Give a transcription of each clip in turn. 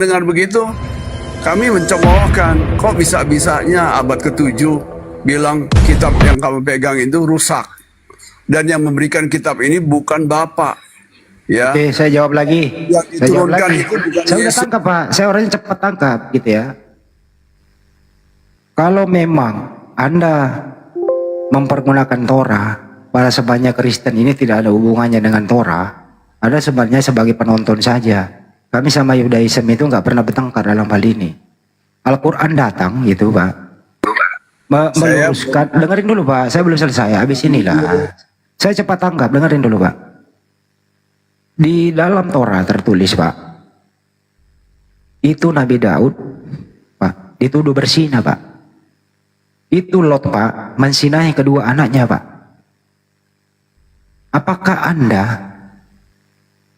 Dengan begitu, kami mencemoohkan, kok bisa-bisanya abad ke-7 bilang kitab yang kamu pegang itu rusak. Dan yang memberikan kitab ini bukan Bapak. Ya. Oke, saya jawab lagi. Yang Saya jawab diturunkan lagi. itu bukan Saya udah Yesus. tangkap, Pak. Saya orangnya cepat tangkap, gitu ya. Kalau memang Anda mempergunakan Torah, para sebanyak Kristen ini tidak ada hubungannya dengan Torah, Anda sebenarnya sebagai penonton saja. Kami sama Yudaism itu nggak pernah bertengkar dalam hal ini. Al-Quran datang, gitu Pak. Meluruskan, dengerin dulu Pak, saya belum selesai, habis inilah. Saya cepat tanggap, dengerin dulu Pak. Di dalam Torah tertulis Pak, itu Nabi Daud Pak, dituduh berzina Pak. Itu Lot Pak, mensinahi kedua anaknya Pak. Apakah Anda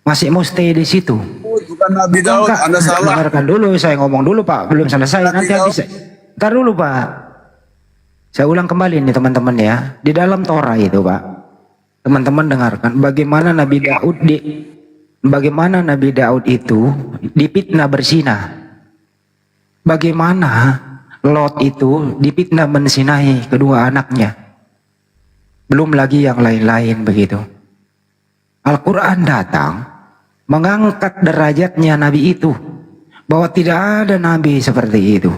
masih mau stay di situ? Bukan Nabi Daud, Enggak. Anda salah. Dengarkan dulu, saya ngomong dulu Pak, belum selesai. Nabi Nanti habis. Ntar dulu Pak. Saya ulang kembali nih teman-teman ya. Di dalam Torah itu Pak, teman-teman dengarkan bagaimana Nabi Daud itu dipitnah berzina. Bagaimana Lot itu dipitnah mensinahi kedua anaknya. Belum lagi yang lain-lain begitu. Al-Quran datang mengangkat derajatnya Nabi itu, bahwa tidak ada Nabi seperti itu.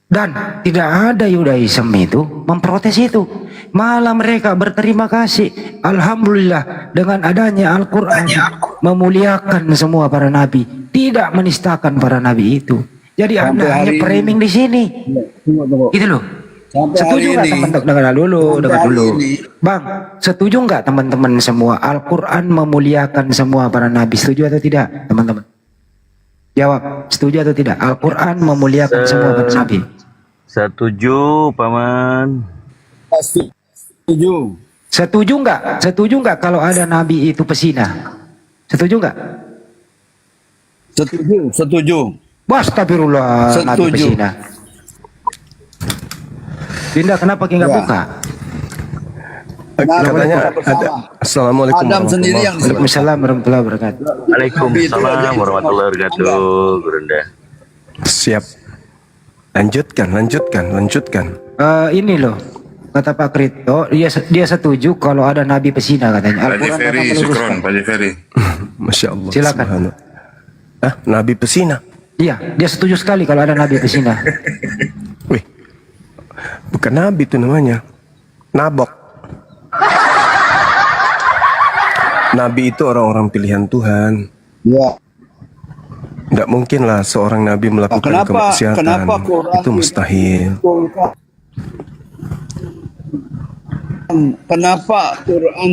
Dan tidak ada Yudaism itu memprotes itu. Malah mereka berterima kasih. Alhamdulillah dengan adanya Al-Quran memuliakan semua para Nabi. Tidak menistakan para Nabi itu. Jadi Anda hanya framing di sini. Gitu loh. Setuju nggak teman-teman? Dengar dulu. Bang, setuju nggak teman-teman semua? Al-Quran memuliakan semua para Nabi. Setuju atau tidak teman-teman? Jawab, setuju atau tidak? Al-Quran memuliakan semua para Nabi. Setuju, Paman. Setuju. Setuju nggak? Setuju nggak kalau ada Nabi itu pesina? Setuju nggak? Setuju. Astagfirullah, Nabi Setuju. pesina. Dinda, kenapa nggak buka? Katanya ada. Assalamualaikum Adam sendiri yang Waalaikumsalam warahmatullahi wabarakatuh. Waalaikumsalam warahmatullahi wabarakatuh, Gurunda. Siap. Lanjutkan. Ini loh, kata Pak Krito, dia setuju kalau ada Nabi pesina katanya. Pak Jeferi, syukron, Pak Jeferi. Masya Allah. Silakan. Subhanallah. Nabi pesina. Iya, dia setuju sekali kalau ada Nabi pesina. Wih, bukan Nabi itu namanya. Nabok. Nabi itu orang-orang pilihan Tuhan. Ya. Tidak mungkin lah seorang Nabi melakukan kemaksiatan. Kenapa Quran Itu mustahil. Kenapa Quran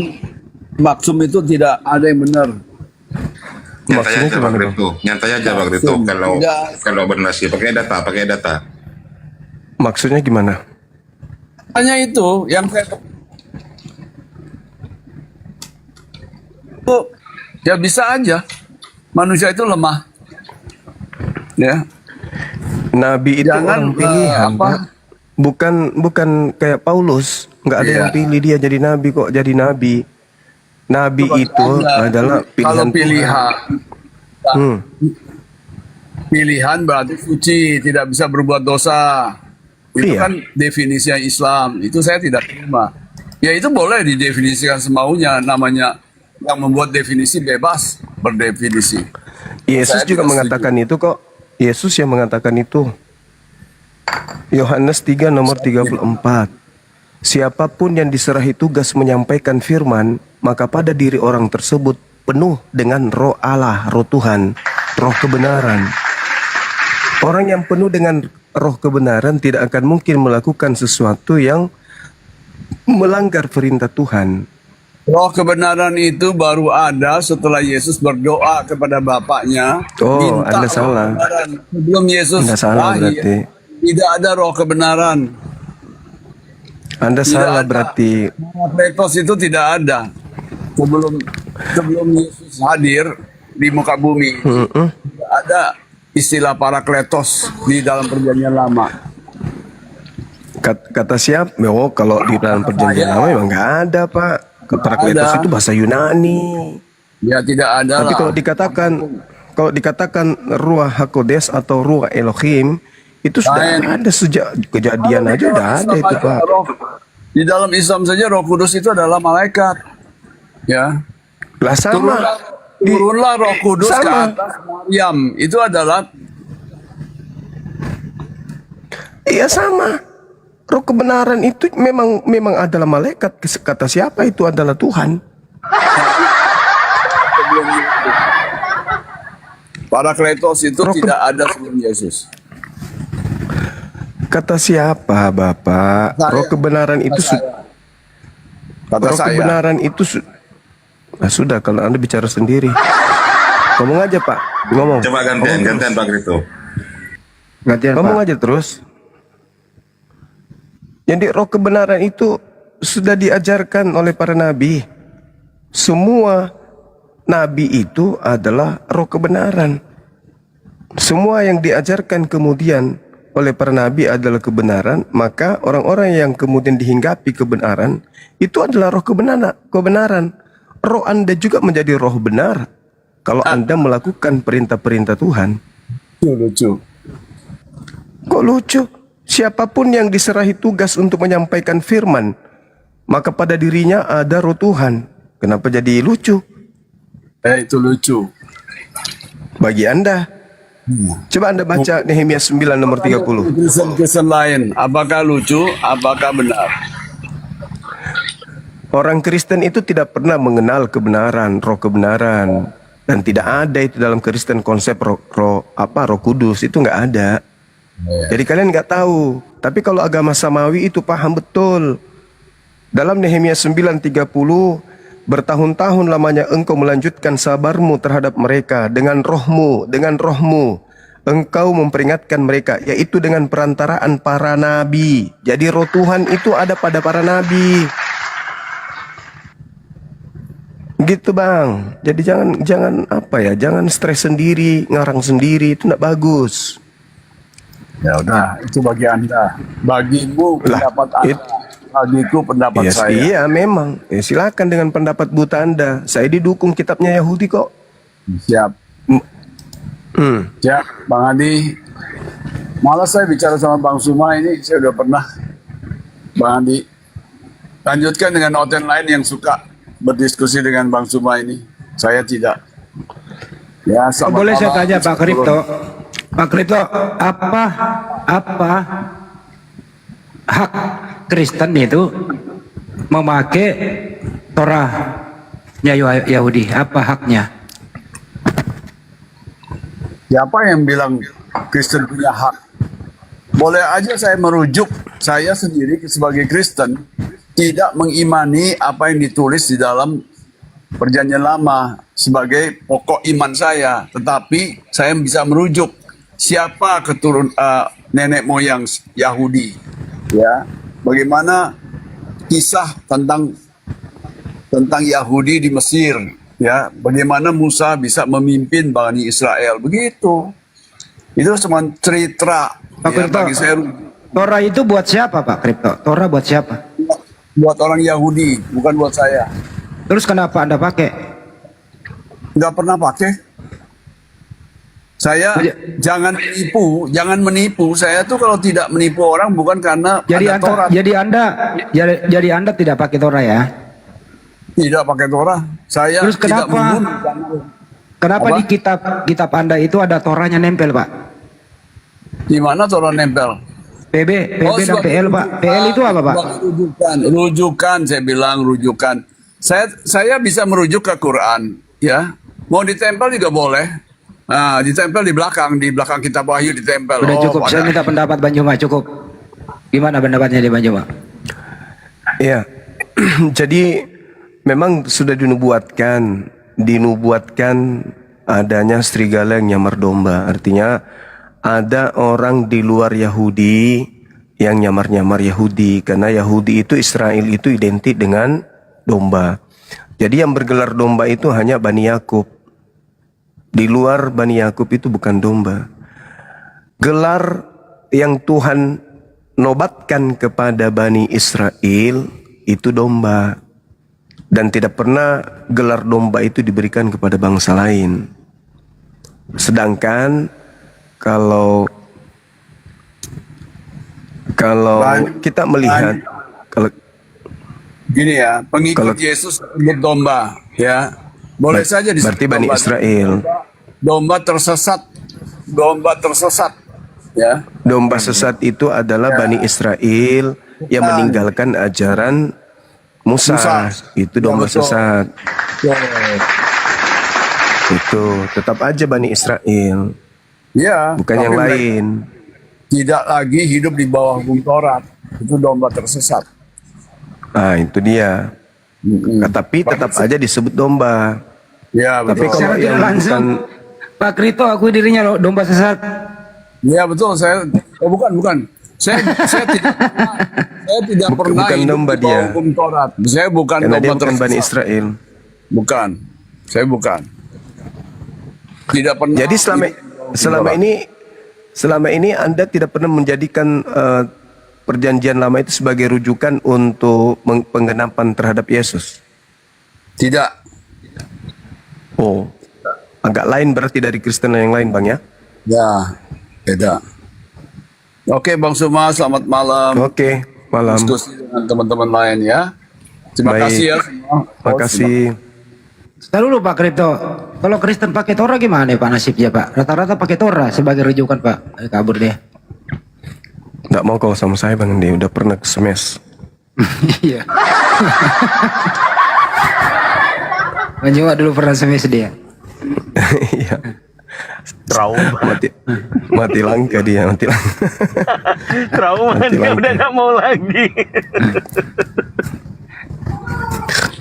maksum itu tidak ada yang benar? Nyantai Maksudnya aja Pak gimana, Kripto. Nyantai aja Pak Kripto. Kalau benar sih pakai data. Maksudnya gimana? Hanya itu yang saya ya bisa aja manusia itu lemah ya. Nabi itu Jangan, orang pilihan, apa? Pak. Bukan kayak Paulus, nggak ada Iya. yang pilih dia jadi nabi kok jadi nabi. Nabi itu adalah kalau pilihan pilihan Tuhan. pilihan berarti suci, tidak bisa berbuat dosa. Itu Iya. kan definisi yang Islam. Itu saya tidak terima. Ya itu boleh didefinisikan semaunya, namanya yang membuat definisi bebas berdefinisi. Yesus Saya juga tidak mengatakan itu kok. Yesus yang mengatakan itu. Yohanes 3 nomor 34. Siapapun yang diserahi tugas menyampaikan firman, maka pada diri orang tersebut penuh dengan roh Allah, roh Tuhan, roh kebenaran. Orang yang penuh dengan roh kebenaran tidak akan mungkin melakukan sesuatu yang melanggar perintah Tuhan. Roh kebenaran itu baru ada setelah Yesus berdoa kepada Bapaknya. Oh, minta Anda roh salah. kebenaran. Sebelum Yesus Anda salah lahir, berarti. tidak ada roh kebenaran. Anda Tidak salah ada. berarti. Parakletos itu tidak ada. Sebelum Yesus hadir di muka bumi, tidak ada istilah parakletos di dalam perjanjian lama. Kata siapa? Oh, kalau di dalam perjanjian lama memang nggak ada, Pak. Parakletos Ada. itu bahasa Yunani. Ya tidak ada Tapi lah. kalau dikatakan kalau dikatakan Ruah HaKodes atau Ruah Elohim itu sudah Lain. ada sejak kejadian aja udah ada itu Pak. Di dalam Islam saja Roh Kudus itu adalah malaikat. Ya. Lah sama. Turunlah Roh Kudus ke Sama. atas Maryam. Itu adalah Iya sama. Roh kebenaran itu memang adalah malaikat. Kata siapa itu adalah Tuhan. Parakletos itu tidak ada sebelum Yesus. Kata siapa Bapak? Saya. Roh kebenaran itu Kata roh saya. kebenaran itu nah, sudah kalau Anda bicara sendiri. Ngomong aja Pak. Ngomong. Coba gantian Pak Kripto. Gantian Ngomong Pak. aja terus. Jadi roh kebenaran itu sudah diajarkan oleh para nabi. Semua nabi itu adalah roh kebenaran. Semua yang diajarkan kemudian oleh para nabi adalah kebenaran, maka orang-orang yang kemudian dihinggapi kebenaran itu adalah roh kebenaran. Roh Anda juga menjadi roh benar kalau Anda melakukan perintah-perintah Tuhan. Itu lucu. Kok lucu? Siapapun yang diserahi tugas untuk menyampaikan firman, maka pada dirinya ada roh Tuhan. Kenapa jadi lucu? Itu lucu. Bagi Anda. Coba Anda baca Nehemia 9 nomor 30. Kristen lain, apakah lucu, apakah benar? Orang Kristen itu tidak pernah mengenal kebenaran, roh kebenaran. Dan tidak ada itu dalam Kristen konsep roh kudus, itu nggak ada. Jadi kalian nggak tahu. Tapi kalau agama samawi itu paham betul. Dalam Nehemia 9:30, bertahun-tahun lamanya engkau melanjutkan sabarmu terhadap mereka dengan rohmu, engkau memperingatkan mereka, yaitu dengan perantaraan para nabi. Jadi roh Tuhan itu ada pada para nabi. Gitu Bang. Jadi jangan stres sendiri, ngarang sendiri, itu tidak bagus. Ya udah, itu bagi Anda. Bagimu pendapat Anda. Bagiku pendapat saya. Iya memang. Silakan dengan pendapat buta Anda. Saya didukung kitabnya Yahudi kok. Siap. Siap, Bang Adi. Malas saya bicara sama Bang Suma ini. Saya udah pernah. Bang Adi. Lanjutkan dengan hotel lain yang suka berdiskusi dengan Bang Suma ini. Saya tidak. Ya, selamat Boleh saya malam. tanya Pak Kripto? Pak Kripto, apa hak Kristen itu memakai Torahnya Yahudi? Apa haknya? Siapa yang bilang Kristen punya hak? Boleh aja saya merujuk saya sendiri sebagai Kristen tidak mengimani apa yang ditulis di dalam Perjanjian Lama sebagai pokok iman saya, tetapi saya bisa merujuk siapa nenek moyang Yahudi, ya, bagaimana kisah tentang Yahudi di Mesir, ya, bagaimana Musa bisa memimpin Bani Israel, begitu. Itu semua cerita. Pak Ya, Kripto, bagi saya Torah itu buat siapa Pak Kripto? Torah buat siapa? buat orang Yahudi, bukan buat saya. Terus kenapa Anda pakai? Nggak pernah pakai. Saya jangan menipu. Saya tuh kalau tidak menipu orang bukan karena ada Torah. Jadi Anda tidak pakai Torah ya? Tidak pakai Torah. Saya Terus tidak kenapa? membunuh. Kenapa Apa? di kitab Anda itu ada Torahnya nempel Pak? Di mana Torah nempel? PB dan sebagai PL Pak. PL itu apa Pak? Rujukan, saya bilang rujukan. Saya bisa merujuk ke Quran, ya. Mau ditempel juga boleh. Nah, ditempel di belakang kitab Wahyu ditempel. Udah cukup. Saya minta pendapat Bang Juma, cukup. Gimana pendapatnya di Bang Juma? Iya. Jadi memang sudah dinubuatkan adanya serigala yang nyamar domba. Artinya ada orang di luar Yahudi yang nyamar-nyamar Yahudi, karena Yahudi itu, Israel itu identik dengan domba. Jadi yang bergelar domba itu hanya Bani Yakub. Di luar Bani Yakub itu bukan domba. Gelar yang Tuhan nobatkan kepada Bani Israel itu domba. Dan tidak pernah gelar domba itu diberikan kepada bangsa lain. Sedangkan kalau kita melihat kalau Gini ya, pengikut Kalau- Yesus sebut domba, ya. Boleh saja disebut berarti Bani domba. Israel. Domba tersesat, ya. Domba sesat itu adalah Bani Israel yang meninggalkan ajaran Musa. Musa. Itu Ya, domba betul. sesat. Ya. Itu tetap aja Bani Israel, Ya, bukan tapi yang mereka lain. tidak lagi hidup di bawah hukum Taurat. Itu domba tersesat. Nah, itu dia. Nah, tapi tetap aja disebut domba. Ya, Tapi betul. kalau Secara tidak yang langsung, bukan Pak Krito akui dirinya loh domba sesat. Ya, betul. Bukan. Saya tidak pernah bukan hidup domba di bawah dia. hukum Taurat. Saya bukan karena dia domba bukan Bani tersesat. Israel. Bukan. Saya bukan. Tidak pernah. Jadi selama hidup di bawah hukum Taurat. selama ini Anda tidak pernah menjadikan perjanjian lama itu sebagai rujukan untuk penggenapan terhadap Yesus. Tidak. Oh, agak lain berarti dari Kristen yang lain, Bang ya. Ya, beda. Oke, Bang Suma, selamat malam. Oke, malam. Diskusi dengan teman-teman lain ya. Terima Baik. kasih ya semua. Makasih. Setelah dulu Pak Krito, kalau Kristen pakai Torah gimana Pak nasibnya Pak? Rata-rata pakai Torah sebagai rujukan Pak. Kabur dia. Nggak mau kalau sama saya Bang, dia udah pernah ke smash. Iya. Menjawab dulu pernah semes dia. Iya. Trauma. mati langka dia, mati langka. Trauma Nanti dia lagi. udah gak mau lagi.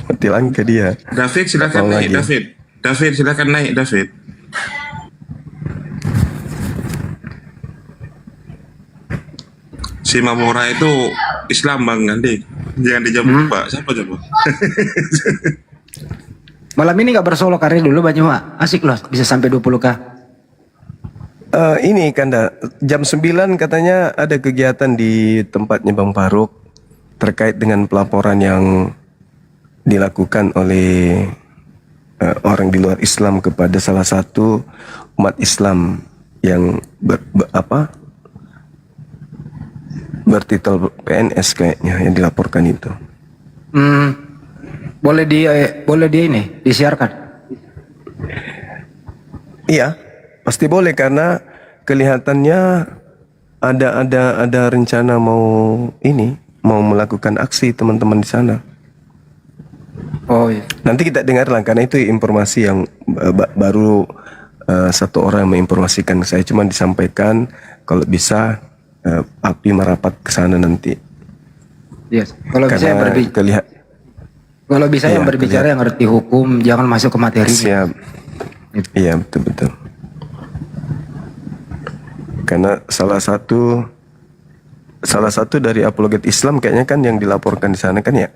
Mati langka dia. David silakan Mau naik, lagi. David silakan naik, David. Si Mamora itu Islam Bang nanti. Jangan dijawab Pak. Siapa coba? Malam ini nggak bersolo karir dulu Banyu Pak. Asik loh, bisa sampai 20K. Ini Kanda, jam 9 katanya ada kegiatan di tempatnya Bang Faruk terkait dengan pelaporan yang dilakukan oleh orang di luar Islam kepada salah satu umat Islam yang bertitel PNS kayaknya yang dilaporkan itu. Boleh dia ini disiarkan. Iya, pasti boleh karena kelihatannya ada rencana mau melakukan aksi teman-teman di sana. Oh iya. Nanti kita dengar lah karena itu informasi yang baru satu orang menginformasikan ke saya, cuma disampaikan kalau bisa api merapat ke sana nanti. Yes. Kalau bisa yang berbicara, kalau bisa yang Iya, berbicara yang ngerti hukum, jangan masuk ke materi. Siap. Iya betul. Karena salah satu dari apologet Islam kayaknya kan yang dilaporkan di sana kan ya.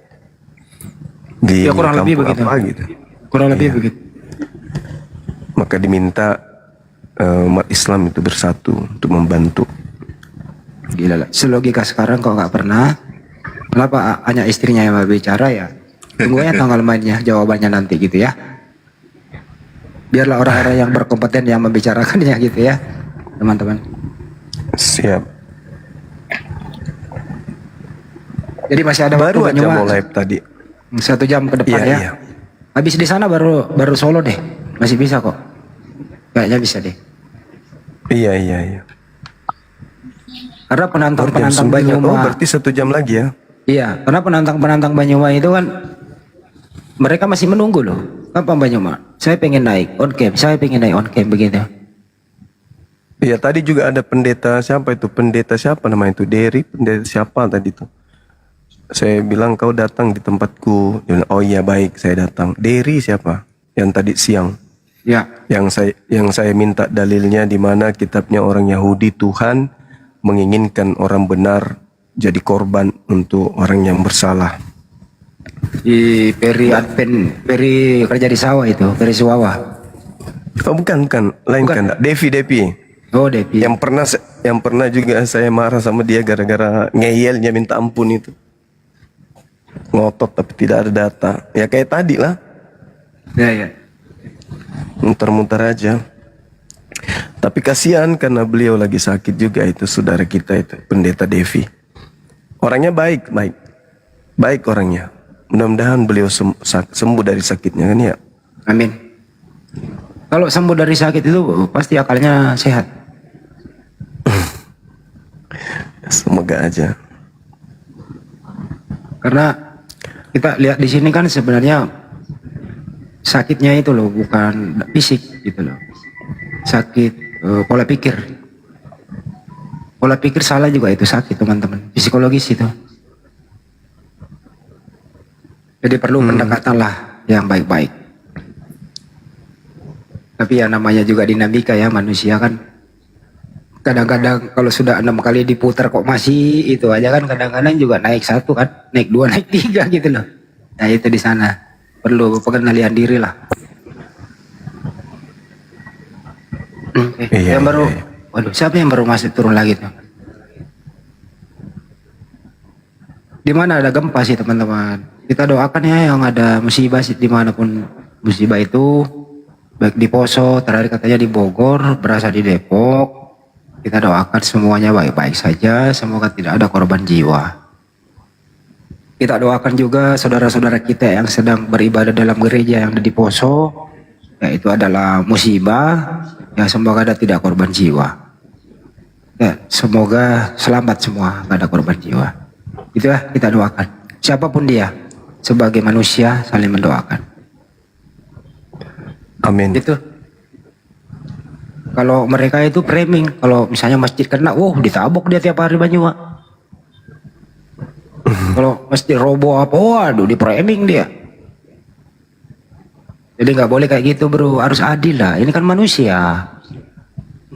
Di Ya, kurang lebih kampung begitu. apa gitu. Kurang lebih Iya. begitu. Maka diminta umat Islam itu bersatu untuk membantu. Gila lah. Selogika sekarang kok nggak pernah. Kenapa hanya istrinya yang berbicara ya? Tunggu aja tanggal mainnya, jawabannya nanti gitu ya. Biarlah orang-orang yang berkompeten yang membicarakannya gitu ya, teman-teman. Siap. Jadi masih ada Baru waktu aja Banyumas. mau live tadi. 1 jam ke depan Iya, ya. iya. Habis di sana baru solo deh. Masih bisa kok. Kayaknya bisa deh. Iya. Karena Baru jam penantang-penantang 9 ya. Oh, Banyumas. berarti 1 jam lagi ya. Iya, karena penantang-penantang Banyumas itu kan mereka masih menunggu loh. Kapan Banyumas? Saya pengen naik on cam, begitu. Iya, tadi juga ada pendeta siapa namanya itu? Derry, pendeta siapa tadi tuh? Saya bilang kau datang di tempatku. Dia bilang, oh iya baik, saya datang. Derry siapa? Yang tadi siang. Ya, Yang saya minta dalilnya di mana kitabnya orang Yahudi Tuhan menginginkan orang benar jadi korban untuk orang yang bersalah. di Peri kerja di sawah itu, Peri Suwawa. Oh bukan, lain Bukan. kan? Devi. Oh, Devi. Yang pernah juga saya marah sama dia gara-gara ngeyelnya minta ampun itu. Ngotot tapi tidak ada data. Ya kayak tadi lah, Ya. muter-muter aja. Tapi kasihan karena beliau lagi sakit juga itu saudara kita itu, Pendeta Devi. Orangnya baik, baik. Baik orangnya. Mudah-mudahan beliau sembuh dari sakitnya kan ya. Amin. Kalau sembuh dari sakit itu pasti akalnya sehat. Semoga aja. Karena kita lihat di sini kan sebenarnya sakitnya itu loh bukan fisik gitu loh. Sakit pola pikir. Pola pikir salah juga itu sakit teman-teman. Psikologis itu. Jadi perlu pendekatan lah yang baik-baik. Tapi ya namanya juga dinamika ya manusia kan. Kadang-kadang kalau sudah 6 kali diputar kok masih itu aja kan, kadang-kadang juga naik 1 kan, naik 2, naik 3 gitu loh. Nah itu di sana perlu pengendalian diri lah. Iya, yang baru, iya. waduh siapa yang baru masuk turun lagi tuh? Di mana ada gempa sih teman-teman? Kita doakan ya yang ada musibah sih dimanapun musibah itu, baik di Poso, terakhir katanya di Bogor, berasa di Depok. Kita doakan semuanya baik-baik saja, semoga tidak ada korban jiwa. Kita doakan juga saudara-saudara kita yang sedang beribadah dalam gereja yang ada di Poso, yaitu adalah musibah, ya semoga ada tidak korban jiwa. Ya, semoga selamat semua, tidak ada korban jiwa. Itulah kita doakan. Siapapun dia, sebagai manusia saling mendoakan. Amin. Itu. Kalau mereka itu framing, kalau misalnya masjid kena, ditabok dia tiap hari Banyuwa. Kalau masjid roboh apa, waduh di framing dia. Jadi nggak boleh kayak gitu bro, harus adil lah. Ini kan manusia.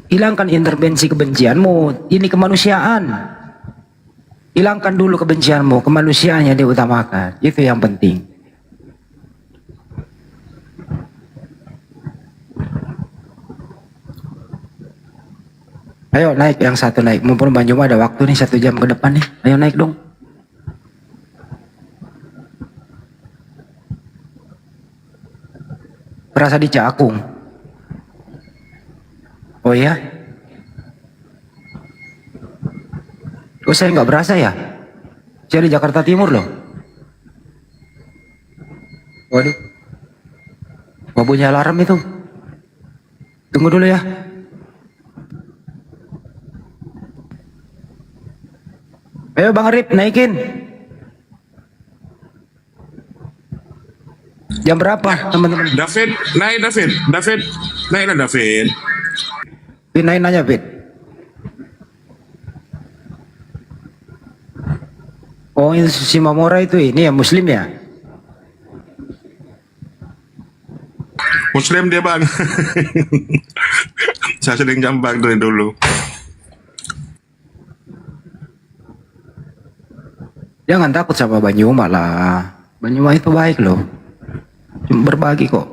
Hilangkan intervensi kebencianmu, ini kemanusiaan. Hilangkan dulu kebencianmu, kemanusiaannya diutamakan. Itu yang penting. Ayo naik yang satu naik. Mumpung Banyuwangi ada waktu nih 1 jam ke depan nih. Ayo naik dong. Berasa di Cakung. Oh iya? Oh saya nggak berasa ya? Saya di Jakarta Timur loh. Waduh. Wah bunyi alarm itu. Tunggu dulu ya. Ayo Bang Arif naikin. Jam berapa teman-teman? David, naik David. David, naiklah David. Fit naik nanya Fit. Oh itu si Mamora itu ini ya Muslim ya? Muslim dia bang. Saya sering jambak dari dulu. Jangan takut sama Banyuwangi lah. Banyuwangi itu baik loh. Cuma berbagi kok.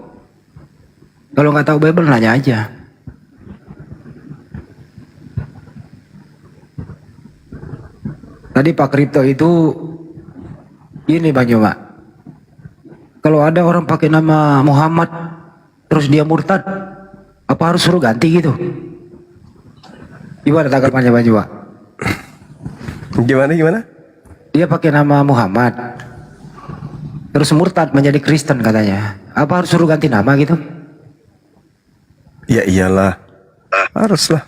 Kalau nggak tahu Bible nanya aja. Tadi Pak Kripto itu ini Banyuwangi. Kalau ada orang pakai nama Muhammad terus dia murtad, apa harus suruh ganti gitu? Gimana tanggapannya Banyuwangi? Gimana? Dia pakai nama Muhammad terus murtad menjadi Kristen katanya. Apa harus suruh ganti nama gitu? Ya iyalah. Haruslah.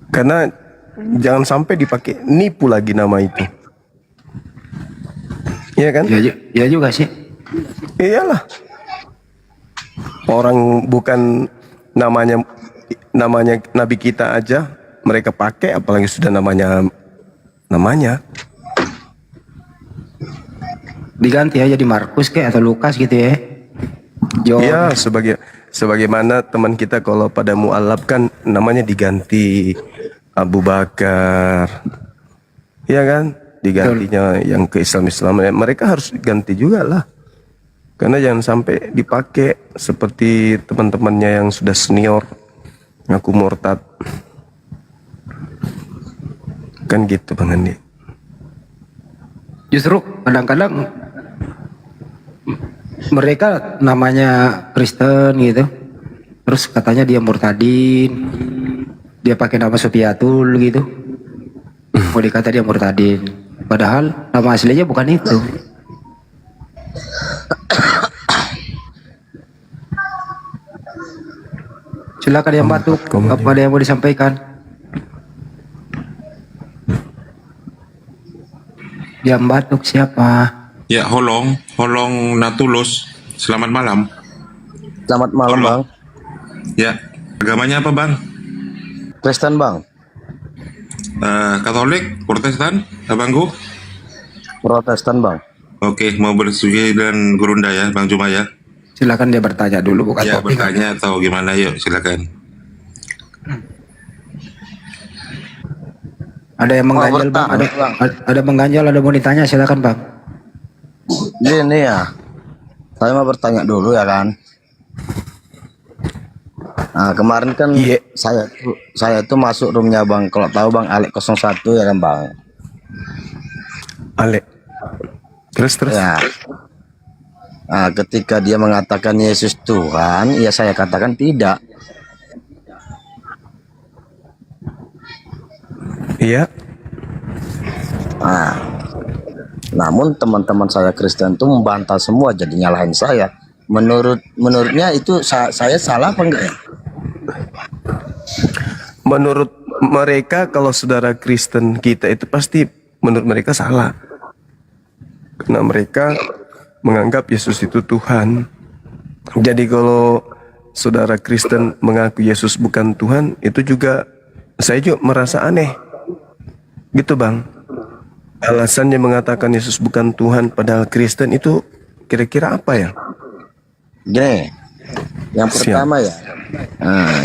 Karena jangan sampai dipakai nipu lagi nama itu. Iya kan? Ya juga sih. Iyalah. Orang bukan namanya nabi kita aja mereka pakai, apalagi sudah namanya. Diganti aja di Markus kayak atau Lukas gitu ya. Iya, sebagaimana teman kita kalau pada mualaf kan namanya diganti Abu Bakar. Iya kan? Digantinya yang ke Islam. Mereka harus ganti juga lah. Karena jangan sampai dipakai seperti teman-temannya yang sudah senior ngaku murtad. Kan gitu Bang Andi. Justru kadang-kadang mereka namanya Kristen gitu, Terus katanya dia murtadin. Dia pakai nama Supiatul gitu. Mau dikata dia murtadin. Padahal nama aslinya bukan itu. Silakan yang batuk. Apa ada yang mau disampaikan? Yang batuk siapa? Ya, Holong Natulus. Selamat malam. Selamat malam, Halo. Bang. Ya, agamanya apa, Bang? Kristen, Bang. Katolik, Protestan, Abangku? Protestan, Bang. Oke, mau bersuci dan gurunda ya, Bang Juma ya? Silakan dia bertanya dulu, bukan Ya, topik. bertanya atau gimana, yuk silakan. Ada yang mengganjal, Bang. bertanya, Bang. Ada mengganjal, ada mau ditanya, silakan, Bang. Ini ya. Saya mau bertanya dulu ya kan. Nah, kemarin kan Iya. saya tuh masuk roomnya Bang. Kalau tahu Bang Alek 01 ya kan, Bang. Alek. Terus. Ya. Nah, ketika dia mengatakan Yesus Tuhan, ya saya katakan tidak. Iya. Nah, namun teman-teman saya Kristen tuh membantah semua, jadi nyalahin saya. Menurutnya itu saya salah apa enggak ya? Menurut mereka kalau saudara Kristen kita itu pasti menurut mereka salah. Karena mereka menganggap Yesus itu Tuhan. Jadi kalau saudara Kristen mengaku Yesus bukan Tuhan, itu juga saya juga merasa aneh. Gitu, Bang. Alasannya mengatakan Yesus bukan Tuhan padahal Kristen itu kira-kira apa ya? Gini, yang Siap. pertama ya,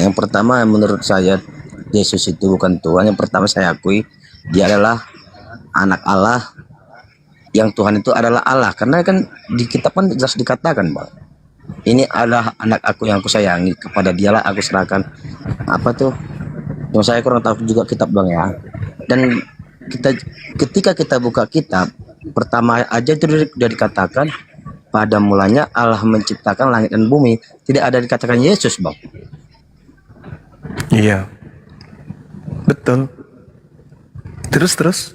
yang pertama menurut saya Yesus itu bukan Tuhan. Yang pertama saya akui dia adalah anak Allah, yang Tuhan itu adalah Allah. Karena kan di kitab kan jelas dikatakan, Bang, ini adalah anak aku yang aku sayangi, kepada dialah aku serahkan. Apa tuh? Yang saya kurang tahu juga kitab, Bang ya. Dan ketika kita buka kitab, pertama aja itu sudah dikatakan pada mulanya Allah menciptakan langit dan bumi. Tidak ada dikatakan Yesus, Bang. Iya. Betul. Terus.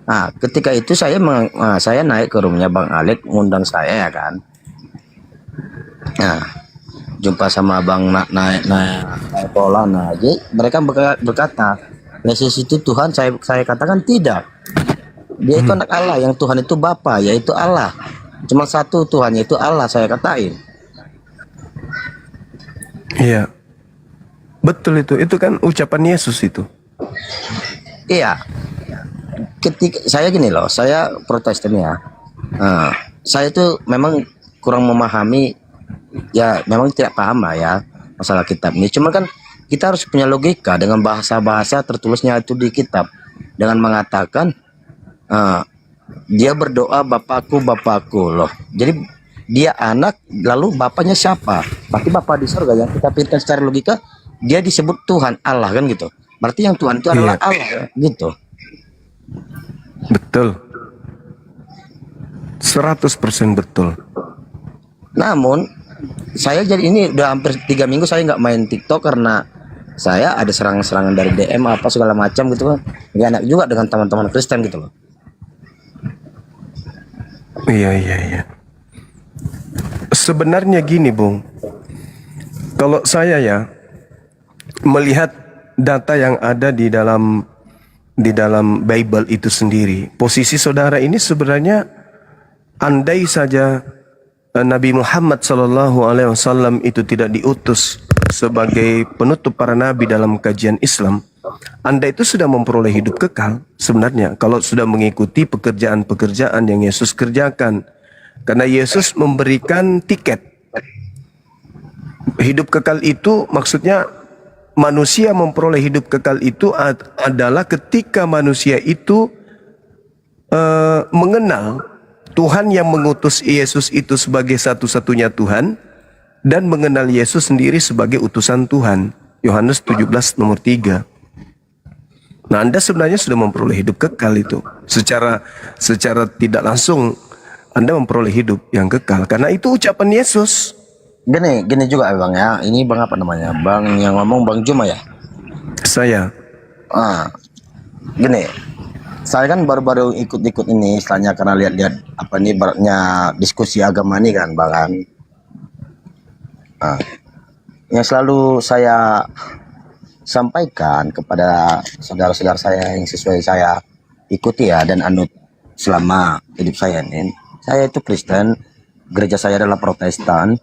Nah, ketika itu saya naik ke rumahnya Bang Alek, ngundang saya ya kan. Nah, jumpa sama Bang naik pola. Nah, jadi mereka berkata, Yesus itu Tuhan. Saya katakan tidak. Dia itu anak Allah, yang Tuhan itu Bapa, yaitu Allah. Cuma satu Tuhan, yaitu Allah, saya katain. Iya. Betul itu. Itu kan ucapan Yesus itu. Iya. Ketika saya gini loh, saya Protestan ya. Nah, saya itu memang kurang memahami, ya memang tidak paham lah ya masalah kitab ini. Cuma kan kita harus punya logika dengan bahasa-bahasa tertulisnya itu di kitab, dengan mengatakan dia berdoa Bapakku loh. Jadi dia anak, lalu bapaknya siapa? Berarti Bapak di surga. Yang kita pikirkan secara logika, dia disebut Tuhan Allah kan gitu. Berarti yang Tuhan itu adalah Allah gitu. Betul. 100% betul. Namun saya jadi ini udah hampir 3 minggu saya nggak main TikTok karena saya ada serangan-serangan dari DM apa segala macam gitu kan. Gak enak juga dengan teman-teman Kristen gitu loh. Iya. Sebenarnya gini, Bung. Kalau saya ya melihat data yang ada di dalam Bible itu sendiri, posisi saudara ini sebenarnya andai saja Nabi Muhammad SAW itu tidak diutus sebagai penutup para nabi dalam kajian Islam, Anda itu sudah memperoleh hidup kekal sebenarnya kalau sudah mengikuti pekerjaan-pekerjaan yang Yesus kerjakan. Karena Yesus memberikan tiket. Hidup kekal itu maksudnya manusia memperoleh hidup kekal itu adalah ketika manusia itu mengenal Tuhan yang mengutus Yesus itu sebagai satu-satunya Tuhan dan mengenal Yesus sendiri sebagai utusan Tuhan. Yohanes 17 nomor 3. Nah, Anda sebenarnya sudah memperoleh hidup kekal itu. Secara tidak langsung Anda memperoleh hidup yang kekal karena itu ucapan Yesus. Gini juga bang ya. Ini bang apa namanya? Bang yang ngomong bang Juma ya. Saya. Ah, gini. Saya kan baru-baru ikut-ikut ini, istilahnya karena lihat-lihat apa nih baratnya diskusi agama nih kan, bang. Ah, yang selalu saya sampaikan kepada saudara-saudara saya yang sesuai saya ikuti ya dan anut selama hidup saya ini. Saya itu Kristen, gereja saya adalah Protestan.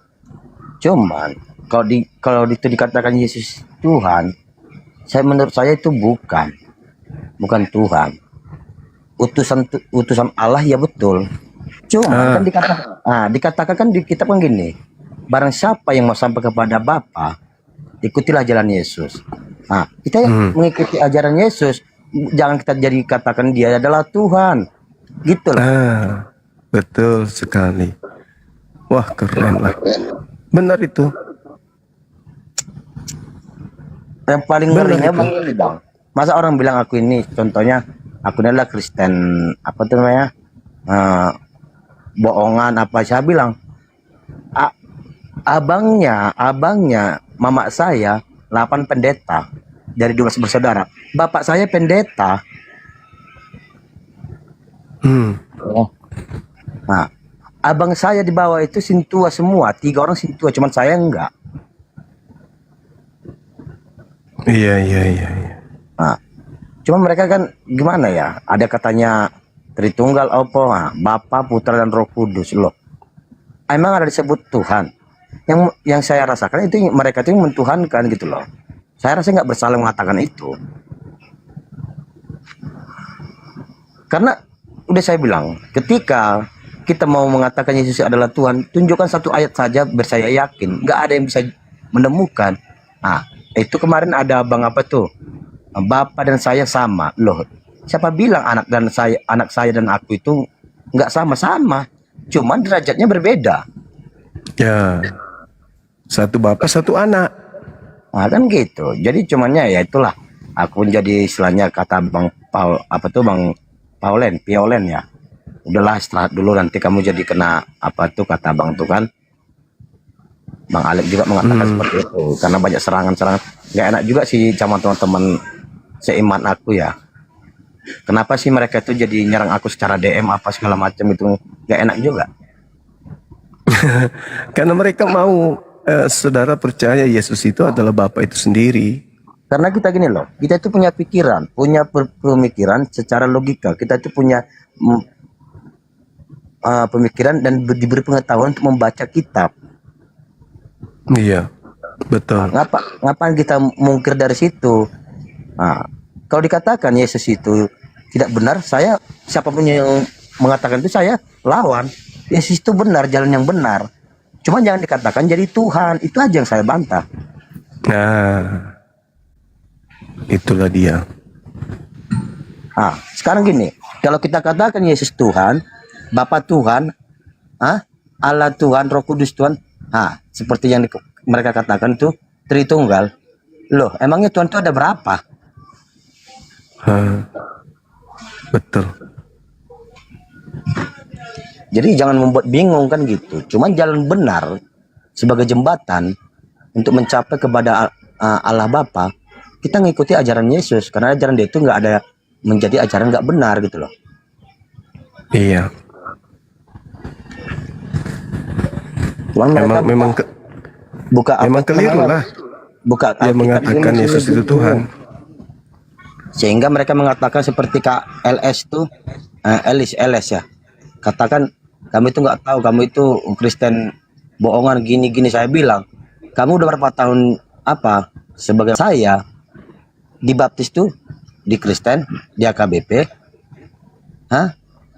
Cuman kalau itu dikatakan Yesus Tuhan, menurut saya itu bukan Tuhan. Utusan Allah ya betul. Cuma kan dikatakan kan di kitab kan gini. Barang siapa yang mau sampai kepada Bapa, ikutilah jalan Yesus. Nah, kita yang mengikuti ajaran Yesus, jangan kita jadi katakan dia adalah Tuhan. Gitu loh. Betul sekali. Wah, keren lah. Benar itu. Yang paling ngerinya bang ini bang. Masa orang bilang aku ini, contohnya aku adalah Kristen, apa tuh namanya, bohongan apa? Saya bilang, abangnya, mama saya 8 pendeta dari 12 bersaudara. Bapak saya pendeta. Nah, abang saya di bawah itu sintua semua, 3 orang sintua, cuman saya enggak. Iya. Nah, cuma mereka kan gimana ya? Ada katanya Tritunggal apa? Nah, Bapa, Putra dan Roh Kudus loh. Emang ada disebut Tuhan? Yang saya rasakan itu mereka itu mentuhankan gitu loh. Saya rasa nggak bersalah mengatakan itu. Karena udah saya bilang, ketika kita mau mengatakan Yesus adalah Tuhan, tunjukkan satu ayat saja bersaya yakin. Nggak ada yang bisa menemukan. Nah, itu kemarin ada abang apa tuh? Bapak dan saya sama. Loh, siapa bilang anak saya dan aku itu nggak sama-sama? Cuman derajatnya berbeda. Ya. Satu bapak, satu anak. Nah, kan gitu. Jadi cumannya ya itulah. Aku pun jadi istilahnya kata Bang Paul, apa tuh Bang Piolen ya. Udahlah istirahat dulu, nanti kamu jadi kena apa tuh kata Bang tuh kan. Bang Alek juga mengatakan seperti itu. Karena banyak serangan-serangan. Gak enak juga sih sama teman-teman seiman aku ya. Kenapa sih mereka itu jadi nyerang aku secara DM apa segala macam itu. Gak enak juga. Karena mereka mau saudara percaya Yesus itu adalah Bapa itu sendiri. Karena kita gini loh, kita itu punya pikiran, punya pemikiran secara logika. Kita itu punya pemikiran dan diberi pengetahuan untuk membaca kitab. Iya, betul. Ngapain kita mungkir dari situ? Nah, kalau dikatakan Yesus itu tidak benar, siapapun yang mengatakan itu saya lawan. Yesus itu benar, jalan yang benar. Cuma jangan dikatakan jadi Tuhan. Itu aja yang saya bantah. Nah, itulah dia. Nah, sekarang gini, kalau kita katakan Yesus Tuhan, Bapa Tuhan, Allah Tuhan, Roh Kudus Tuhan, seperti yang mereka katakan tuh Tritunggal. Loh, emangnya Tuhan itu ada berapa? Betul. Jadi jangan membuat bingung kan gitu. Cuman jalan benar sebagai jembatan untuk mencapai kepada Allah Bapa, kita ngikuti ajaran Yesus. Karena ajaran dia itu nggak ada menjadi ajaran nggak benar gitu loh. Iya. Cuman mereka Memang keliru lah. Buka Dia mengatakan Yesus itu Tuhan. Sehingga mereka mengatakan seperti Kak LS tuh, LS ya. Katakan kami itu nggak tahu, kamu itu Kristen bohongan gini-gini. Saya bilang, kamu udah berapa tahun apa sebagai saya dibaptis tuh di Kristen, di HKBP.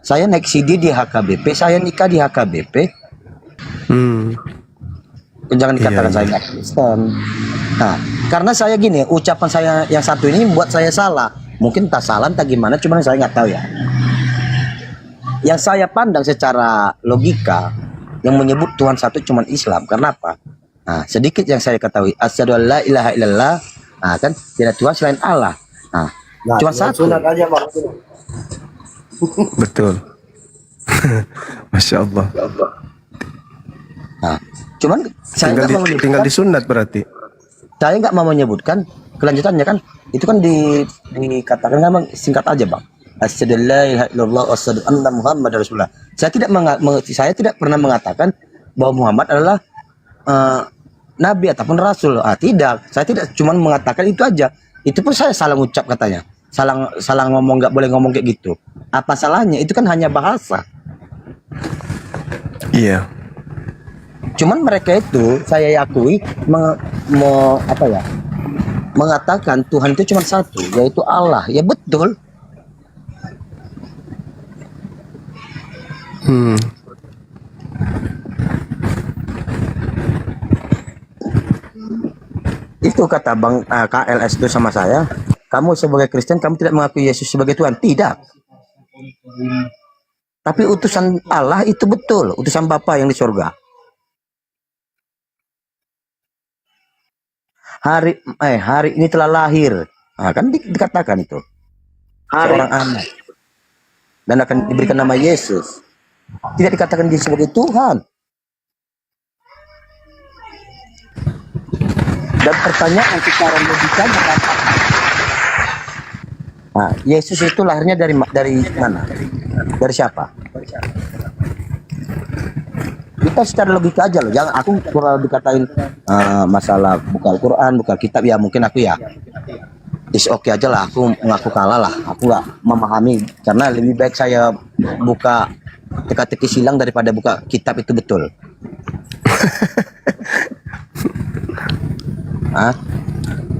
Saya naik CD di HKBP, saya nikah di HKBP. Jangan dikatakan saya nggak Kristen. Nah, karena saya gini, ucapan saya yang satu ini buat saya salah. Mungkin tak salah, tak gimana, cuman saya nggak tahu ya. Yang saya pandang secara logika, yang menyebut Tuhan satu cuman Islam. Kenapa? Nah, sedikit yang saya ketahui, asyhadu an la ilaha illallah, kan tidak Tuhan selain Allah. Nah, cuma satu. Betul. Masya Allah. Nah, Cuman saya nggak mau tinggal menyebutkan, disunat berarti. saya nggak mau menyebutkan kelanjutannya kan. Itu kan dikatakan kan bang, singkat aja bang. Asyhadu an la ilaha illallah wa asyhadu anna Muhammadar Rasulullah. Saya tidak pernah mengatakan bahwa Muhammad adalah nabi ataupun rasul. Tidak, saya tidak cuma mengatakan itu aja. Itu pun saya salah ucap katanya. Salah ngomong, nggak boleh ngomong kayak gitu. Apa salahnya? Itu kan hanya bahasa. Iya. Cuman mereka itu saya akui mengatakan Tuhan itu cuma satu, yaitu Allah. Ya betul. Itu kata Bang KLS itu sama saya. Kamu sebagai Kristen, kamu tidak mengakui Yesus sebagai Tuhan. Tidak. Tapi utusan Allah itu betul. Utusan Bapa yang di surga. Hari ini telah lahir. Nah, kan dikatakan itu. Seorang anak. Dan akan diberikan nama Yesus. Tidak dikatakan dia sebagai Tuhan. Dan pertanyaan secara logika mengatakan, nah, Yesus itu lahirnya dari mana? Dari siapa? Kita secara logika aja loh. Jangan aku kalau dikatain masalah buka Al-Quran, buka kitab, ya mungkin aku ya oke aja lah. Aku ngaku kalah lah. Aku nggak memahami karena lebih baik saya buka teka-teki silang daripada buka kitab itu betul.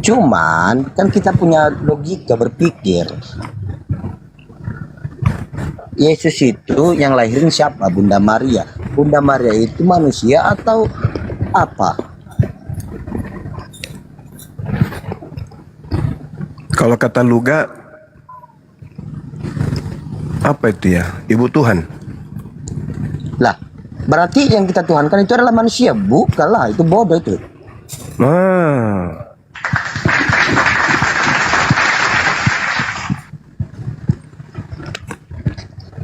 Cuman kan kita punya logika berpikir. Yesus itu yang lahirin siapa? Bunda Maria. Bunda Maria itu manusia atau apa? Kalau kata Luga, apa itu ya? Ibu Tuhan. Lah, berarti yang kita tuhankan itu adalah manusia. Bukanlah, itu bodoh itu.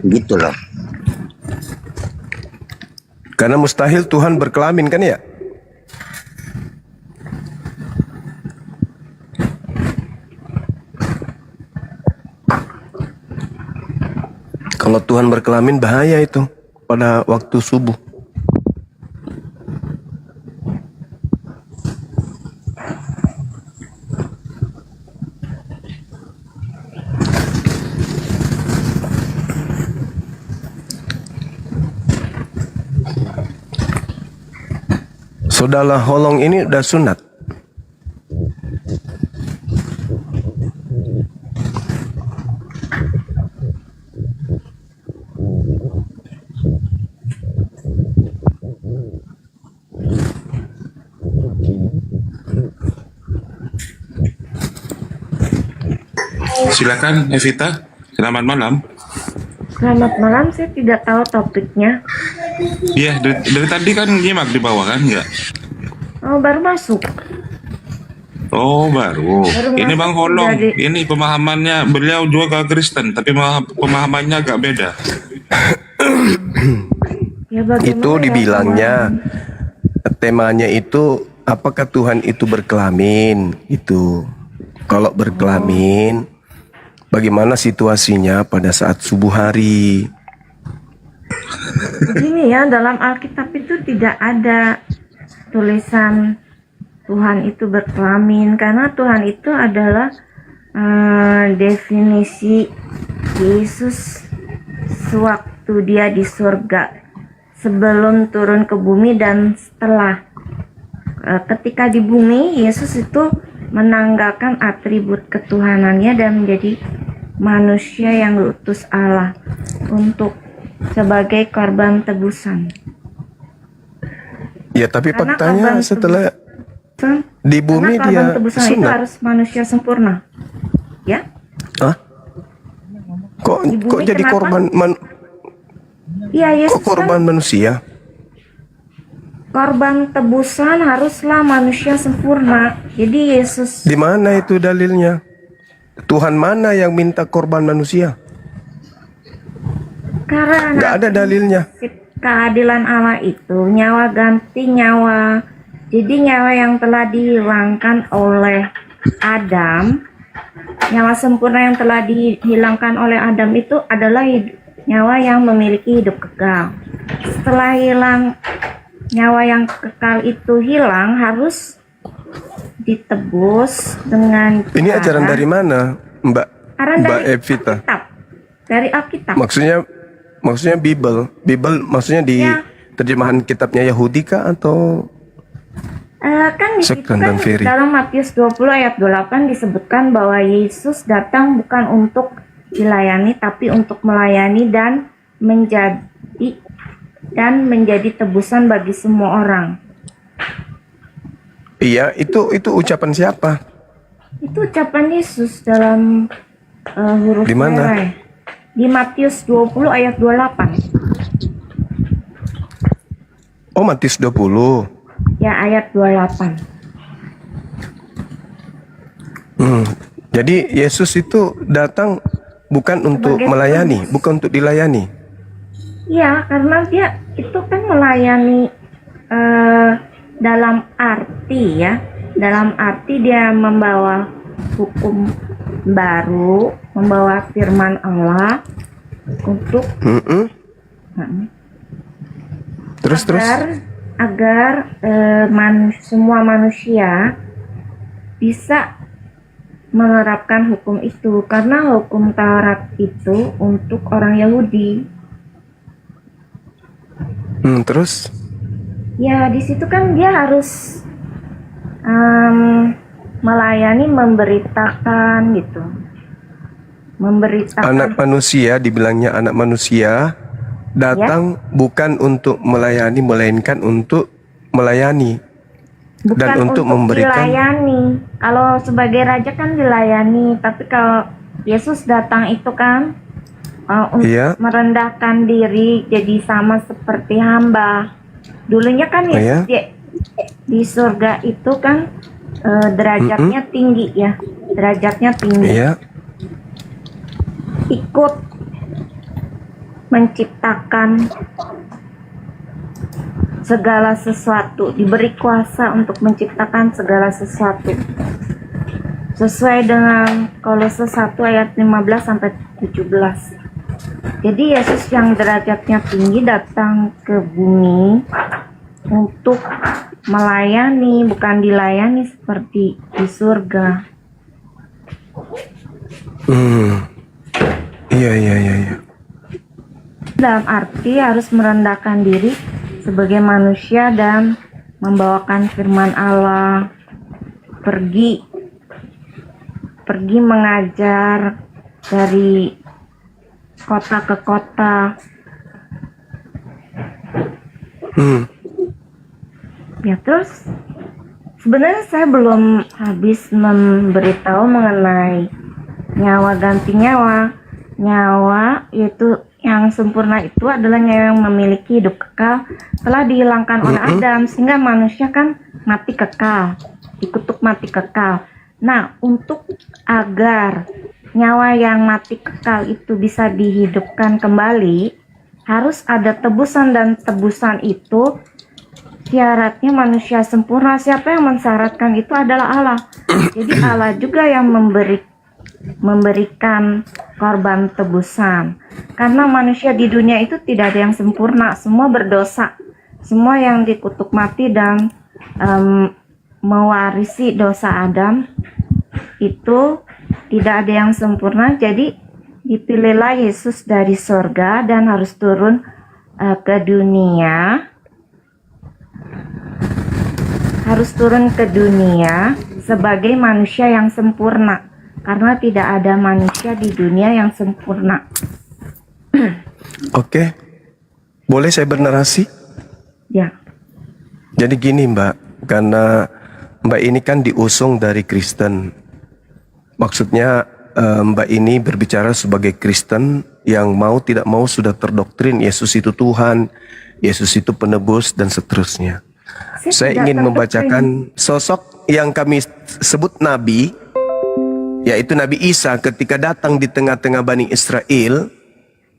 Gitu loh. Karena mustahil Tuhan berkelamin kan ya? Kalau Tuhan berkelamin bahaya itu pada waktu subuh. Saudara Holong ini udah sunat. Silakan Evita. Selamat malam. Selamat malam, saya tidak tahu topiknya. Iya, dari tadi kan nyimak di bawah kan enggak? Oh, baru masuk. Oh, baru. Ini masuk Bang Holong. jadi- Ini pemahamannya beliau juga Kristen, tapi pemahamannya agak beda. Ya, bagaimana Itu ya, dibilangnya temanya itu apakah Tuhan itu berkelamin? Itu kalau berkelamin bagaimana situasinya pada saat subuh hari? Begini ya, dalam Alkitab itu tidak ada tulisan Tuhan itu berkelamin, karena Tuhan itu adalah definisi Yesus sewaktu dia di surga, sebelum turun ke bumi dan setelah. Ketika di bumi, Yesus itu menanggalkan atribut ketuhanannya dan menjadi manusia yang diutus Allah untuk sebagai korban tebusan. Ya tapi Karena faktanya korban setelah tebusan- di bumi karena korban dia tebusan itu sunat. harus manusia sempurna. Ya, Hah? Kok Di bumi jadi kenapa? korban iya, Yesus kok korban manusia? korban tebusan haruslah manusia sempurna. Jadi Yesus Di mana itu dalilnya? Tuhan mana yang minta korban manusia? karena Nggak ada dalilnya. keadilan Allah itu nyawa ganti nyawa. Jadi nyawa yang telah dihilangkan oleh Adam, nyawa sempurna yang telah dihilangkan oleh Adam itu adalah nyawa yang memiliki hidup kekal. Setelah hilang nyawa yang kekal itu hilang, harus ditebus dengan Ini ajaran dari mana, Mbak? Ajaran Mbak dari Evita. Alkitab. Dari Alkitab. Maksudnya Bible maksudnya di Ya. terjemahan kitabnya Yahudi kah atau Kan di situ Second kan dan Ferry. dalam Matius 20 ayat 28 disebutkan bahwa Yesus datang bukan untuk dilayani tapi untuk melayani dan menjadi tebusan bagi semua orang. Iya, itu ucapan siapa? Itu ucapan Yesus dalam huruf Di mana? merah. Di Matius 20 ayat 28. Oh, Matius 20. Ya, ayat 28. Jadi Yesus itu datang bukan untuk Sebagai melayani, penebus. bukan untuk dilayani. Ya, karena dia itu kan melayani dalam arti ya. Dalam arti dia membawa hukum baru, membawa firman Allah untuk Mm-mm. Terus agar semua manusia bisa menerapkan hukum itu, karena hukum Taurat itu untuk orang Yahudi. Terus Ya, di situ kan dia harus melayani, memberitakan gitu. Memberitakan. anak manusia, dibilangnya anak manusia datang bukan untuk melayani, melainkan untuk melayani. Bukan dan untuk memberikan- dilayani. Kalau sebagai raja kan dilayani, tapi kalau Yesus datang itu kan untuk Iya. merendahkan diri jadi sama seperti hamba. Dulunya kan Oh, Yesus di surga itu kan derajatnya tinggi ya, derajatnya tinggi. Iya. Ikut menciptakan segala sesuatu, diberi kuasa untuk menciptakan segala sesuatu. Sesuai dengan Kolose 1 ayat 15 sampai 17. Jadi Yesus yang derajatnya tinggi datang ke bumi untuk melayani, bukan dilayani seperti di surga. Iya. Dalam arti harus merendahkan diri sebagai manusia dan membawakan firman Allah, pergi mengajar dari kota ke kota. Ya, terus sebenarnya saya belum habis memberitahu mengenai nyawa ganti nyawa. Nyawa yaitu yang sempurna itu adalah nyawa yang memiliki hidup kekal, telah dihilangkan oleh Adam, sehingga manusia kan mati kekal, dikutuk mati kekal. Nah, untuk agar nyawa yang mati kekal itu bisa dihidupkan kembali, harus ada tebusan, dan tebusan itu syaratnya manusia sempurna. Siapa yang mensyaratkan itu adalah Allah. Jadi Allah juga yang memberikan korban tebusan, karena manusia di dunia itu tidak ada yang sempurna, semua berdosa, semua yang dikutuk mati dan mewarisi dosa Adam itu tidak ada yang sempurna. Jadi dipilihlah Yesus dari sorga dan harus turun ke dunia, sebagai manusia yang sempurna, karena tidak ada manusia di dunia yang sempurna. Oke. Boleh saya bernarasi? Ya, Jadi gini Mbak, karena Mbak ini kan diusung dari Kristen. Maksudnya Mbak ini berbicara sebagai Kristen yang mau tidak mau sudah terdoktrin Yesus itu Tuhan, Yesus itu penebus dan seterusnya. Saya tidak ingin terdoktrin. membacakan sosok yang kami sebut Nabi, yaitu Nabi Isa ketika datang di tengah-tengah Bani Israel.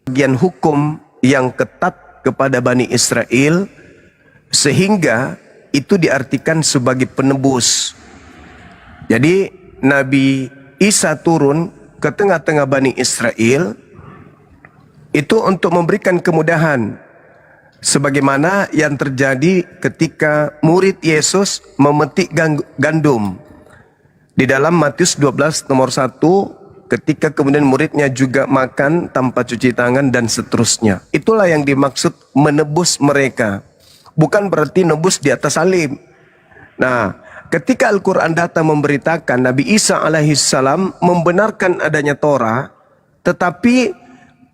Bagian hukum yang ketat kepada Bani Israel, sehingga itu diartikan sebagai penebus. Jadi Nabi Isa turun ke tengah-tengah Bani Israel itu untuk memberikan kemudahan, sebagaimana yang terjadi ketika murid Yesus memetik gandum di dalam Matius 12 nomor 1, ketika kemudian muridnya juga makan tanpa cuci tangan dan seterusnya. Itulah yang dimaksud menebus mereka, bukan berarti nebus di atas salib. Nah, ketika Al-Quran datang memberitakan Nabi Isa alaihissalam membenarkan adanya Torah, tetapi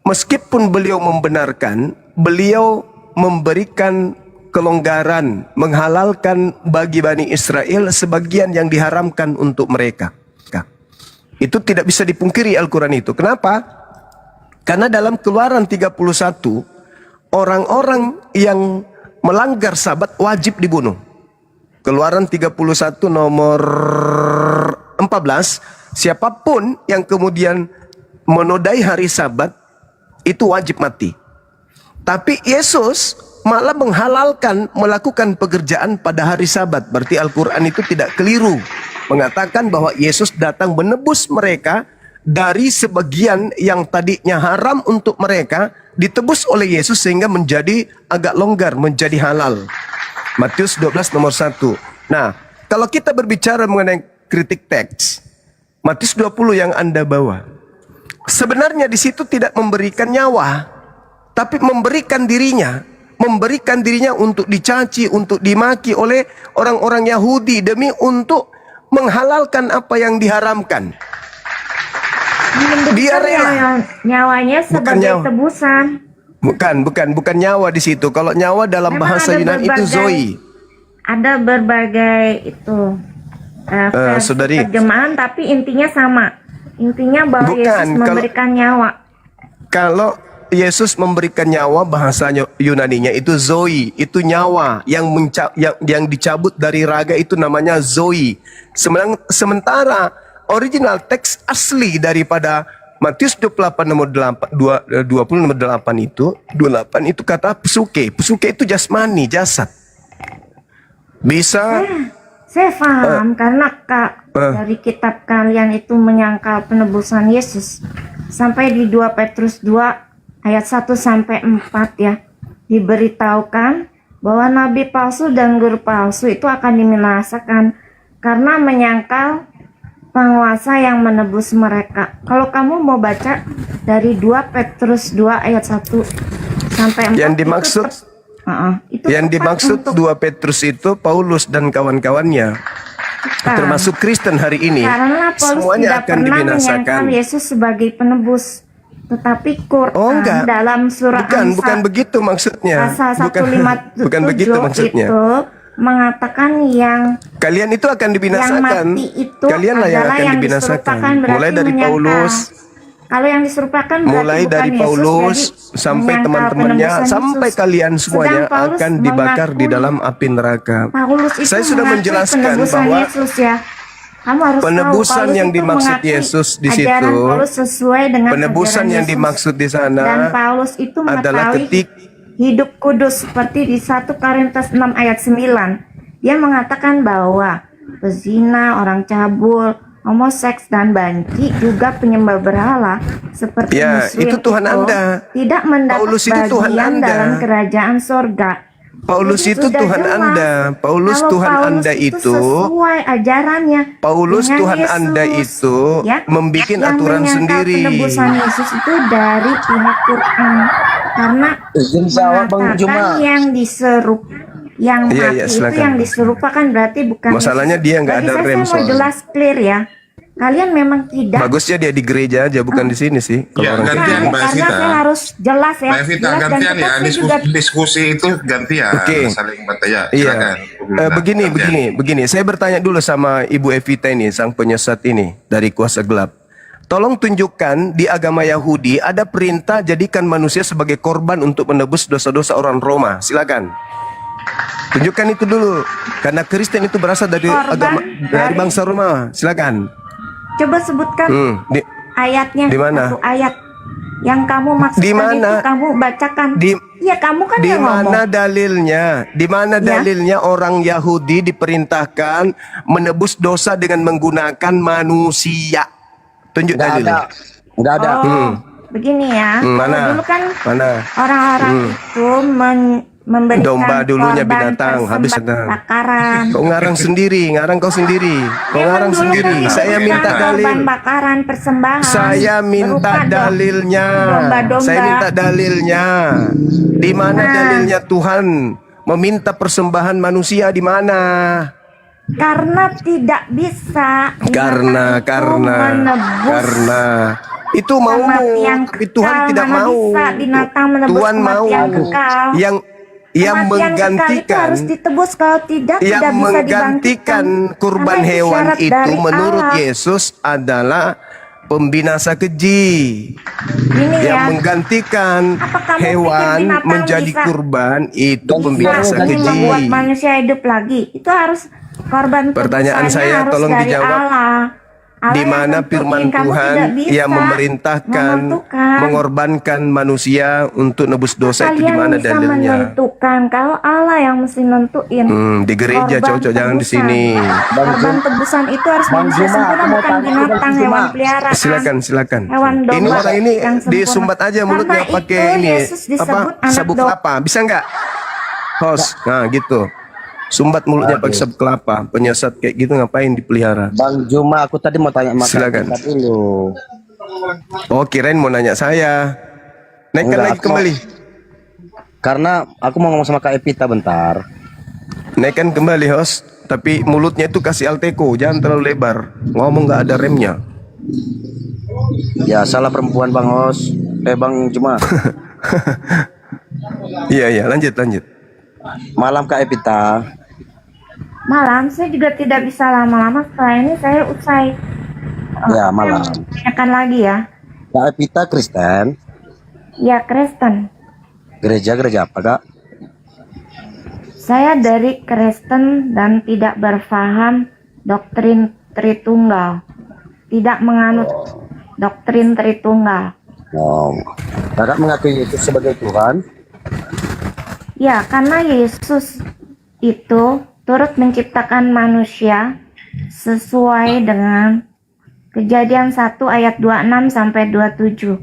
meskipun beliau membenarkan, beliau memberikan kelonggaran, menghalalkan bagi Bani Israel sebagian yang diharamkan untuk mereka. Itu tidak bisa dipungkiri Al-Quran itu. Kenapa? Karena dalam Keluaran 31, orang-orang yang melanggar Sabat wajib dibunuh. Keluaran 31 nomor 14, siapapun yang kemudian menodai hari Sabat itu wajib mati. Tapi Yesus malah menghalalkan melakukan pekerjaan pada hari Sabat. Berarti Al-Quran itu tidak keliru mengatakan bahwa Yesus datang menebus mereka dari sebagian yang tadinya haram untuk mereka, ditebus oleh Yesus sehingga menjadi agak longgar, menjadi halal. Matius 12 nomor 1. Nah, kalau kita berbicara mengenai kritik teks, Matius 20 yang Anda bawa, sebenarnya di situ tidak memberikan nyawa, tapi memberikan dirinya untuk dicaci, untuk dimaki oleh orang-orang Yahudi demi untuk menghalalkan apa yang diharamkan. Dia rela. Nyawanya sebagai nyawa. tebusan. Bukan nyawa di situ. Kalau nyawa dalam Memang bahasa ada Yunani itu zoe. Ada berbagai itu versi saudari. terjemahan, tapi intinya sama. Intinya bahwa Bukan, Yesus memberikan nyawa. Kalau Yesus memberikan nyawa, bahasanya Yunaninya itu zoe, itu nyawa yang dicabut dari raga, itu namanya zoe. Sementara original teks asli daripada Matius 28 nomor 20 nomor 8 itu, 28 itu kata psuke. Psuke itu jasmani, jasad. Bisa Saya paham karena dari kitab kalian itu menyangkal penebusan Yesus. Sampai di 2 Petrus 2 ayat 1 sampai 4 ya, diberitahukan bahwa nabi palsu dan guru palsu itu akan dibinasakan karena menyangkal penguasa yang menebus mereka. Kalau kamu mau baca dari 2 Petrus 2 ayat 1 sampai 4, yang dimaksud itu yang dimaksud 2 Petrus itu Paulus dan kawan-kawannya, termasuk Kristen hari ini, karena Paulus semuanya tidak akan pernah dibinasakan. menyangkal Yesus sebagai penebus. Tetapi Quran enggak. dalam surah Bukan begitu maksudnya. pasal 157 bukan begitu maksudnya. itu mengatakan yang Kalian itu akan dibinasakan. mati itu Kalianlah yang adalah akan yang dibinasakan. diserupakan, berarti Mulai dari menyangkal. Paulus, Kalau yang diserupakan berarti mulai bukan dari Yesus, Paulus jadi sampai menyangkal teman-temannya, penebusan sampai Yesus. kalian semuanya Sedang Paulus akan dibakar di mengakui dalam api neraka. Paulus itu Saya sudah mengakui menjelaskan penebusan bahwa Yesus ya. Kamu harus penebusan tahu, Paulus yang itu dimaksud mengakui Yesus di ajaran situ, Paulus sesuai dengan penebusan ajaran yang Yesus. dimaksud di sana Dan Paulus itu adalah mengetahui hidup kudus seperti di 1 Korintus 6 ayat 9. Dia mengatakan bahwa pezina, orang cabul, homoseks dan banci juga penyembah berhala seperti Ya, Muslim itu Tuhan Anda. tidak mendapat Paulus itu Tuhan bagian Anda. dalam kerajaan sorga. Paulus Jadi itu sudah Tuhan jelas Anda. Paulus kalau Tuhan Paulus Anda itu sesuai ajarannya. Paulus dengan Tuhan Yesus, Anda itu ya, membuat yang aturan menyangkal sendiri. Penebusan Yesus itu dari pihak Quran karena Izin jawab Bang mengatakan Juma. yang yang Iya, mati iya, itu silakan. yang diserupakan berarti bukan Masalahnya Yesus. dia nggak Bagi ada saya rem mau soalnya. jelas clear ya. Kalian memang tidak. Bagusnya dia di gereja aja, bukan di sini sih. Kalau Ya, orang gantian, Nah, Mbak karena Evita. saya harus jelas ya. Mbak Evita Jelas dan gantian tepat, ya, saya juga diskusi itu gantian. Oke. Saling bertanya. Iya. Silakan. Begini. Saya bertanya dulu sama Ibu Evita ini, sang penyesat ini dari kuasa gelap. Tolong tunjukkan di agama Yahudi ada perintah jadikan manusia sebagai korban untuk menebus dosa-dosa orang Roma. Silakan. Tunjukkan itu dulu. Karena Kristen itu berasal dari Korban dari bangsa Roma. Silakan. coba sebutkan Di ayatnya. di mana? Satu ayat yang kamu maksudkan Di mana? itu kamu bacakan. Ya kamu kan Di yang ngomong. mana dalilnya? Di mana Ya. dalilnya orang Yahudi diperintahkan menebus dosa dengan menggunakan manusia? Tunjuk Nggak ada. dalilnya. Nggak ada. Oh, begini ya. Kalau Mana? dulu kan Mana? orang-orang itu memberikan Domba dulunya korban binatang, habis persembahan ada. bakaran. Kau ngarang sendiri, ngarang kau sendiri. Kau Memang ngarang dulu sendiri. kan Saya minta memberikan dalil. korban bakaran persembahan. Saya minta berupa dalilnya. domba-domba. Saya minta dalilnya. Di mana Nah. dalilnya Tuhan meminta persembahan manusia di mana? Karena tidak bisa. Karena itu maumu, kematian tapi Tuhan kekal. tidak Mana mau. bisa binatang menebus Tuhan mau kematian kekal. yang Kematian kekal itu menggantikan harus ditebus, kalau tidak yang tidak bisa menggantikan dibangkitkan. kurban Karena hewan syarat itu dari menurut Allah. Yesus adalah pembinasa keji. Ini Yang ya. menggantikan Apa kamu pikir hewan binatang menjadi bisa- kurban itu Bisa pembinasa Ini keji. membuat manusia hidup lagi. Itu harus korban Pertanyaan tebusannya saya, harus tolong dari dijawab. Allah. Allah Di yang mana tentuin, firman kamu tidak Tuhan bisa yang memerintahkan menentukan. mengorbankan manusia untuk nebus dosa itu di Kalian mana bisa dalilnya? menentukan, kalau Allah yang mesti nentuin. Di gereja Korban cocok, jangan di tebusan. sini. Korban tebusan itu harus manusia sempurna, bukan binatang, hewan peliharaan. Silakan. Hewan domba Ini orang ini yang sempurna. disumbat aja mulutnya Karena pakai itu ini Yesus disebut anak sabuk domba. kelapa. Bisa nggak? Host, nah gitu. Sumbat mulutnya pakai sabuk kelapa. Penyesat kayak gitu ngapain dipelihara? Bang Juma, aku tadi mau tanya sama Silakan. Kak dulu. Oh, kirain mau nanya saya. Naikkan Enggak, lagi aku- kembali. Karena aku mau ngomong sama Kak Epita bentar. Naikkan kembali host. Tapi mulutnya itu kasih Alteco, jangan terlalu lebar. Ngomong nggak ada remnya. Ya salah perempuan Bang Hos. Bang Juma. Iya, lanjut. Malam Kak Epita. Malam, saya juga tidak bisa lama-lama. Setelah ini saya usai. Ya, malam. Tanyakan lagi ya. Kak Epita Kristen. Ya, Kristen. Gereja apa Kak? Saya dari Kristen dan tidak berfaham doktrin Tritunggal. Tidak menganut doktrin Tritunggal. Oh. Kakak mengakui Yesus sebagai Tuhan. Ya, karena Yesus itu turut menciptakan manusia sesuai dengan Kejadian 1 ayat 26 sampai 27.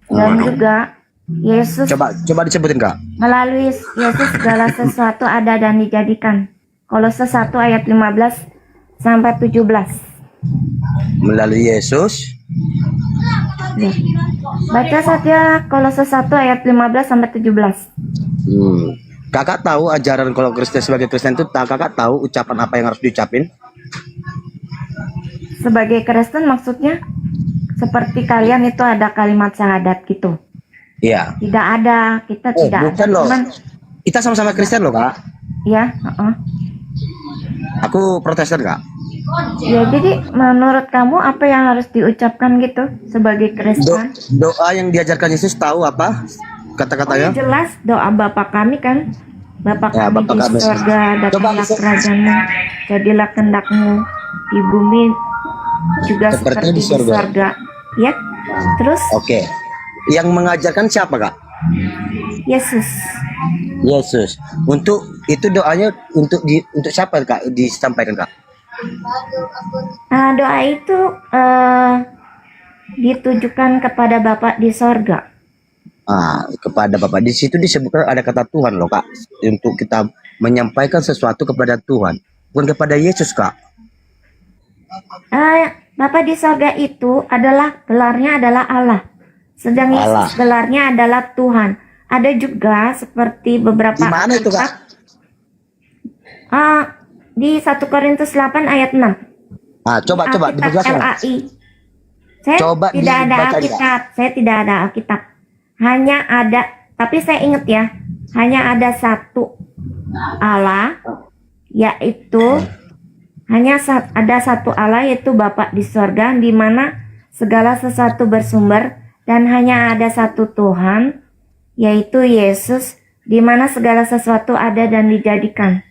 Dan juga Yesus Coba disebutin Kak. melalui Yesus segala sesuatu ada dan dijadikan. Kolose 1 ayat 15 sampai 17. Melalui Yesus. Ya. Baca saja Kolose 1 ayat 15 sampai 17. Kakak tahu ajaran kalau Kristen sebagai Kristen itu kakak tahu ucapan apa yang harus diucapin? Sebagai Kristen maksudnya seperti kalian itu ada kalimat syahadat gitu. Iya. Tidak ada, kita tidak bukan ada. loh. Cuman Kita sama-sama Kristen loh Kak. ya, Aku Protestan Kak. ya, jadi menurut kamu apa yang harus diucapkan gitu sebagai Kristen? Doa yang diajarkan Yesus tahu apa kata-katanya? Jelas doa Bapa kami kan. Bapa Ya, kami Bapa di kami. surga, datanglah kerajaanmu, jadilah kehendakmu di bumi juga seperti di surga. Ya, terus Oke. Yang mengajarkan siapa Kak? Yesus. Yesus. Untuk itu doanya untuk siapa Kak disampaikan Kak? Doa itu ditujukan kepada Bapa di sorga. Kepada Bapak. Di situ disebutkan ada kata Tuhan loh Kak. Untuk kita menyampaikan sesuatu kepada Tuhan, bukan kepada Yesus Kak. Bapa di sorga itu adalah gelarnya adalah Allah. Sedang Allah. Yesus gelarnya adalah Tuhan. Ada juga seperti beberapa Di mana itu Kak? Di 1 Korintus 8 ayat 6. Coba Alkitab dijelaskan. LAI. Saya Coba tidak ada dibaca, Alkitab. Saya tidak ada Alkitab. Hanya ada, tapi saya ingat ya, hanya ada satu Allah, yaitu ada satu Allah, yaitu Bapa di sorga, di mana segala sesuatu bersumber, dan hanya ada satu Tuhan, yaitu Yesus, di mana segala sesuatu ada dan dijadikan.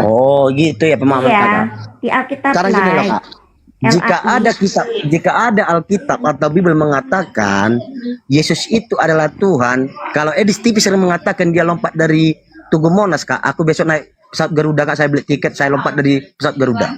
Oh gitu ya pemahaman Iya, Kakak. di Alkitab Sekarang gini loh lain. Kak. Jika ada Alkitab atau Bible mengatakan Yesus itu adalah Tuhan, kalau Edis TV sering mengatakan dia lompat dari Tugu Monas, Kak, aku besok naik pesawat Garuda, Kak, saya beli tiket, saya lompat dari pesawat Garuda.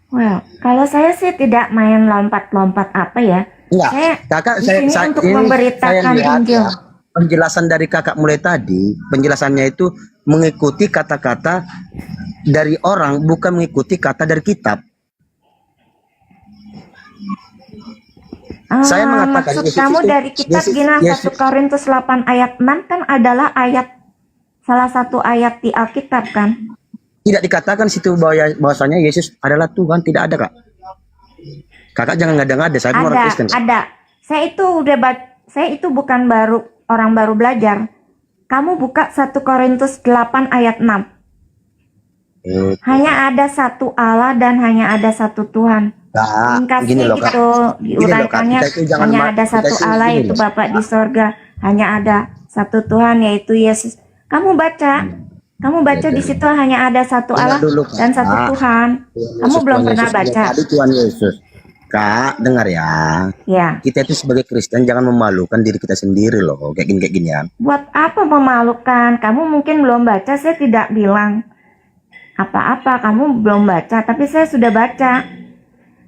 Well, kalau saya sih tidak main lompat-lompat apa ya. Enggak, Saya Kakak, di sini untuk ini memberitakan saya lihat Injil. ya, penjelasan dari Kakak mulai tadi, penjelasannya itu mengikuti kata-kata dari orang, bukan mengikuti kata dari kitab. Saya mengatakan maksud Yesus kamu itu- dari kitab Yesus- Gina Yesus- 1 Korintus 8 ayat 6 kan adalah salah satu ayat di Alkitab kan? Tidak dikatakan situ bahwasanya Yesus adalah Tuhan, tidak ada, Kak. Kakak jangan ngada-ngada, saya pun orang Kristen. Ada. Saya itu bukan orang baru belajar. Kamu buka 1 Korintus 8 ayat 6. Hanya ada satu Allah dan hanya ada satu Tuhan. Kak, Ringkasnya gini loh, Kak. gitu, Gini loh, Kak. diuraikannya Kita itu jangan hanya ada kita satu itu Allah gini yaitu loh. Bapa di sorga. Hanya ada satu Tuhan yaitu Yesus. Kamu baca di situ hanya ada satu Dengar Allah dulu, Kak. dan satu Tuhan. Kamu Yesus, belum Tuhan pernah Yesus. baca. Tadi Tuhan Yesus. Kak, dengar ya. Ya. Kita itu sebagai Kristen jangan memalukan diri kita sendiri loh, kayak gini ya. Buat apa memalukan? Kamu mungkin belum baca, saya tidak bilang apa-apa, kamu belum baca, tapi saya sudah baca.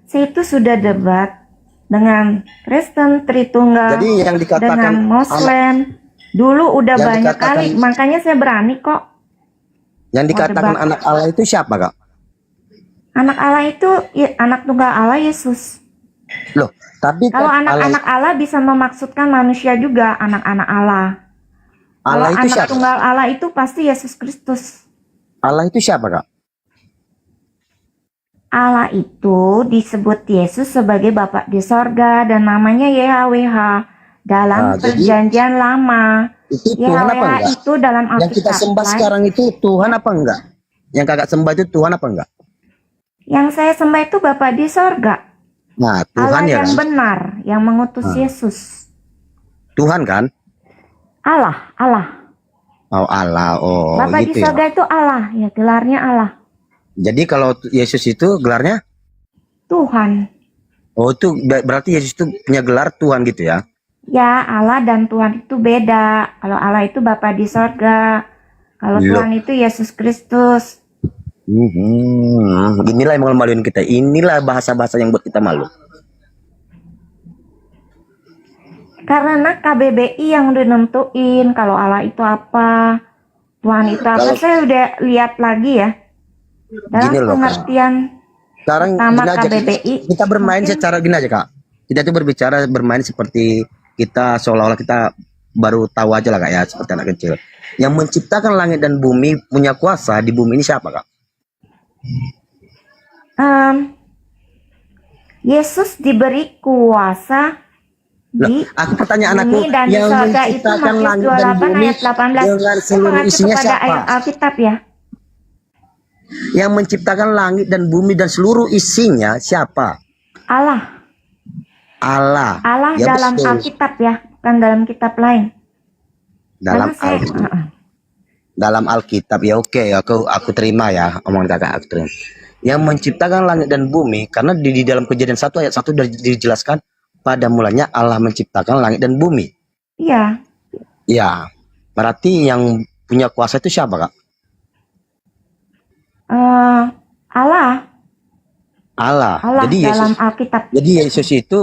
Saya itu sudah debat dengan Kristen Tritunggal, Jadi yang dikatakan dengan Muslim. Dulu udah Yang banyak dikatakan- kali, makanya saya berani kok. Yang dikatakan debat. anak Allah itu siapa, Kak? Anak Allah itu anak tunggal Allah Yesus. Loh, tapi Kalau kan anak-anak Allah bisa memaksudkan manusia juga, anak-anak Allah. Allah Kalau itu anak siapa? tunggal Allah itu pasti Yesus Kristus. Allah itu siapa, Kak? Allah itu disebut Yesus sebagai Bapa di sorga dan namanya YHWH dalam jadi perjanjian lama. Itu Tuhan apa YHWH enggak? itu dalam Yang kita Alkitab. sembah sekarang itu Tuhan apa enggak? Yang kakak sembah itu Tuhan apa enggak? Yang saya sembah itu Bapa di sorga. Nah, Tuhan Allah ya yang kan? benar, yang mengutus Yesus. Tuhan kan? Allah. Oh Allah, oh Bapa di gitu ya. sorga itu Allah, ya gelarnya Allah. Jadi kalau Yesus itu gelarnya? Tuhan. Oh itu berarti Yesus itu punya gelar Tuhan gitu ya? Ya, Allah dan Tuhan itu beda. Kalau Allah itu Bapa di sorga. Kalau Loh. Tuhan itu Yesus Kristus. Inilah yang malu-maluin kita. Inilah bahasa-bahasa yang buat kita malu. Karena KBBI yang udah nentuin kalau Allah itu apa, Tuhan itu apa. Kalau- Saya udah lihat lagi ya. Dalam Gini loh, Kak. pengertian Sekarang Pertama gini aja, KBBI, kita bermain mungkin- secara gini aja, Kak. Kita tuh bermain seperti kita seolah-olah kita baru tahu aja lah, Kak, ya, seperti anak kecil. Yang menciptakan langit dan bumi, punya kuasa di bumi ini siapa, Kak? Yesus diberi kuasa di Aku pertanyaan aku, bumi dan di yang sorga itu menciptakan Matius langit dan 28 bumi ayat 18. dengan Saya seluruh mengacu isinya kepada siapa? ayat Alkitab ya. Yang menciptakan langit dan bumi dan seluruh isinya siapa? Allah. Allah. Allah Ya, dalam betul. Alkitab ya, bukan dalam kitab lain. Dalam Karena saya, Alkitab. Dalam Alkitab ya, oke, aku terima ya omongan kakak, aku terima. Yang menciptakan langit dan bumi, karena di dalam Kejadian 1 ayat 1 dijelaskan pada mulanya Allah menciptakan langit dan bumi. iya. Ya, berarti yang punya kuasa itu siapa, Kak? Allah Allah. Jadi dalam Yesus. Alkitab. Jadi Yesus itu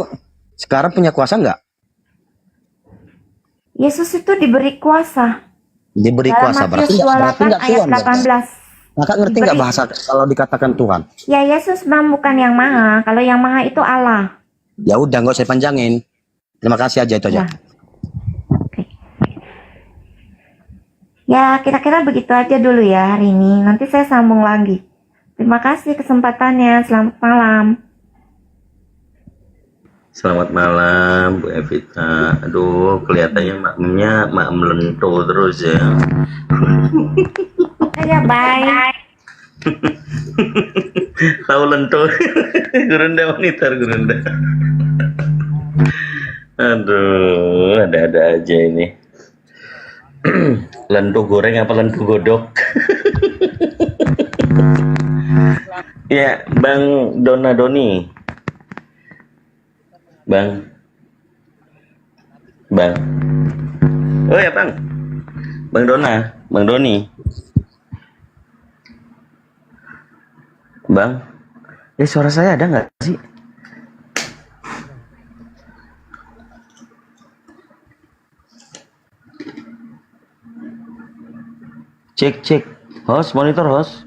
sekarang punya kuasa enggak? Yesus itu diberi kuasa. Diberi Dalam kuasa berarti Matius enggak 28 enggak ayat Tuhan. Kakak 18. Kakak ngerti enggak Diberi. bahasa kalau dikatakan Tuhan? Ya Yesus memang bukan yang maha. Kalau yang maha itu Allah. Ya udah enggak usah panjangin. Terima kasih aja itu aja. Ya. Oke. Ya kira-kira begitu aja dulu ya hari ini. Nanti saya sambung lagi. Terima kasih kesempatannya. Selamat malam. Selamat malam Bu Evita. Aduh, kelihatannya makmumnya makmum lento terus ya. Ya bye. Tahu lento. Gurunda monitor gurunda. Aduh, ada-ada aja ini. Lento goreng apa lento godok? Ya, Bang Donadoni. Bang. Bang. Oh ya, Bang. Bang Doni. Bang. Suara saya ada nggak sih? Cek. Monitor host.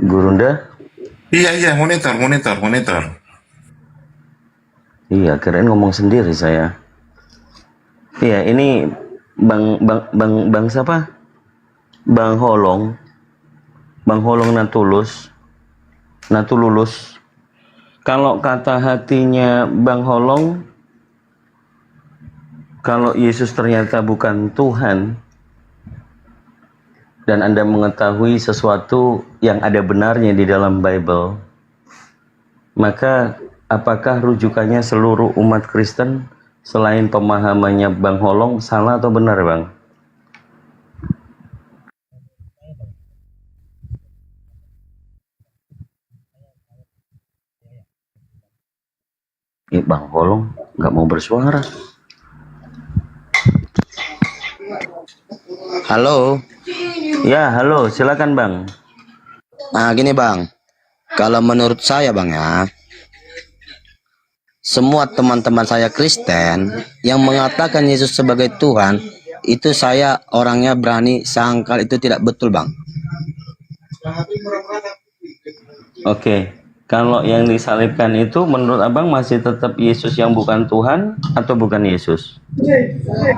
Gurunda. Iya, monitor. Iya, kirain ngomong sendiri saya. Iya, ini Bang siapa? Bang Holong Natululus. Kalau kata hatinya Bang Holong, kalau Yesus ternyata bukan Tuhan, dan Anda mengetahui sesuatu yang ada benarnya di dalam Bible, maka apakah rujukannya seluruh umat Kristen selain pemahamannya Bang Holong salah atau benar, Bang? Bang Holong nggak mau bersuara. Halo. Ya, halo, silakan Bang. Nah, gini Bang. Kalau menurut saya Bang ya, semua teman-teman saya Kristen yang mengatakan Yesus sebagai Tuhan, itu saya orangnya berani sangkal itu tidak betul Bang. Oke, kalau yang disalibkan itu menurut Abang masih tetap Yesus yang bukan Tuhan atau bukan Yesus?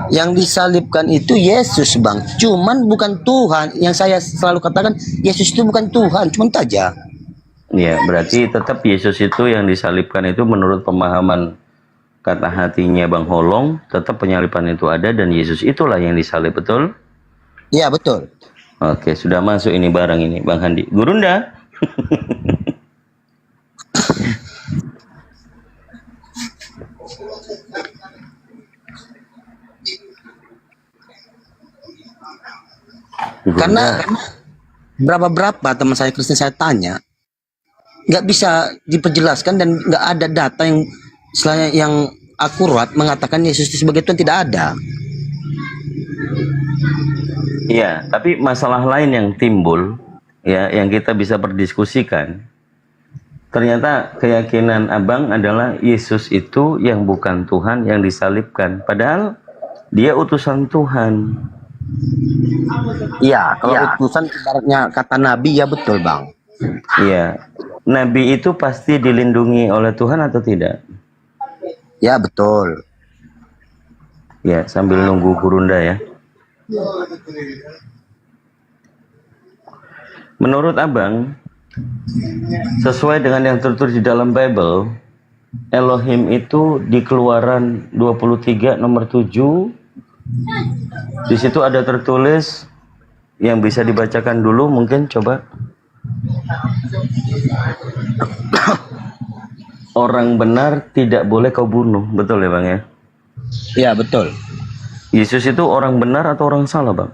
Yang disalibkan itu Yesus Bang, cuman bukan Tuhan. Yang saya selalu katakan Yesus itu bukan Tuhan, cuman saja. Ya, berarti tetap Yesus itu yang disalibkan itu menurut pemahaman kata hatinya Bang Holong, tetap penyaliban itu ada dan Yesus itulah yang disalib, betul? Iya betul. Oke, sudah masuk ini barang ini Bang Handi. Gurunda. Karena berapa teman saya Kristen saya tanya, nggak bisa diperjelaskan dan nggak ada data yang selain yang akurat mengatakan Yesus itu sebagai Tuhan, tidak ada. Iya, tapi masalah lain yang timbul, ya, yang kita bisa berdiskusikan. Ternyata keyakinan Abang adalah Yesus itu yang bukan Tuhan yang disalibkan, padahal dia utusan Tuhan. Iya, kalau utusan ibaratnya kata Nabi ya betul Bang. Iya, Nabi itu pasti dilindungi oleh Tuhan atau tidak? Ya betul. Ya, sambil nunggu Gurunda ya. Menurut Abang, sesuai dengan yang tertulis di dalam Bible, Elohim itu di Keluaran 23 nomor 7. Di situ ada tertulis yang bisa dibacakan dulu mungkin, coba. Orang benar tidak boleh kau bunuh, betul ya Bang ya? Iya betul. Yesus itu orang benar atau orang salah Bang?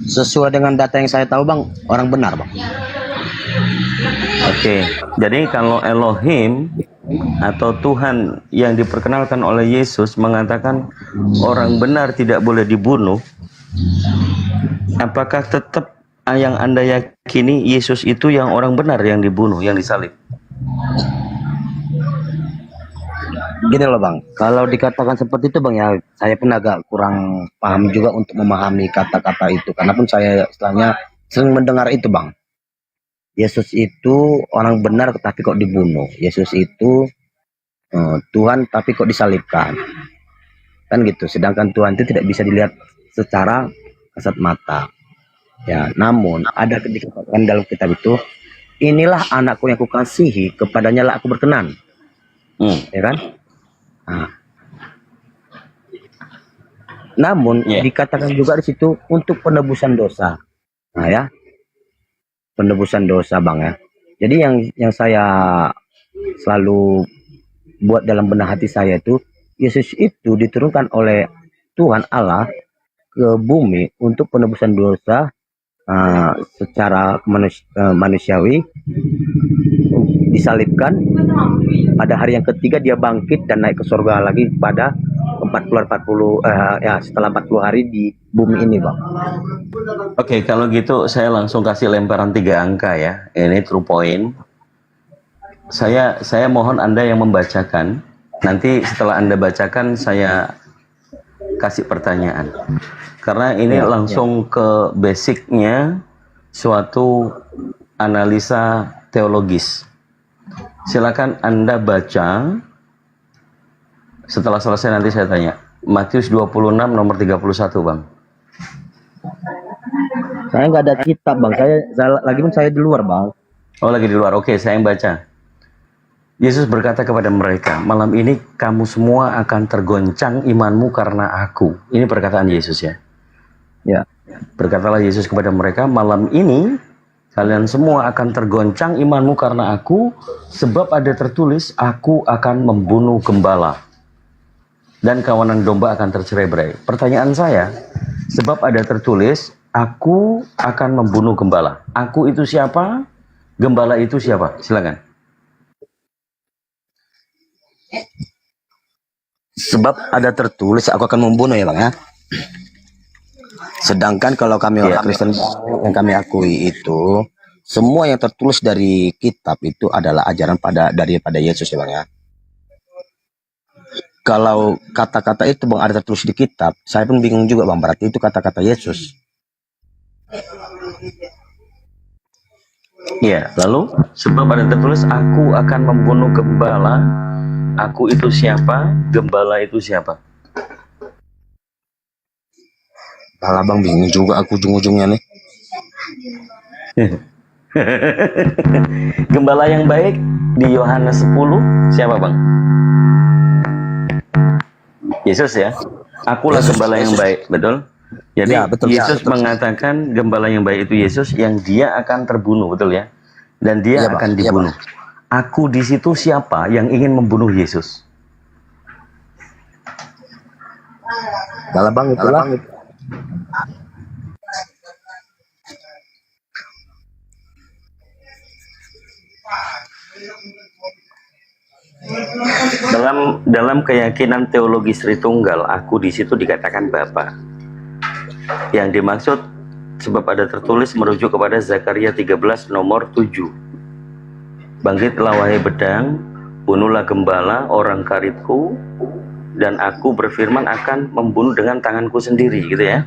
Sesuai dengan data yang saya tahu Bang, orang benar Bang. Oke, jadi kalau Elohim atau Tuhan yang diperkenalkan oleh Yesus mengatakan orang benar tidak boleh dibunuh, apakah tetap yang Anda yakini Yesus itu yang orang benar yang dibunuh, yang disalib? Gini loh Bang, kalau dikatakan seperti itu Bang ya, saya pun agak kurang paham juga untuk memahami kata-kata itu. Karena pun saya istilahnya sering mendengar itu Bang. Yesus itu orang benar tapi kok dibunuh. Yesus itu Tuhan tapi kok disalibkan. Kan gitu. Sedangkan Tuhan itu tidak bisa dilihat secara kasat mata. Ya, namun ada dikatakan dalam kitab itu, inilah anakku yang kukasihi, kepadanya lah aku berkenan. Ya kan? Nah. Namun dikatakan juga di situ untuk penebusan dosa. Nah ya, penebusan dosa Bang ya. Jadi yang saya selalu buat dalam benak hati saya itu, Yesus itu diturunkan oleh Tuhan Allah ke bumi untuk penebusan dosa secara manusiawi disalibkan, pada hari yang ketiga dia bangkit dan naik ke surga lagi pada 40 setelah 40 hari di bumi ini, Bang. Oke, kalau gitu saya langsung kasih lemparan 3 angka ya. Ini true point. Saya mohon Anda yang membacakan. Nanti setelah Anda bacakan saya kasih pertanyaan. Karena ini langsung ke basicnya suatu analisa teologis. Silakan Anda baca. Setelah selesai nanti saya tanya. Matius 26 nomor 31, Bang. Saya nggak ada kitab, Bang. Saya di luar, Bang. Oh, lagi di luar. Oke, saya yang baca. Yesus berkata kepada mereka, malam ini kamu semua akan tergoncang imanmu karena aku. Ini perkataan Yesus ya. Ya. Berkatalah Yesus kepada mereka, malam ini kalian semua akan tergoncang imanmu karena aku, sebab ada tertulis, aku akan membunuh gembala dan kawanan domba akan tercerai-berai. Pertanyaan saya, sebab ada tertulis, aku akan membunuh gembala. Aku itu siapa? Gembala itu siapa? Silakan. Sebab ada tertulis, aku akan membunuh, ya, Bang, ya. Sedangkan kalau kami orang Kristen yang kami akui itu, semua yang tertulis dari kitab itu adalah ajaran daripada Yesus, ya, Bang, ya. Kalau kata-kata itu, Bang, ada tertulis di kitab, saya pun bingung juga, Bang, berarti itu kata-kata Yesus. Iya, lalu sebab ada tertulis, aku akan membunuh gembala. Aku itu siapa? Gembala itu siapa? Malah, Bang, bingung juga aku ujung-ujungnya nih. Gembala yang baik di Yohanes 10 siapa, Bang? Yesus ya. Akulah gembala yang baik, betul? Jadi Ya, betul, Yesus betul. mengatakan gembala yang baik itu Yesus yang dia akan terbunuh, betul ya? Dan dia Iya, Bang. akan Iya, dibunuh. Aku di situ siapa yang ingin membunuh Yesus? Kalau, Bang, itulah. Dalam keyakinan teologis Tritunggal, aku di situ dikatakan Bapa. Yang dimaksud sebab ada tertulis merujuk kepada Zakaria 13 nomor 7. Bangkitlah wahai bedang, bunuhlah gembala orang karibku, dan aku berfirman akan membunuh dengan tanganku sendiri, gitu ya.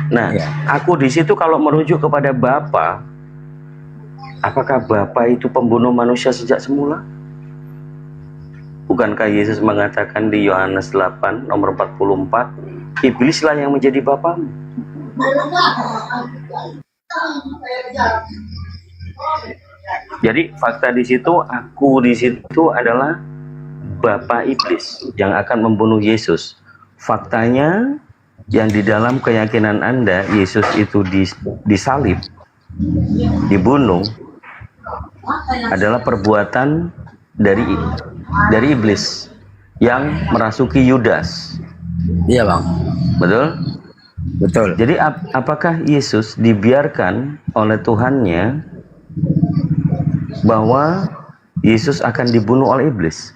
Nah, aku di situ kalau merujuk kepada Bapa, apakah Bapa itu pembunuh manusia sejak semula? Bukankah Yesus mengatakan di Yohanes 8 nomor 44, iblislah yang menjadi bapamu? Jadi fakta di situ, aku di situ adalah bapa iblis yang akan membunuh Yesus. Faktanya yang di dalam keyakinan Anda, Yesus itu disalib, dibunuh, adalah perbuatan dari iblis yang merasuki Yudas. Iya, Bang. Betul? Betul. Jadi apakah Yesus dibiarkan oleh Tuhannya bahwa Yesus akan dibunuh oleh iblis?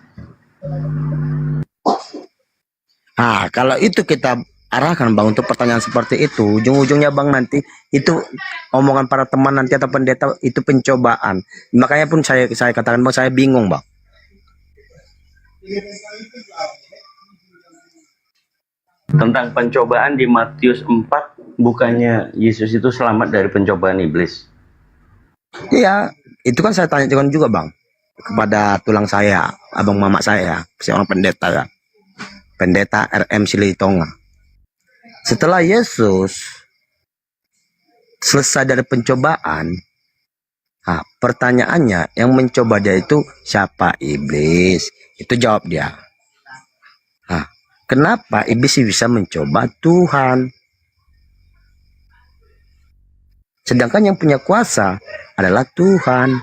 Nah, kalau itu kita arahkan, Bang, untuk pertanyaan seperti itu, ujung-ujungnya, Bang, nanti itu omongan para teman nanti atau pendeta itu pencobaan. Makanya pun saya katakan, Bang, saya bingung, Bang. Tentang pencobaan di Matius 4, bukannya Yesus itu selamat dari pencobaan iblis? Iya, itu kan saya tanya juga, Bang, kepada tulang saya, abang mama saya, seorang pendeta, ya. Pendeta RM Silitonga. Setelah Yesus selesai dari pencobaan, pertanyaannya yang mencoba dia itu siapa? Iblis. Itu jawab dia. Kenapa iblis bisa mencoba Tuhan? Sedangkan yang punya kuasa adalah Tuhan.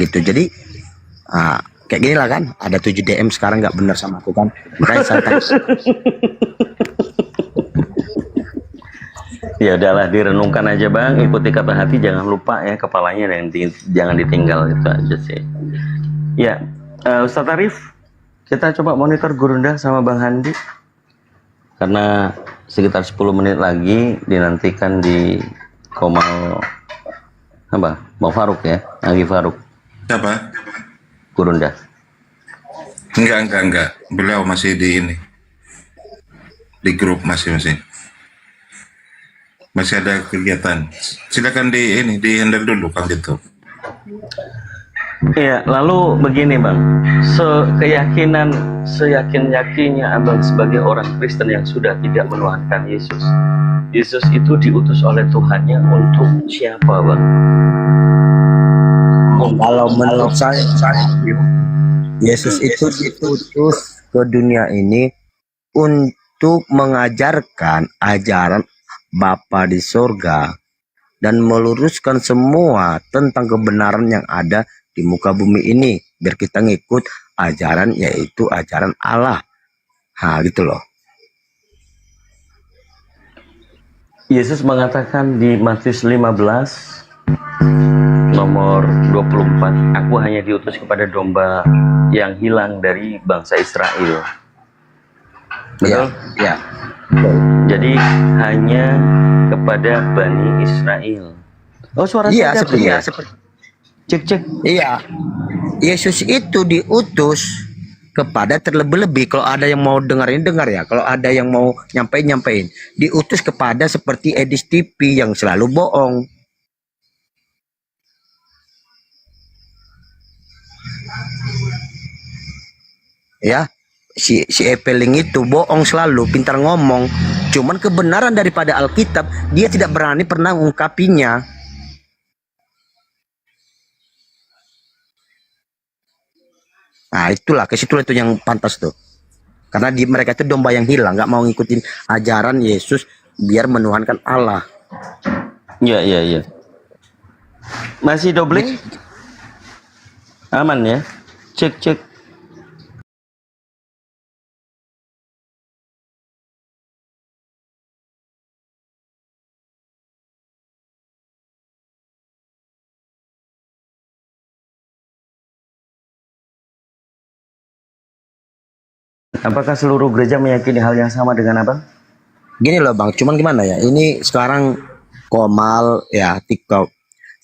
Gitu. Jadi kayak gini lah kan, ada 7 DM sekarang nggak benar sama aku kan, makanya saya tanya. Ya udahlah, direnungkan aja Bang, ikuti kata hati, jangan lupa ya kepalanya jangan ditinggal, itu aja sih. Ya, Ustadz Arif, kita coba monitor Gurunda sama Bang Handi, karena sekitar 10 menit lagi dinantikan di Komal apa? Bang Faruk ya, Agi Faruk. Siapa? Gurunda. Enggak. Beliau masih di ini. Di grup masih ada kegiatan. Silakan di handle dulu Kang Dito. Iya, lalu begini Bang, seyakin-yakinnya Abang sebagai orang Kristen yang sudah tidak menuhankan Yesus. Yesus itu diutus oleh Tuhannya untuk siapa Bang? Kalau menurut saya Yesus itu diutus ke dunia ini untuk mengajarkan ajaran Bapa di sorga dan meluruskan semua tentang kebenaran yang ada di muka bumi ini, biar kita ngikut ajaran, yaitu ajaran Allah. Gitu loh. Yesus mengatakan di Matius 15 nomor 24, aku hanya diutus kepada domba yang hilang dari bangsa Israel. Betul? Ya. Jadi hanya kepada Bani Israel. Oh, suara Iya, saya seperti ya? Cek. Iya. Yesus itu diutus kepada terlebih-lebih, kalau ada yang mau dengar ya, kalau ada yang mau nyampein, diutus kepada seperti Edis TV yang selalu bohong. Ya, si Epeling itu bohong selalu, pintar ngomong, cuman kebenaran daripada Alkitab dia tidak berani pernah mengungkapinya. Nah, itulah kesitulah itu yang pantas tuh, karena mereka itu domba yang hilang, nggak mau ngikutin ajaran Yesus biar menuhankan Allah. Iya. Masih dobling? Aman ya? Cek. Apakah seluruh gereja meyakini hal yang sama dengan Abang? Gini loh Bang, cuman gimana ya, ini sekarang Komal ya, TikTok,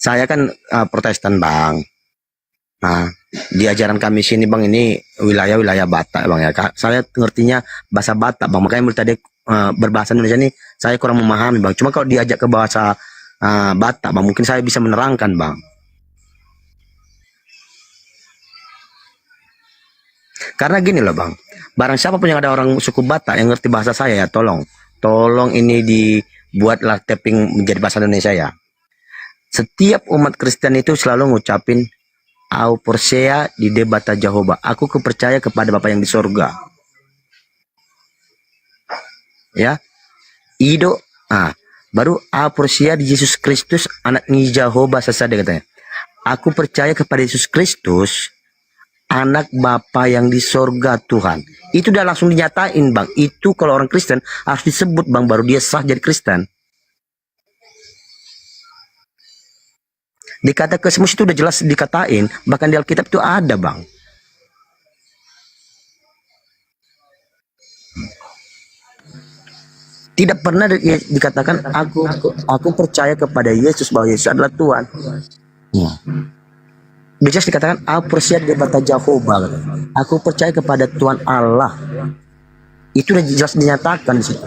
saya kan Protestan Bang. Nah, di ajaran kami sini Bang, ini wilayah Batak Bang ya. Saya ngertinya bahasa Batak Bang, makanya tadi berbahasa Indonesia ini saya kurang memahami Bang. Cuma kalau diajak ke bahasa Batak Bang, mungkin saya bisa menerangkan Bang. Karena gini loh Bang, barang siapa pun yang ada orang suku Batak yang ngerti bahasa saya ya, tolong ini dibuatlah tapping menjadi bahasa Indonesia ya. Setiap umat Kristen itu selalu ngucapin au persea di debata Jehovah, aku kepercaya kepada Bapa yang di sorga. Ya, ido, baru au persea di Yesus Kristus anak ni Jehovah sesada katanya. Aku percaya kepada Yesus Kristus, anak Bapa yang di sorga Tuhan. Itu udah langsung dinyatain Bang. Itu kalau orang Kristen harus disebut Bang, baru dia sah jadi Kristen. Di kata Kesmus itu udah jelas dikatain, bahkan di Alkitab itu ada Bang. Tidak pernah dikatakan aku percaya kepada Yesus, bahwa Yesus adalah Tuhan. Ya. Bisa dikatakan aku percaya kepada Jehovah. Aku percaya kepada Tuhan Allah. Itu udah jelas dinyatakan di situ.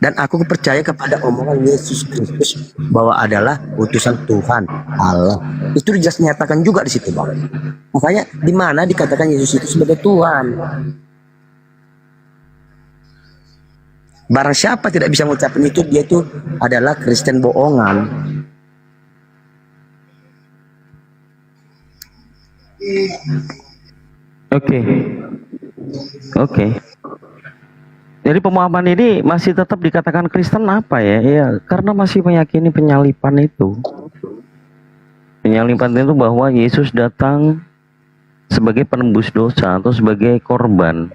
Dan aku percaya kepada omongan Yesus Kristus bahwa adalah utusan Tuhan Allah. Itu udah jelas dinyatakan juga di situ Bang. Makanya di mana dikatakan Yesus itu sebagai Tuhan. Barang siapa tidak bisa mengucapkan itu, dia itu adalah Kristen bohongan. Oke. Jadi pemahaman ini masih tetap dikatakan Kristen apa ya? Ya, karena masih meyakini penyalipan itu. Yang lebih penting itu bahwa Yesus datang sebagai penembus dosa atau sebagai korban.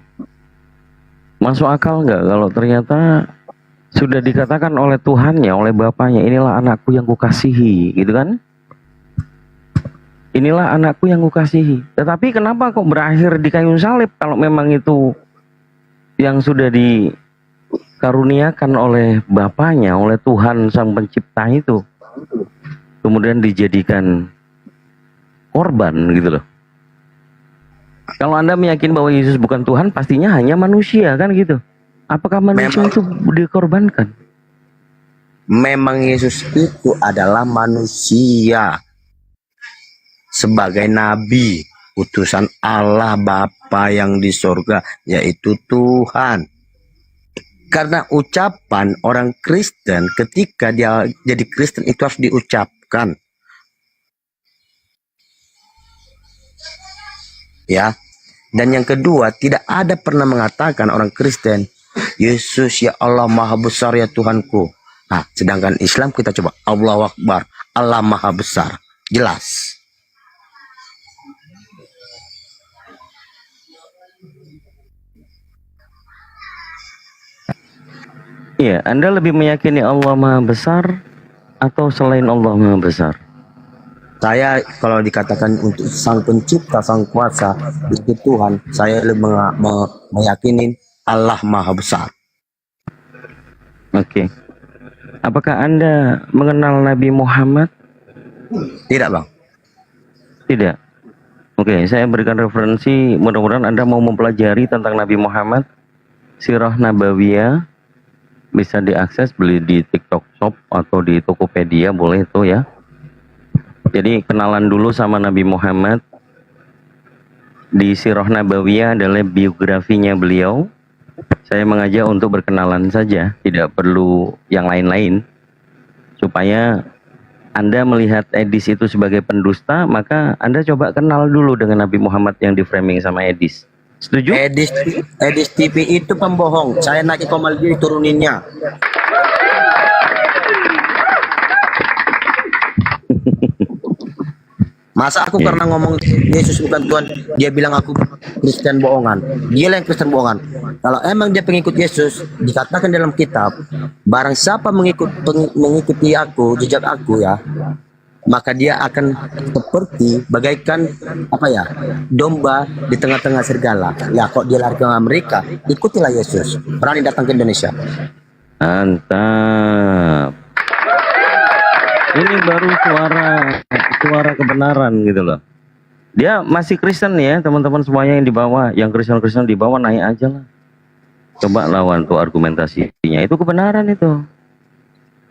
Masuk akal nggak kalau ternyata sudah dikatakan oleh Tuhannya, oleh Bapaknya, inilah anakku yang kukasihi, gitu kan? Inilah anakku yang kukasihi. Tetapi kenapa kok berakhir di kayu salib kalau memang itu yang sudah dikaruniakan oleh Bapaknya, oleh Tuhan Sang Pencipta itu, kemudian dijadikan korban gitu loh. Kalau Anda meyakini bahwa Yesus bukan Tuhan, pastinya hanya manusia kan gitu. Apakah manusia itu dikorbankan? Memang Yesus itu adalah manusia sebagai nabi, utusan Allah Bapa yang di sorga, yaitu Tuhan. Karena ucapan orang Kristen ketika dia jadi Kristen itu harus diucapkan. Ya. Dan yang kedua, tidak ada pernah mengatakan orang Kristen, Yesus ya Allah Maha Besar ya Tuhanku. Nah, sedangkan Islam kita coba Allahu Akbar, Allah Maha Besar. Jelas. Iya, Anda lebih meyakini Allah Maha Besar atau selain Allah Maha Besar? Saya kalau dikatakan untuk Sang Pencipta, Sang Kuasa, itu Tuhan, saya lebih meyakini Allah Maha Besar. Oke. Apakah Anda mengenal Nabi Muhammad? Tidak, Bang. Tidak. Oke, saya berikan referensi, mudah-mudahan Anda mau mempelajari tentang Nabi Muhammad. Sirah Nabawiyah bisa diakses, beli di TikTok Shop atau di Tokopedia, boleh itu ya. Jadi kenalan dulu sama Nabi Muhammad. Di Sirah Nabawiyah adalah biografinya beliau. Saya mengajak untuk berkenalan saja, tidak perlu yang lain-lain. Supaya Anda melihat Edis itu sebagai pendusta, maka Anda coba kenal dulu dengan Nabi Muhammad yang di framing sama Edis. Setuju? Edis TV itu pembohong. Saya naik komal dia turuninnya. Masa aku karena ngomong Yesus bukan Tuhan, dia bilang aku Kristen bohongan. Dia yang Kristen bohongan. Kalau emang dia pengikut Yesus, dikatakan dalam kitab, barang siapa mengikuti aku, jejak aku ya, maka dia akan seperti bagaikan apa ya, domba di tengah-tengah serigala. Ya, kok dia lari ke Amerika, ikutilah Yesus. Berani datang ke Indonesia. Mantap. Ini baru suara kebenaran gitu loh. Dia masih Kristen ya, teman-teman semuanya yang di bawah, yang Kristen-Kristen di bawah naik aja lah. Coba lawan tuh argumentasinya, itu kebenaran itu.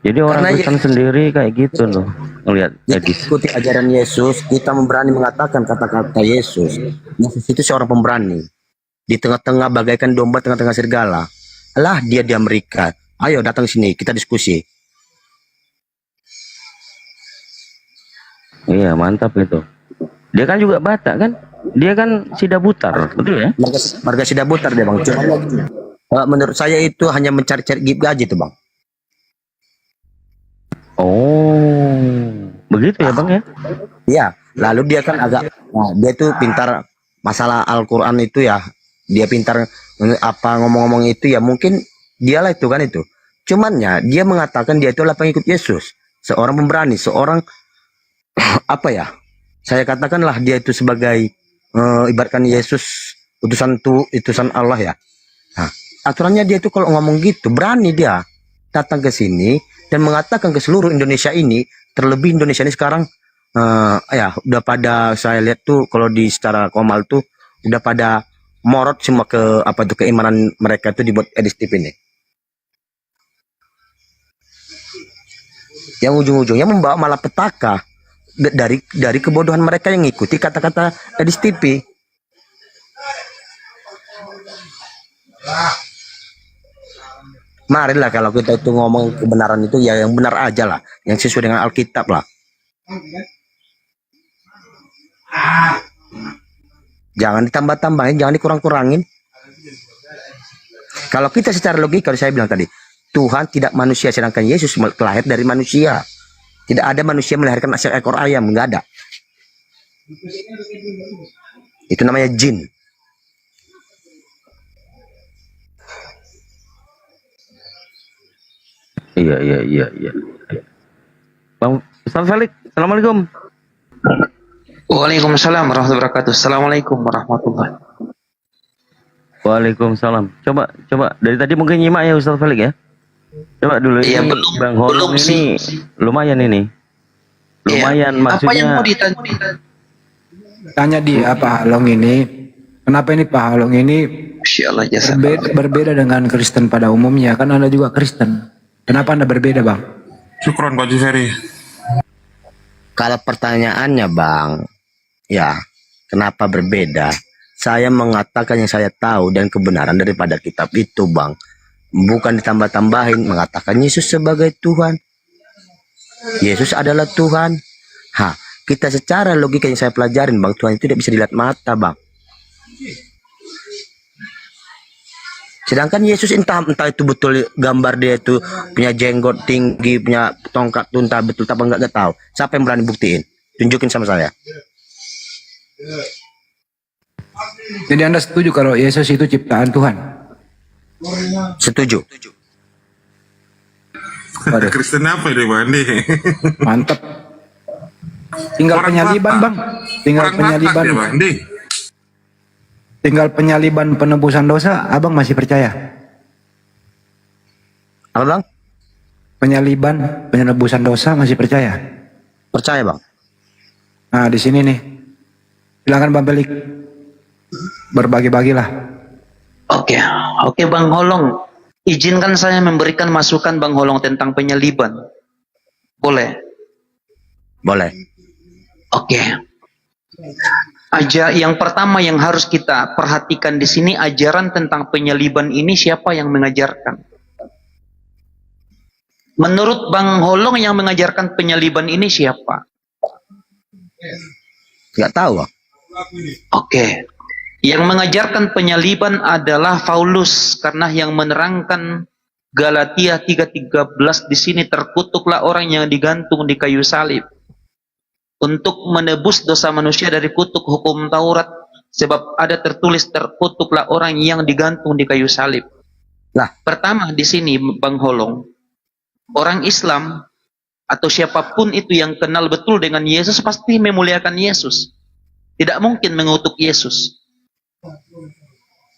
Jadi orang Kristen sendiri kayak gitu loh, ngelihat Edis. Ikuti ajaran Yesus, kita berani mengatakan kata-kata Yesus. Yesus itu seorang pemberani. Di tengah-tengah bagaikan domba tengah-tengah serigala. Alah, dia di Amerika. Ayo datang sini, kita diskusi. Iya, mantap itu. Dia kan juga Batak kan? Dia kan Sidabutar, betul ya? Marga Sidabutar dia, Bang. Cuma menurut saya itu hanya mencari-cari gip gaji tuh, Bang. Oh, begitu ya, Bang ya? Iya, lalu dia kan dia tuh pintar masalah Al-Qur'an itu ya. Dia pintar apa ngomong-ngomong itu ya, mungkin dialah itu kan itu. Cuman ya, dia mengatakan dia itu adalah pengikut Yesus, seorang pemberani, seorang apa ya? Saya katakanlah dia itu sebagai ibaratkan Yesus utusan Allah ya. Nah, aturannya dia itu kalau ngomong gitu berani dia datang ke sini dan mengatakan ke seluruh Indonesia ini, terlebih Indonesia ini sekarang ya udah pada saya lihat tuh kalau di secara komal tuh udah pada morot semua ke apa tuh keimanan mereka tuh dibuat Edis TV ini. Yang ujung-ujungnya membawa malah petaka dari kebodohan mereka yang ngikuti kata-kata Edis TV. Marilah kalau kita itu ngomong kebenaran itu ya yang benar aja lah, yang sesuai dengan Alkitab lah. Jangan ditambah-tambahin, jangan dikurang-kurangin. Kalau kita secara logika, saya bilang tadi, Tuhan tidak manusia, sedangkan Yesus lahir dari manusia. Tidak ada manusia melahirkan seekor ayam, nggak ada. Itu namanya jin. Iya. Bang Ustaz Felix, Assalamualaikum. Waalaikumsalam warahmatullahi wabarakatuh. Assalamualaikum warahmatullahi. Waalaikumsalam. Coba dari tadi mungkin nyimak ya Ustaz Felix ya. Coba dulu Iya, ini belum- Bang Holong belum ini sih. lumayan ini. Lumayan Iya. Apa yang maksudnya. mau ditanya? Tanya dia Pak Halong ini, kenapa ini Pak Halong ini Masya Allah, jasa. berbeda dengan Kristen pada umumnya? Kan Anda juga Kristen. Kenapa Anda berbeda Bang? Syukron Pak Juferi. Kalau pertanyaannya Bang, ya kenapa berbeda? Saya mengatakan yang saya tahu dan kebenaran daripada kitab itu Bang. Bukan ditambah-tambahin, mengatakan Yesus sebagai Tuhan. Yesus adalah Tuhan. Kita secara logika yang saya pelajarin Bang, Tuhan itu tidak bisa dilihat mata Bang. Sedangkan Yesus entah itu betul gambar dia itu punya jenggot tinggi, punya tongkat tuh entah betul apa enggak tahu. Siapa yang berani buktiin? Tunjukin sama saya. Jadi Anda setuju kalau Yesus itu ciptaan Tuhan? Setuju. Waduh, Kristen apa ini Bang Andi? mantap. Tinggal Orang penyaliban Batak. Bang. Tinggal Orang penyaliban. Batak ya, Bang Andi. Tinggal penyaliban penebusan dosa, Abang masih percaya? Apa Bang? Penyaliban penebusan dosa masih percaya? Percaya Bang? Nah di sini nih, silakan Bang Pelik, berbagi-bagilah. Oke Bang Holong. Izinkan saya memberikan masukan Bang Holong tentang penyaliban. Boleh? Boleh. Oke. Yang pertama yang harus kita perhatikan di sini, ajaran tentang penyaliban ini siapa yang mengajarkan? Menurut Bang Holong, yang mengajarkan penyaliban ini siapa? Nggak tahu Bang. Oke. Yang mengajarkan penyaliban adalah Paulus, karena yang menerangkan Galatia 3:13 di sini, terkutuklah orang yang digantung di kayu salib untuk menebus dosa manusia dari kutuk hukum Taurat, sebab ada tertulis terkutuklah orang yang digantung di kayu salib. Lah, Pertama di sini Bang Holong, orang Islam atau siapapun itu yang kenal betul dengan Yesus pasti memuliakan Yesus. Tidak mungkin mengutuk Yesus.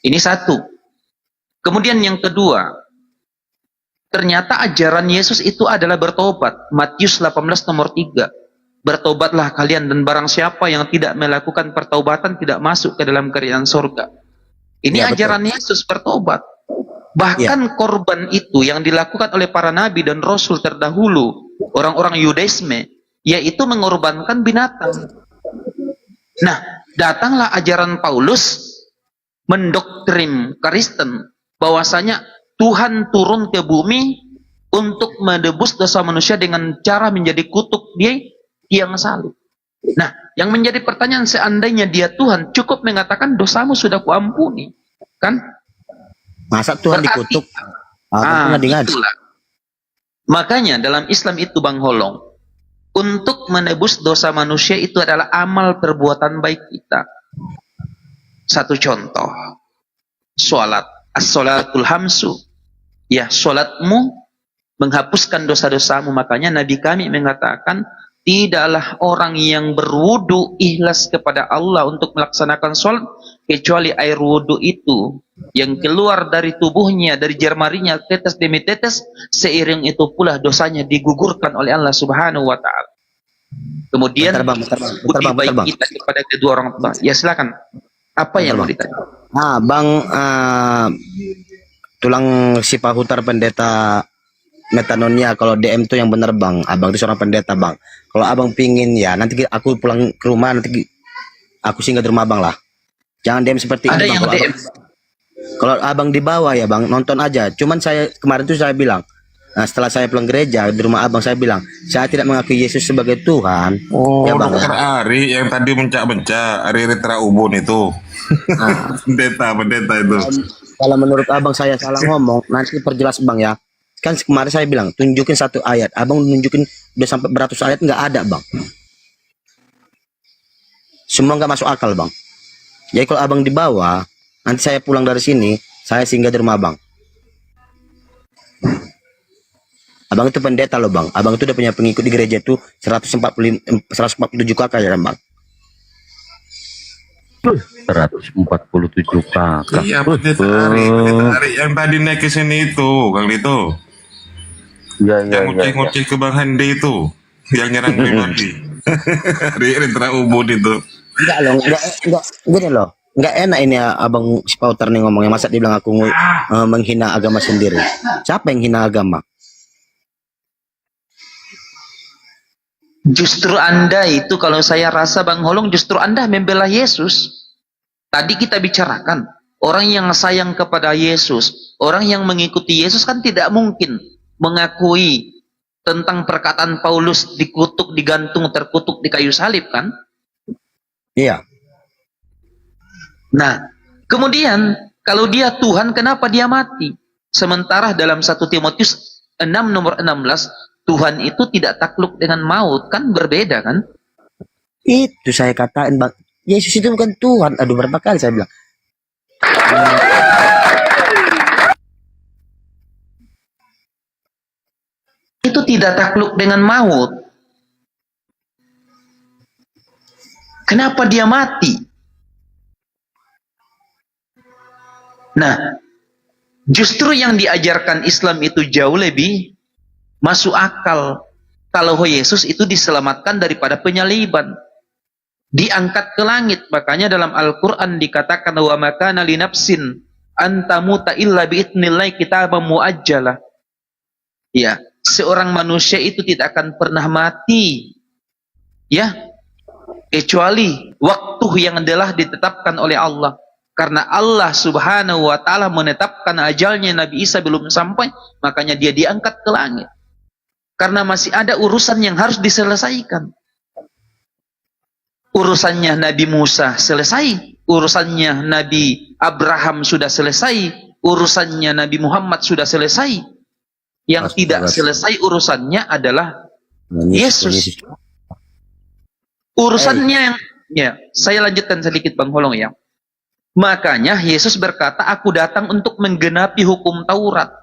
Ini satu. Kemudian yang kedua, ternyata ajaran Yesus itu adalah bertobat. Matius 18 nomor 3. Bertobatlah kalian, dan barang siapa yang tidak melakukan pertobatan tidak masuk ke dalam kerajaan surga. Ini Ya, betul. ajaran Yesus, bertobat. Bahkan korban itu yang dilakukan oleh para nabi dan rasul terdahulu, orang-orang Yudaisme, yaitu mengorbankan binatang. Nah, datanglah ajaran Paulus mendoktrin Kristen bahwasanya Tuhan turun ke bumi untuk menebus dosa manusia dengan cara menjadi kutuk di tiang salib. Nah, yang menjadi pertanyaan, seandainya dia Tuhan, cukup mengatakan dosamu sudah kuampuni, kan? Masa Tuhan Berarti- dikutuk? Tuhan dingaji. itulah. Makanya dalam Islam itu Bang Holong, untuk menebus dosa manusia itu adalah amal perbuatan baik kita. Satu contoh, sholat, as-sholatul hamsu. Ya, sholatmu menghapuskan dosa-dosamu. Makanya Nabi kami mengatakan, tidaklah orang yang berwudu ikhlas kepada Allah untuk melaksanakan sholat, kecuali air wudu itu yang keluar dari tubuhnya, dari jemarinya, tetes demi tetes, seiring itu pula dosanya digugurkan oleh Allah Subhanahu wa Ta'ala. Kemudian Bentar, budi baik Bang. kita kepada kedua orang tua. Ya silakan. Apa yang mau ditanya? Bang, tulang sipah hutar pendeta Metanonia, kalau DM tuh yang bener Bang. Abang itu seorang pendeta Bang. Kalau Abang pingin ya, nanti aku pulang ke rumah, nanti aku singgah di rumah Abang lah. Jangan DM seperti Ada ini yang Bang. Kalau DM. Kalau Abang di bawah ya Bang, nonton aja. Cuman saya kemarin tuh saya bilang, setelah saya pulang gereja di rumah Abang, saya bilang, saya tidak mengakui Yesus sebagai Tuhan. Oh, Ya, Bang. dokter Ari yang tadi mencak-mencak, Ari Ritra Ubun itu. Pendeta itu. Kalau menurut Abang saya salah ngomong, nanti perjelas Bang ya. Kan kemarin saya bilang, tunjukin satu ayat. Abang nunjukin udah sampai beratus ayat, nggak ada Bang. semua nggak masuk akal bang. Jadi kalau abang dibawa, nanti saya pulang dari sini, saya singgah di rumah abang. Abang itu pendeta loh bang. Abang itu udah punya pengikut di gereja itu 147 kakak ya kan bang. 147 kakak. Iya, pendeta Ari yang tadi naik ke sini itu, Kang Lito. Iya, iya, Yang ngoceh-ngoceh ke Bang Hande itu, yang nyerang pribadi. Hari Rentra Ubud itu. Enggak loh, enggak gini loh. Enggak enak ini ya, abang si Pauter nih ngomongnya. Masa dia bilang aku menghina agama sendiri. Siapa yang hina agama? Justru Anda itu, kalau saya rasa Bang Holong, justru Anda membela Yesus. Tadi kita bicarakan, orang yang sayang kepada Yesus, orang yang mengikuti Yesus kan tidak mungkin mengakui tentang perkataan Paulus dikutuk, digantung, terkutuk di kayu salib kan? Iya. Nah, kemudian kalau dia Tuhan, kenapa dia mati? Sementara dalam 1 Timotius 6 nomor 16, Tuhan itu tidak takluk dengan maut, kan berbeda kan? Itu saya katakan bang. Yesus itu bukan Tuhan. Aduh, berapa kali saya bilang. Itu tidak takluk dengan maut. Kenapa dia mati? Nah, justru yang diajarkan Islam itu jauh lebih masuk akal. Kalau Yesus itu diselamatkan daripada penyaliban, diangkat ke langit. Makanya dalam Al-Quran dikatakan, wa makana li nafsin antamuta illa bi'idnillahi kitaban muajjalah. Ya, seorang manusia itu tidak akan pernah mati, ya, kecuali waktu yang adalah ditetapkan oleh Allah. Karena Allah subhanahu wa ta'ala menetapkan ajalnya Nabi Isa belum sampai, makanya dia diangkat ke langit. Karena masih ada urusan yang harus diselesaikan. Urusannya Nabi Musa selesai, urusannya Nabi Abraham sudah selesai, urusannya Nabi Muhammad sudah selesai. Yang tidak selesai urusannya adalah Yesus. Urusannya yang, ya, saya lanjutkan sedikit Bang Holong ya. Makanya Yesus berkata, aku datang untuk menggenapi hukum Taurat.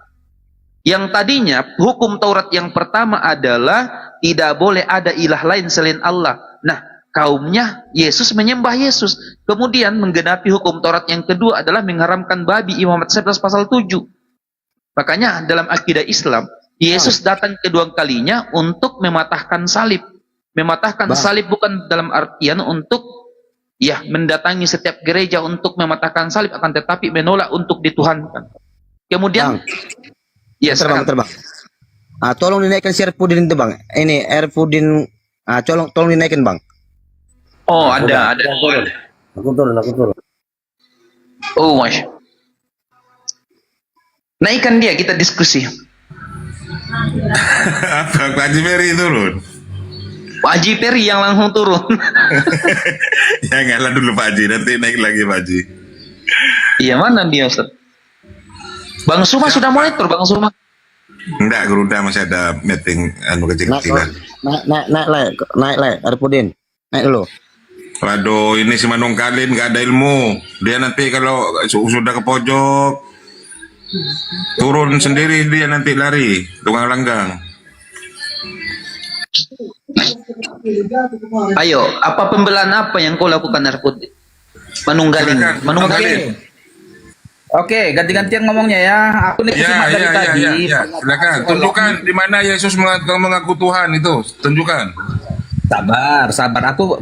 Yang tadinya hukum Taurat yang pertama adalah tidak boleh ada ilah lain selain Allah. Nah, kaumnya Yesus menyembah Yesus. Kemudian menggenapi hukum Taurat yang kedua adalah mengharamkan babi, Imam 11 pasal 7. Makanya dalam akidah Islam, Yesus datang kedua kalinya untuk mematahkan salib. Mematahkan salib bukan dalam artian untuk, ya, mendatangi setiap gereja untuk mematahkan salib, akan tetapi menolak untuk dituhankan. Kemudian, ya, terbang. Tolong dinaikkan si Erpudin itu bang. Ini Erpudin, tolong dinaikkan bang. Oh, ada. Aku turun. Oh, Masya. Naikkan dia, kita diskusi. Pak Haji Ferry turun. Pak Haji Peri yang langsung turun. Ya ngalah dulu Pak Haji, nanti naik lagi Pak Haji. Iya, mana dia Ustaz? Bang Suma sudah monitor, Bang Suma. Enggak, Geruda masih ada meeting kecil-kecilan. Naik, Erpudin. Naik dulu. Waduh, ini si Manung Kalin nggak ada ilmu. Dia nanti kalau sudah ke pojok, turun sendiri dia nanti lari, tukang langgang. Ayo, apa pembelaan apa yang kau lakukan Arpud? Manunggalin. Oke, ganti-gantian ngomongnya ya. Aku nih simak dari tadi. Silakan. Tunjukkan di mana Yesus mengaku Tuhan itu. Tunjukkan. Sabar. Aku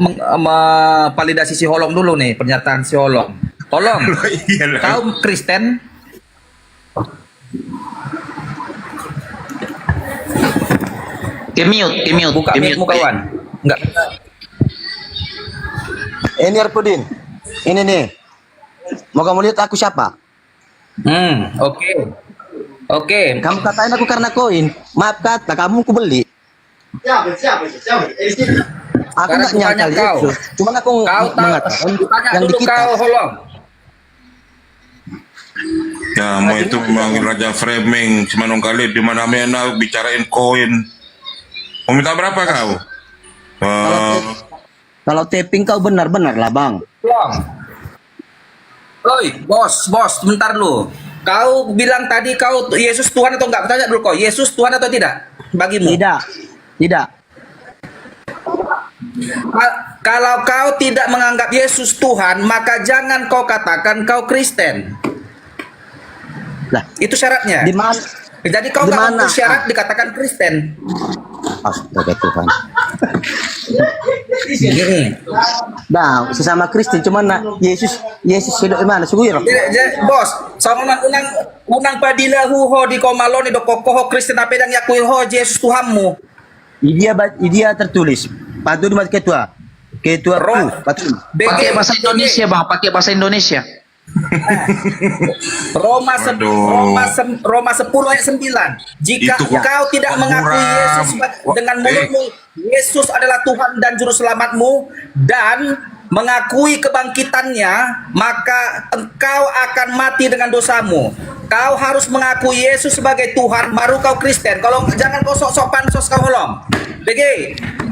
validasi si Holong dulu nih, pernyataan si Holong. Holong, kaum Kristen Kemiut. buka mic-mu kawan. Enggak. Ini Erpudin. Ini nih. Mau kamu lihat aku siapa? Oke. Kamu katain aku karena koin. Maaf kata, kamu ku beli. Aku nggak nyangka itu. Cuman aku mengatakan yang di kita. Kau Holong. Ya, mau itu memanggil Raja Framing, Semanung Kali di mana-mana bicarain koin. Mau minta berapa kau? Kalau taping kau benar-benar lah bang. Long. Oi, bos, sebentar lu. Kau bilang tadi kau Yesus Tuhan atau enggak? Tanya dulu kau, Yesus Tuhan atau tidak? Bagimu. Tidak. Kalau kau tidak menganggap Yesus Tuhan, maka jangan kau katakan kau Kristen. Lah, Itu syaratnya. di mana? Jadi kau Di nggak mana? mampu syarat dikatakan Kristen. Astaga Tuhan. Gini. Nah, sesama Kristen cuman Yesus hidup di mana? Sugih roh. Bos, sama unang padila huho di komaloni do kokoho Kristen apa yang yakui ho Yesus Tuhanmu. Dia tertulis. Patu di ketua. Ketua Roh. patu. Pakai bahasa Indonesia, Bang. Pakai bahasa Indonesia. Roma Waduh. 10 ayat 9. Jika Itu engkau tidak mengakui kurang. Yesus dengan mulutmu, Yesus adalah Tuhan dan juru selamatmu, dan mengakui kebangkitannya, maka engkau akan mati dengan dosamu. Kau harus mengakui Yesus sebagai Tuhan, baru kau Kristen. Kalau jangan kau sok-sok pansos kau holong. BG.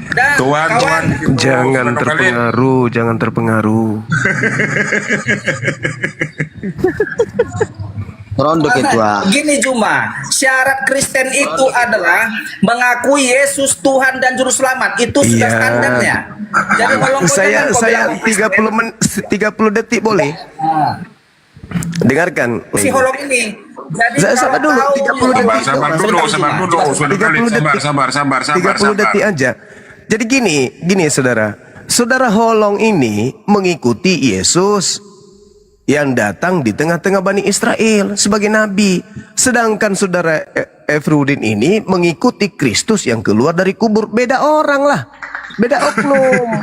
Dan Tuhan, kawan, Jangan terpengaruh. Rondo ketua. Gini Juma, syarat Kristen itu adalah mengakui Yesus Tuhan dan juru selamat. Itu sudah Iya. standarnya. Jadi kalau kau Saya jangan kau bilang kau Kristen, 30 detik boleh? Dengarkan. si holong ini. Jadi Sabar dulu, 30 detik. Sabar dulu. Sudah kali. 30 detik. Sabar. 30 detik aja. Jadi gini saudara. Saudara Holong ini mengikuti Yesus yang datang di tengah-tengah Bani Israel sebagai nabi. Sedangkan saudara Efrudin ini mengikuti Kristus yang keluar dari kubur. Beda orang lah. Beda oknum.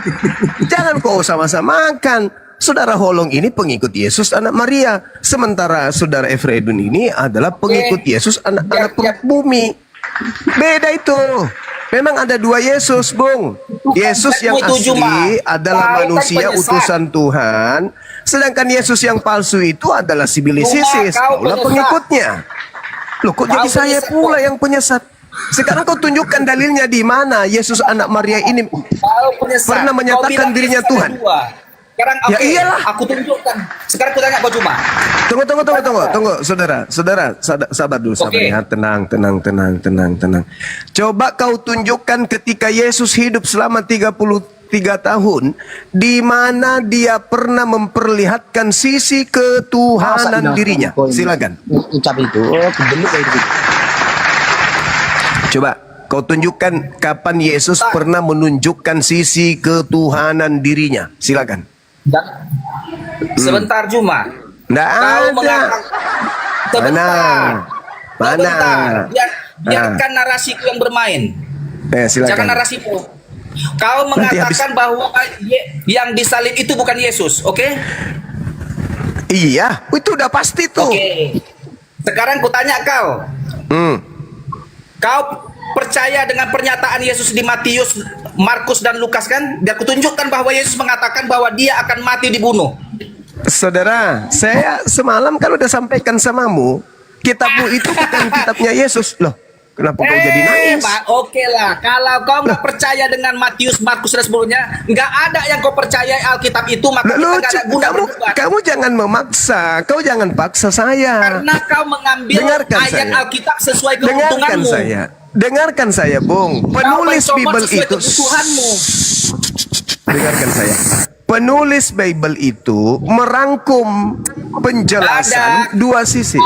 Jangan kau sama-samakan. Saudara Holong ini pengikut Yesus anak Maria. Sementara saudara Efrudin ini adalah pengikut Yesus anak perut bumi. Beda itu. Memang ada dua Yesus, Bung. Yesus yang asli adalah manusia utusan Tuhan. Sedangkan Yesus yang palsu itu adalah sibilisisis. Kaulah pengikutnya. Loh, kok jadi saya pula yang penyesat? Sekarang kau tunjukkan dalilnya di mana Yesus anak Maria ini pernah menyatakan dirinya Tuhan. Sekarang Ya oke, iyalah. aku tunjukkan. Sekarang aku tanya kau Juma. Tunggu, saudara, sabar dulu, sabar Oke. ya, tenang. Coba kau tunjukkan ketika Yesus hidup selama 33 tahun, di mana dia pernah memperlihatkan sisi ketuhanan dirinya. Silakan. Ucap itu. Oh, kebelik kayak gitu. Coba kau tunjukkan kapan Yesus pernah menunjukkan sisi ketuhanan dirinya. Silakan. Sebentar Juma. Nggak Kau ada. mengatakan sebentar. Biarkan narasiku yang bermain. Jangan Silakan. narasiku. Kau Nanti habis. mengatakan bahwa yang disalib itu bukan Yesus, oke? Iya, itu udah pasti tuh. Oke. Sekarang ku tanya kau. Kau percaya dengan pernyataan Yesus di Matius, Markus dan Lukas kan? Biar kutunjukkan bahwa Yesus mengatakan bahwa dia akan mati dibunuh. Saudara, saya semalam kan udah sampaikan samamu, kitabmu itu bukan kitabnya Yesus. Loh, kenapa kau jadi nangis? Pak, oke lah. Kalau kau nggak percaya dengan Matius, Markus dan sebelumnya, nggak ada yang kau percaya Alkitab itu, maka kita nggak ada guna berdebat. Kamu jangan memaksa, kau jangan paksa saya. Karena kau mengambil Dengarkan ayat saya. Alkitab sesuai Dengarkan keuntunganmu. Dengarkan saya, Bung. Penulis Kau Bible mencomot sesuai itu. kebutuhanmu. Dengarkan saya. Penulis Bible itu merangkum penjelasan dua sisi.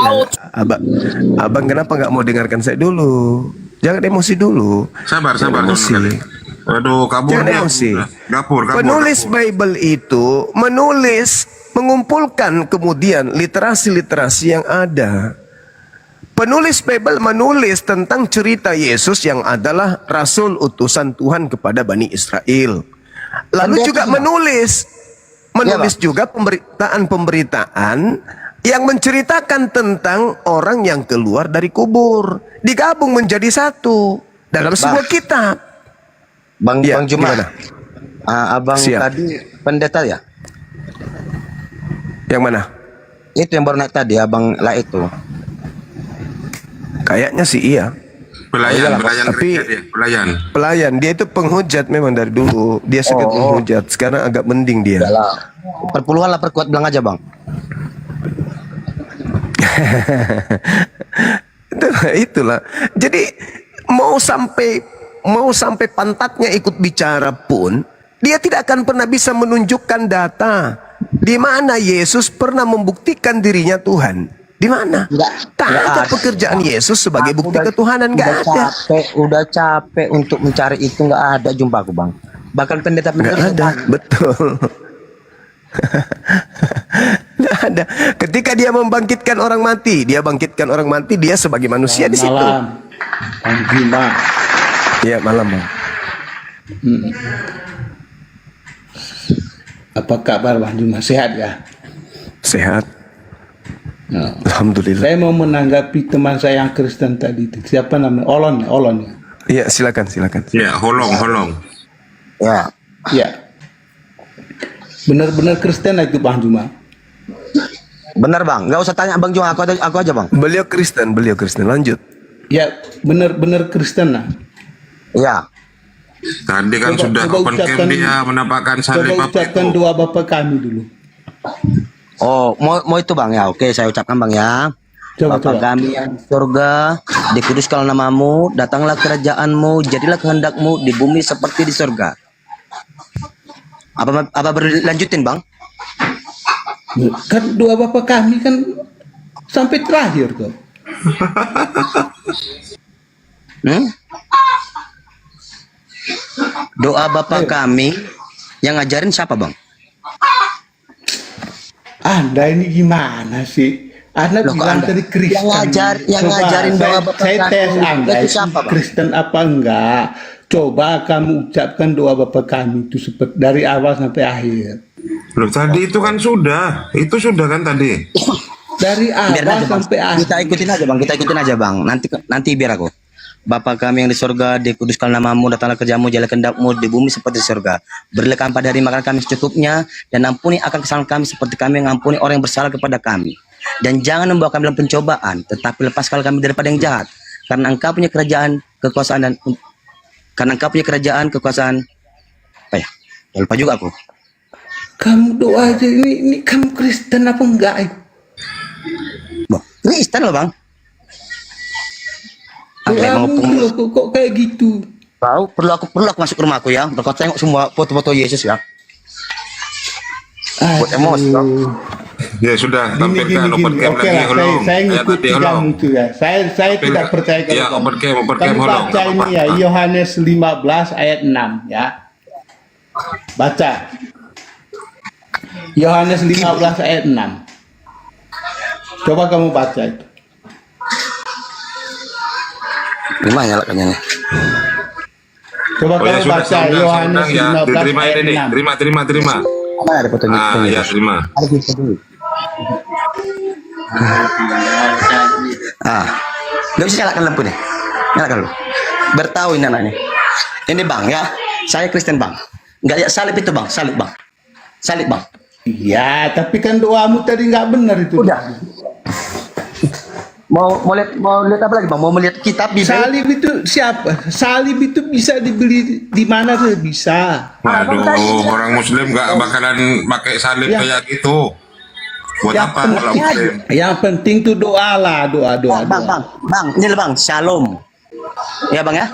Abang kenapa nggak mau dengarkan saya dulu? Jangan emosi dulu. Sabar. Emosi. Waduh, kabur Jangan dia. emosi. Gapur. Penulis Bible itu mengumpulkan kemudian literasi-literasi yang ada. Penulis Bible menulis tentang cerita Yesus yang adalah rasul utusan Tuhan kepada Bani Israel. Lalu juga menulis juga pemberitaan yang menceritakan tentang orang yang keluar dari kubur, digabung menjadi satu dalam sebuah kitab. Bang Juma. Gimana? Abang Siap. tadi pendeta ya? Yang mana? Itu yang baru naik tadi, abang lah itu. Kayaknya sih iya. Pelayan, pelayan Tapi- gereja dia, pelayan. Pelayan, dia itu penghujat memang dari dulu. Dia suka penghujat. Sekarang agak mending dia. Yalah. Perpuluhan lah perkuat bilang aja bang. Itulah. Jadi mau sampai pantatnya ikut bicara pun, dia tidak akan pernah bisa menunjukkan data di mana Yesus pernah membuktikan dirinya Tuhan. Di mana? Tak ada pekerjaan Yesus sebagai bukti ketuhanan, nggak ada. Udah capek untuk mencari itu, nggak ada jumpa aku bang. Bahkan pendeta-pendeta Nggak ada, betul. Nggak ada. Ketika dia membangkitkan orang mati, dia sebagai manusia di situ. Malam, Bang Juma. Iya, malam, Bang. Apa kabar Bang Juma? Sehat ya? Sehat. Nah, Alhamdulillah. saya mau menanggapi teman saya yang Kristen tadi itu. Siapa namanya? Olon ya? Iya, silakan. Ya, holong. Ya. Ya. Benar-benar Kristen itu Bang Juma. Benar bang, nggak usah tanya bang Juma, aku aja bang. Beliau Kristen. Lanjut. Ya, benar-benar Kristen lah. Ya. Tadi kan sudah open camp dia menampakkan salib Coba apa ucapkan itu. doa Bapa kami dulu. Oh, mau itu bang ya. Oke, saya ucapkan bang ya. Bapa kami yang di surga, dikuduskanlah namamu, datanglah kerajaanmu, jadilah kehendakmu di bumi seperti di surga. Apa berlanjutin bang? Kan doa Bapa kami kan sampai terakhir tuh. Doa Bapa kami yang ngajarin siapa bang? Anda ini gimana sih? Anda Loh, kok bilang Anda? tadi Kristen. Yang Coba, ngajarin doa Bapa saya kami tes Anda itu itu siapa, Bang? Kristen apa enggak? Coba kamu ucapkan doa Bapa kami itu seperti dari awal sampai akhir. Loh, tadi itu kan sudah. Itu sudah kan tadi. Dari Biar awal aja, Bang. sampai akhir. Kita ikutin aja bang. Nanti biar aku. Bapa kami yang di surga, dikuduskan namamu, datanglah kerjamu, jadilah kehendakmu di bumi seperti di surga. Berilah kami pada hari makan kami secukupnya, dan ampuni akan kesalahan kami seperti kami yang ampuni orang yang bersalah kepada kami. Dan jangan membawa kami dalam pencobaan, tetapi lepaskan kami daripada yang jahat. Karena engkau punya kerajaan, kekuasaan, apa ya? Jangan lupa juga aku. Kamu doa aja ini kamu Kristen apa enggak? Bang, Kristen loh bang. Doamu kok kayak gitu? Tahu, perlu aku masuk ke rumahku ya. Kau tengok semua foto-foto Yesus ya. Buat emosi bang. Ya sudah, tampilkan open camp Oke lagi lah, holong. saya ngikuti Tadi holong. kamu itu ya. Saya tidak percaya Ya, open camp Kamu holong. baca ini ya, Yohanes 15 ayat 6 ya. Baca. Yohanes 15 ayat 6. Coba kamu baca itu. Gimana nyalakannya nih? Coba Oh ya kamu sudah, baca saya Yohanes undang ya. 15 Diterima ayat ini. 6. Terima. Mana ada fotonya? Ah, ya terima. Ada foto dulu. Nggak bisa nyalakan lampu nih. Nyalakan dulu. Bertahu ini anaknya. Ini bang ya. Saya Kristen bang. Nggak lihat salib itu bang. Salib bang. Iya, tapi kan doamu tadi nggak benar itu. Udah. Mau lihat apa lagi bang? Mau melihat kitab Bibel? Salib itu siapa? Salib itu bisa dibeli di mana saja bisa. Waduh, orang Muslim nggak bakalan pakai salib Ya. kayak gitu. Buat Yang apa kalau Muslim? Yang penting tuh doa lah, doa. Bang, ini lah bang, shalom. Ya bang ya.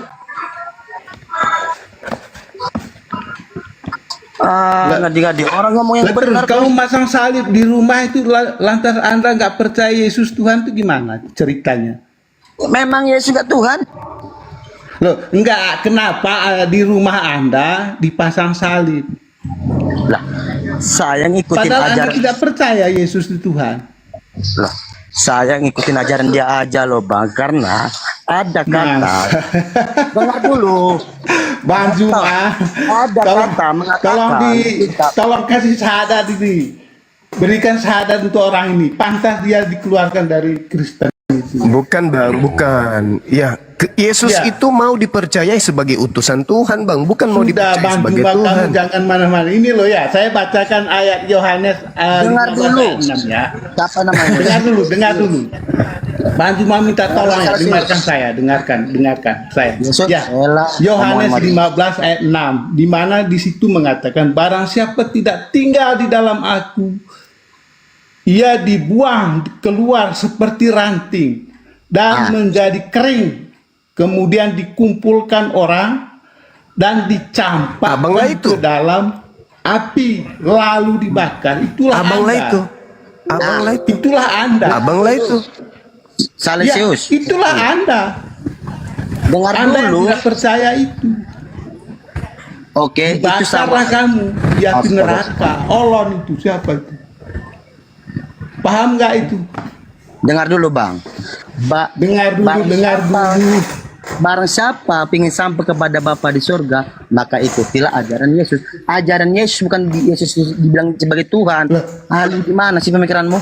Ngadi-ngadi orang ngomong yang Terus benar. kamu masang salib di rumah itu lantas Anda nggak percaya Yesus Tuhan itu gimana ceritanya? Memang Yesus gak Tuhan? Loh, enggak, kenapa di rumah Anda dipasang salib? Lah, saya ngikutin Padahal Anda ajaran. tidak percaya Yesus itu Tuhan. Lah, saya ngikutin ajaran dia aja loh bang, karena ada kata. Dengar dulu. Bang Juma, Ada kata mengatakan. tolong kasih syahadat ini. Berikan syahadat untuk orang ini. Pantas dia dikeluarkan dari Kristen itu. Bukan bang, bukan. Ya, Yesus Ya. itu mau dipercayai sebagai utusan Tuhan bang, bukan mau Sudah dipercayai Bang sebagai Juma, Tuhan. kamu jangan mana-mana. Ini loh ya, saya bacakan ayat Yohanes Dengar 15 dulu. ayat 6 ya. Siapa namanya? Dengar dulu. Bang cuma minta tolong ya, dengarkan saya. Yesus Ya, rela Yohanes omongan 15 ayat 6, di mana di situ mengatakan barang siapa tidak tinggal di dalam aku, ia dibuang keluar seperti ranting dan menjadi kering, kemudian dikumpulkan orang dan Abanglah dicampakkan itu. ke dalam api lalu dibakar. Itulah Abanglah Anda. itu. Abanglah itu. Itulah Anda. Abanglah itu. Ya, Salesius. itulah Anda. Dengar Anda yang dulu. tidak percaya itu. Oke, itu sama. Bakarlah kamu di api neraka. Olon itu siapa itu? Paham nggak itu? Dengar dulu, Bang. Dengar dulu. Barang siapa ingin sampai kepada Bapa di surga, maka ikutilah ajaran Yesus. Ajaran Yesus bukan Yesus dibilang sebagai Tuhan. Lalu gimana sih pemikiranmu?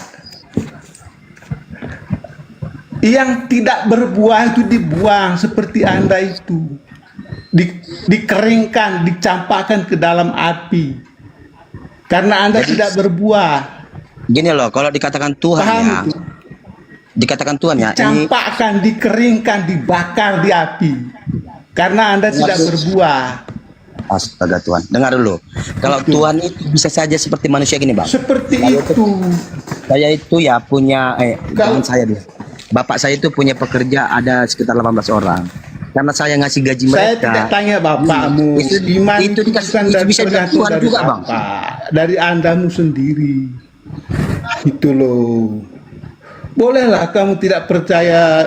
Yang tidak berbuah itu dibuang seperti Anda itu. Dikeringkan, dicampakkan ke dalam api. Karena Anda tidak berbuah. Gini loh, kalau dikatakan Tuhan Paham ya, itu? dikatakan Tuhan ya, ini Campakkan, dikeringkan, dibakar di api. Karena Anda tidak berbuah. astaga Tuhan. Dengar dulu. Kalau Tuhan itu bisa saja seperti manusia gini, Bang. Seperti itu. Saya itu ya punya Kalau- jangan saya dulu. Bapak saya itu punya pekerja ada sekitar 18 orang. Karena saya ngasih gaji Saya mereka. tidak tanya bapakmu. Itu- Iman itu dikasih- bukan itu dari bisa dari tergantung Tuhan dari juga, Bang. Bapak. Dari Andamu sendiri. Itu loh. Bolehlah kamu tidak percaya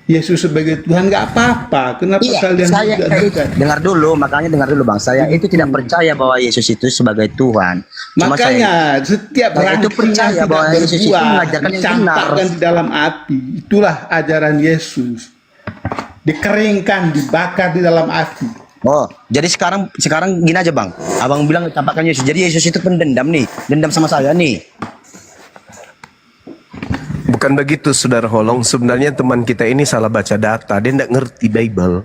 Yesus sebagai Tuhan, nggak apa-apa. Kenapa Iya, kalian saya juga tidak? dengar dulu, makanya dengar dulu Bang. Saya itu tidak percaya bahwa Yesus itu sebagai Tuhan. Cuma Makanya setiap saya itu ranting percaya yang bahwa tidak Yesus itu berbuah mengajarkan yang benar. dicampakkan di dalam api. Itulah ajaran Yesus. Dikeringkan, dibakar di dalam api. Oh, jadi sekarang gini aja Bang. Abang bilang campakkan Yesus. Jadi Yesus itu pendendam nih, dendam sama saya nih. Bukan begitu, Saudara Holong. Sebenarnya teman kita ini salah baca data. Dia tidak ngerti Bible.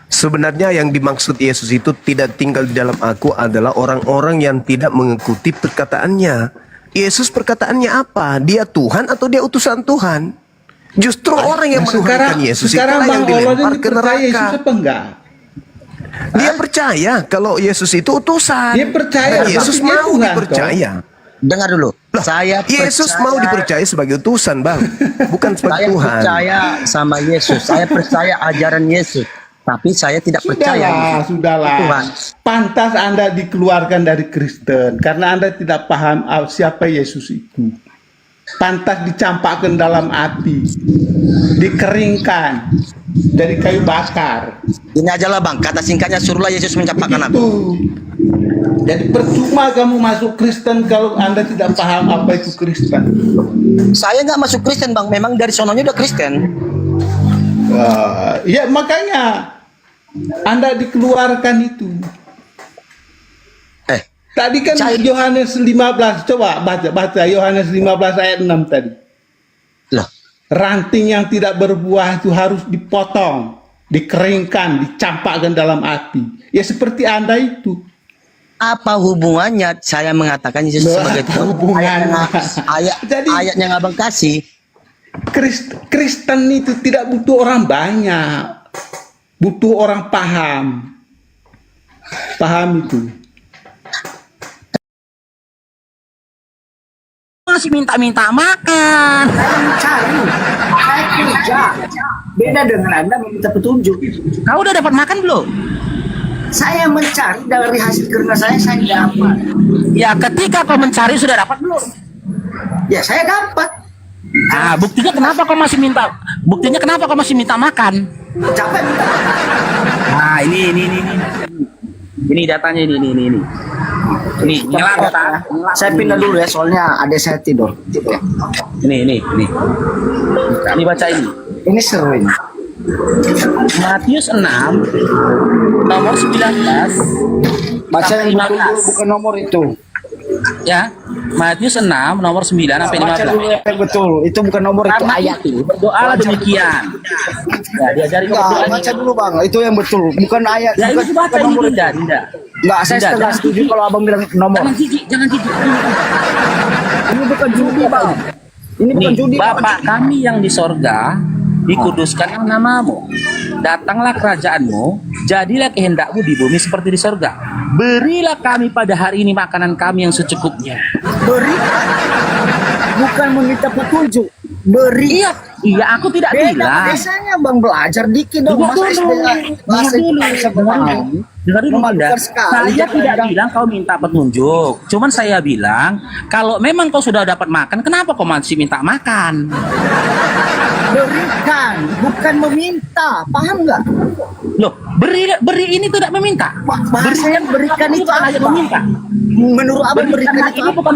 Sebenarnya yang dimaksud Yesus itu tidak tinggal di dalam aku adalah orang-orang yang tidak mengikuti perkataannya. Yesus perkataannya apa? Dia Tuhan atau dia utusan Tuhan? Justru orang yang menuhankan Yesus sekarang itulah yang Bang Olon dilempar ini ke percaya Yesus neraka. apa enggak? Dia percaya kalau Yesus itu utusan. Dia percaya, Dan Yesus tapi dia mau Tuhan, dipercaya. Dengar dulu. Saya Yesus percaya- mau dipercaya sebagai utusan, Bang. Bukan sebagai Saya Tuhan. percaya sama Yesus. Saya percaya ajaran Yesus. Tapi saya tidak percaya. Sudahlah. Tuhan. Pantas Anda dikeluarkan dari Kristen karena Anda tidak paham siapa Yesus itu. Pantas dicampakkan dalam api, dikeringkan dari kayu bakar. Ini aja lah Bang. Kata singkatnya suruhlah Yesus mencampakkan aku. Begitu. Jadi percuma kamu masuk Kristen kalau Anda tidak paham apa itu Kristen. Saya nggak masuk Kristen Bang. Memang dari sononya udah Kristen. Ya makanya Anda dikeluarkan itu. Tadi kan Yohanes 15, coba baca Yohanes 15 ayat 6 tadi. Loh, Ranting yang tidak berbuah itu harus dipotong, dikeringkan, dicampakkan dalam api. Ya seperti Anda itu. apa hubungannya saya mengatakan Yesus Loh, sebagai apa Tuhan? hubungannya? Ayatnya yang abang kasih. Kristen itu tidak butuh orang banyak, butuh orang paham. Paham itu. Masih minta-minta makan. Saya mencari, saya kerja. Beda dengan Anda meminta petunjuk. Kau udah dapat makan belum? Saya mencari dari hasil kerja saya dapat. Ya, ketika kau mencari sudah dapat belum? Ya, saya dapat. Ah, buktinya kenapa kau masih minta? Buktinya kenapa kau masih minta makan? Capek minta makan. Nah, ini. Ini datanya ini. Ini nyala data. Saya pindah dulu ya, soalnya adik saya tidur. Ini. Ini baca ini. Ini seru ini. Matius 6 nomor 19. Baca yang betul dulu, bukan nomor itu. Ya, Matius 6 nomor 9 sampai 15. Baca dulu yang betul, itu bukan nomor itu ayat itu. Berdoalah demikian. Ya, diajari kau berdoa. Baca dulu Bang, itu yang betul, bukan ayat. Ya, ini baca nomor Dinda. Enggak, saya setengah setuju kalau Abang bilang nomor. Jangan jijik. Ini bukan judi, Bang. Ini bukan Nih, judi. Bapak kami yang di sorga, dikuduskanlah namamu. Datanglah kerajaanmu, jadilah kehendakmu di bumi seperti di sorga. Berilah kami pada hari ini makanan kami yang secukupnya. Beri, bukan meminta petunjuk. Beri. Iya, aku tidak Beda, bilang. biasanya bang belajar dikit dong. Dengar Masa dulu, SD bahasa dengar dulu, Indonesia dengar dulu. paham. Dengar dulu, Bunda. Memalukan sekali. Saya tidak bilang kau minta petunjuk. Cuman saya bilang, kalau memang kau sudah dapat makan, kenapa kau masih minta makan? Berikan, bukan meminta. Paham nggak? Loh, beri ini tidak meminta. Bahasanya berikan itu bukan hanya apa? meminta. Menurut abang berikan Berikanlah itu ini apa? bukan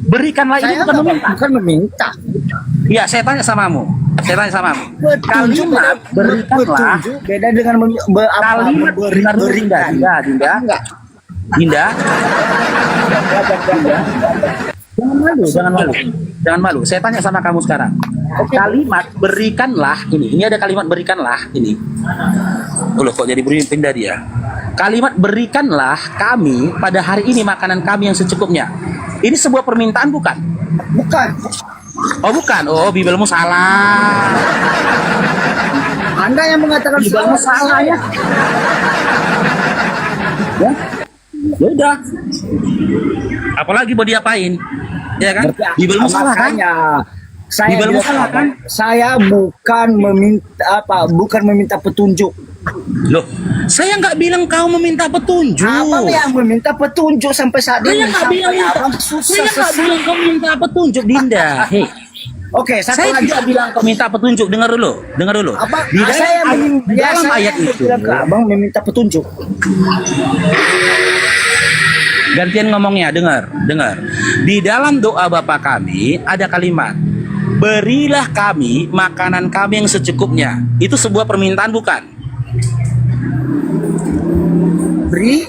berikanlah ini Saya bukan nggak- meminta. bukan meminta. Iya, saya tanya samamu. Saya tanya samamu. Petunjuk Kalimat berikanlah. petunjuk beda dengan Kalimat dengar dulu, Dinda, Dinda. Dinda. Jangan malu, jangan malu. Jangan malu. Saya tanya sama kamu sekarang. Kalimat berikanlah ini ada kalimat berikanlah ini. Loh, kok jadi pindah dia? Kalimat berikanlah kami pada hari ini makanan kami yang secukupnya. Ini sebuah permintaan bukan? Bukan. Oh bukan. Oh, Bibelmu salah. Anda yang mengatakan Bibelmu salah ya. Ya. Ya udah. Apalagi mau diapain? Ya kan? Bibelmu salah kan? Makanya, saya Bibelmu bilang, salah kan? Saya bukan meminta petunjuk. Loh, saya nggak bilang kau meminta petunjuk. Abang yang meminta petunjuk sampai saat Saya ini. nggak Sampai bilang abang susah saya nggak sesat. bilang kau minta petunjuk, Dinda. Hei, Oke, satu saya lagi. tidak bilang kau minta petunjuk. Dengar dulu, dengar dulu. Abang, Di dalam, saya di dalam ayat itu, bilang ke abang meminta petunjuk. gantian ngomongnya. Dengar. Di dalam doa Bapa kami ada kalimat, berilah kami makanan kami yang secukupnya. Itu sebuah permintaan bukan? Beri,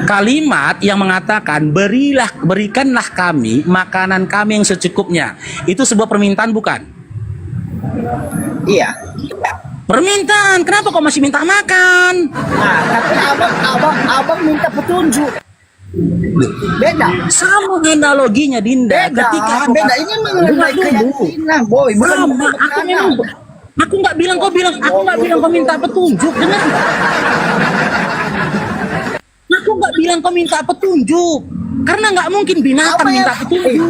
Kalimat yang mengatakan berikanlah kami makanan kami yang secukupnya. Itu sebuah permintaan bukan? iya. Permintaan. Kenapa kau masih minta makan? Nah, tapi abang minta petunjuk. Beda. Sama analoginya, Dinda. Beda. Beda. Ini mengenai keyakinan, boy. Bukan Sama. Aku nggak bilang kau minta petunjuk. Dengar. Aku nggak bilang kau minta petunjuk. Karena nggak mungkin binatang minta petunjuk.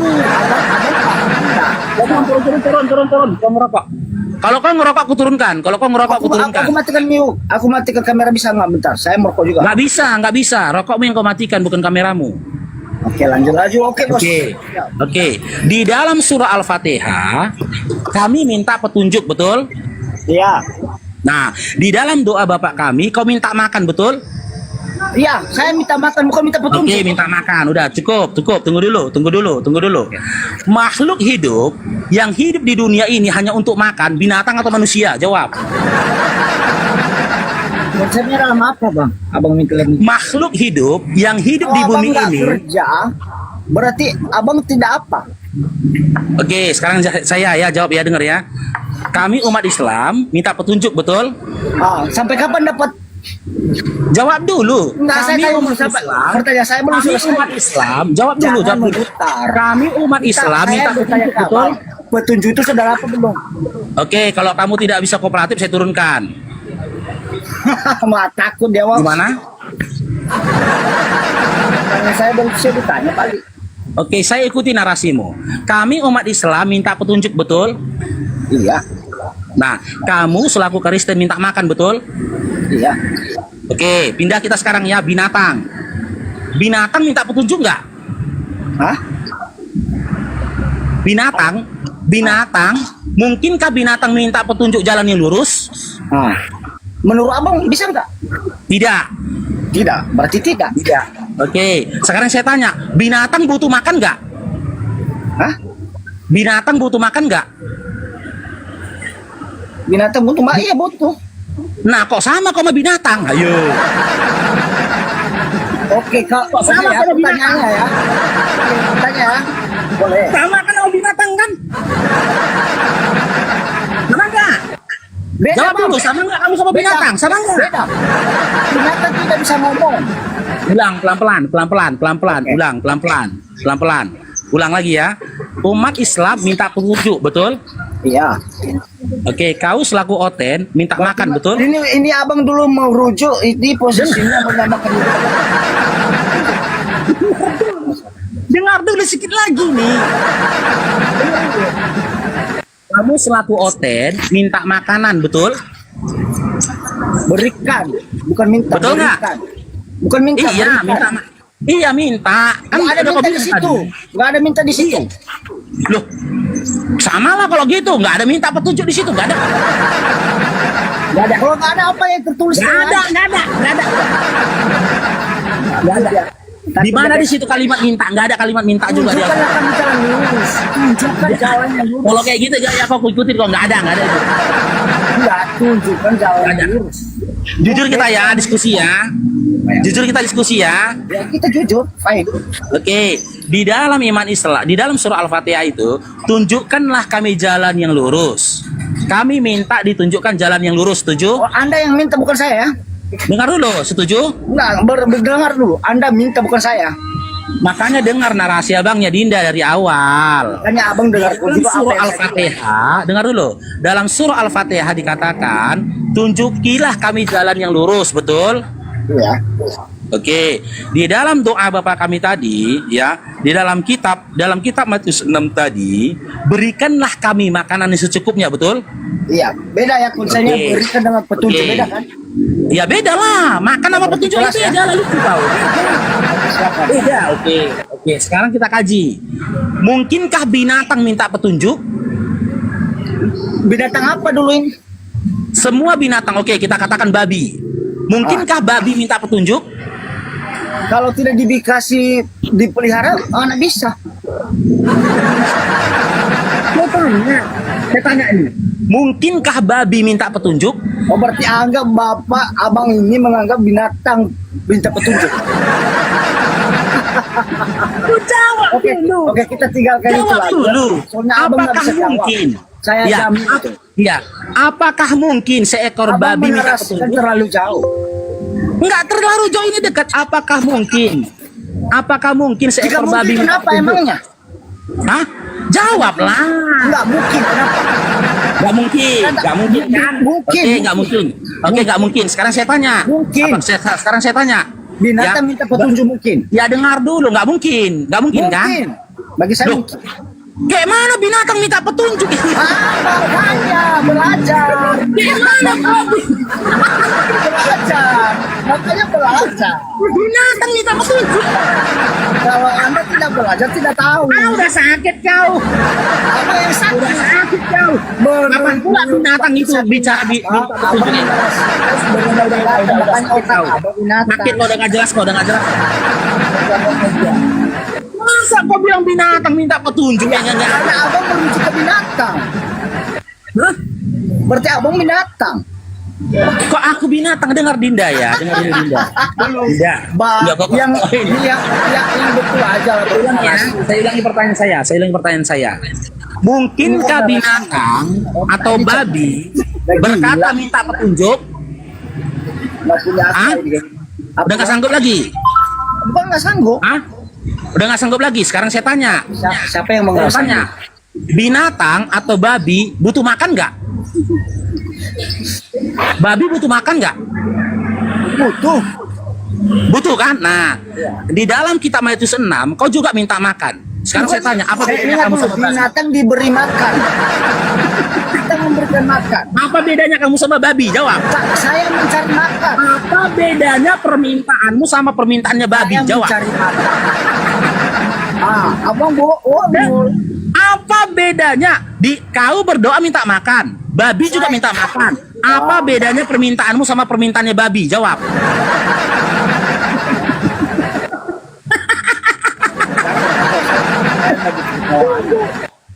Turun. Kau ngerokok. Kalau kau ngerokok aku turunkan. Aku matikan mute. Aku matikan kamera bisa nggak bentar? Saya merokok juga. Nggak bisa. Rokokmu yang kau matikan, bukan kameramu. Oke, lanjut. Oke, bos. Oke. Di dalam surah Al-Fatihah, kami minta petunjuk, betul? Iya. Nah, di dalam doa Bapak kami, kau minta makan, betul? Iya, saya minta makan, bukan minta petunjuk. Oke, minta makan. Udah, cukup. Tunggu dulu. Makhluk hidup yang hidup di dunia ini hanya untuk makan, binatang atau manusia? Jawab. Konsepnya dalam apa, Bang? Abang minta lagi. Makhluk hidup yang hidup di bumi abang nggak ini. kerja, berarti abang tidak apa? Oke, sekarang saya ya jawab ya, dengar ya. Kami umat Islam minta petunjuk, betul? Sampai kapan dapat? Jawab dulu. Enggak, saya tanya umat sampai Islam. pertanyaan saya belum Kami selesai. umat Islam. Jawab dulu. Kami umat Islam Saya minta bertanya petunjuk, ke betul? abang, petunjuk itu saudara apa belum? Oke, kalau kamu tidak bisa kooperatif, saya turunkan. Mak takut dia, Bang. Gimana? Pertanyaan saya belum bisa ditanya kali. Oke, saya ikuti narasimu. Kami umat Islam minta petunjuk, betul? Iya. Nah, kamu selaku Kristen minta makan, betul? Iya. Oke, pindah kita sekarang ya, binatang. Binatang minta petunjuk nggak? Hah? Binatang, mungkinkah binatang minta petunjuk jalan yang lurus? Menurut abang bisa nggak? Tidak. Tidak, berarti tidak. Oke, sekarang saya tanya, binatang butuh makan nggak? Hah? Binatang butuh makan nggak? Binatang butuh makan? Iya butuh. Nah, kok sama sama binatang? Ayo. Oke, kok sama ya, sama pertanyaannya ya. Tanya ya. Boleh. Sama kan sama binatang kan? Sama nggak? Beda, Jawab dulu, Bang. sama nggak kamu sama binatang? Sama nggak? Beda. Binatang tidak bisa ngomong. Ulang pelan-pelan. Ulang pelan-pelan. Ulang lagi ya. umat Islam minta petunjuk, betul? Iya. Oke, kau selaku Oten minta makan, betul? Ini abang dulu mau rujuk, ini posisinya menyamakan. Dengar dulu sedikit lagi nih. Kamu selaku Oten minta makanan, betul? Berikan, bukan minta. Betul nggak? Berikan. Bukan minta. Iya, berikan. minta. Iya, minta. Kan Nggak ada udah kau minta di bilang situ. tadi. Nggak ada minta di situ. Loh, sama lah kalau gitu. Nggak ada minta petunjuk di situ, nggak ada. Nggak ada. Kalau nggak ada apa yang tertulis? Nggak ada. Nggak ada. Di mana di situ kalimat minta? Nggak ada kalimat minta juga dia. Tunjukkan kami jalan lurus. Tunjukkan jalan yang lurus. Kalau kayak gitu ya aku ikutin kok nggak ada itu. Enggak, tunjukkan jalan yang lurus. Jujur kita ya diskusi ya. Jujur kita diskusi ya. Ya kita jujur, fine. Oke, di dalam iman Islam, di dalam surah Al-Fatihah itu, tunjukkanlah kami jalan yang lurus. Kami minta ditunjukkan jalan yang lurus, setuju? Oh, Anda yang minta bukan saya. Dengar dulu, setuju? Enggak, berdengar dulu. Anda minta bukan saya. Makanya dengar narasi abangnya Dinda dari awal. Tanya abang dengar Dalam juga apa surah yang saya Al-Fatihah, dengar dulu. Dalam surah Al-Fatihah dikatakan, tunjukilah kami jalan yang lurus, betul? Iya. Oke, di dalam doa Bapak kami tadi, ya, di dalam kitab Matius 6 tadi, berikanlah kami makanan yang secukupnya, betul? Iya, beda ya konsepnya. Oke. Berikan dengan petunjuk, Oke. beda kan? Ya beda lah, makan sama petunjuk Jelas itu ya? beda lah, lucu kau. Silakan. Beda, oke. Sekarang kita kaji. Mungkinkah binatang minta petunjuk? Binatang apa dulu ini? Semua binatang, oke, kita katakan babi. Mungkinkah babi minta petunjuk? Kalau tidak dikasih dipelihara, anak bisa. Saya tanya ini. Mungkinkah babi minta petunjuk? Oh berarti anggap bapak abang ini menganggap binatang minta petunjuk. Jawab dulu. Oke, kita tinggalkan itu Jawab lagi. dulu. Soalnya abang nggak Apakah bisa jawab. mungkin? Saya Ya, jamin itu. Ya, apakah mungkin seekor Abang babi minta menarasikan petunjuk? terlalu jauh. Enggak terlalu jauh, ini dekat. Apakah mungkin? Apakah mungkin Tidak seekor mungkin, babi minta kenapa petunjuk? emangnya? Hah? Jawablah. Nggak mungkin, kenapa? Nggak mungkin, nggak mungkin kan? Mungkin. Oke, nggak mungkin. Oke, nggak mungkin. Sekarang saya tanya. Mungkin. Sekarang saya tanya. Binatang Ya. minta petunjuk mungkin. Ya dengar dulu, nggak mungkin, nggak mungkin kan? Mungkin. Bagi saya Loh. mungkin. Kayak mana binatang minta petunjuk? Makanya belajar. Gimana babi? Belajar. Makanya belajar. Binatang minta petunjuk. Kalau Anda tidak belajar, tidak tahu. Udah sakit kau. Apa yang sakit? Udah sakit kau. Kapan pula binatang itu bicara minta petunjuk? Makin kau udah nggak jelas, kau udah nggak jelas. Masa kau bilang binatang minta petunjuk? Ya, nggak. Karena abang merujuk ke binatang. Hah? Berarti abang binatang. Kok aku binatang? Dengar Dinda ya, dengar dulu Dinda. Dinda. Nggak, kok- Yang oh, ini. yang betul aja. Saya ulangi ya, saya ulangi pertanyaan saya. Mungkinkah binatang atau babi berkata minta petunjuk? Nggak punya Hah? akal dia. Udah nggak sanggup lagi? Abang nggak sanggup. Hah? Udah nggak sanggup lagi? Sekarang saya tanya. Siapa yang mau Saya nggak tanya. sanggup? Binatang atau babi butuh makan nggak? Babi butuh makan nggak? Butuh. Butuh kan? Nah, di dalam kitab Matius 6, kau juga minta makan. Sekarang saya tanya, apa Saya bedanya ingat kamu dulu, sama babi? binatang diberi makan. Kita memberikan makan. Apa bedanya kamu sama babi? Jawab. Saya mencari makan. Apa bedanya permintaanmu sama permintaannya babi? Saya Jawab. mencari makan. Abang bohong. Apa bedanya? Kau berdoa minta makan, babi juga minta makan. Apa bedanya permintaanmu sama permintaannya babi? Jawab.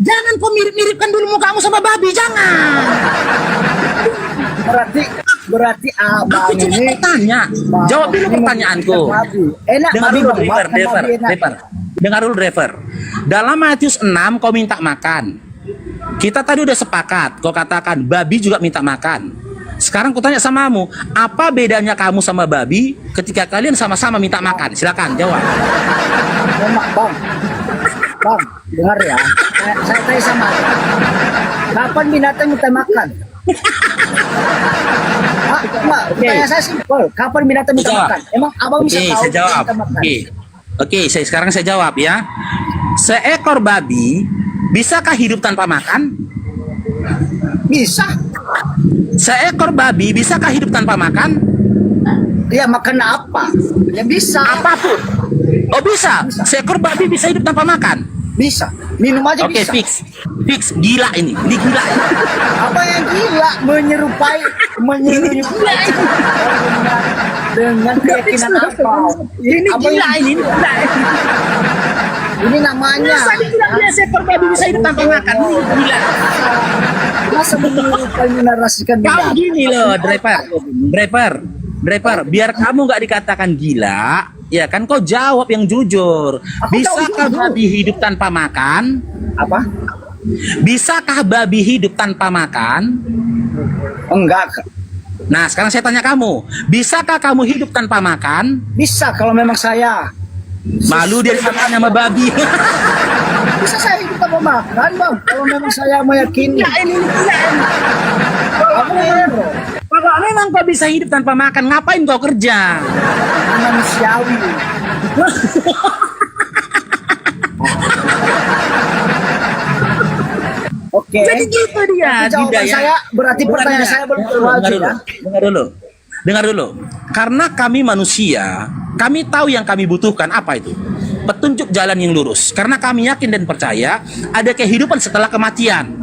Jangan kau mirip-miripkan dulu mukamu sama babi, jangan. Berarti abang Aku cuma ini bertanya. Jawab dulu pertanyaanku. enak Dengar babi dulu, bang, makan babi enak. driver. Dengar dulu, driver. Dalam Matius 6 kau minta makan. Kita tadi udah sepakat, kau katakan babi juga minta makan. Sekarang ku tanya samamu, apa bedanya kamu sama babi ketika kalian sama-sama minta makan? Silakan jawab. Bang, dengar ya. Saya tanya sama Abang. Kapan binatang minta makan? Enggak, pertanyaan saya simpel. Kapan binatang minta Jawab. makan? Emang abang bisa tahu saya jawab. minta makan? Oke, sekarang saya jawab ya. Seekor babi bisakah hidup tanpa makan? Bisa. Seekor babi bisakah hidup tanpa makan? Ya makan apa? Ya bisa. Apapun. Oh bisa. Seekor babi bisa hidup tanpa makan. Bisa. Minum aja Oke, bisa. fix. Gila ini. Ini gila. Apa yang gila menyerupai dengan keyakinan apa? Ini Apa gila yang- ini. Gila. Ini namanya. Masa dibilang dia seekor babi bisa hidup tanpa makan? Ini gila. Masa menyerupai menarasikan Kau binatang? gini loh, driver, biar kamu nggak dikatakan gila, ya kan kau jawab yang jujur. Bisakah babi hidup tanpa makan? Apa? Bisakah babi hidup tanpa makan? Enggak. Nah, sekarang saya tanya kamu, bisakah kamu hidup tanpa makan? Bisa kalau memang saya. Malu dia dimakan sama babi. Bisa saya hidup tanpa makan, Bang. Kalau memang saya meyakini. Apa hero? Kalau memang kau bisa hidup tanpa makan, ngapain kau kerja? Manusiawi. Oke. Jadi gitu dia. Tapi jawaban Dinda, ya. saya berarti pertanyaan saya belum terwajib ya. Dengar dulu. Karena kami manusia, kami tahu yang kami butuhkan apa itu? Petunjuk jalan yang lurus. Karena kami yakin dan percaya ada kehidupan setelah kematian.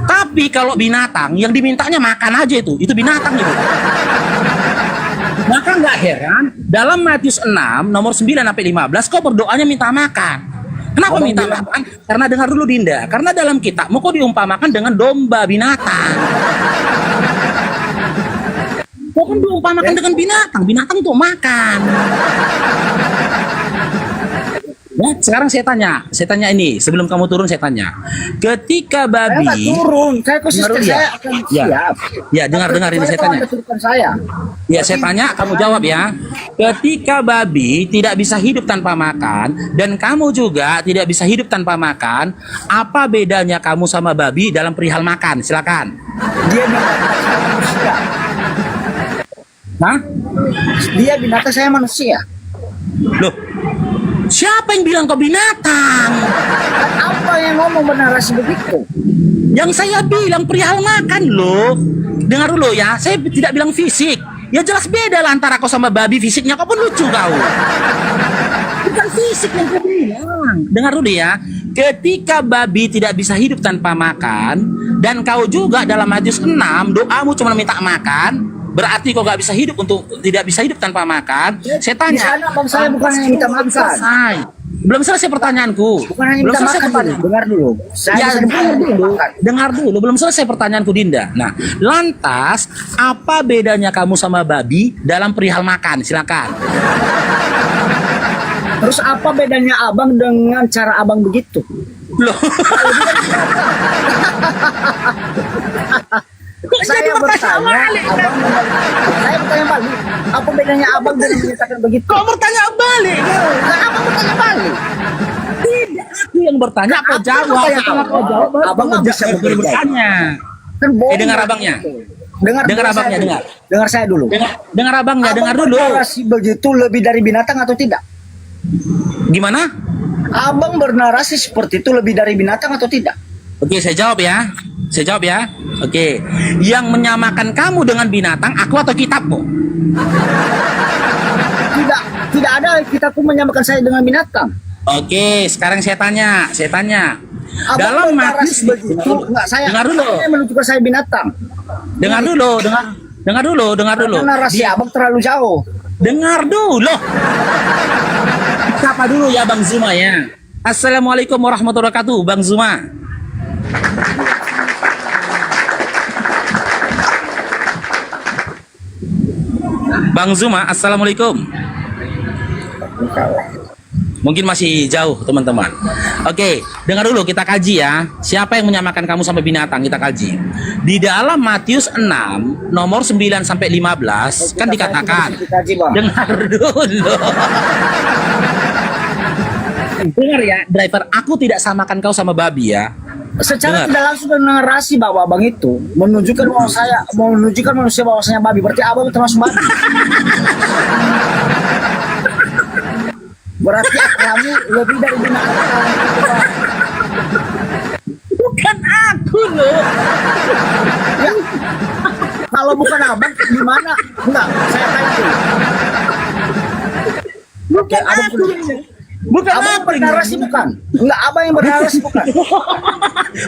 Tapi kalau binatang yang dimintanya makan aja itu binatang itu. Maka nggak heran dalam Matius 6 nomor 9 sampai 15 kau berdoanya minta makan. Kenapa minta makan? Karena dengar dulu Dinda. Karena dalam kitabmu kau diumpamakan dengan domba binatang. Kau kan diumpamakan dengan binatang untuk makan. Nah, sekarang saya tanya ini sebelum kamu turun saya tanya. Ketika Saya nggak babi turun. Saya konsisten. Dengar dulu ya? Saya akan Ya. siap. Ya, dengar ini saya Kalau tanya. Anda turunkan saya. Ya, saya tanya, kamu jawab ya. Ketika babi tidak bisa hidup tanpa makan dan kamu juga tidak bisa hidup tanpa makan, apa bedanya kamu sama babi dalam perihal makan? Silakan. Dia binatang, saya manusia. Hah? Dia binatang, saya manusia. Loh, siapa yang bilang kau binatang? Dan apa yang ngomong bernarasi begitu? Yang saya bilang perihal makan loh. Dengar dulu ya, saya tidak bilang fisik. Ya jelas beda lah antara kau sama babi, fisiknya kau pun lucu kau. Bukan fisik yang kau bilang. Dengar dulu ya, ketika babi tidak bisa hidup tanpa makan, dan kau juga dalam Matius 6, doamu cuma minta makan, berarti kau gak bisa hidup tidak bisa hidup tanpa makan. Saya tanya. Di sana bang saya bukan hanya minta makan. Selesai. Belum selesai pertanyaanku. Bukan hanya Belum minta selesai makan. pertanyaan. Dengar dulu. Saya Ya, bisa makan. dengar dulu, belum selesai pertanyaanku Dinda. Nah, lantas apa bedanya kamu sama babi dalam perihal makan? Silakan. Terus apa bedanya abang dengan cara abang begitu? Loh. Saya bertanya, abang saya bertanya balik. Apa bedanya abang dengan menyatakan begitu? Kau bertanya balik. Nah, abang bertanya balik. Tidak, aku yang bertanya, kau Aku jawab. yang Setelah kau jawab. jawab, Abang baru bisa baru bekerja. bertanya. Kan bohong. dengar abangnya. Dengar abangnya, saya dulu. dengar. Dengar saya dulu. Dengar abangnya, dengar Abang dulu. bernarasi begitu lebih dari binatang atau tidak? Gimana? Abang bernarasi seperti itu lebih dari binatang atau tidak? Oke, saya jawab ya. Oke. Yang menyamakan kamu dengan binatang, aku atau kitabmu? Tidak ada kitabku menyamakan saya dengan binatang. Oke, sekarang saya tanya. Abang Dalam bernarasi Matius begitu, enggak saya. dengar dulu. Saya menunjukkan saya binatang. Dengar dulu. Karena narasi abang terlalu jauh. Dengar dulu. Sapa dulu ya Bang Zuma ya. Assalamualaikum warahmatullahi wabarakatuh, Bang Zuma. Bang Zuma, assalamualaikum. Mungkin masih jauh teman-teman. Oke, dengar dulu kita kaji ya. Siapa yang menyamakan kamu sama binatang, kita kaji. Di dalam Matius 6 nomor 9 sampai 15 kan dikatakan. Kita kaji, Bang. Dengar dulu. Dengar ya, driver, aku tidak samakan kau sama babi ya. Secara Dengar. tidak langsung narasi bahwa abang itu menunjukkan bahwa saya menunjukkan manusia bahwasanya babi. Berarti abang itu termasuk babi. Berarti kamu lebih dari binatang. Bukan aku loh. Ya, kalau bukan abang gimana? Enggak, saya tanya dulu. Bukan Abang aku. Bukan abang aku. bernarasi bukan? Enggak, abang yang bernarasi bukan?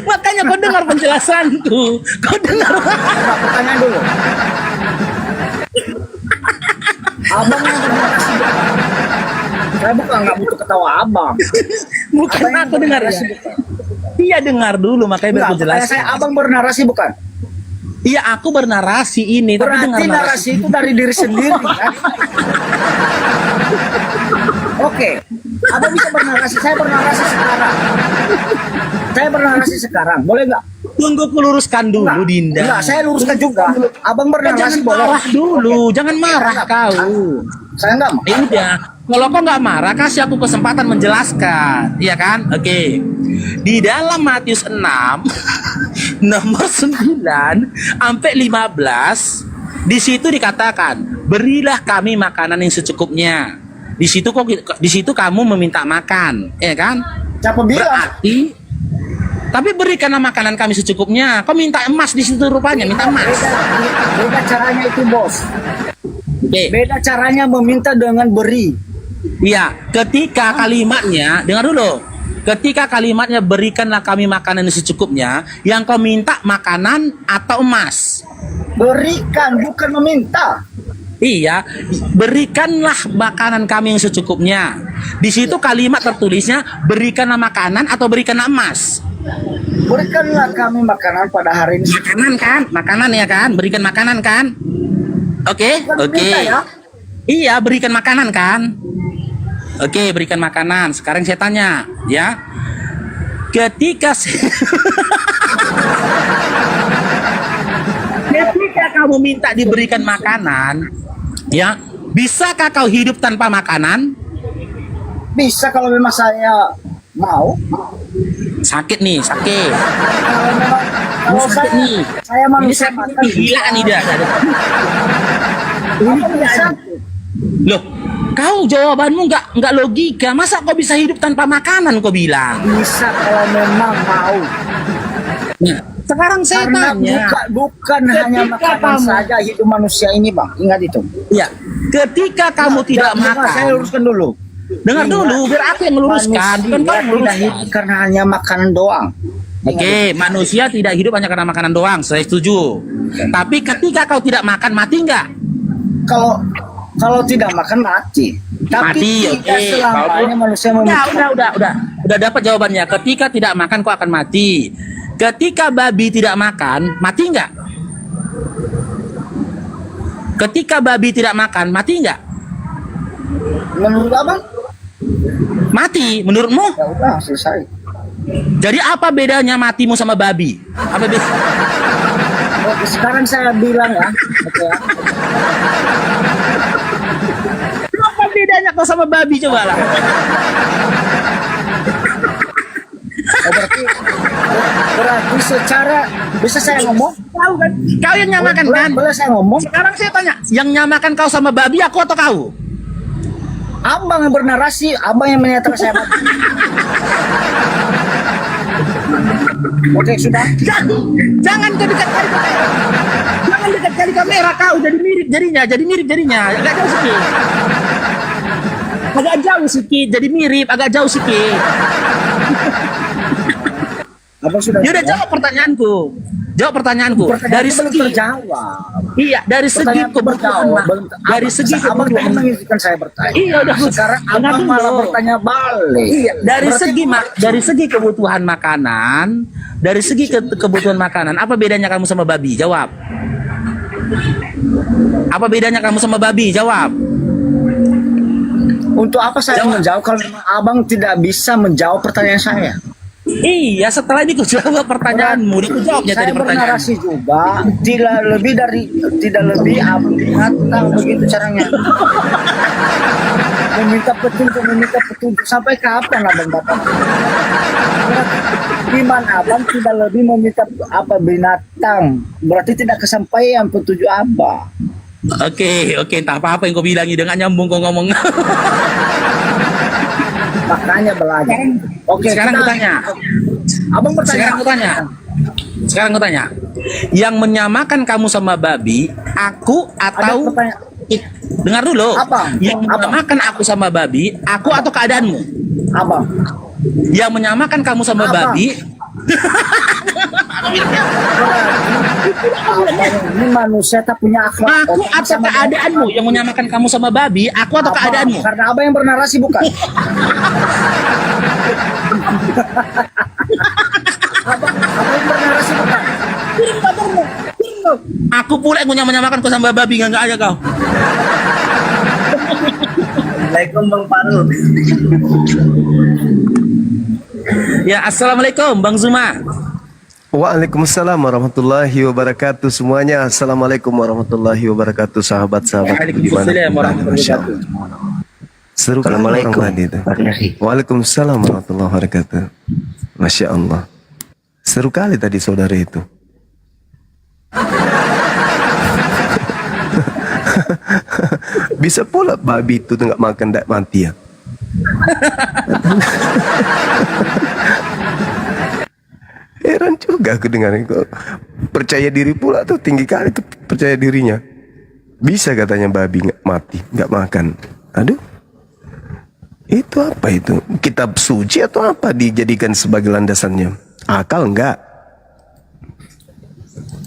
Makanya kau dengar penjelasanku. Kau dengar. Enggak, pertanyaan dulu. Abang yang bernarasi bukan? Saya bukan nggak butuh ketawa abang. Bukan Abang yang aku dengar ya. bernarasi bukan? Iya dengar dulu makanya biar Enggak, aku jelasin. pertanyaan saya abang bernarasi bukan? Iya aku bernarasi ini tapi dengar Berarti narasi itu dari diri sendiri kan? Oke, abang bisa bernarasi. Saya bernarasi sekarang. Saya bernarasi sekarang, boleh nggak? Tunggu aku luruskan dulu Enggak, Dinda. enggak, saya luruskan juga. Abang bernarasi Jangan boleh. marah dulu, jangan marah Enggak, kau. Saya nggak mau. Ya udah, kalau kau nggak marah kasih aku kesempatan menjelaskan, iya kan? Oke. Di dalam Matius 6 nomor 9 sampai 15 di situ dikatakan, "Berilah kami makanan yang secukupnya." Di situ kamu meminta makan, ya kan? Siapa bilang? Berarti tapi berikanlah makanan kami secukupnya. Kau minta emas di situ rupanya, minta emas. Beda caranya itu bos. Oke. Beda caranya meminta dengan beri. Iya, ketika kalimatnya, dengar dulu. Ketika kalimatnya berikanlah kami makanan yang secukupnya, yang kau minta makanan atau emas? Berikan, bukan meminta. Iya, berikanlah makanan kami yang secukupnya. Di situ kalimat tertulisnya berikanlah makanan atau berikanlah emas. Berikanlah kami makanan pada hari ini. Makanan kan? Makanan ya kan? Berikan makanan kan? Oke, Bukan oke. minta ya? Iya, berikan makanan kan? Oke, berikan makanan. Sekarang saya tanya, ya. Ketika kamu minta diberikan makanan, ya, bisakah kau hidup tanpa makanan? Bisa kalau memang saya mau. Sakit nih, sakit. Kalau memang kalau Sakit saya, nih. saya Ini manusia sakit makan. nih, gila nih dah. Ini bisa. Loh, kau jawabanmu nggak logika. Masa kau bisa hidup tanpa makanan? Kau bilang. Bisa kalau memang mau. Nah, sekarang saya Karena tanya. bukan hanya Ketika makanan kamu- saja hidup manusia ini bang. Ingat itu. Ya, ketika kamu tidak Jangan, makan. saya luruskan dulu. Dengar dulu, biar aku yang meluruskan. Bukan kau yang Manusia tidak meluruskan. hidup karena hanya makanan doang. Oke, manusia tidak hidup hanya karena makanan doang. Saya setuju. Tapi ketika kau tidak makan, mati nggak? Kalau tidak makan mati. Tapi Mati, tidak oke. selamanya manusia memikirkan. Udah dapat jawabannya. Ketika tidak makan, kau akan mati. Ketika babi tidak makan, mati nggak? Ketika babi tidak makan, mati nggak? Menurut abang? Mati, menurutmu? Ya udah selesai. Jadi apa bedanya matimu sama babi? Apa beda? Oke, sekarang saya bilang ya. Oke ya. Apa bedanya kau sama babi coba lah? Berarti secara bisa saya ngomong? Tahu kan? Kau yang nyamakan kan? Boleh saya ngomong? Sekarang saya tanya, yang nyamakan kau sama babi aku atau kau? Abang yang bernarasi, abang yang menyatakan saya mati. Oke sudah. Jangan kau dekat kali kamera. Jangan dekat kali kamera kau jadi mirip jadinya. Agak jauh sedikit, jadi mirip, agak jauh sedikit. Abang sudah. Yaudah jawab pertanyaanku. Jawab pertanyaanku. Dari Pertanyaan belum segi terjawab. iya, dari segi Pertanyaan kebutuhan. dari segi abang tadi mengizinkan saya bertanya. Iya, udah. Sekarang Dengar abang dulu. malah bertanya balik. Iya, Berarti dari segi kebutuhan makanan, dari segi kebutuhan makanan, apa bedanya kamu sama babi? Jawab. Apa bedanya kamu sama babi? Jawab. untuk apa saya menjawab kalau memang abang tidak bisa menjawab pertanyaan saya? Iya, setelah ini ku jawab pertanyaanmu, aku jawabnya tadi Saya pertanyaan. bernarasi juga, tidak lebih abang begitu caranya. meminta petunjuk sampai kapan abang dapat? Iman abang tidak lebih meminta apa binatang, berarti tidak kesampaian petunjuk abang. Oke, tak apa-apa yang kau bilang ini dengan nyambung kau ngomong. Makanya belajar. Oke, Sekarang kita- aku tanya. Abang bertanya. Sekarang aku tanya. Yang menyamakan kamu sama babi, aku atau Ada pertanyaan. dengar dulu. Apa? Yang Apa? menyamakan aku sama babi, aku atau keadaanmu? Abang. Yang menyamakan kamu sama Apa? babi, Abang ini manusia tak punya akhlak. aku Orang atau sama keadaanmu yang menyamakan kamu sama babi, aku atau Abang, keadaanmu? Karena abang yang bernarasi bukan? abang yang bernarasi bukan? Aku pula yang menyamakan kau sama babi, nggak aja kau. Assalamualaikum Bang Farul. Ya, assalamualaikum Bang Zuma. Waalaikumsalam warahmatullahi wabarakatuh semuanya. Assalamualaikum warahmatullahi wabarakatuh sahabat-sahabat. Waalaikumsalam warahmatullahi wabarakatuh. Seru kan orang tadi itu. Waalaikumsalam warahmatullahi wabarakatuh. Masya Allah. Seru kali tadi saudara itu. Bisa pula babi itu nggak makan nggak mati ya. Heran juga aku dengar itu. Percaya diri pula tuh tinggi kali tuh percaya dirinya. Bisa katanya babi nggak mati, nggak makan. Aduh. Itu apa itu? Kitab suci atau apa dijadikan sebagai landasannya? Akal enggak?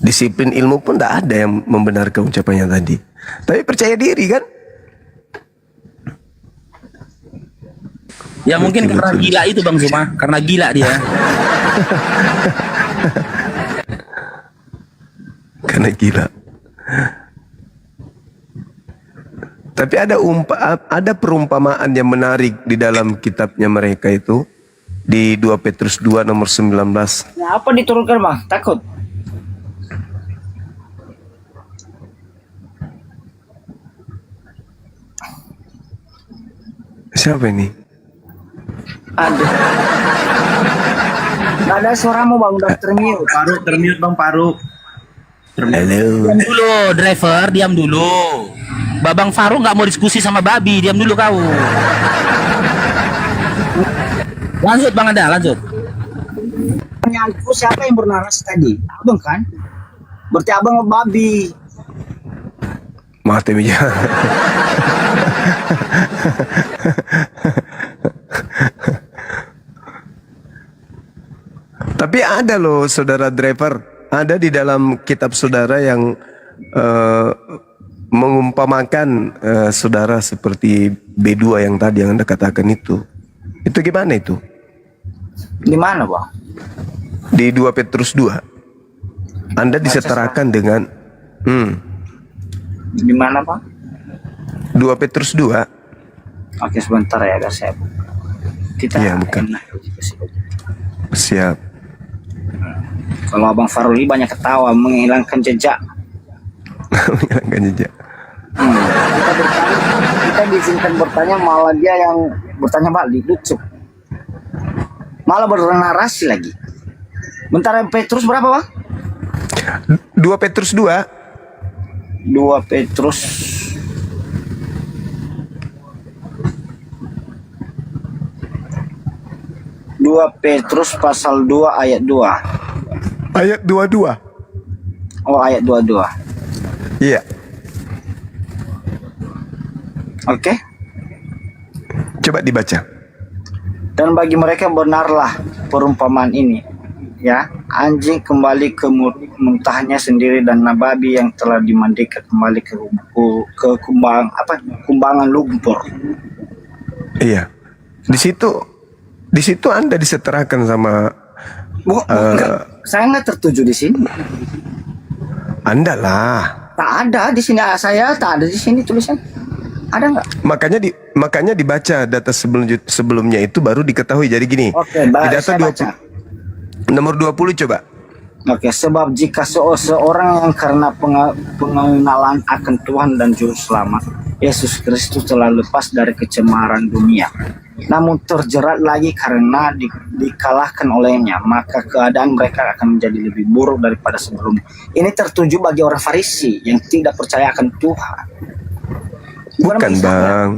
Disiplin ilmu pun tidak ada yang membenarkan ucapannya tadi. Tapi percaya diri kan? Ya mungkin karena gila itu Bang Zuma, karena gila dia. Karena gila. Tapi ada perumpamaan yang menarik di dalam kitabnya mereka itu di 2 Petrus 2 nomor 19. Nah, apa diturunkan Bang? Takut. Siapa ini? Aduh. Gak ada suaramu Bang, udah termute. Termute Bang Faruk. Halo. Diam dulu, driver, diam dulu. Babang Faruk nggak mau diskusi sama babi, diam dulu kau. Lanjut Bang Anda, lanjut. Pertanyaanku siapa yang bernarasi tadi? Abang kan? Berarti abang babi. Mati meja. Tapi ada loh saudara driver, ada di dalam kitab saudara yang mengumpamakan saudara seperti B2 yang tadi yang Anda katakan itu. Itu gimana itu? Di mana Bang? Di 2 Petrus 2. Anda disetarakan dengan Di mana Bang? 2 Petrus 2. Oke sebentar ya guys ya. Kita Iya, bukan. Siap. Kalau Abang Farul ini banyak ketawa, menghilangkan jejak. Menghilangkan jejak. Kita diizinkan bertanya, malah dia yang bertanya balik, lucu. Malah bernarasi lagi. Bentar, Petrus berapa Bang? 2 Petrus 2. 2 Petrus 2 Petrus pasal 2 ayat 2. Ayat 22. Oh, ayat 22. Iya. Oke. Coba dibaca. Dan bagi mereka benarlah perumpamaan ini, ya, anjing kembali ke muntahnya sendiri dan babi yang telah dimandikan kembali ke kumbangan lumpur. Iya. Di situ Anda disetarakan sama Saya nggak tertuju di sini. Anda lah. Tak ada di sini, saya tak ada di sini tulisan. Ada nggak? Makanya dibaca data sebelumnya itu baru diketahui. Jadi gini. Oke, di data saya baca. Nomor 20 coba. Oke, sebab jika seorang yang karena pengenalan akan Tuhan dan Juru Selamat Yesus Kristus telah lepas dari kecemaran dunia, namun terjerat lagi karena dikalahkan olehnya, maka keadaan mereka akan menjadi lebih buruk daripada sebelumnya. Ini tertuju bagi orang Farisi yang tidak percaya akan Tuhan. Bukan bang,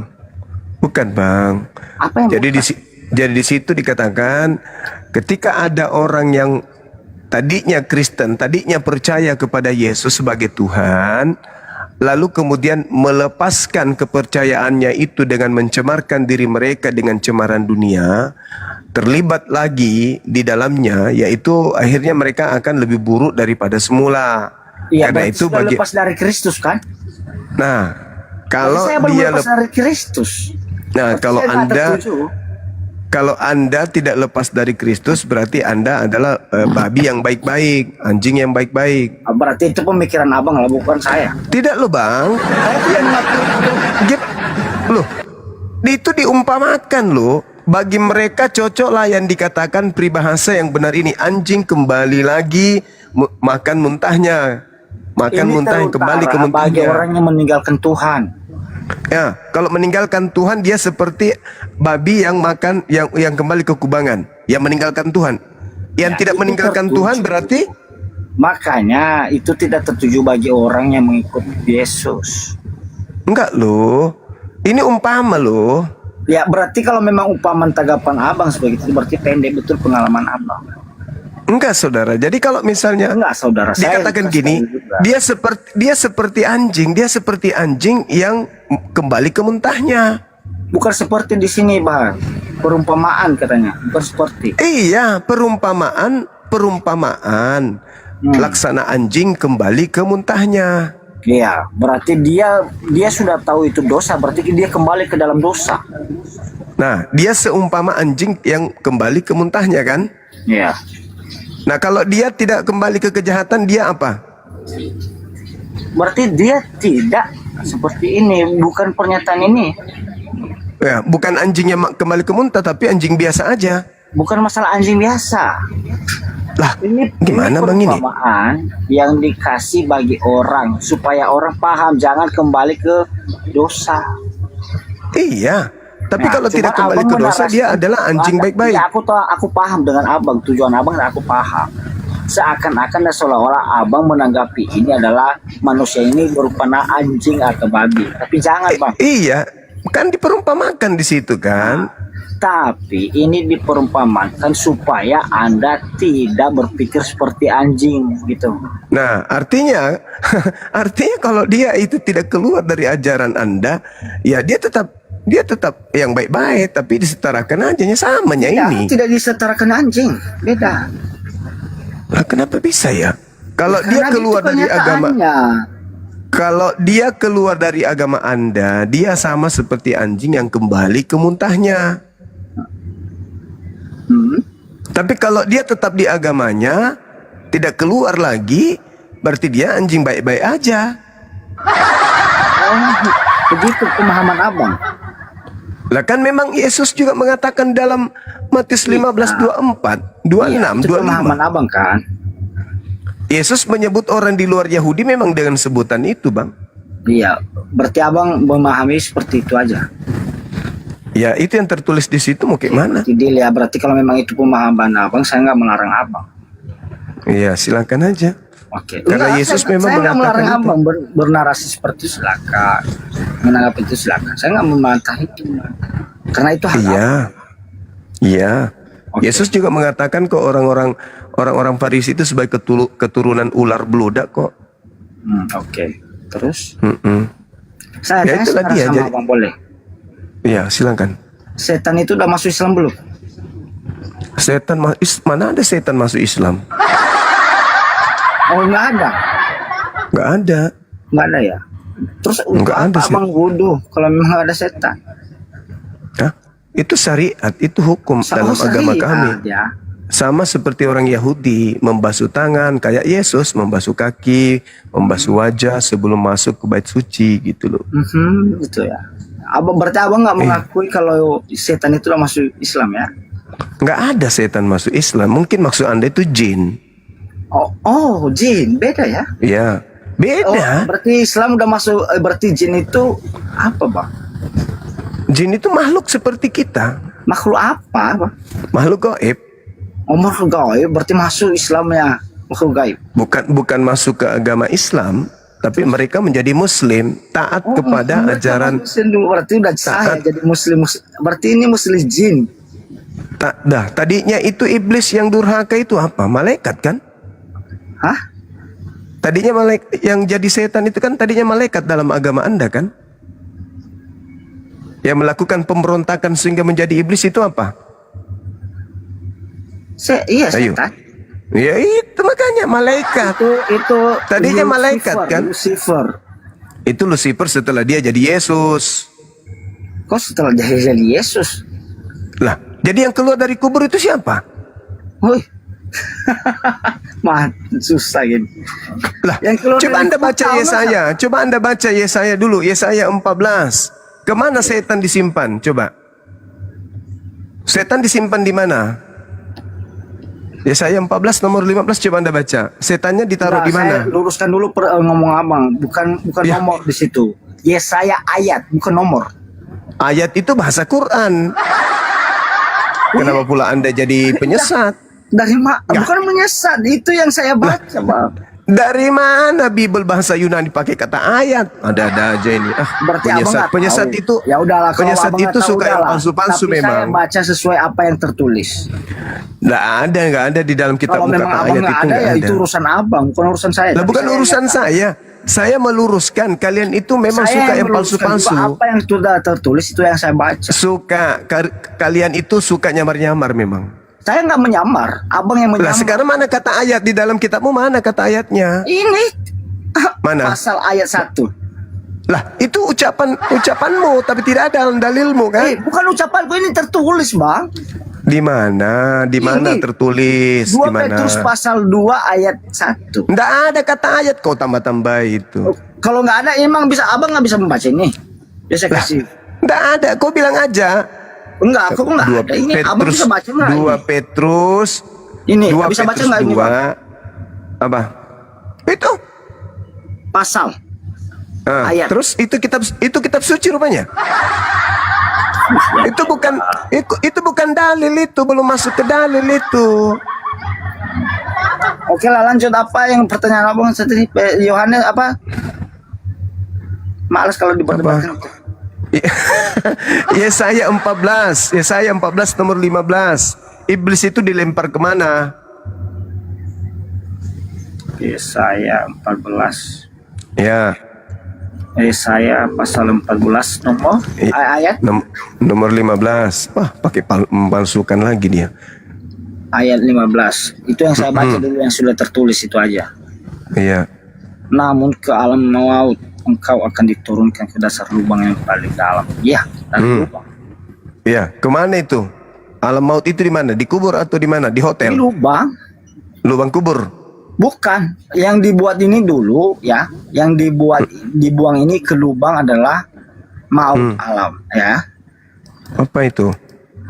bukan bang. Apa yang Jadi di situ dikatakan ketika ada orang yang tadinya Kristen, tadinya percaya kepada Yesus sebagai Tuhan, lalu kemudian melepaskan kepercayaannya itu dengan mencemarkan diri mereka dengan cemaran dunia, terlibat lagi di dalamnya, yaitu akhirnya mereka akan lebih buruk daripada semula. Iya, Karena itu sudah bagi lepas dari Kristus kan? Nah, kalau Saya belum dia lepas dari Kristus. nah Berarti kalau saya nggak Anda tertuju. kalau Anda tidak lepas dari Kristus, berarti Anda adalah babi yang baik-baik, anjing yang baik-baik. Berarti itu pemikiran abang lah, bukan saya. Tidak loh bang. Saya tidak mengaku itu. Loh, itu diumpamakan loh. Bagi mereka cocok lah yang dikatakan peribahasa yang benar ini. Anjing kembali lagi makan muntahnya. Makan Ini muntah yang kembali ke terutara bagi muntahnya. orang yang meninggalkan Tuhan. Ya, kalau meninggalkan Tuhan dia seperti babi yang makan yang kembali ke kubangan, yang meninggalkan Tuhan. Yang Ya, tidak itu meninggalkan tertuju. Tuhan berarti Makanya itu tidak tertuju bagi orang yang mengikut Yesus. enggak loh. Ini umpama loh. Ya berarti kalau memang umpaman tanggapan abang seperti itu, berarti pendek betul pengalaman abang. Enggak saudara. Jadi kalau misalnya Enggak saudara, saya dikatakan gini, juga. dia seperti anjing yang kembali ke muntahnya. Bukan seperti di sini bang, perumpamaan katanya, bukan seperti. Iya, perumpamaan. Laksana anjing kembali ke muntahnya. Iya, berarti dia sudah tahu itu dosa, berarti dia kembali ke dalam dosa. Nah, dia seumpama anjing yang kembali ke muntahnya kan? Iya. Nah, kalau dia tidak kembali ke kejahatan, dia apa? Berarti dia tidak seperti ini, bukan pernyataan ini. Ya, bukan anjing yang kembali ke muntah, tapi anjing biasa aja. Bukan masalah anjing biasa. Lah, Ini gimana bang ini? perumpamaan yang dikasih bagi orang supaya orang paham jangan kembali ke dosa. Iya, tapi Nah, kalau tidak cuman kembali abang ke dosa, menarasikan- dia adalah anjing baik-baik. Ya, aku paham dengan abang, tujuan abang dan aku paham. Seakan-akan dan seolah-olah abang menanggapi ini adalah manusia ini berupa anjing atau babi. Tapi jangan bang. Iya, kan diperumpamakan di situ kan? Tapi ini diperumpamakan supaya Anda tidak berpikir seperti anjing gitu. Nah, artinya kalau dia itu tidak keluar dari ajaran Anda, ya dia tetap yang baik-baik, tapi disetarakan ajanya samanya ini. Tidak disetarakan anjing, beda. Lah, kenapa bisa ya? Kalau Karena dia keluar itu dari agama, kenyataannya. kalau dia keluar dari agama Anda, dia sama seperti anjing yang kembali ke muntahnya. Tapi kalau dia tetap di agamanya, tidak keluar lagi, berarti dia anjing baik-baik aja. Oh, begitu pemahaman abang. Lah kan memang Yesus juga mengatakan dalam Matius 15:24, 26, Itu pemahaman 25. abang kan. Yesus menyebut orang di luar Yahudi memang dengan sebutan itu, Bang. Iya, berarti abang memahami seperti itu aja. Ya, itu yang tertulis di situ mau kayak mana? Jadi ya berarti kalau memang itu pemahaman abang, saya nggak melarang abang. Iya, silakan aja. Oke. Karena Yesus memang saya nggak mengatakan melarang itu. abang bernarasi seperti itu, silakan. Menanggapi itu silakan. Saya nggak membantah itu. Karena itu hak abang. Iya. Iya. Oke. Yesus juga mengatakan kok orang-orang Farisi itu sebagai keturunan ular beludak kok. Oke. Terus Mm-mm. saya Ya, tanya itulah sekarang dia, sama jadi- abang boleh. Iya, silakan. Setan itu udah masuk Islam belum? Mana ada setan masuk Islam? Oh nggak ada, Nggak ada. nggak ada ya. Terus Nggak ada sih. abang wudhu kalau memang nggak ada setan. Hah? Itu syariat, itu hukum dalam agama kami. Ya. Sama seperti orang Yahudi membasuh tangan kayak Yesus membasuh kaki, membasuh wajah sebelum masuk ke bait suci gitu loh. Gitu ya. Berarti abang nggak mengakui kalau setan itu udah masuk Islam ya? Nggak ada setan masuk Islam. Mungkin maksud Anda itu jin. Oh, jin beda ya? Ya, Beda. Berarti Islam udah masuk, berarti jin itu apa bang? Jin itu makhluk seperti kita. Makhluk apa bang? Makhluk gaib. Oh, makhluk gaib, berarti masuk Islamnya makhluk gaib. Bukan masuk ke agama Islam, tapi mereka menjadi Muslim, taat kepada mereka ajaran. Muslim, berarti udah sah Taat. jadi Muslim. Berarti ini Muslim jin. Tadinya itu iblis yang durhaka itu apa? Malaikat kan? Hah? Tadinya malaikat yang jadi setan itu kan tadinya malaikat dalam agama Anda kan? Yang melakukan pemberontakan sehingga menjadi iblis itu apa? Iya, Ayo. setan. Ya itu makanya malaikat. Itu Tadinya Lucifer, malaikat kan? Lucifer. Itu Lucifer setelah dia jadi Yesus. Kok setelah jadi Yesus? Lah, jadi yang keluar dari kubur itu siapa? Woi. Susah ini. Lah, Yang keluar coba dari Anda baca kubur, Yesaya. Coba Anda baca Yesaya dulu. Yesaya 14. Kemana setan disimpan? Coba. Setan disimpan di mana? Yesaya 14 nomor 15 coba Anda baca. Setannya ditaruh di mana? Saya luruskan dulu ngomong abang, bukan Ya. nomor di situ. Yesaya ayat, bukan nomor. Ayat itu bahasa Quran. Kenapa pula Anda jadi penyesat? Bukan menyesat, itu yang saya baca, Bang. Dari mana Bible bahasa Yunani pakai kata ayat? Ada-ada aja ini. Berarti abang nggak Penyesat tahu. itu. Ya udahlah, kalau Penyesat abang itu nggak tahu, suka yang udahlah. palsu-palsu Tapi memang. saya baca sesuai apa yang tertulis. Nggak ada di dalam kitab Kalau memang kata abang ayat nggak itu ada, nggak ya ada. itu urusan abang, bukan urusan saya. Lah Tapi bukan saya urusan nggak tahu. saya. Saya meluruskan kalian itu memang Saya suka yang meluruskan palsu-palsu. juga apa yang sudah tertulis itu yang saya baca. Kalian itu suka nyamar-nyamar memang. Saya nggak menyamar, abang yang Lah menyamar. sekarang mana kata ayat di dalam kitabmu, mana kata ayatnya? Ini Mana? pasal ayat 1. Lah itu ucapanmu tapi tidak ada dalam dalilmu kan? Bukan ucapanku, ini tertulis, Bang. Di mana? Di mana Ini. tertulis? 2 Di mana? Petrus pasal 2 ayat 1. Nggak ada kata ayat, kau tambah-tambah itu. Kalau nggak ada, emang abang nggak bisa membaca ini. Ya saya kasih. Nggak ada, kau bilang aja. Enggak, aku nggak ada. Ini abang bisa baca nggak? 2 Petrus. Ini 2 bisa baca Petrus nggak ini, 2. Bang? Apa? Itu. Pasal. Ah, Ayat. terus itu kitab suci rupanya. itu bukan dalil, itu belum masuk ke dalil itu. Oke lah, lanjut. Apa yang pertanyaan abang tadi? Yohanes apa? Males kalau diperdebatkan. Yesaya 14 nomor 15. Iblis itu dilempar kemana? Yesaya 14. Ya, Yesaya pasal 14 nomor ayat nomor 15. Wah, pakai memalsukan lagi dia. ayat 15. Itu yang saya baca dulu, yang sudah tertulis itu aja. Iya. Namun ke alam maut engkau akan diturunkan ke dasar lubang yang paling dalam. Iya, lubang. Iya, kemana itu? Alam maut itu di mana? Di kubur atau di mana? Di hotel? Di lubang. Lubang kubur. Bukan, yang dibuat ini dulu ya, yang dibuang ini ke lubang adalah maut alam ya. Apa itu?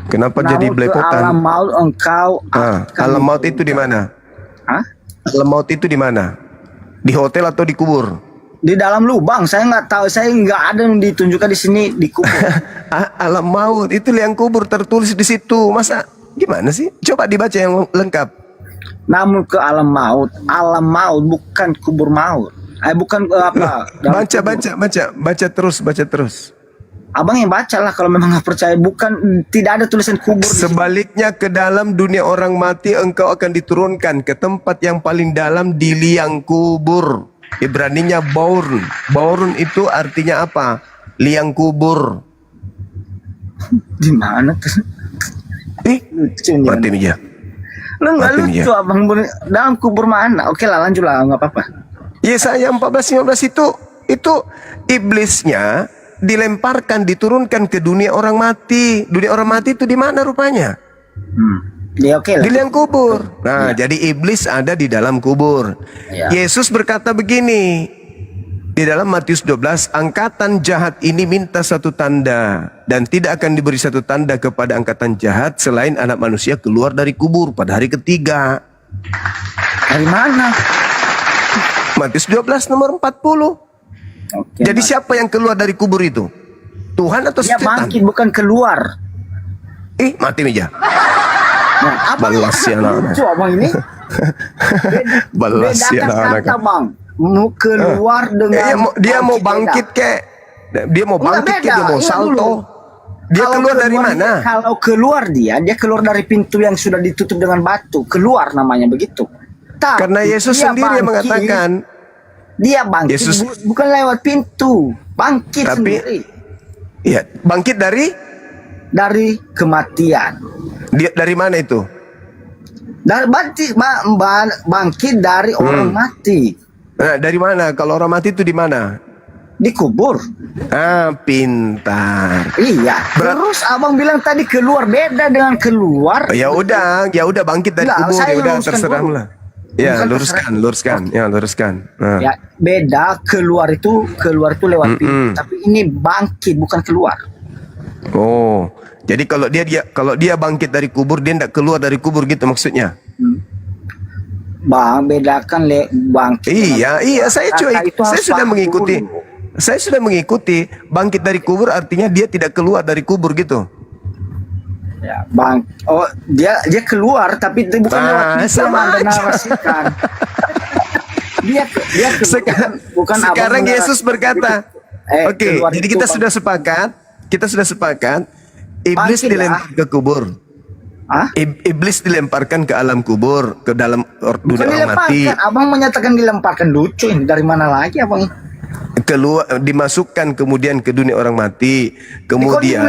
Kenapa Namun jadi ke belepotan? alam maut engkau Alam maut itu di mana? Hah? Alam maut itu di mana? Di hotel atau di kubur? Di dalam lubang. Saya nggak tahu, saya nggak ada yang ditunjukkan di sini di kubur. Alam maut itu yang kubur tertulis di situ. Masa gimana sih? Coba dibaca yang lengkap. Namun ke alam maut bukan kubur maut. Bukan apa? dalam kubur. Baca terus. Abang yang baca lah kalau memang nggak percaya. Bukan, tidak ada tulisan kubur. Sebaliknya ke dalam dunia orang mati engkau akan diturunkan ke tempat yang paling dalam di liang kubur. Ibraninya baurn. Baurn itu artinya apa? Liang kubur. Di mana tuh? Lucu nih. Mati meja. Lu nggak Mati lucu dia. abang, dalam kubur mana? Oke lah, lanjut lah, nggak apa-apa. Yesaya 14:15 itu iblisnya dilemparkan, diturunkan ke dunia orang mati. Dunia orang mati itu di mana rupanya? Ya oke lah. Di liang kubur. Nah, jadi iblis ada di dalam kubur. Ya. Yesus berkata begini di dalam Matius 12, angkatan jahat ini minta satu tanda dan tidak akan diberi satu tanda kepada angkatan jahat selain anak manusia keluar dari kubur pada hari ketiga. Dari mana? Matius 12 nomor 40. Oke, Jadi Mas. siapa yang keluar dari kubur itu? Tuhan atau Dia setan? bangkit bukan keluar. Mati meja. Nah, abang Balas ya anak-anak. lucu abang ini. Balas ya Bedakan anak-anak. kata bang. Mau keluar dengan Dia mau bangkit beda. kek. Dia mau Enggak, bangkit kek, beda. dia mau Ingat salto. dulu. Dia Kalau keluar dari mana? Kalau keluar dia keluar dari pintu yang sudah ditutup dengan batu. Keluar namanya begitu. Tapi Karena Yesus dia sendiri yang bangkit, mengatakan, dia bangkit Yesus- bukan lewat pintu, bangkit Tapi- sendiri ya, bangkit dari kematian. dia dari mana itu? Dari bangkit dari orang mati, Nah, dari mana? Kalau orang mati itu di mana? dikubur. Pintar. Iya. Terus abang bilang tadi keluar, beda dengan keluar. Ya udah bangkit dari Enggak, kubur, saya ya udah luruskan terserah dulu. lah. Ya, Bukan luruskan. Ya, luruskan. Nah. Ya, beda keluar itu lewat pintu, tapi ini bangkit bukan keluar. Oh, jadi kalau dia bangkit dari kubur, dia tidak keluar dari kubur gitu maksudnya? Bang, bedakan bangkit. Iya, saya Kata itu harus sudah paham mengikuti. dulu. Saya sudah mengikuti. Bangkit dari kubur artinya dia tidak keluar dari kubur gitu. Ya, bang. Oh, dia keluar tapi itu bukan lewat pintu yang sama Anda aja. narasikan. dia keluar, bukan abang Sekarang menarasi- Yesus berkata, oke, keluar jadi itu, kita Bang. sudah sepakat, iblis Bangkit dilempar ke kubur. Hah? Iblis dilemparkan ke alam kubur, ke dalam dunia Bukan orang mati. dilemparkan, abang menyatakan dilemparkan, lucu ini dari mana lagi abang? Keluar, dimasukkan kemudian ke dunia orang mati. Kemudian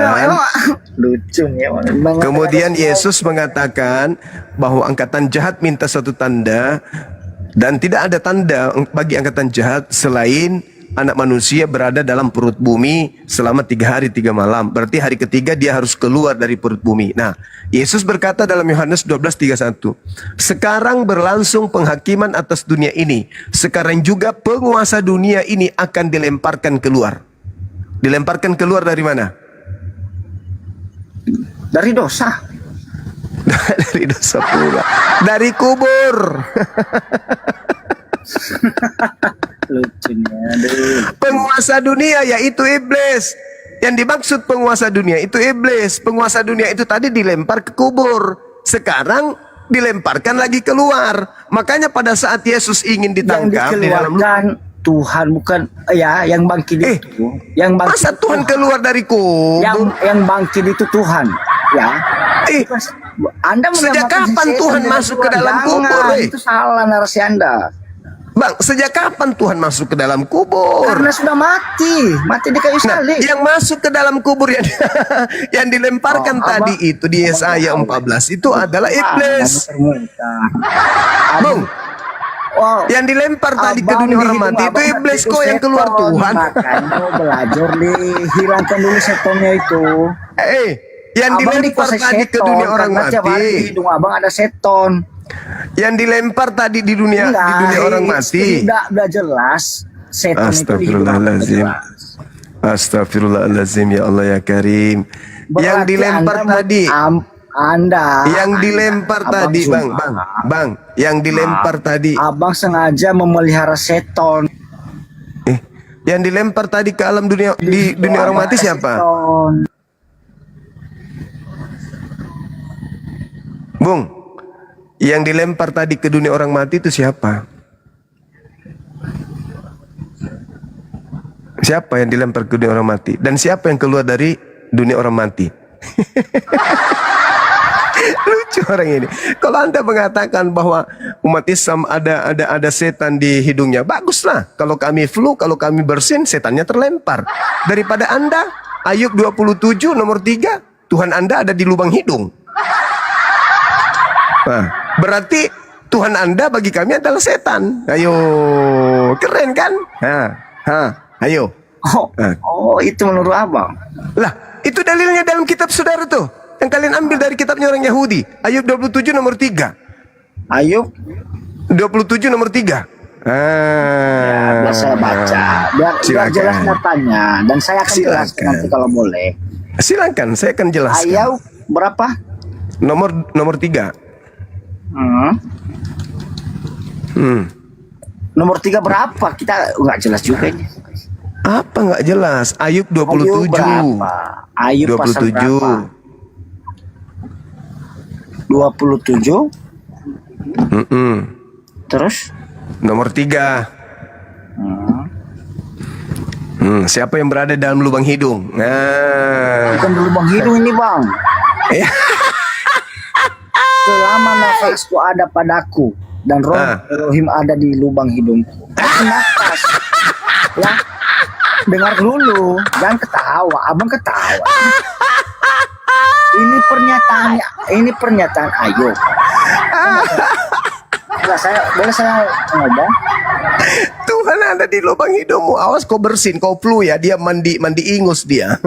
lucu nih abang. Kemudian Yesus mengatakan bahwa angkatan jahat minta satu tanda, dan tidak ada tanda bagi angkatan jahat selain anak manusia berada dalam perut bumi selama 3 hari 3 malam. Berarti hari ketiga dia harus keluar dari perut bumi. Nah, Yesus berkata dalam Yohanes 12:31, sekarang berlangsung penghakiman atas dunia ini. Sekarang juga penguasa dunia ini akan dilemparkan keluar. Dilemparkan keluar dari mana? Dari dosa. Dari dosa pula. Dari kubur. Lucunya, aduh. Penguasa dunia yaitu iblis. Yang dimaksud penguasa dunia itu iblis. Penguasa dunia itu tadi dilempar ke kubur. Sekarang dilemparkan lagi keluar. Makanya pada saat Yesus ingin Yang ditangkap di dalam dikeluarkan Tuhan, bukan ya yang bangkit itu. Yang bangkit masa Tuhan keluar dari kubur? Yang bangkit itu Tuhan, ya. Anda sejak menyamakan kapan setan Tuhan dengan masuk ke Tuhan? dalam Jangan, kubur? Itu salah narasi Anda. Bang, sejak kapan Tuhan masuk ke dalam kubur? Karena sudah mati di kayu salib. Yang masuk ke dalam kubur yang dilemparkan tadi itu di Yesaya 14 itu adalah iblis. Bung, yang dilempar tadi ke dunia orang mati itu iblis kok, yang keluar Tuhan. Makanya belajar dihilangkan dulu setonnya itu. Yang dilempar tadi ke dunia orang Tiap hari di mati. hidung abang ada seton. Yang dilempar tadi di dunia orang mati. Sudah jelas seton itu di hidung abang. Astagfirullahaladzim. Astagfirullahaladzim, ya Allah ya Karim. Yang Berarti dilempar Anda tadi. Yang dilempar tadi, Bang. Yang dilempar tadi. Abang sengaja memelihara seton. Yang dilempar tadi ke alam dunia di dunia orang mati siapa? Bung, yang dilempar tadi ke dunia orang mati itu siapa? Siapa yang dilempar ke dunia orang mati? Dan siapa yang keluar dari dunia orang mati? Lucu orang ini. Kalau Anda mengatakan bahwa umat Islam ada setan di hidungnya, baguslah. Kalau kami flu, kalau kami bersin, setannya terlempar. Daripada Anda, Ayub 27 nomor 3, Tuhan Anda ada di lubang hidung. Nah, berarti Tuhan Anda bagi kami adalah setan. Ayo, keren kan? Ayo. Itu menurut abang. Lah, itu dalilnya dalam kitab saudara tuh. Yang kalian ambil dari kitabnya orang Yahudi. Ayub 27 nomor 3. Ayub 27 nomor 3. Biar saya baca. Biar jelas datanya. Dan saya akan jelaskan nanti kalau boleh. Silakan, saya akan jelaskan. Ayub berapa? Nomor 3. Nomor 3 berapa? Kita nggak jelas juga ini. Apa nggak jelas? Ayub Ayub 27. berapa? Ayub pasal 27. berapa? 27. Terus? Nomor 3. Siapa yang berada dalam lubang hidung? Nah. Bukan di lubang hidung ini, Bang. Selama nafasku ada padaku dan roh Elohim ada di lubang hidungku. Nafas. Ya. Dengar dulu, jangan ketawa. Abang ketawa. Ini pernyataan Ayub. Boleh saya ngomong? Tuhan ada di lubang hidungmu. Awas kau bersin, kau flu ya. Dia mandi ingus dia.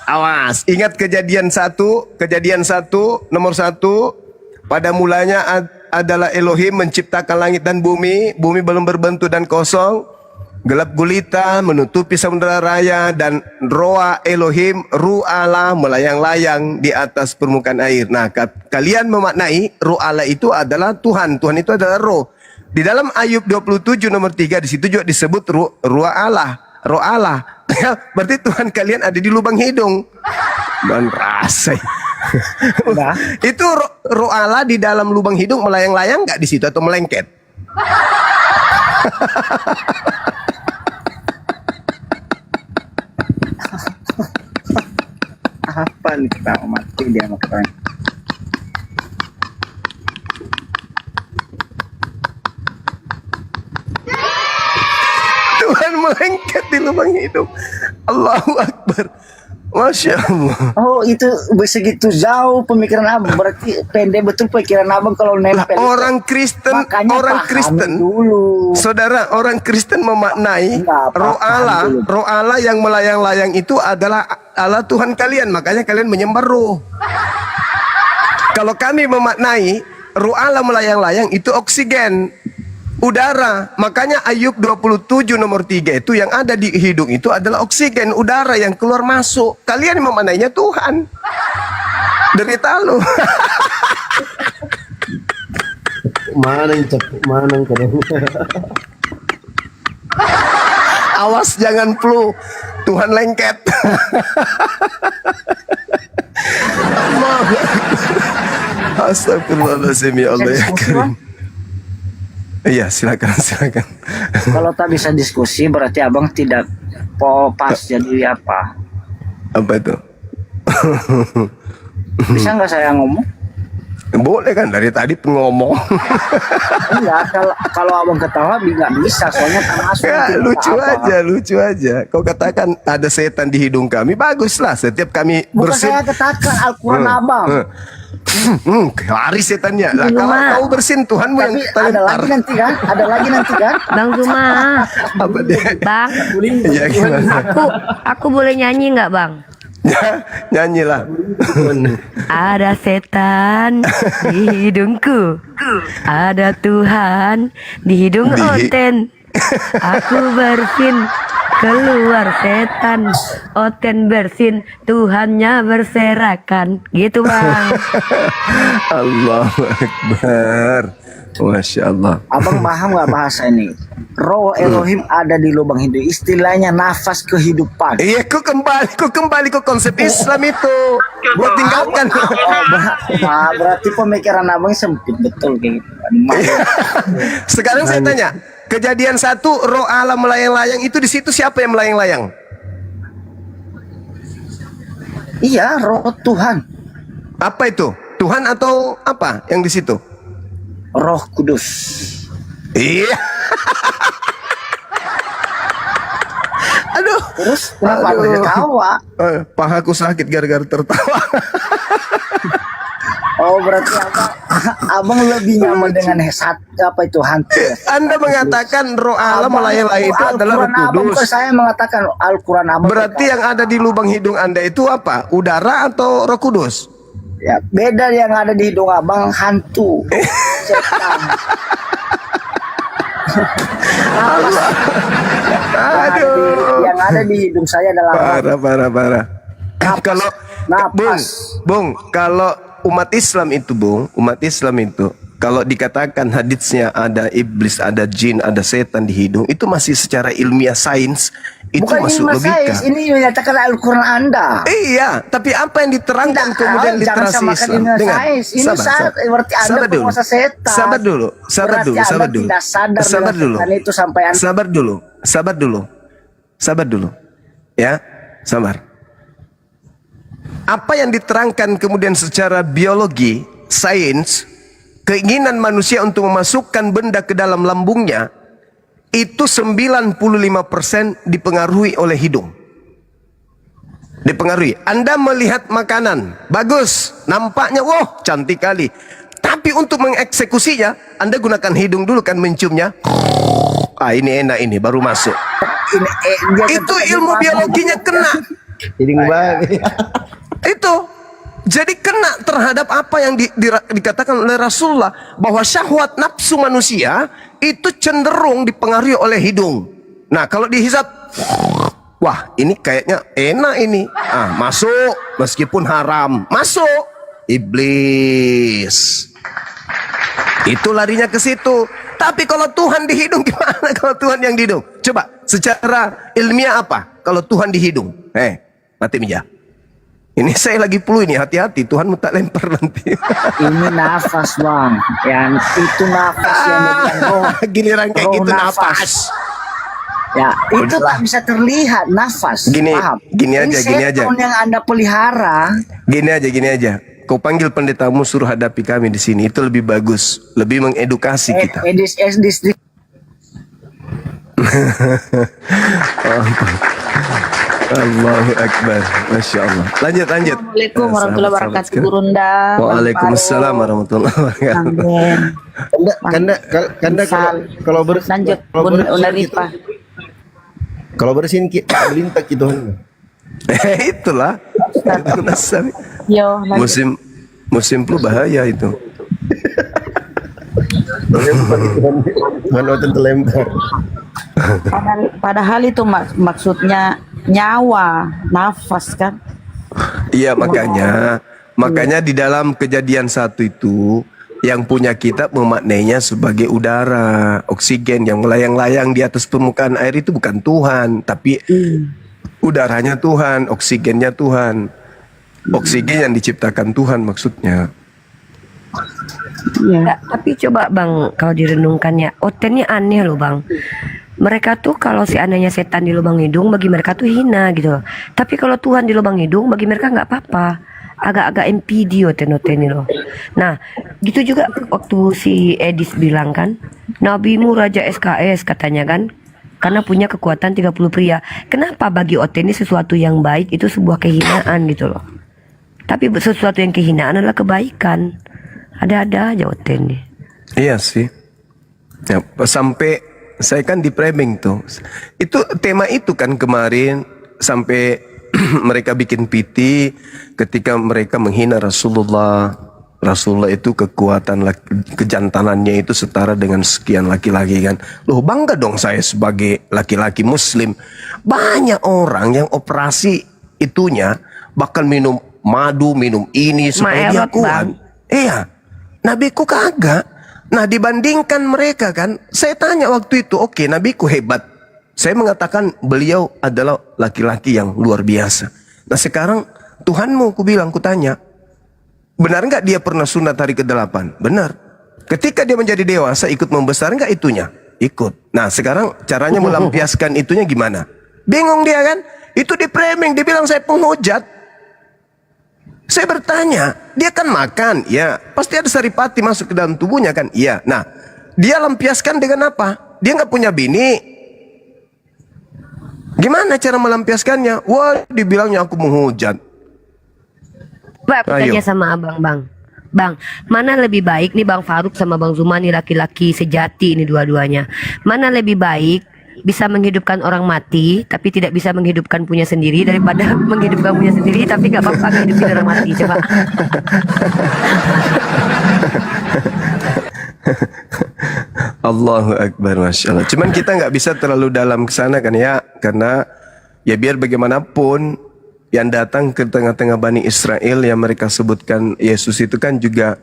Awas. Ingat kejadian 1 nomor 1. Pada mulanya adalah Elohim menciptakan langit dan bumi. Bumi belum berbentuk dan kosong. Gelap gulita menutupi samudera raya dan roa Elohim, ruh Allah melayang-layang di atas permukaan air. Nah, kalian memaknai ruh Allah itu adalah Tuhan. Tuhan itu adalah roh. Di dalam Ayub 27 nomor 3 di situ juga disebut roh Allah. Berarti Tuhan kalian ada di lubang hidung. Dan rasa. Itu roh Allah di dalam lubang hidung melayang-layang nggak di situ atau melengket? Apa nih kita mati dia makan? Tuhan melengket di lubang hidung. Allahu Akbar. Masya Allah. Oh, itu segitu jauh pemikiran abang. Berarti pendek betul pikiran abang kalau nempel. Orang Kristen, dulu. Saudara, orang Kristen memaknai roh Allah yang melayang-layang itu adalah Allah Tuhan kalian. Makanya kalian menyembah roh. Kalau kami memaknai roh Allah melayang-layang itu oksigen, udara. Makanya Ayub 27 nomor 3 itu yang ada di hidung itu adalah oksigen, udara yang keluar masuk. Kalian memaknainya Tuhan. Derita lu. Mana yang cepet, mana yang keren. Awas jangan flu. Tuhan lengket. Astagfirullahaladzim, ya Allah ya Karim. Iya, silakan. Kalau tak bisa diskusi berarti abang tidak pas jadi apa? Apa itu? Bisa nggak saya ngomong? Boleh kan, dari tadi pengomong. Enggak, kalau abang ketawa nggak bisa, soalnya termasuk. Ya, lucu aja. Kau katakan ada setan di hidung kami, baguslah. Setiap kami Bukan bersin. saya katakan Al-Quran abang. Lari setannya. Lah, kalau kau bersin Tuhanmu yang ada lagi nanti kan? Bang Zuma. Apa dia? Bang, Ya, gimana? aku boleh nyanyi nggak bang? Ya, nyanyilah. Ada setan di hidungku, ada Tuhan di hidung Oten. Aku bersin, keluar setan. Oten bersin, Tuhannya berserakan. Gitu bang. Allahu Akbar. Masya Allah. Abang paham nggak bahasa ini? Roh Elohim ada di lubang hidung. Istilahnya nafas kehidupan. Iya, kau kembali ke konsep Islam itu. Buat tinggalkan. Berarti pemikiran abang sempit betul kayak gitu. Sekarang saya tanya, kejadian 1 roh Allah melayang-layang itu di situ siapa yang melayang-layang? Iya, roh Tuhan. Apa itu? Tuhan atau apa yang di situ? Roh Kudus. Iya. Aduh. Terus kenapa lu ketawa? Pahaku sakit gara-gara tertawa. Oh, berarti abang lebih nyaman dengan apa itu hantu? Anda mengatakan roh Allah melayang-layang itu adalah Roh Kudus. Saya mengatakan Al-Quran abang. Berarti yang ada di lubang hidung Anda itu apa? Udara atau Roh Kudus? Ya, beda yang ada di hidung abang hantu. Setan. Aduh. Yang ada di hidung saya adalah Parah. Kalau napas. Bung, kalau umat Islam itu, kalau dikatakan haditsnya ada iblis, ada jin, ada setan di hidung, itu masih secara ilmiah sains, itu Bukan masuk ilmu logika. sains, ini menyatakan Al-Quran Anda. Iya, tapi apa yang diterangkan Tidak, kemudian jangan literasi samakan Islam? ilmu Dengar, sains. Ini berarti Anda sabar dulu. penguasa setan. Sabar dulu. Berarti Anda tidak sadar Sabar dengan dulu. setan itu sampai Anda. Sabar dulu. Ya, sabar. Apa yang diterangkan kemudian secara biologi, sains, keinginan manusia untuk memasukkan benda ke dalam lambungnya, itu 95% dipengaruhi oleh hidung. Dipengaruhi. Anda melihat makanan, bagus, nampaknya, wah cantik kali. Tapi untuk mengeksekusinya, Anda gunakan hidung dulu kan menciumnya. Ah ini enak ini, baru masuk. Itu ilmu biologinya kena. Itu. Jadi kena terhadap apa yang dikatakan oleh Rasulullah, bahwa syahwat nafsu manusia itu cenderung dipengaruhi oleh hidung. Nah kalau dihisap, wah ini kayaknya enak ini, masuk meskipun haram, masuk. Iblis itu larinya ke situ. Tapi kalau Tuhan di hidung gimana? Kalau Tuhan yang di hidung, coba secara ilmiah apa kalau Tuhan di hidung? Mati meja. Ini saya lagi flu ini, hati-hati Tuhan mau tak lempar nanti. Ini nafas bang, yang itu nafas yang giliran kayak gitu nafas. Ya itu tak bisa terlihat nafas. Paham? Gini Ini aja. setan yang Anda pelihara. Gini aja. Kau panggil pendetamu, suruh hadapi kami di sini. Itu lebih bagus, lebih mengedukasi kita. Edis. Allahu Akbar, Masya Allah. Lanjut. Assalamualaikum warahmatullahi wabarakatuh, Gurunda. Waalaikumsalam warahmatullahi wabarakatuh. Kanda kalau lanjut, Bunda Rifa. Kalau bersihin melintak gitu. Itulah. Yo, lanjut. Musim flu bahaya itu. Mana terlempar. Padahal itu maksudnya nyawa, nafas kan? Iya makanya di dalam Kejadian 1 itu yang punya kitab memaknainya sebagai udara, oksigen yang melayang-layang di atas permukaan air itu bukan Tuhan, tapi udaranya Tuhan, oksigennya Tuhan. Oksigen yang diciptakan Tuhan maksudnya. Ya, tapi coba bang, kalau direnungkannya, Otennya aneh loh bang. Mereka tuh kalau seandainya setan di lubang hidung, bagi mereka tuh hina gitu loh. Tapi kalau Tuhan di lubang hidung, bagi mereka nggak apa-apa. Agak-agak MPD Oten ini loh. Nah, gitu juga waktu si Edis bilang kan, Nabimu Raja SKS katanya kan, karena punya kekuatan 30 pria. Kenapa bagi Oten ini sesuatu yang baik itu sebuah kehinaan gitu loh. Tapi sesuatu yang kehinaan adalah kebaikan. Ada-ada aja Oten nih. Iya sih. Ya, sampai saya kan di framing tuh. Itu tema itu kan kemarin sampai mereka bikin PT ketika mereka menghina Rasulullah. Rasulullah itu kekuatan kejantanannya itu setara dengan sekian laki-laki kan. Loh bangga dong saya sebagai laki-laki muslim. Banyak orang yang operasi itunya bahkan minum madu, minum ini supaya dia kuat. Iya. Nabiku kagak. Nah dibandingkan mereka kan, saya tanya waktu itu, oke, nabiku hebat. Saya mengatakan beliau adalah laki-laki yang luar biasa. Nah sekarang Tuhanmu, ku bilang, ku tanya, benar nggak dia pernah sunat hari ke-8? Benar. Ketika dia menjadi dewasa ikut membesar nggak itunya? Ikut. Nah sekarang caranya melampiaskan itunya gimana? Bingung dia kan? Itu di framing, dibilang saya penghujat. Saya bertanya, dia kan makan, ya pasti ada saripati masuk ke dalam tubuhnya kan, iya. Nah, dia lampiaskan dengan apa? Dia nggak punya bini. Gimana cara melampiaskannya? Wah, dibilangnya aku menghujat. Pak, aku tanya sama abang Bang, mana lebih baik nih Bang Faruk sama Bang Zuma nih laki-laki sejati ini dua-duanya. Mana lebih baik bisa menghidupkan orang mati tapi tidak bisa menghidupkan punya sendiri daripada menghidupkan punya sendiri tapi nggak apa-apa menghidupkan orang mati. Coba. Allahu Akbar, Masya Allah. Cuman kita nggak bisa terlalu dalam ke sana kan ya, karena ya biar bagaimanapun yang datang ke tengah-tengah Bani Israel yang mereka sebutkan Yesus itu kan juga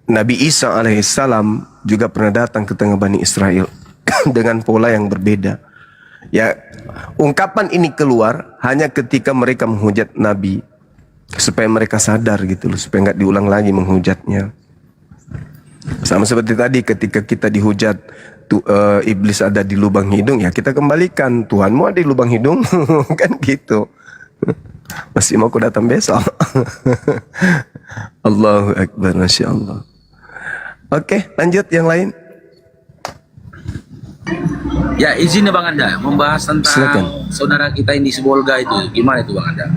Nabi Isa alaihissalam juga pernah datang ke tengah Bani Israel dengan pola yang berbeda. Ya, ungkapan ini keluar hanya ketika mereka menghujat Nabi supaya mereka sadar gitu loh, supaya nggak diulang lagi menghujatnya. Sama seperti tadi ketika kita dihujat iblis ada di lubang hidung, ya kita kembalikan Tuhanmu ada di lubang hidung kan gitu. Masih mau aku datang besok. Allahu Akbar, Masya Allah. Oke, lanjut yang lain. Ya, izin ya Bang Anda membahas tentang Silakan. saudara kita yang di Sibolga itu. Gimana itu Bang Anda?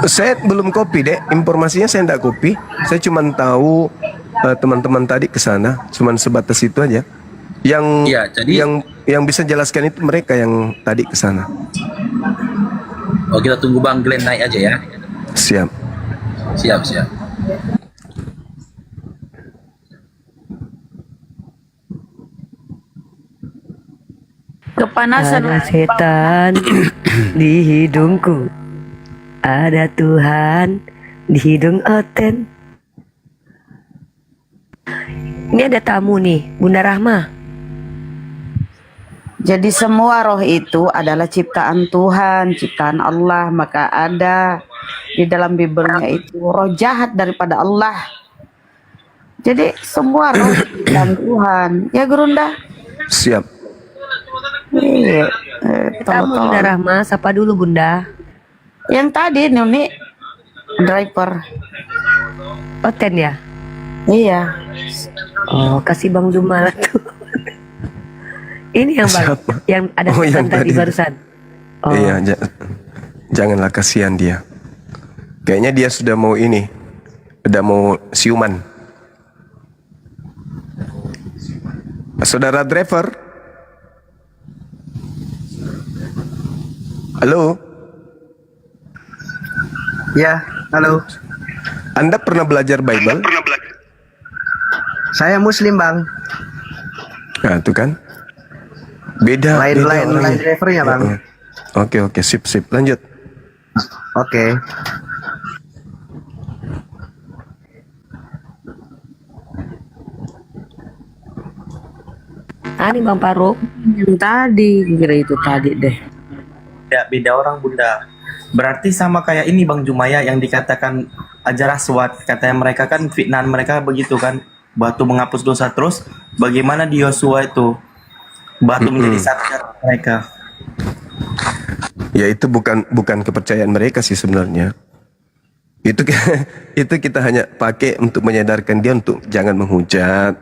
Saya belum copy deh, informasinya saya tidak copy. Saya cuma tahu teman-teman tadi ke sana, cuma sebatas itu aja. Yang Ya, jadi yang bisa jelaskan itu mereka yang tadi ke sana. oh, kita tunggu Bang Glenn naik aja ya. Siap. Siap, siap. Kepanasan. Ada setan di hidungku, ada Tuhan di hidung Oten. Ini ada tamu nih, Bunda Rahma. Jadi semua roh itu adalah ciptaan Tuhan, ciptaan Allah. Maka ada di dalam Bibelnya itu roh jahat daripada Allah. Jadi semua roh ciptaan Tuhan. Ya Gerunda? Siap. Iya. Tamu Bunda Rahma, sapa dulu Bunda. Yang tadi Nuni driver. Oten ya? Iya. Oh, kasih Bang Jumal tuh. Ini yang Bang, Siapa? yang ada Oh, setan yang tadi tadi. barusan. Oh. Iya, janganlah kasihan dia. Kayaknya dia sudah mau ini, sudah mau siuman. Saudara driver, halo. Ya, halo. Anda pernah belajar Bible? Saya Muslim, Bang. Nah, itu kan. Beda Lain orangnya. drivernya, Bang. Oke, sip. Lanjut. Oke. Ini Bang Faruk. Yang tadi, kira itu tadi deh. Beda orang, Bunda. Berarti sama kayak ini, Bang Jumaya, yang dikatakan ajar aswad. Katanya mereka kan, fitnahan mereka begitu kan. Batu menghapus dosa terus. Bagaimana di Yosua itu? Batu menjadi satker mereka. Ya itu bukan kepercayaan mereka sih sebenarnya. Itu itu kita hanya pakai untuk menyadarkan dia untuk jangan menghujat.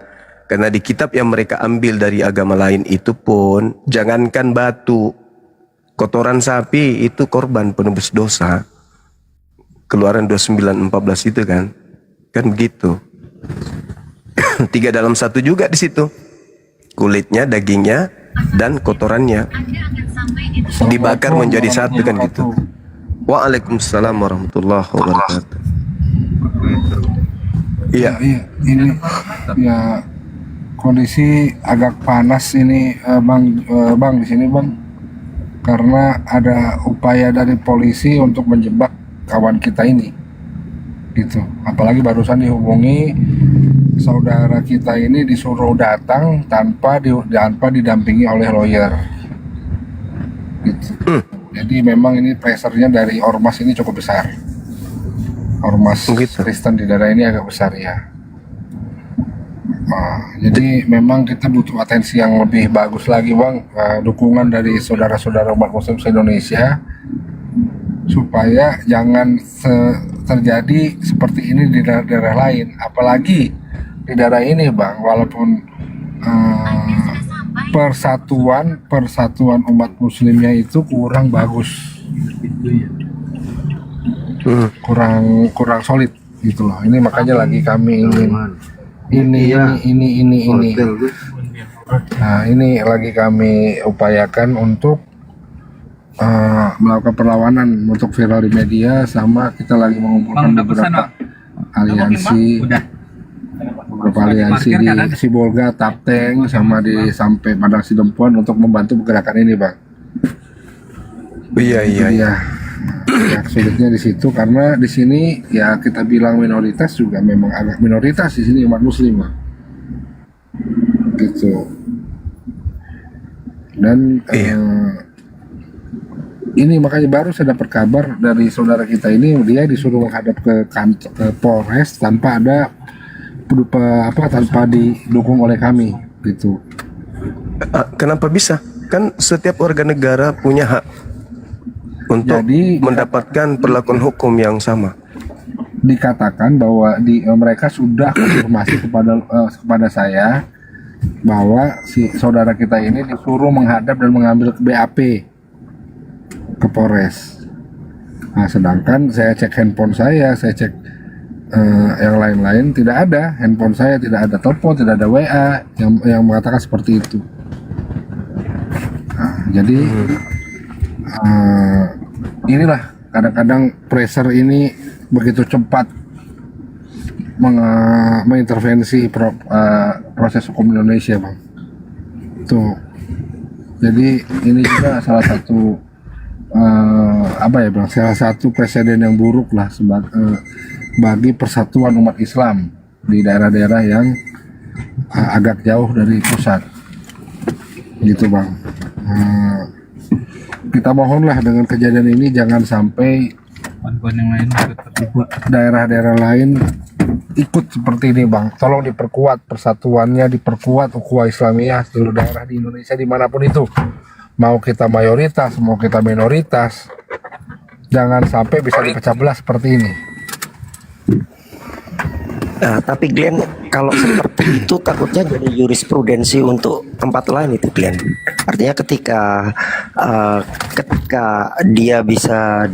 Karena di kitab yang mereka ambil dari agama lain itu pun jangankan batu, kotoran sapi itu korban penebus dosa. Keluaran 29:14 itu kan begitu. 3 dalam 1 juga di situ. Kulitnya, dagingnya, dan kotorannya dibakar menjadi satu kan gitu. Waalaikumsalam warahmatullahi wabarakatuh. Iya. Ini ya kondisi agak panas ini Bang di sini Bang, karena ada upaya dari polisi untuk menjebak kawan kita ini, gitu. Apalagi barusan dihubungi saudara kita ini disuruh datang tanpa didampingi oleh lawyer, gitu. Jadi memang ini pressure-nya dari ormas ini cukup besar. Ormas Kristen di daerah ini agak besar ya. Nah, jadi memang kita butuh atensi yang lebih bagus lagi Bang, dukungan dari saudara-saudara umat Muslim se-Indonesia supaya jangan terjadi seperti ini di daerah-daerah lain, apalagi di daerah ini Bang, walaupun persatuan umat muslimnya itu kurang bagus, kurang solid gitu loh. Ini makanya lagi kami ingin ini Nah, ini lagi kami upayakan untuk melakukan perlawanan untuk viral di media, sama kita lagi mengumpulkan beberapa aliansi di Sibolga, Tapteng, sama di sampai Padang Sidempuan untuk membantu pergerakan ini, Bang. Iya. Ya, sulitnya di situ karena di sini ya kita bilang minoritas juga memang agak minoritas di sini umat Muslim, Bang. Gitu. Dan ini makanya baru saya dapat kabar dari saudara kita ini, dia disuruh menghadap ke kantor ke Polres tanpa ada tanpa didukung oleh kami gitu. Kenapa bisa? Kan setiap warga negara punya hak untuk mendapatkan perlakuan hukum yang sama. Dikatakan bahwa mereka sudah konfirmasi kepada saya bahwa si saudara kita ini disuruh menghadap dan mengambil BAP ke Polres. Nah, sedangkan saya cek handphone saya cek yang lain-lain, tidak ada handphone saya, tidak ada telepon, tidak ada WA yang mengatakan seperti itu. Nah, jadi inilah kadang-kadang pressure ini begitu cepat mengintervensi proses hukum Indonesia, Bang. Tuh. Jadi ini juga salah satu Bang, salah satu presiden yang buruk lah bagi persatuan umat Islam di daerah-daerah yang agak jauh dari pusat. Gitu, Bang. Kita mohonlah dengan kejadian ini jangan sampai daerah-daerah lain ikut seperti ini, Bang. Tolong diperkuat persatuannya, diperkuat ukhuwah Islamiyah seluruh daerah di Indonesia dimanapun itu. Mau kita mayoritas, mau kita minoritas, jangan sampai bisa dipecah belah seperti ini. Tapi Glenn, kalau seperti itu takutnya jadi jurisprudensi untuk tempat lain itu, Glenn. Artinya ketika dia bisa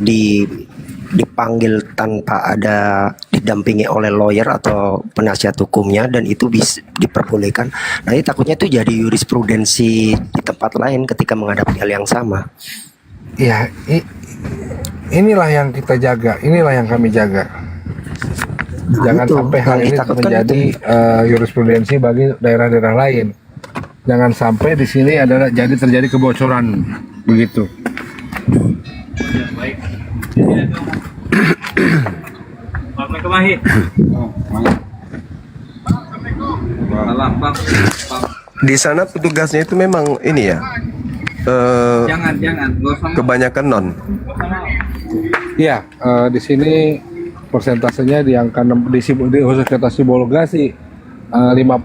dipanggil tanpa ada didampingi oleh lawyer atau penasihat hukumnya dan itu bisa diperbolehkan, nanti takutnya itu jadi jurisprudensi di tempat lain ketika menghadapi hal yang sama. Ya, inilah yang kita jaga, inilah yang kami jaga. Jangan sampai hal ini menjadi jurisprudensi bagi daerah-daerah lain. Jangan sampai di sini jadi terjadi kebocoran begitu. Di sana petugasnya itu memang ini ya, kebanyakan non. Iya, di sini persentasenya di angka di khusus kota Sibolga sih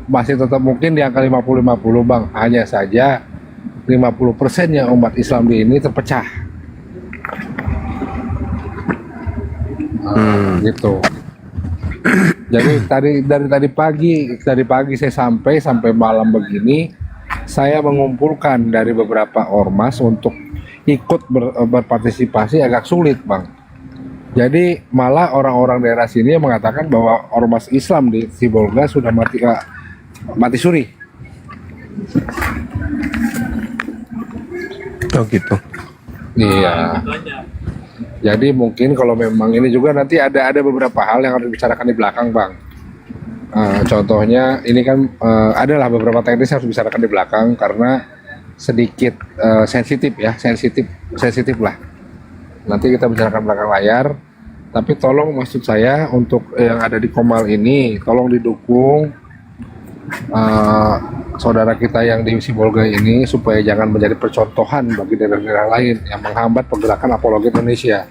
masih tetap mungkin di angka 50-50, Bang. Hanya saja 50%-nya umat Islam di ini terpecah. Gitu. Jadi dari pagi saya sampai malam begini, saya mengumpulkan dari beberapa ormas untuk ikut berpartisipasi agak sulit, Bang. Jadi malah orang-orang daerah sini yang mengatakan bahwa ormas Islam di Sibolga sudah mati suri. Oh gitu. Iya. Jadi mungkin kalau memang ini juga nanti ada beberapa hal yang harus dibicarakan di belakang, Bang. Contohnya ini kan adalah beberapa teknis yang harus dibicarakan di belakang karena sedikit sensitif lah. Nanti kita bicarakan belakang layar. Tapi tolong, maksud saya untuk yang ada di Komal ini, tolong didukung saudara kita yang di Sibolga ini supaya jangan menjadi percontohan bagi daerah-daerah lain yang menghambat pergerakan apologi Indonesia.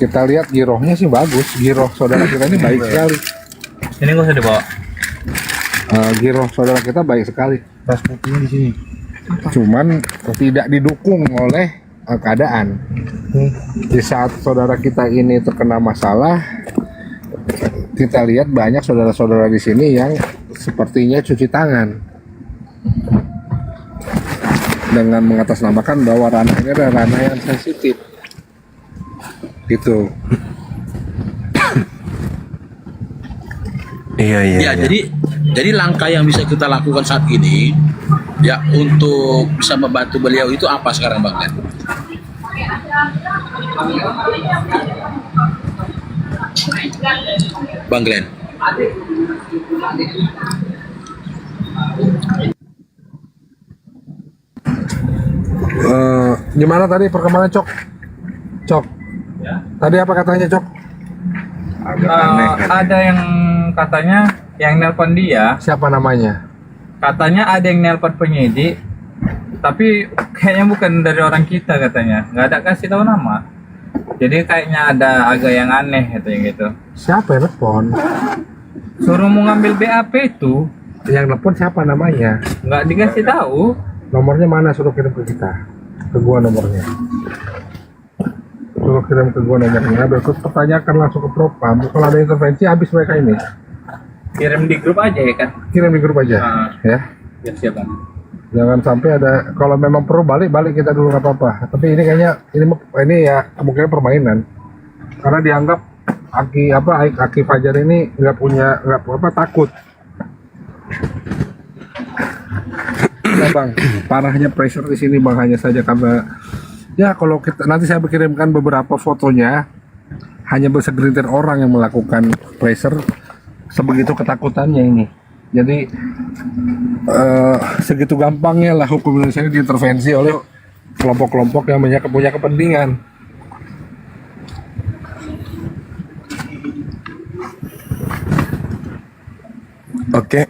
Kita lihat girohnya sih bagus, giroh saudara kita ini baik sekali. Ini nggak usah dibawa. Giroh saudara kita baik sekali. Tas putihnya di sini. Cuman tidak didukung oleh keadaan. Di saat saudara kita ini terkena masalah, kita lihat banyak saudara-saudara di sini yang sepertinya cuci tangan dengan mengatasnamakan bahwa ranah ini adalah ranah yang sensitif, gitu. Iya. Jadi Jadi langkah yang bisa kita lakukan saat ini ya untuk bisa membantu beliau itu apa sekarang Bang Glenn? Bang Glenn. Gimana tadi perkembangan Cok? Cok, tadi apa katanya Cok? Ada yang katanya yang nelpon dia. Siapa namanya? Katanya ada yang nelpon penyidik, tapi kayaknya bukan dari orang kita katanya. Nggak ada kasih tahu nama. Jadi kayaknya ada agak yang aneh katanya gitu. Siapa yang telepon? Suruh mau ngambil BAP itu. Yang telepon siapa namanya? Nggak dikasih tahu. Nomornya mana? Suruh kirim ke kita. Ke gua nomornya. Suruh kirim ke gua nomornya. Berikut pertanyakan langsung ke Propam. Kalau ada intervensi habis mereka ini. Kirim di grup aja ya kan? Kirim di grup aja. Ya. Ya siap Bang. Jangan sampai ada, kalau memang perlu balik kita dulu nggak apa-apa. Tapi ini kayaknya ini ya kemungkinan permainan. Karena dianggap Aki Fajar ini nggak takut. Ya Bang, parahnya pressure di sini Bang, hanya saja karena ya kalau kita nanti saya kirimkan beberapa fotonya, hanya segelintir orang yang melakukan pressure, sebegitu ketakutannya ini. Jadi segitu gampangnya lah hukum Indonesia ini diintervensi oleh kelompok-kelompok yang punya kepentingan. Oke.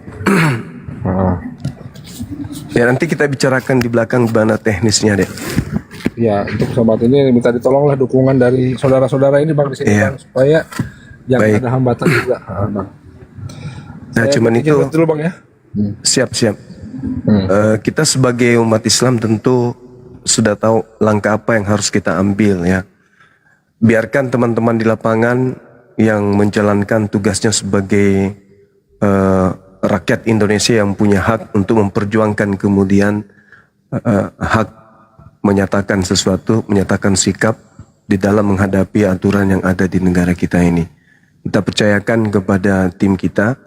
Ya nanti kita bicarakan di belakang gimana teknisnya deh. Ya untuk sobat ini minta ditolonglah dukungan dari saudara-saudara ini Bang di sini Bang, supaya jangan ada hambatan juga. Bang. Nah cuman itu dulu Bang ya. Siap. Kita sebagai umat Islam tentu sudah tahu langkah apa yang harus kita ambil ya. Biarkan teman-teman di lapangan yang menjalankan tugasnya sebagai rakyat Indonesia yang punya hak untuk memperjuangkan kemudian hak menyatakan sesuatu, menyatakan sikap di dalam menghadapi aturan yang ada di negara kita ini. Kita percayakan kepada tim kita,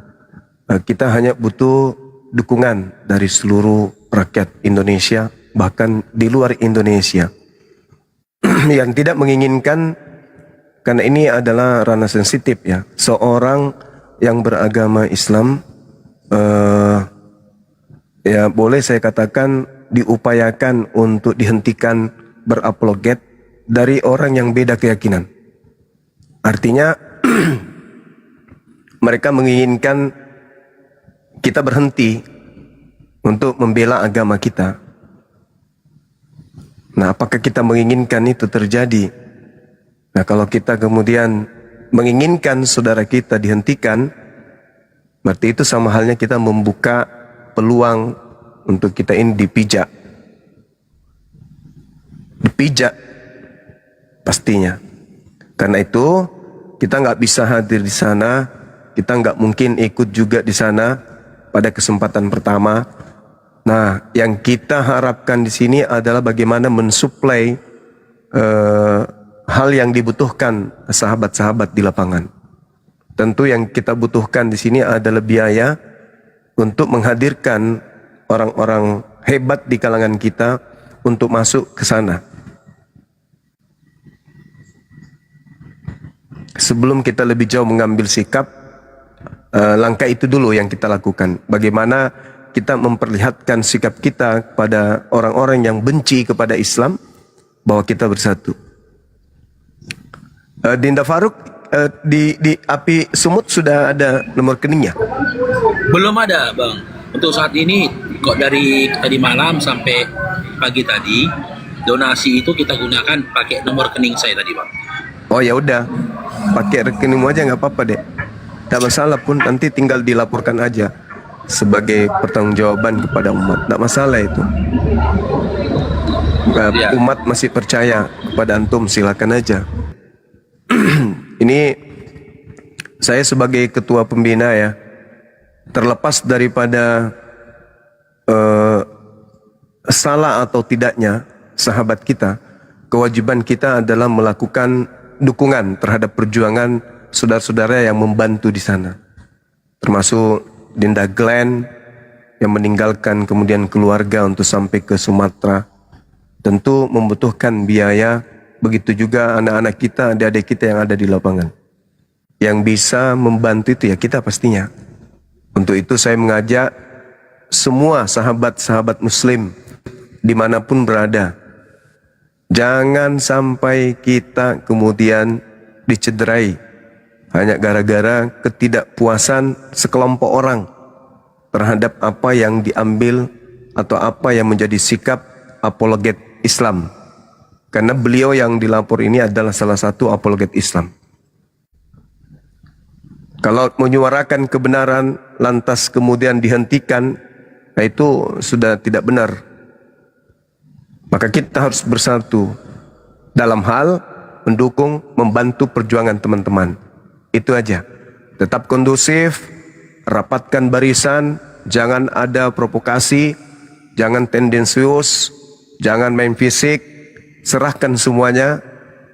kita hanya butuh dukungan dari seluruh rakyat Indonesia, bahkan di luar Indonesia yang tidak menginginkan, karena ini adalah ranah sensitif ya, seorang yang beragama Islam ya boleh saya katakan diupayakan untuk dihentikan berapologet dari orang yang beda keyakinan. Artinya mereka menginginkan kita berhenti untuk membela agama kita. Nah, apakah kita menginginkan itu terjadi? Nah, kalau kita kemudian menginginkan saudara kita dihentikan, berarti itu sama halnya kita membuka peluang untuk kita ini dipijak pastinya. Karena itu kita nggak bisa hadir di sana, kita nggak mungkin ikut juga di sana pada kesempatan pertama. Nah, yang kita harapkan di sini adalah bagaimana mensuplai hal yang dibutuhkan sahabat-sahabat di lapangan. Tentu yang kita butuhkan di sini adalah biaya untuk menghadirkan orang-orang hebat di kalangan kita untuk masuk ke sana. Sebelum kita lebih jauh mengambil sikap, langkah itu dulu yang kita lakukan. Bagaimana kita memperlihatkan sikap kita kepada orang-orang yang benci kepada Islam, bahwa kita bersatu. Dinda Faruk, di Api Sumut sudah ada nomor rekeningnya? Belum ada Bang. Untuk saat ini kok dari tadi malam sampai pagi tadi donasi itu kita gunakan pakai nomor rekening saya tadi Bang. Oh ya udah, pakai rekeningmu aja nggak apa-apa deh. Tak masalah pun, nanti tinggal dilaporkan aja sebagai pertanggungjawaban kepada umat. Tak masalah itu. Umat masih percaya kepada antum, silakan aja. Ini saya sebagai ketua pembina ya, terlepas daripada salah atau tidaknya sahabat kita, kewajiban kita adalah melakukan dukungan terhadap perjuangan saudara-saudara yang membantu di sana, termasuk Dinda Glenn yang meninggalkan kemudian keluarga untuk sampai ke Sumatera. Tentu membutuhkan biaya, begitu juga anak-anak kita, adik-adik kita yang ada di lapangan. Yang bisa membantu itu ya kita pastinya. Untuk itu saya mengajak semua sahabat-sahabat muslim dimanapun berada, jangan sampai kita kemudian dicederai hanya gara-gara ketidakpuasan sekelompok orang terhadap apa yang diambil atau apa yang menjadi sikap apologet Islam. Karena beliau yang dilapor ini adalah salah satu apologet Islam. Kalau menyuarakan kebenaran lantas kemudian dihentikan, nah itu sudah tidak benar. Maka kita harus bersatu dalam hal mendukung, membantu perjuangan teman-teman. Itu aja. Tetap kondusif, rapatkan barisan, jangan ada provokasi, jangan tendensius, jangan main fisik, serahkan semuanya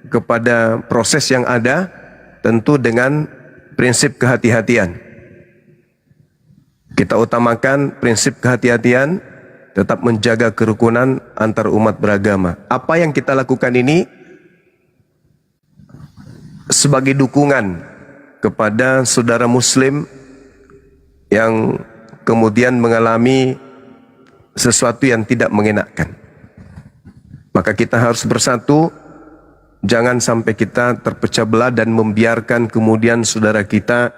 kepada proses yang ada, tentu dengan prinsip kehati-hatian. Kita utamakan prinsip kehati-hatian, tetap menjaga kerukunan antar umat beragama. Apa yang kita lakukan ini sebagai dukungan kepada saudara muslim yang kemudian mengalami sesuatu yang tidak mengenakkan. Maka kita harus bersatu, jangan sampai kita terpecah belah dan membiarkan kemudian saudara kita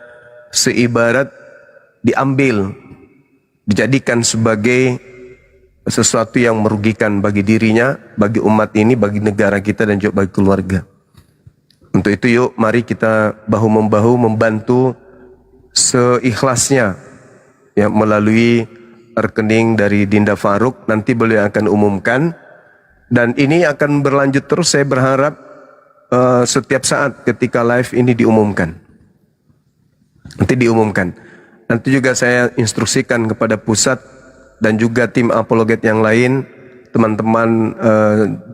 seibarat diambil, dijadikan sebagai sesuatu yang merugikan bagi dirinya, bagi umat ini, bagi negara kita dan juga bagi keluarga. Untuk itu yuk mari kita bahu-membahu membantu seikhlasnya ya, melalui rekening dari Dinda Faruk. Nanti beliau akan umumkan dan ini akan berlanjut terus. Saya berharap setiap saat ketika live ini diumumkan, nanti diumumkan. Nanti juga saya instruksikan kepada pusat dan juga tim apologet yang lain, teman-teman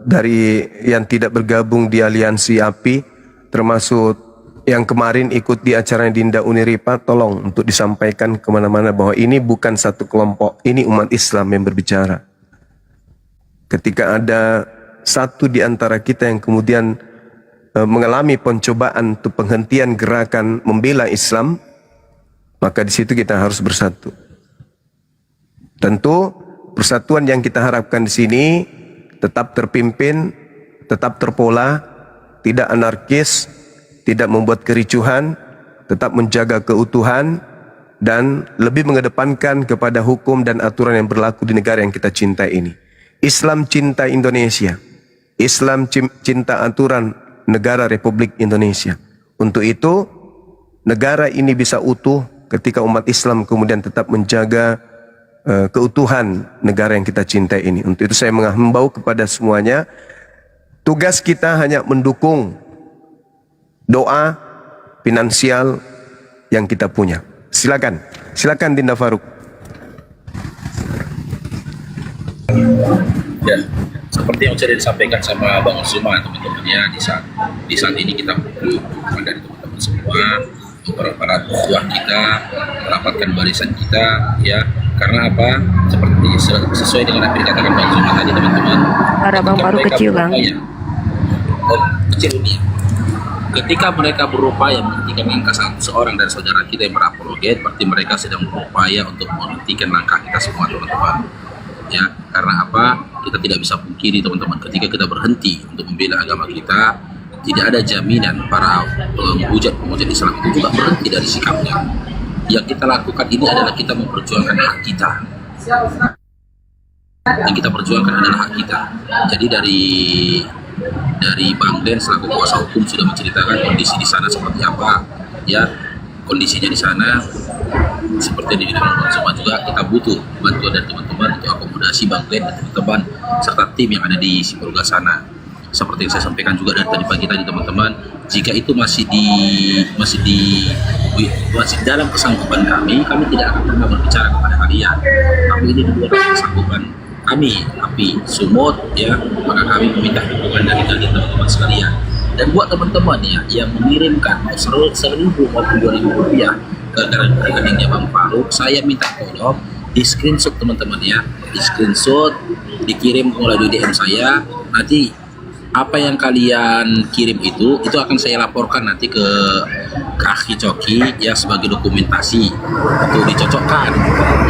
dari yang tidak bergabung di aliansi API, termasuk yang kemarin ikut di acara Dinda Uniripa, tolong untuk disampaikan kemana-mana bahwa ini bukan satu kelompok, ini umat Islam yang berbicara. Ketika ada satu di antara kita yang kemudian mengalami pencobaan untuk penghentian gerakan membela Islam, maka di situ kita harus bersatu. Tentu persatuan yang kita harapkan di sini tetap terpimpin, tetap terpola, tidak anarkis, tidak membuat kericuhan, tetap menjaga keutuhan, dan lebih mengedepankan kepada hukum dan aturan yang berlaku di negara yang kita cintai ini. Islam cinta Indonesia, Islam cinta aturan negara Republik Indonesia. Untuk itu, negara ini bisa utuh ketika umat Islam kemudian tetap menjaga keutuhan negara yang kita cintai ini. Untuk itu saya menghimbau kepada semuanya, tugas kita hanya mendukung doa, finansial yang kita punya. Silakan, silakan Dinda Faruk. Ya, seperti yang sudah disampaikan sama Bang Usman teman-teman ya, di saat ini kita butuh dukungan dari teman-teman semua, para tuan kita, merapatkan barisan kita ya. Karena apa? Seperti sesuai dengan apa yang dikatakan Bang Usman tadi teman-teman. Para Bang Baru kecil Bang. Kecil ini. Ketika mereka berupaya menghentikan langkah seorang dari saudara kita yang berapologet, berarti mereka sedang berupaya untuk menghentikan langkah kita semua teman-teman. Ya, karena apa? Kita tidak bisa pungkiri teman-teman, ketika kita berhenti untuk membela agama kita, tidak ada jaminan para penghujat Islam itu juga berhenti dari sikapnya. Yang kita lakukan ini adalah kita memperjuangkan hak kita. Yang kita perjuangkan adalah hak kita. Jadi dari Bang Den selaku kuasa hukum sudah menceritakan kondisi di sana seperti apa, ya. Kondisinya di sana seperti di bidang konsumen juga kita butuh bantuan dari teman-teman untuk akomodasi Bang Den dan teman-teman serta tim yang ada di Sibolga sana. Seperti yang saya sampaikan juga dari tadi pagi tadi teman-teman, jika itu masih dalam kesanggupan kami tidak akan pernah berbicara kepada kalian. Tapi ini di luar kesanggupan kami, tapi Sumut ya, maka kami meminta dukungan dari kalian teman-teman sekalian. Dan buat teman-teman ya yang mengirimkan 1.000 maupun 2.000 rupiah ke rekeningnya Bang Faruk. Saya minta tolong di screenshot teman-teman ya, di screenshot, dikirim melalui DM saya. Nanti apa yang kalian kirim itu akan saya laporkan nanti ke Akhi Coki ya sebagai dokumentasi untuk dicocokkan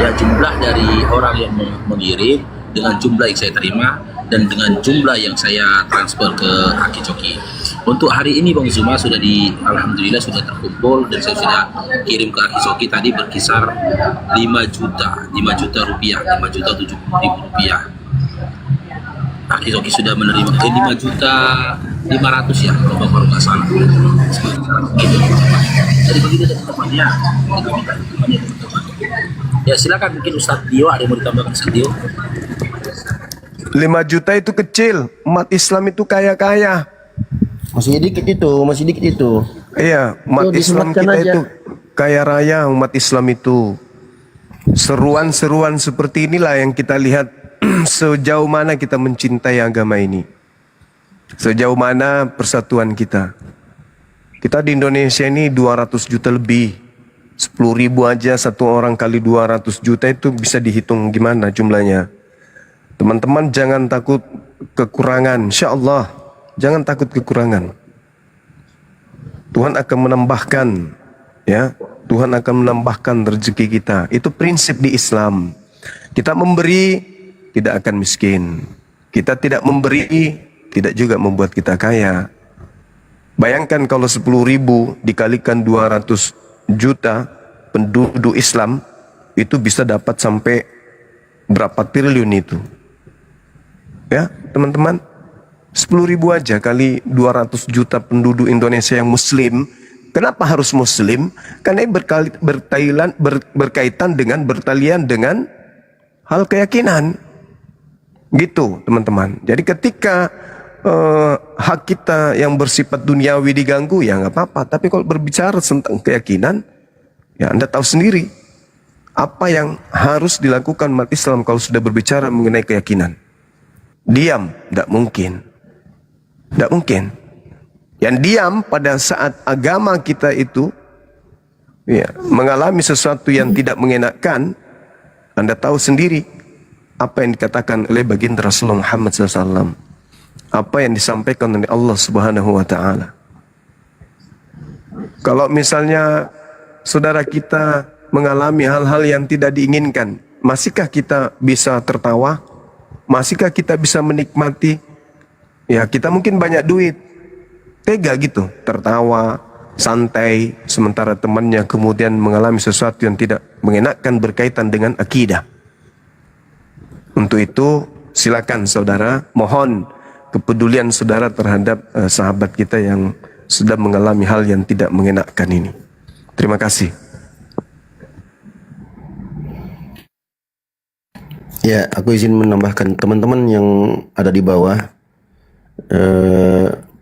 ya jumlah dari orang yang mengirim dengan jumlah yang saya terima dan dengan jumlah yang saya transfer ke Akhi Coki. Untuk hari ini Bang Zuma alhamdulillah sudah terkumpul dan saya sudah kirim ke Akhi Coki tadi berkisar 5 juta rupiah, 5.070.000 rupiah. Akhi Coki sudah menerima 5.500.000 ya kalau Bang Faruk nggak salah. Jadi begitu teman-temannya. Ya silakan mungkin Ustadz Dio ada yang mau ditambahkan Ustadz Dio. 5 juta itu kecil, umat Islam itu kaya-kaya. Masih dikit itu. Iya, umat Islam kita aja. itu kaya raya, umat Islam itu. Seruan-seruan seperti inilah yang kita lihat sejauh mana kita mencintai agama ini. Sejauh mana persatuan kita. Kita di Indonesia ini 200 juta lebih. 10.000 aja satu orang kali 200 juta itu bisa dihitung gimana jumlahnya. Teman-teman jangan takut kekurangan, insya Allah. Jangan takut kekurangan. Tuhan akan menambahkan, ya. Tuhan akan menambahkan rezeki kita. Itu prinsip di Islam. Kita memberi, tidak akan miskin. Kita tidak memberi, tidak juga membuat kita kaya. Bayangkan kalau 10.000 dikalikan 200 juta penduduk Islam, itu bisa dapat sampai berapa triliun itu. Ya, teman-teman, 10.000 aja kali 200 juta penduduk Indonesia yang muslim. Kenapa harus muslim? Karena ini berkaitan dengan bertalian dengan hal keyakinan. Gitu, teman-teman. Jadi ketika hak kita yang bersifat duniawi diganggu, ya nggak apa-apa. Tapi kalau berbicara tentang keyakinan, ya Anda tahu sendiri apa yang harus dilakukan umat Islam kalau sudah berbicara mengenai keyakinan. Diam, tidak mungkin. Tidak mungkin. Yang diam pada saat agama kita itu ya, mengalami sesuatu yang tidak mengenakan, Anda tahu sendiri apa yang dikatakan oleh baginda Rasulullah Muhammad SAW. Apa yang disampaikan oleh Allah Subhanahu wa Ta'ala. Kalau misalnya saudara kita mengalami hal-hal yang tidak diinginkan, masihkah kita bisa tertawa? Masihkah kita bisa menikmati? Ya, kita mungkin banyak duit, tega gitu, tertawa, santai, sementara temannya kemudian mengalami sesuatu yang tidak mengenakan berkaitan dengan akidah. Untuk itu, silakan saudara, mohon kepedulian saudara terhadap sahabat kita yang sudah mengalami hal yang tidak mengenakan ini. Terima kasih. Ya, aku izin menambahkan teman-teman yang ada di bawah.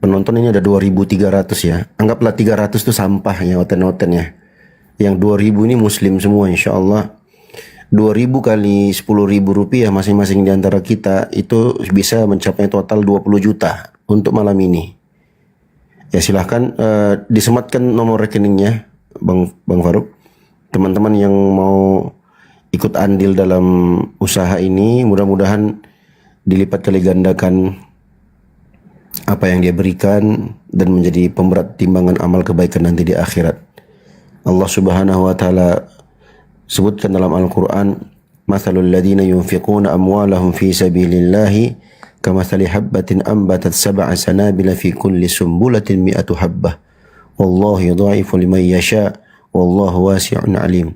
Penonton ini ada 2.300 ya. Anggaplah 300 itu sampah ya, oten-oten ya. Yang 2.000 ini muslim semua insya Allah. 2.000 kali 10.000 rupiah masing-masing di antara kita itu bisa mencapai total 20 juta untuk malam ini. Ya silahkan disematkan nomor rekeningnya Bang Faruk. Teman-teman yang mau ikut andil dalam usaha ini, mudah-mudahan dilipat kali gandakan apa yang dia berikan dan menjadi pemberat timbangan amal kebaikan nanti di akhirat. Allah Subhanahu wa taala sebutkan dalam Al-Qur'an, "Matsalul ladzina yunfiquna amwalahum fi sabilillahi kamatsali habbatin ambatat sab'a sanabila fi kulli sumbulatin mi'atu habbah. Wallahu yudha'ifu liman yasha' wallahu wasi'un 'alim."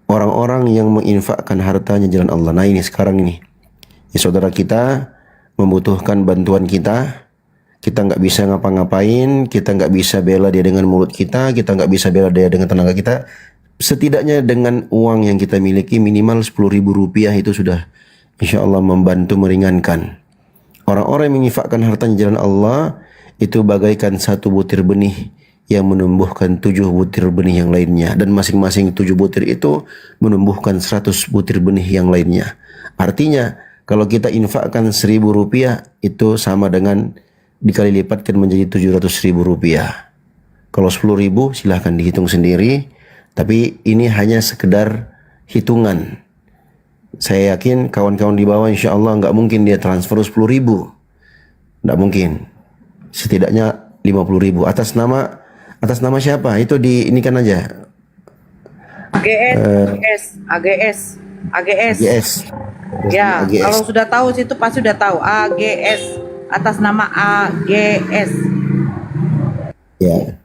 Orang-orang yang menginfakkan hartanya jalan Allah. Nah ini sekarang ini, ya, saudara kita membutuhkan bantuan kita nggak bisa ngapa-ngapain, kita nggak bisa bela dia dengan mulut kita nggak bisa bela dia dengan tenaga kita. Setidaknya dengan uang yang kita miliki minimal 10.000 rupiah itu sudah insya Allah membantu meringankan. Orang-orang yang menginfakkan hartanya jalan Allah itu bagaikan satu butir benih yang menumbuhkan 7 butir benih yang lainnya, dan masing-masing 7 butir itu menumbuhkan 100 butir benih yang lainnya. Artinya kalau kita infakkan 1.000 rupiah itu sama dengan dikali lipatkan menjadi 700.000 rupiah. Kalau 10.000 silahkan dihitung sendiri, Tapi ini hanya sekedar hitungan. Saya yakin kawan-kawan di bawah insya Allah nggak mungkin dia transfer 10.000. Nggak mungkin. Setidaknya 50.000. Atas nama siapa? Itu diinikan aja. AGS. Ya, AGS. kalau sudah tahu situ pasti sudah tahu. AGS, atas nama AGS. Ya.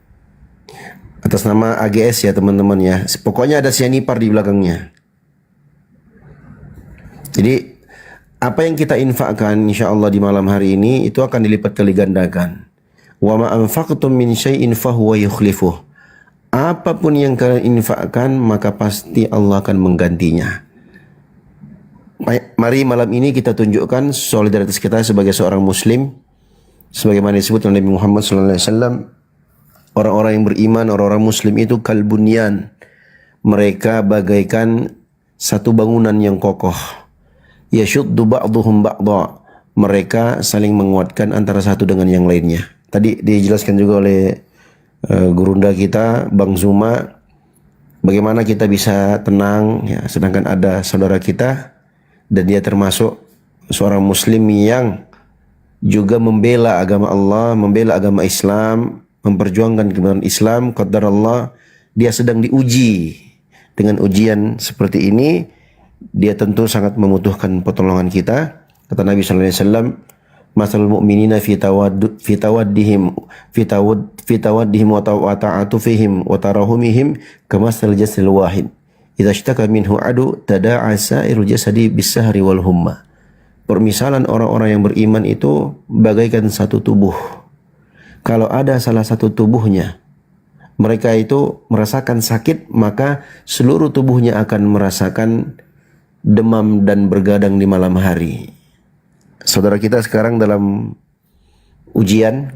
Atas nama AGS ya teman-teman ya. Pokoknya ada Sianipar di belakangnya. Jadi apa yang kita infakkan insya Allah di malam hari ini itu akan dilipat kali gandakan. Wa ma anfaqtum min syai'in fahuwa yukhlifuh. Apapun yang kalian infakkan maka pasti Allah akan menggantinya. Mari malam ini kita tunjukkan solidaritas kita sebagai seorang muslim sebagaimana disebut oleh Nabi Muhammad SAW. Orang-orang yang beriman, orang-orang muslim itu kalbunyan. Mereka bagaikan satu bangunan yang kokoh. Yashuddu ba'duhum ba'dha. Mereka saling menguatkan antara satu dengan yang lainnya. Tadi dijelaskan juga oleh gurunda kita Bang Zuma bagaimana kita bisa tenang ya, sedangkan ada saudara kita dan dia termasuk seorang muslim yang juga membela agama Allah, membela agama Islam, memperjuangkan kebenaran Islam. Qadar Allah, dia sedang diuji dengan ujian seperti ini. Dia tentu sangat membutuhkan pertolongan kita. Kata Nabi sallallahu alaihi wasallam, masalul mu'minina fi tawaddihim wa ta'atufihim wa tarahumihim kamasal jasadil wahid idza ishtaka minhu adu tada'a sa'irul jasadi bis-sahri wal humma. Permisalan orang-orang yang beriman itu bagaikan satu tubuh. Kalau ada salah satu tubuhnya mereka itu merasakan sakit, maka seluruh tubuhnya akan merasakan demam dan bergadang di malam hari. Saudara kita sekarang dalam ujian,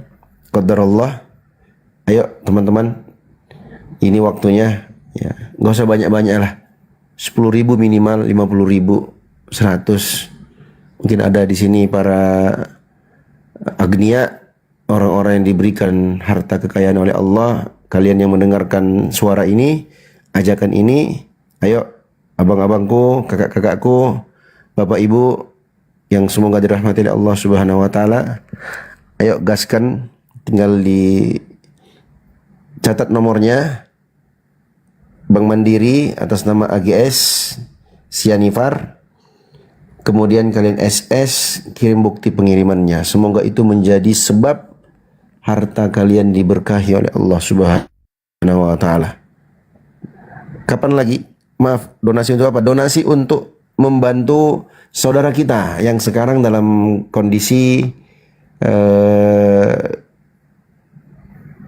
qadarullah. Ayo teman-teman, ini waktunya ya, nggak usah banyak-banyak lah. 10.000 minimal, 50.000, 100. Mungkin ada di sini para agnia, orang-orang yang diberikan harta kekayaan oleh Allah. Kalian yang mendengarkan suara ini, ajakan ini, ayo abang-abangku, kakak-kakakku, bapak ibu yang semoga dirahmati oleh Allah Subhanahu wa taala. Ayo gaskan, tinggal di catat nomornya. Bank Mandiri atas nama AGS Sianipar. Kemudian kalian SS, kirim bukti pengirimannya. Semoga itu menjadi sebab harta kalian diberkahi oleh Allah Subhanahu wa taala. Kapan lagi? Maaf, donasi untuk apa? Donasi untuk membantu saudara kita yang sekarang dalam kondisi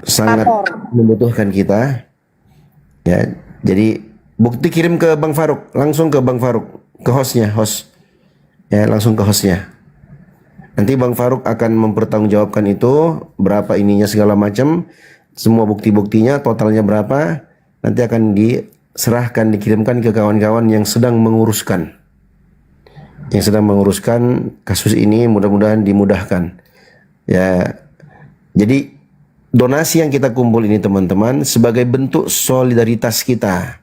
sangat membutuhkan kita. Ya, jadi bukti kirim ke Bang Faruk, langsung ke Bang Faruk, ke hostnya, host. Ya, langsung ke hostnya. Nanti Bang Faruk akan mempertanggungjawabkan itu, berapa ininya segala macam, semua bukti-buktinya, totalnya berapa, nanti akan diserahkan, dikirimkan ke kawan-kawan yang sedang menguruskan. Yang sedang menguruskan kasus ini, mudah-mudahan dimudahkan. Ya, jadi donasi yang kita kumpul ini teman-teman sebagai bentuk solidaritas kita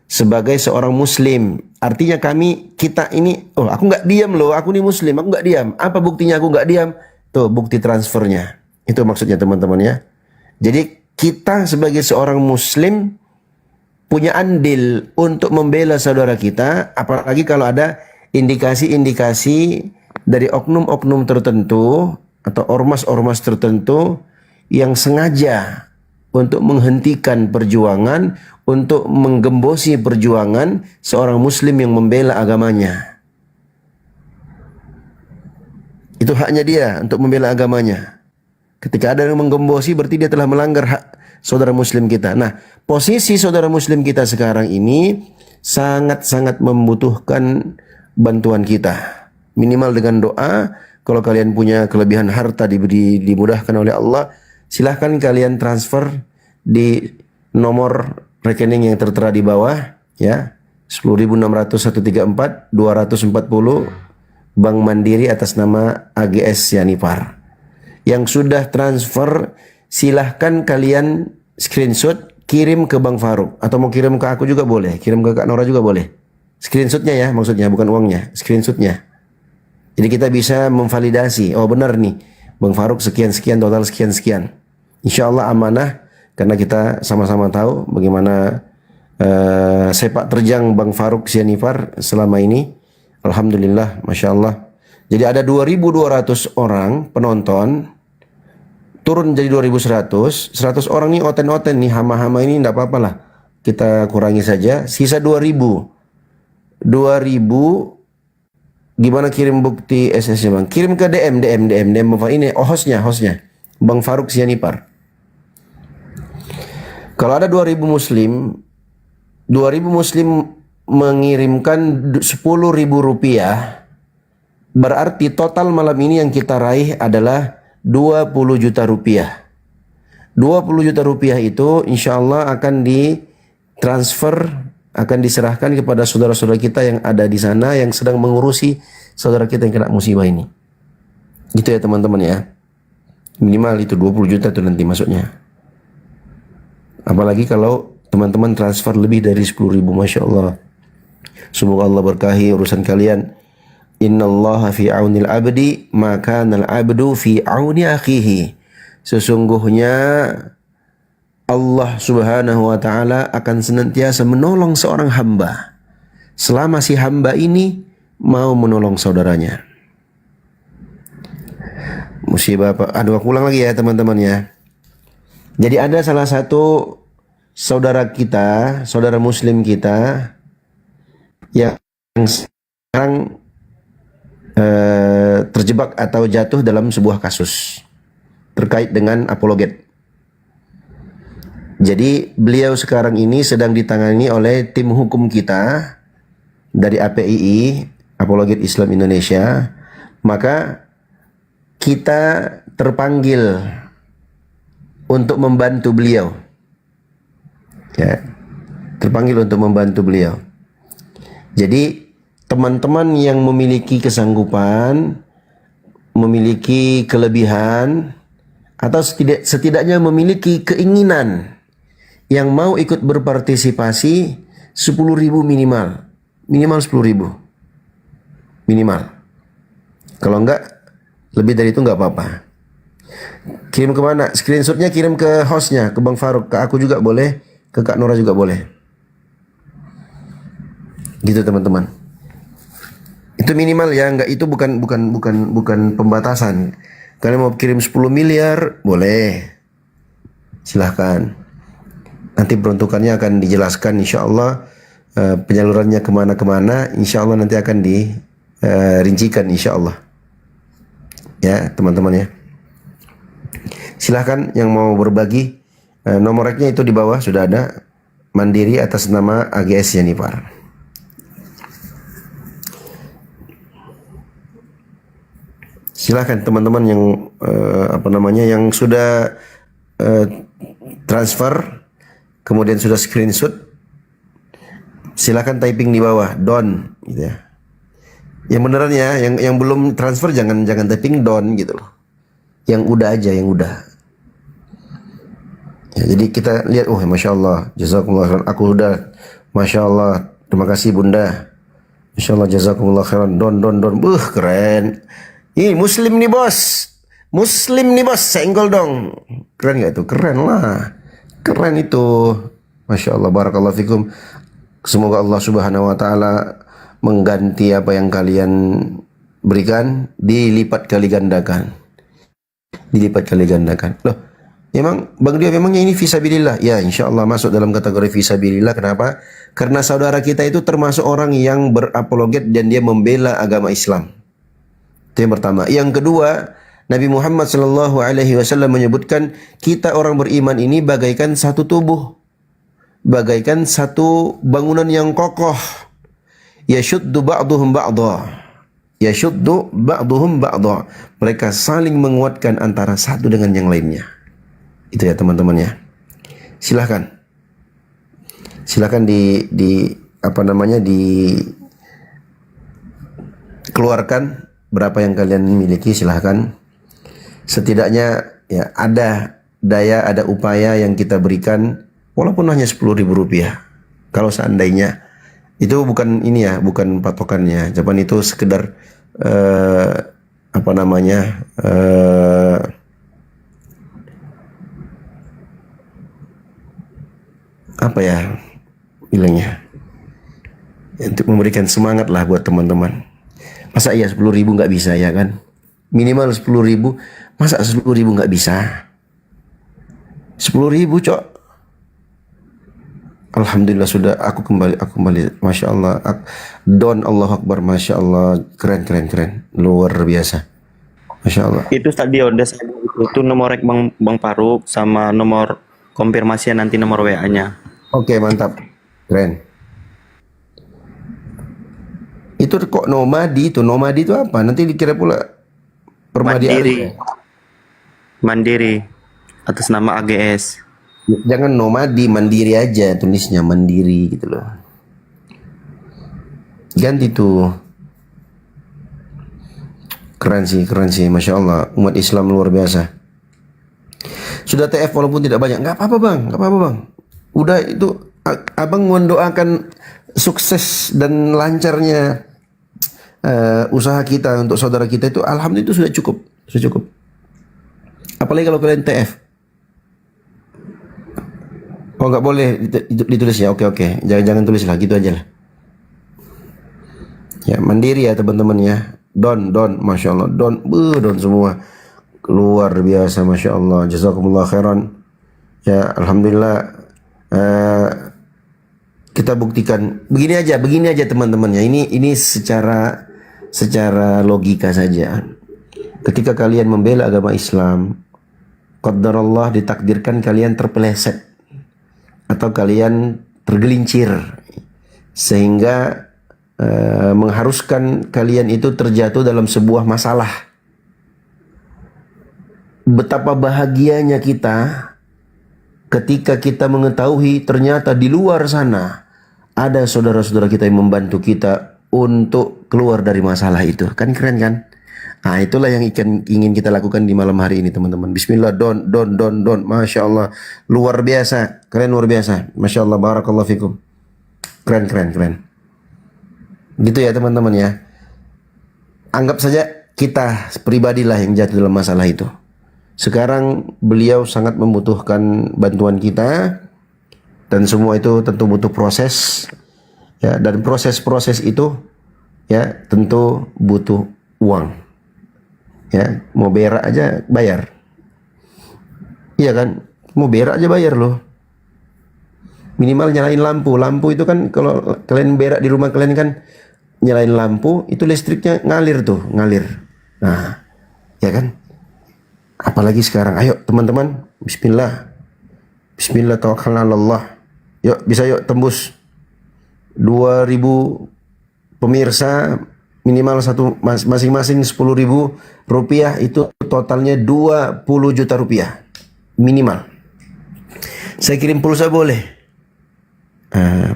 sebagai seorang muslim. Artinya kita ini, oh aku nggak diam loh, aku ini muslim, aku nggak diam. Apa buktinya aku nggak diam? Tuh bukti transfernya. Itu maksudnya teman-teman ya. Jadi kita sebagai seorang muslim punya andil untuk membela saudara kita, apalagi kalau ada indikasi-indikasi dari oknum-oknum tertentu atau ormas-ormas tertentu yang sengaja untuk menghentikan perjuangan, untuk menggembosi perjuangan seorang muslim yang membela agamanya. Itu haknya dia untuk membela agamanya. Ketika ada yang menggembosi berarti dia telah melanggar hak saudara muslim kita. Nah, posisi saudara muslim kita sekarang ini sangat-sangat membutuhkan bantuan kita. Minimal dengan doa. Kalau kalian punya kelebihan harta dimudahkan oleh Allah, silahkan kalian transfer di nomor rekening yang tertera di bawah ya. 10.600 134 240 Bank Mandiri atas nama AGS Sianipar. Yang sudah transfer silahkan kalian screenshot, kirim ke Bang Faruk atau mau kirim ke aku juga boleh, kirim ke Kak Nora juga boleh. Screenshotnya ya, maksudnya bukan uangnya, screenshotnya. Jadi kita bisa memvalidasi, oh benar nih, Bang Faruk sekian-sekian, total sekian-sekian. Insya Allah amanah, karena kita sama-sama tahu bagaimana sepak terjang Bang Faruk Sianipar selama ini. Alhamdulillah, Masya Allah. Jadi ada 2.200 orang penonton, turun jadi 2.100, 100 orang nih oten-oten nih, hama-hama ini enggak apa-apa lah. Kita kurangi saja, sisa 2.000. 2.000, gimana kirim bukti SS-nya Bang? Kirim ke DM ini hostnya Bang Faruk Sianipar. Kalau ada 2.000 muslim mengirimkan 10.000 rupiah, berarti total malam ini yang kita raih adalah 20 juta rupiah. 20 juta rupiah itu insya Allah akan ditransfer, akan diserahkan kepada saudara-saudara kita yang ada di sana yang sedang mengurusi saudara kita yang kena musibah ini. Gitu ya teman-teman ya. Minimal itu 20 juta itu nanti masuknya. Apalagi kalau teman-teman transfer lebih dari 10.000, Masya Allah. Semoga Allah berkahi urusan kalian. Innallaha fi aunil abdi maka nal abdu fi auni akhihi. Sesungguhnya Allah Subhanahu wa taala akan senantiasa menolong seorang hamba selama si hamba ini mau menolong saudaranya. Musibah apa? Aduh, aku ulang lagi ya teman-teman ya. Jadi ada salah satu saudara kita, saudara muslim kita yang sekarang terjebak atau jatuh dalam sebuah kasus terkait dengan apologet. Jadi beliau sekarang ini sedang ditangani oleh tim hukum kita dari APII, Apologet Islam Indonesia. Maka kita terpanggil untuk membantu beliau. Ya, terpanggil untuk membantu beliau. Jadi teman-teman yang memiliki kesanggupan, memiliki kelebihan, atau setidaknya memiliki keinginan yang mau ikut berpartisipasi, 10.000 minimal 10.000 minimal. Kalau enggak lebih dari itu enggak apa-apa. Kirim ke mana? Screenshotnya kirim ke hostnya, ke Bang Faruk, ke aku juga boleh, ke Kak Nora juga boleh. Gitu teman-teman. Itu minimal ya, enggak, itu bukan pembatasan. Kalian mau kirim 10 miliar boleh, silahkan. Nanti peruntukannya akan dijelaskan insya Allah, penyalurannya kemana-kemana insya Allah nanti akan dirincikan insya Allah. Ya teman-teman ya. Silahkan yang mau berbagi, nomor reknya itu di bawah sudah ada, mandiri atas nama AGS Sianipar. Silahkan teman-teman yang yang sudah transfer kemudian sudah screenshot, silahkan typing di bawah don gitu ya. Yang beneran ya, yang belum transfer jangan typing don gitu loh. Yang udah aja, yang udah. Ya, jadi kita lihat, oh Masya Allah, jazakumullah khairan, aku udah, Masya Allah, terima kasih Bunda, Masya Allah, jazakumullah khairan, don, keren. Ih, muslim nih bos, senggol dong. Keren gak itu? Keren lah, keren itu. Masya Allah, barakallahu fikum. Semoga Allah Subhanahu wa taala mengganti apa yang kalian berikan, dilipat kali gandakan. Loh, memang Bang Dio memangnya ini fisabilillah? Ya, insya Allah masuk dalam kategori fisabilillah. Kenapa? Karena saudara kita itu termasuk orang yang berapologet dan dia membela agama Islam. Itu yang pertama. Yang kedua, Nabi Muhammad SAW menyebutkan kita orang beriman ini bagaikan satu tubuh, bagaikan satu bangunan yang kokoh. Yashuddu ba'duhum ba'dha. Mereka saling menguatkan antara satu dengan yang lainnya. Itu ya teman-teman ya. Silahkan dikeluarkan berapa yang kalian miliki, silahkan. Setidaknya ya ada daya, ada upaya yang kita berikan walaupun hanya 10.000 rupiah. Kalau seandainya itu bukan ini ya, bukan patokannya. Cuman itu sekedar apa namanya? Apa ya bilangnya? Untuk memberikan semangat lah buat teman-teman. Masa iya 10.000 nggak bisa ya kan? Minimal 10.000. Masa 10.000 nggak bisa? 10.000 cok. Alhamdulillah sudah aku kembali, Masya Allah. Don Allah Akbar, Masya Allah, keren, luar biasa, Masya Allah. Itu tadi udah saya itu nomor Bang Faruk sama nomor konfirmasi nanti nomor WA-nya. Oke, mantap, keren. Itu kok nomadi itu apa? Nanti dikira pula Permadi Mandiri atas nama AGS. Jangan nomadi, mandiri aja tulisnya, mandiri gitu loh. Ganti tuh. Keren sih, Masya Allah. Umat Islam luar biasa. Sudah TF walaupun tidak banyak, nggak apa-apa bang. Udah itu, abang mendoakan sukses dan lancarnya usaha kita untuk saudara kita itu, alhamdulillah itu sudah cukup. Apalagi kalau kalian TF. Oh nggak boleh ditulis ya, oke. Jangan tulis lah, gitu aja lah. Ya mandiri ya teman-teman ya. Don, Masya Allah, don semua. Luar biasa, Masya Allah. Jazakumullah khairan. Ya alhamdulillah. Kita buktikan. Begini aja teman-teman ya. Ini secara logika saja. Ketika kalian membela agama Islam, qadarullah ditakdirkan kalian terpeleset atau kalian tergelincir sehingga mengharuskan kalian itu terjatuh dalam sebuah masalah. Betapa bahagianya kita ketika kita mengetahui ternyata di luar sana ada saudara-saudara kita yang membantu kita untuk keluar dari masalah itu. Kan keren kan? Nah itulah yang ingin kita lakukan di malam hari ini teman-teman. Bismillah, don. Masya Allah, luar biasa. Kalian luar biasa. Masya Allah, barakallahu fikum. Keren. Gitu ya teman-teman ya. Anggap saja kita pribadilah yang jatuh dalam masalah itu. Sekarang beliau sangat membutuhkan bantuan kita. Dan semua itu tentu butuh proses. Ya, dan proses itu ya tentu butuh uang. Ya, mau berak aja bayar. Iya kan? Mau berak aja bayar loh. Minimal nyalain lampu. Lampu itu kan kalau kalian berak di rumah kalian kan nyalain lampu, itu listriknya ngalir. Nah, ya kan? Apalagi sekarang. Ayo teman-teman, bismillah. Bismillah tawakkalna 'alallah. Yuk, bisa yuk tembus 2.000 pemirsa. Minimal satu masing-masing 10.000 rupiah, itu totalnya 20 juta rupiah minimal. Saya kirim pulsa boleh?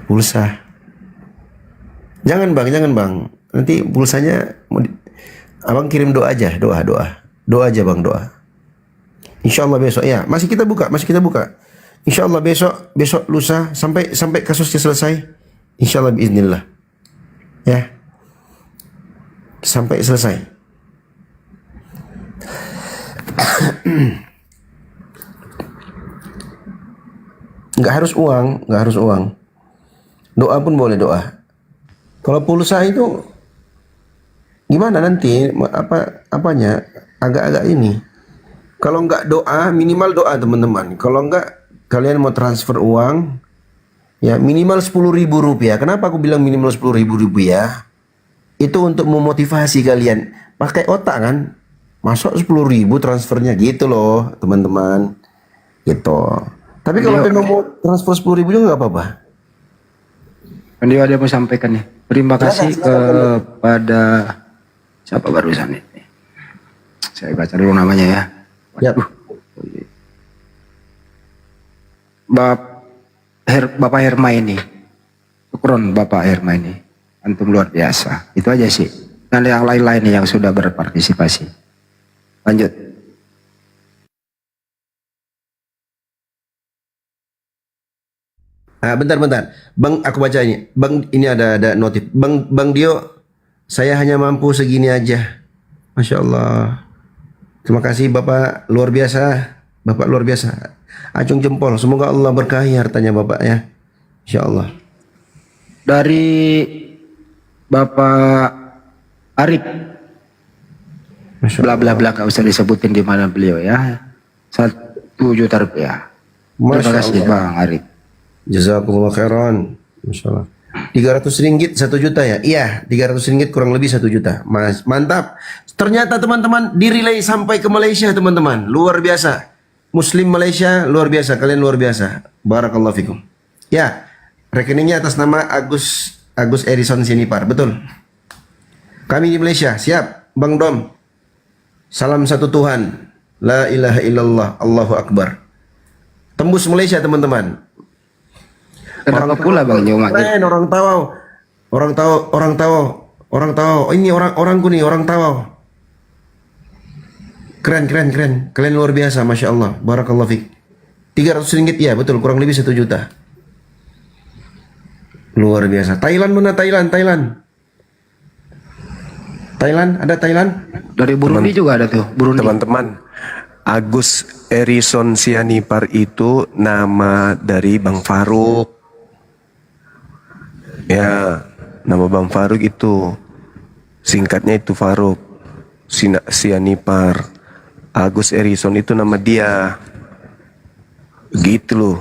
Pulsa jangan bang, nanti pulsanya abang kirim doa aja bang, doa. Insya Allah besok ya masih kita buka. Insya Allah besok lusa sampai kasusnya selesai. Insya Allah biiznillah ya. Sampai selesai. Nggak harus uang. Doa pun boleh, doa. Kalau pulsa itu gimana nanti apanya agak-agak ini. Kalau nggak doa, minimal doa teman-teman. Kalau nggak kalian mau transfer uang ya minimal 10.000 rupiah. Kenapa aku bilang minimal 10.000 rupiah? Itu untuk memotivasi kalian. Pakai otak kan. Masuk 10.000 transfernya gitu loh teman-teman. Gitu. Tapi kalau pengen mau transfer 10.000 juga nggak apa-apa. Dia ada mau sampaikan nih. Terima kasih kepada siapa barusan ini. Saya baca dulu namanya ya. Bapak Hermaini. Syukron Bapak Hermaini. Antum luar biasa. Itu aja sih. Dan yang lain-lain yang sudah berpartisipasi. Lanjut. Bentar. Bang, aku baca ini. Bang, ini ada notif. Bang Dio, saya hanya mampu segini aja. Masya Allah. Terima kasih Bapak, luar biasa. Bapak luar biasa. Acung jempol. Semoga Allah berkahi hartanya Bapak ya. Insya Allah. Dari Bapak Arif. Bla bla bla, gak usah disebutin di mana beliau ya. 1 juta rupiah. Terima kasih Bang Arif. Jazakumullah khairan. Masya Allah. 300 ringgit 1 juta ya? Iya, 300 ringgit kurang lebih 1 juta. Mantap. Ternyata teman-teman direlay sampai ke Malaysia teman-teman. Luar biasa. Muslim Malaysia luar biasa. Kalian luar biasa. Barakallahu fikum. Ya, rekeningnya atas nama Agus Edison Sinipar. Betul. Kami di Malaysia. Siap. Bang Dom. Salam satu Tuhan. La ilaha illallah. Allahu Akbar. Tembus Malaysia teman-teman. Kenapa pula Bang Nyomak? Keren, orang tahu. Ini orangku nih, orang tahu. Keren. Kalian luar biasa, masya Allah. Barakallahu fiik. 300 ringgit ya, betul. Kurang lebih 1 juta. Luar biasa. Thailand mana? Thailand, ada Thailand? Dari Burundi juga ada tuh. Burundi. Teman-teman, Agus Erison Sianipar itu nama dari Bang Faruk. Ya, nama Bang Faruk itu singkatnya itu Faruk Sianipar. Agus Erison itu nama dia. Gitu loh.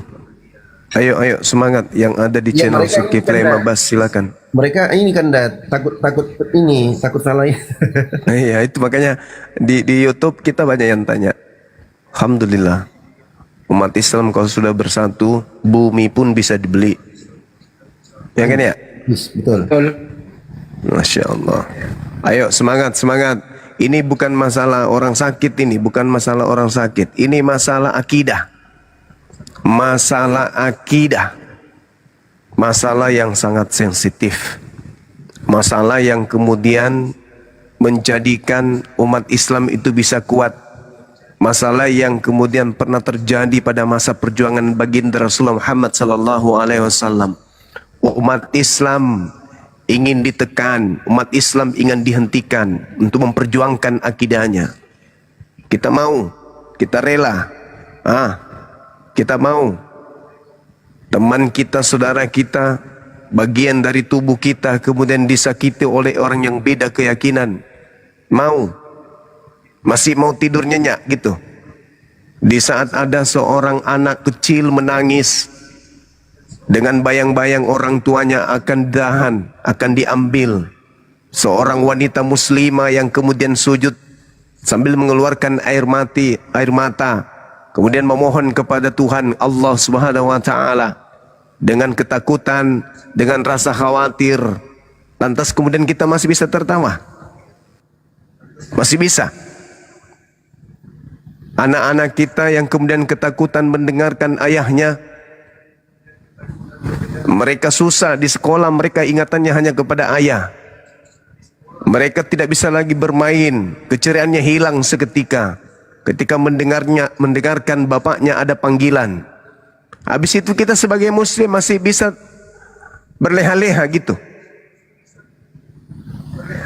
Ayo semangat yang ada di Ya, channel mereka Zulkifli kan Mabas, silakan. Mereka ini kan takut salah ya. Iya, itu makanya di YouTube kita banyak yang tanya. Alhamdulillah, umat Islam kalau sudah bersatu, bumi pun bisa dibeli. Ya kan ya? Yes, betul. Masya Allah. Ayo semangat. Ini bukan masalah orang sakit ini, bukan masalah orang sakit. Ini masalah akidah. Masalah akidah. Masalah yang sangat sensitif. Masalah yang kemudian menjadikan umat Islam itu bisa kuat. Masalah yang kemudian pernah terjadi pada masa perjuangan baginda Rasulullah Muhammad sallallahu alaihi wasallam. Umat Islam ingin ditekan, umat Islam ingin dihentikan untuk memperjuangkan akidahnya. Kita mau, kita rela. Kita mau teman kita, saudara kita, bagian dari tubuh kita kemudian disakiti oleh orang yang beda keyakinan. Mau, masih mau tidur nyenyak gitu. Di saat ada seorang anak kecil menangis dengan bayang-bayang orang tuanya akan dahan, akan diambil. Seorang wanita muslimah yang kemudian sujud sambil mengeluarkan air mata, kemudian memohon kepada Tuhan Allah Subhanahu wa taala dengan ketakutan, dengan rasa khawatir. Lantas kemudian kita masih bisa tertawa? Masih bisa. Anak-anak kita yang kemudian ketakutan mendengarkan ayahnya, mereka susah di sekolah, mereka ingatannya hanya kepada ayah. Mereka tidak bisa lagi bermain, keceriaannya hilang seketika ketika mendengarkan bapaknya ada panggilan. Habis itu kita sebagai muslim masih bisa berleha-leha gitu.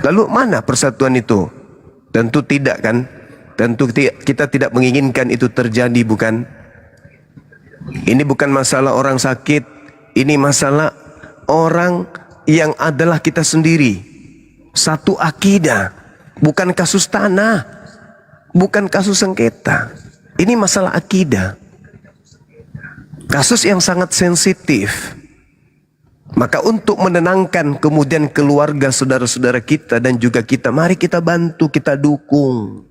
Lalu mana persatuan itu? Tentu tidak kan? Tentu kita tidak menginginkan itu terjadi, bukan? Ini bukan masalah orang sakit, ini masalah orang yang adalah kita sendiri. Satu akidah, bukan kasus tanah, bukan kasus sengketa. Ini masalah akidah. Kasus yang sangat sensitif. Maka untuk menenangkan kemudian keluarga saudara-saudara kita dan juga kita, mari kita bantu, kita dukung.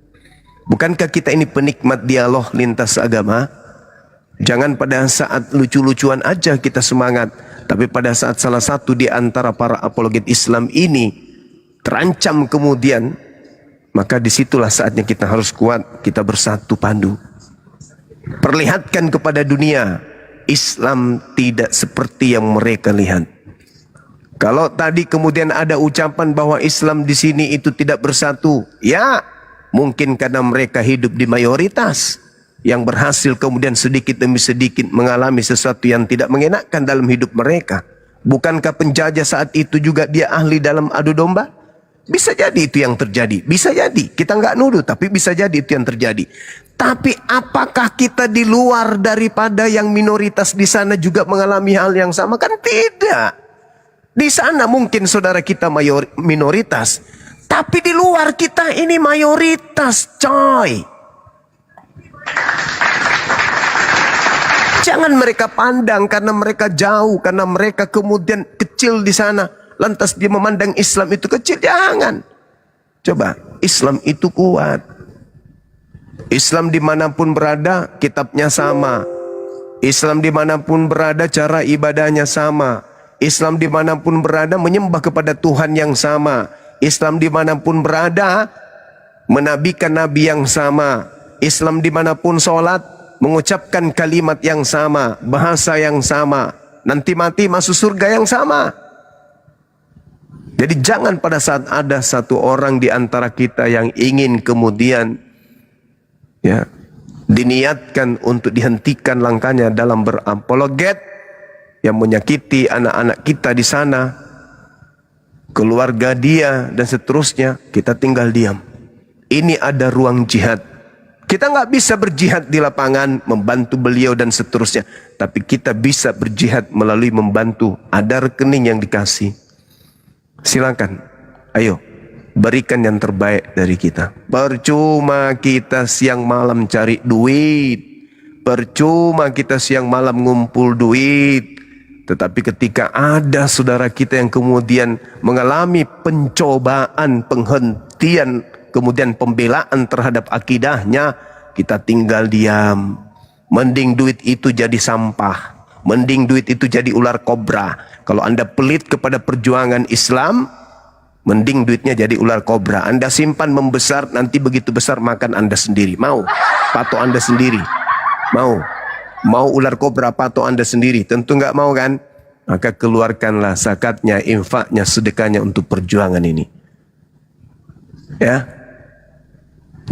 Bukankah kita ini penikmat dialog lintas agama? Jangan pada saat lucu-lucuan aja kita semangat, tapi pada saat salah satu di antara para apologet Islam ini terancam kemudian, maka disitulah saatnya kita harus kuat, kita bersatu padu. Perlihatkan kepada dunia, Islam tidak seperti yang mereka lihat. Kalau tadi kemudian ada ucapan bahwa Islam di sini itu tidak bersatu, ya mungkin karena mereka hidup di mayoritas. yang berhasil kemudian sedikit demi sedikit mengalami sesuatu yang tidak mengenakkan dalam hidup mereka. Bukankah penjajah saat itu juga dia ahli dalam adu domba? Bisa jadi itu yang terjadi. Bisa jadi. Kita nggak nuduh, tapi bisa jadi itu yang terjadi. Tapi apakah kita di luar daripada yang minoritas di sana juga mengalami hal yang sama? Kan tidak. Di sana mungkin saudara kita minoritas. Tapi di luar kita ini mayoritas, coy. Jangan mereka pandang karena mereka jauh, karena mereka kemudian kecil di sana. Lantas dia memandang Islam itu kecil. Jangan. Coba, Islam itu kuat. Islam dimanapun berada, kitabnya sama. Islam dimanapun berada, cara ibadahnya sama. Islam dimanapun berada, menyembah kepada Tuhan yang sama. Islam dimanapun berada, menabikan Nabi yang sama. Islam dimanapun sholat, mengucapkan kalimat yang sama, bahasa yang sama. Nanti mati masuk surga yang sama. Jadi jangan pada saat ada satu orang di antara kita yang ingin kemudian ya diniatkan untuk dihentikan langkahnya dalam berapologet yang menyakiti anak-anak kita di sana, keluarga dia dan seterusnya, kita tinggal diam. Ini ada ruang jihad. Kita nggak bisa berjihad di lapangan membantu beliau dan seterusnya, tapi kita bisa berjihad melalui membantu. Ada rekening yang dikasih. Silakan, ayo berikan yang terbaik dari kita. Percuma kita siang malam cari duit, percuma kita siang malam ngumpul duit, tetapi ketika ada saudara kita yang kemudian mengalami pencobaan, penghentian, kemudian pembelaan terhadap akidahnya, kita tinggal diam. Mending duit itu jadi sampah, mending duit itu jadi ular kobra. Kalau Anda pelit kepada perjuangan Islam, mending duitnya jadi ular kobra. Anda simpan membesar, nanti begitu besar makan Anda sendiri. Mau? Patok Anda sendiri. Mau? Mau ular kobra patok Anda sendiri? Tentu nggak mau kan? Maka keluarkanlah zakatnya, infaknya, sedekahnya untuk perjuangan ini. Ya,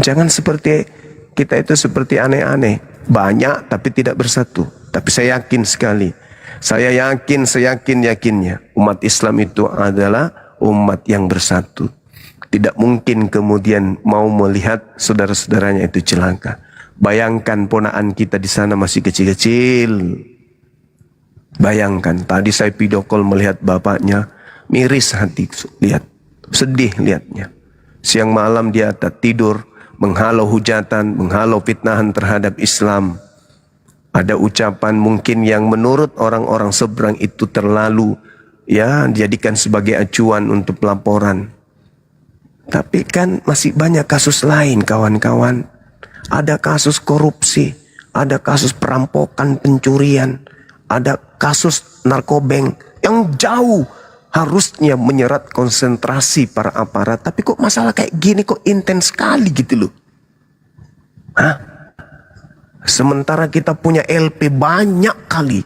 jangan seperti kita itu seperti aneh-aneh. Banyak tapi tidak bersatu. Tapi saya yakin sekali. Saya yakin, seyakin-yakinnya umat Islam itu adalah umat yang bersatu. Tidak mungkin kemudian mau melihat saudara-saudaranya itu celaka. Bayangkan ponakan kita di sana masih kecil-kecil. Bayangkan, tadi saya video call melihat bapaknya, miris hati lihat, sedih lihatnya. Siang malam dia tak tidur, menghalau hujatan, menghalau fitnahan terhadap Islam. Ada ucapan mungkin yang menurut orang-orang seberang itu terlalu ya dijadikan sebagai acuan untuk pelaporan. Tapi kan masih banyak kasus lain kawan-kawan. Ada kasus korupsi, ada kasus perampokan, pencurian, ada kasus narkobeng yang jauh harusnya menyerat konsentrasi para aparat. Tapi kok masalah kayak gini kok intens sekali gitu loh. Hah? Sementara kita punya LP banyak kali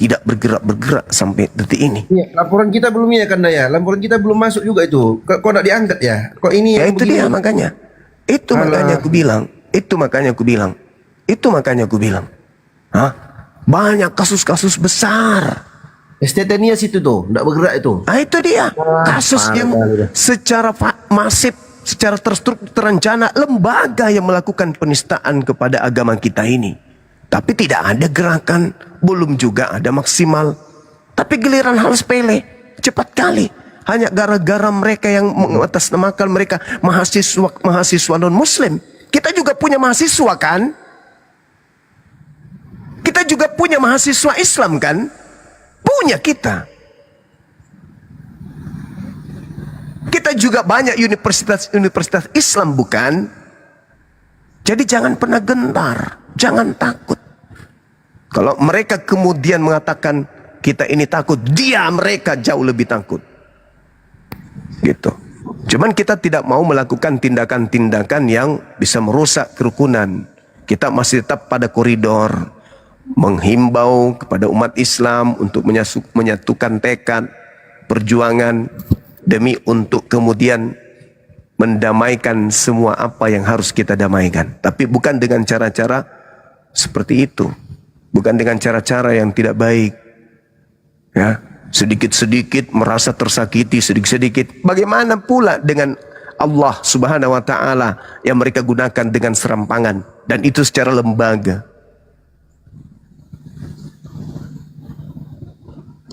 tidak bergerak-bergerak sampai detik ini. Ya, laporan kita belum ya kan ya. Laporan kita belum masuk juga itu. Kok tidak diangkat ya? Kok ini Ya yang itu begini? dia makanya. Itu makanya aku bilang. Itu makanya aku bilang. Hah? Banyak kasus-kasus besar. STT-nya situ tuh, tidak bergerak itu. Ah itu dia. Kasus yang secara masif, secara terstruktur terencana, lembaga yang melakukan penistaan kepada agama kita ini. Tapi tidak ada gerakan, belum juga ada maksimal. Tapi giliran hal sepele, cepat kali. Hanya gara-gara mereka yang mengatasnamakan mereka mahasiswa non-muslim. Kita juga punya mahasiswa kan? Kita juga punya mahasiswa Islam kan? Punya kita. Kita juga banyak universitas Islam bukan? Jadi jangan pernah gentar, jangan takut. Kalau mereka kemudian mengatakan kita ini takut, mereka jauh lebih takut. Gitu. Cuman kita tidak mau melakukan tindakan-tindakan yang bisa merusak kerukunan. Kita masih tetap pada koridor, menghimbau kepada umat Islam untuk menyatukan tekad, perjuangan, demi untuk kemudian mendamaikan semua apa yang harus kita damaikan. Tapi bukan dengan cara-cara seperti itu. Bukan dengan cara-cara yang tidak baik. Ya, sedikit-sedikit merasa tersakiti, sedikit-sedikit. Bagaimana pula dengan Allah Subhanahu wa taala yang mereka gunakan dengan serampangan dan itu secara lembaga.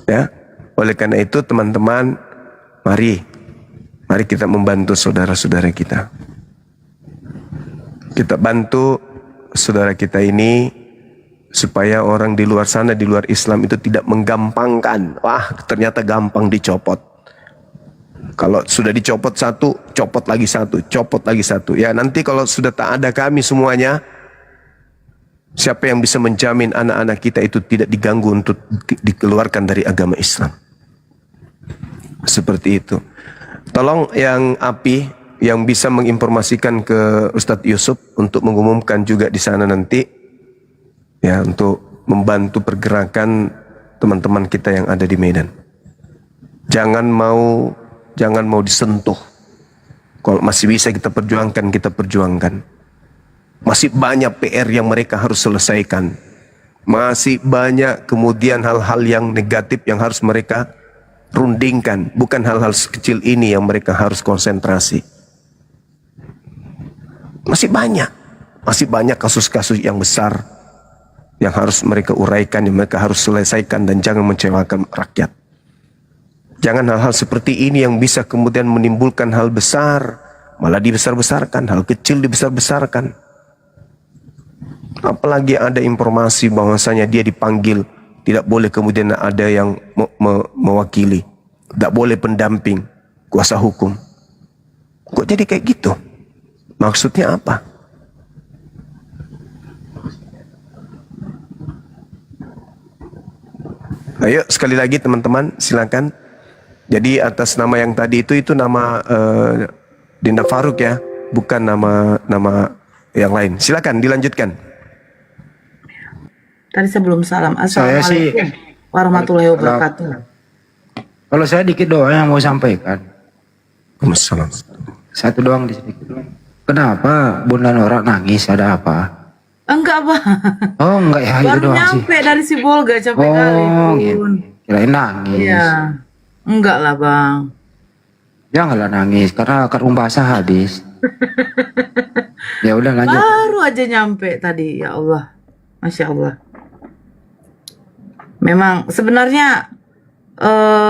Ya, oleh karena itu teman-teman, mari kita membantu saudara-saudara kita. Kita bantu saudara kita ini supaya orang di luar sana, di luar Islam itu tidak menggampangkan. Wah, ternyata gampang dicopot. Kalau sudah dicopot satu, copot lagi satu, copot lagi satu. Ya, nanti kalau sudah tak ada kami semuanya, siapa yang bisa menjamin anak-anak kita itu tidak diganggu untuk dikeluarkan dari agama Islam? Seperti itu. Tolong yang API yang bisa menginformasikan ke Ustadz Yusuf untuk mengumumkan juga di sana nanti, ya, untuk membantu pergerakan teman-teman kita yang ada di Medan. Jangan mau disentuh. Kalau masih bisa kita perjuangkan, kita perjuangkan. Masih banyak PR yang mereka harus selesaikan. Masih banyak kemudian hal-hal yang negatif yang harus mereka rundingkan. Bukan hal-hal sekecil ini yang mereka harus konsentrasi. Masih banyak kasus-kasus yang besar yang harus mereka uraikan, yang mereka harus selesaikan, dan jangan mengecewakan rakyat. Jangan hal-hal seperti ini yang bisa kemudian menimbulkan hal besar, malah dibesar-besarkan, hal kecil dibesar-besarkan. Apalagi ada informasi bahwasanya dia dipanggil, tidak boleh kemudian ada yang mewakili, tidak boleh pendamping, kuasa hukum. Kok jadi kayak gitu? Maksudnya apa? Ayo sekali lagi teman-teman, silakan. Jadi atas nama yang tadi itu nama Dinda Faruk ya, bukan nama yang lain. Silakan dilanjutkan. Tadi sebelum salam, assalamualaikum warahmatullahi wabarakatuh. Kalau saya dikit doang yang mau sampaikan. Waalaikumsalam. Satu doang di sini. Kenapa Bunda Nora nangis? Ada apa? Enggak, Bang. Oh, enggak ya, itu Baru doang sih. nyampe dari Sibolga, capek kali. Gitu. Kirain nangis. Iya. Enggak lah, Bang. Janganlah nangis karena karung basah habis. Ya udah lanjut. Baru aja nyampe tadi, ya Allah. Masya Allah. Memang sebenarnya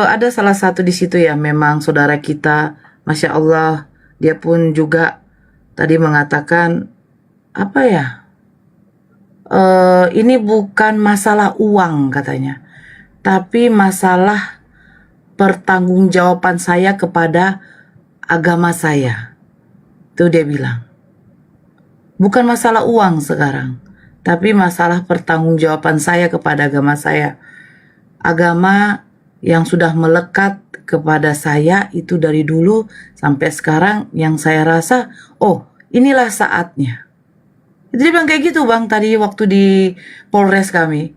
ada salah satu di situ ya, memang saudara kita, Masya Allah, dia pun juga tadi mengatakan apa ya? Ini bukan masalah uang katanya, tapi masalah pertanggungjawaban saya kepada agama saya. Itu dia bilang. Bukan masalah uang sekarang, tapi masalah pertanggungjawaban saya kepada agama saya. Agama yang sudah melekat kepada saya itu dari dulu sampai sekarang, yang saya rasa, oh inilah saatnya. Itu dia bilang kayak gitu, Bang, tadi waktu di Polres kami.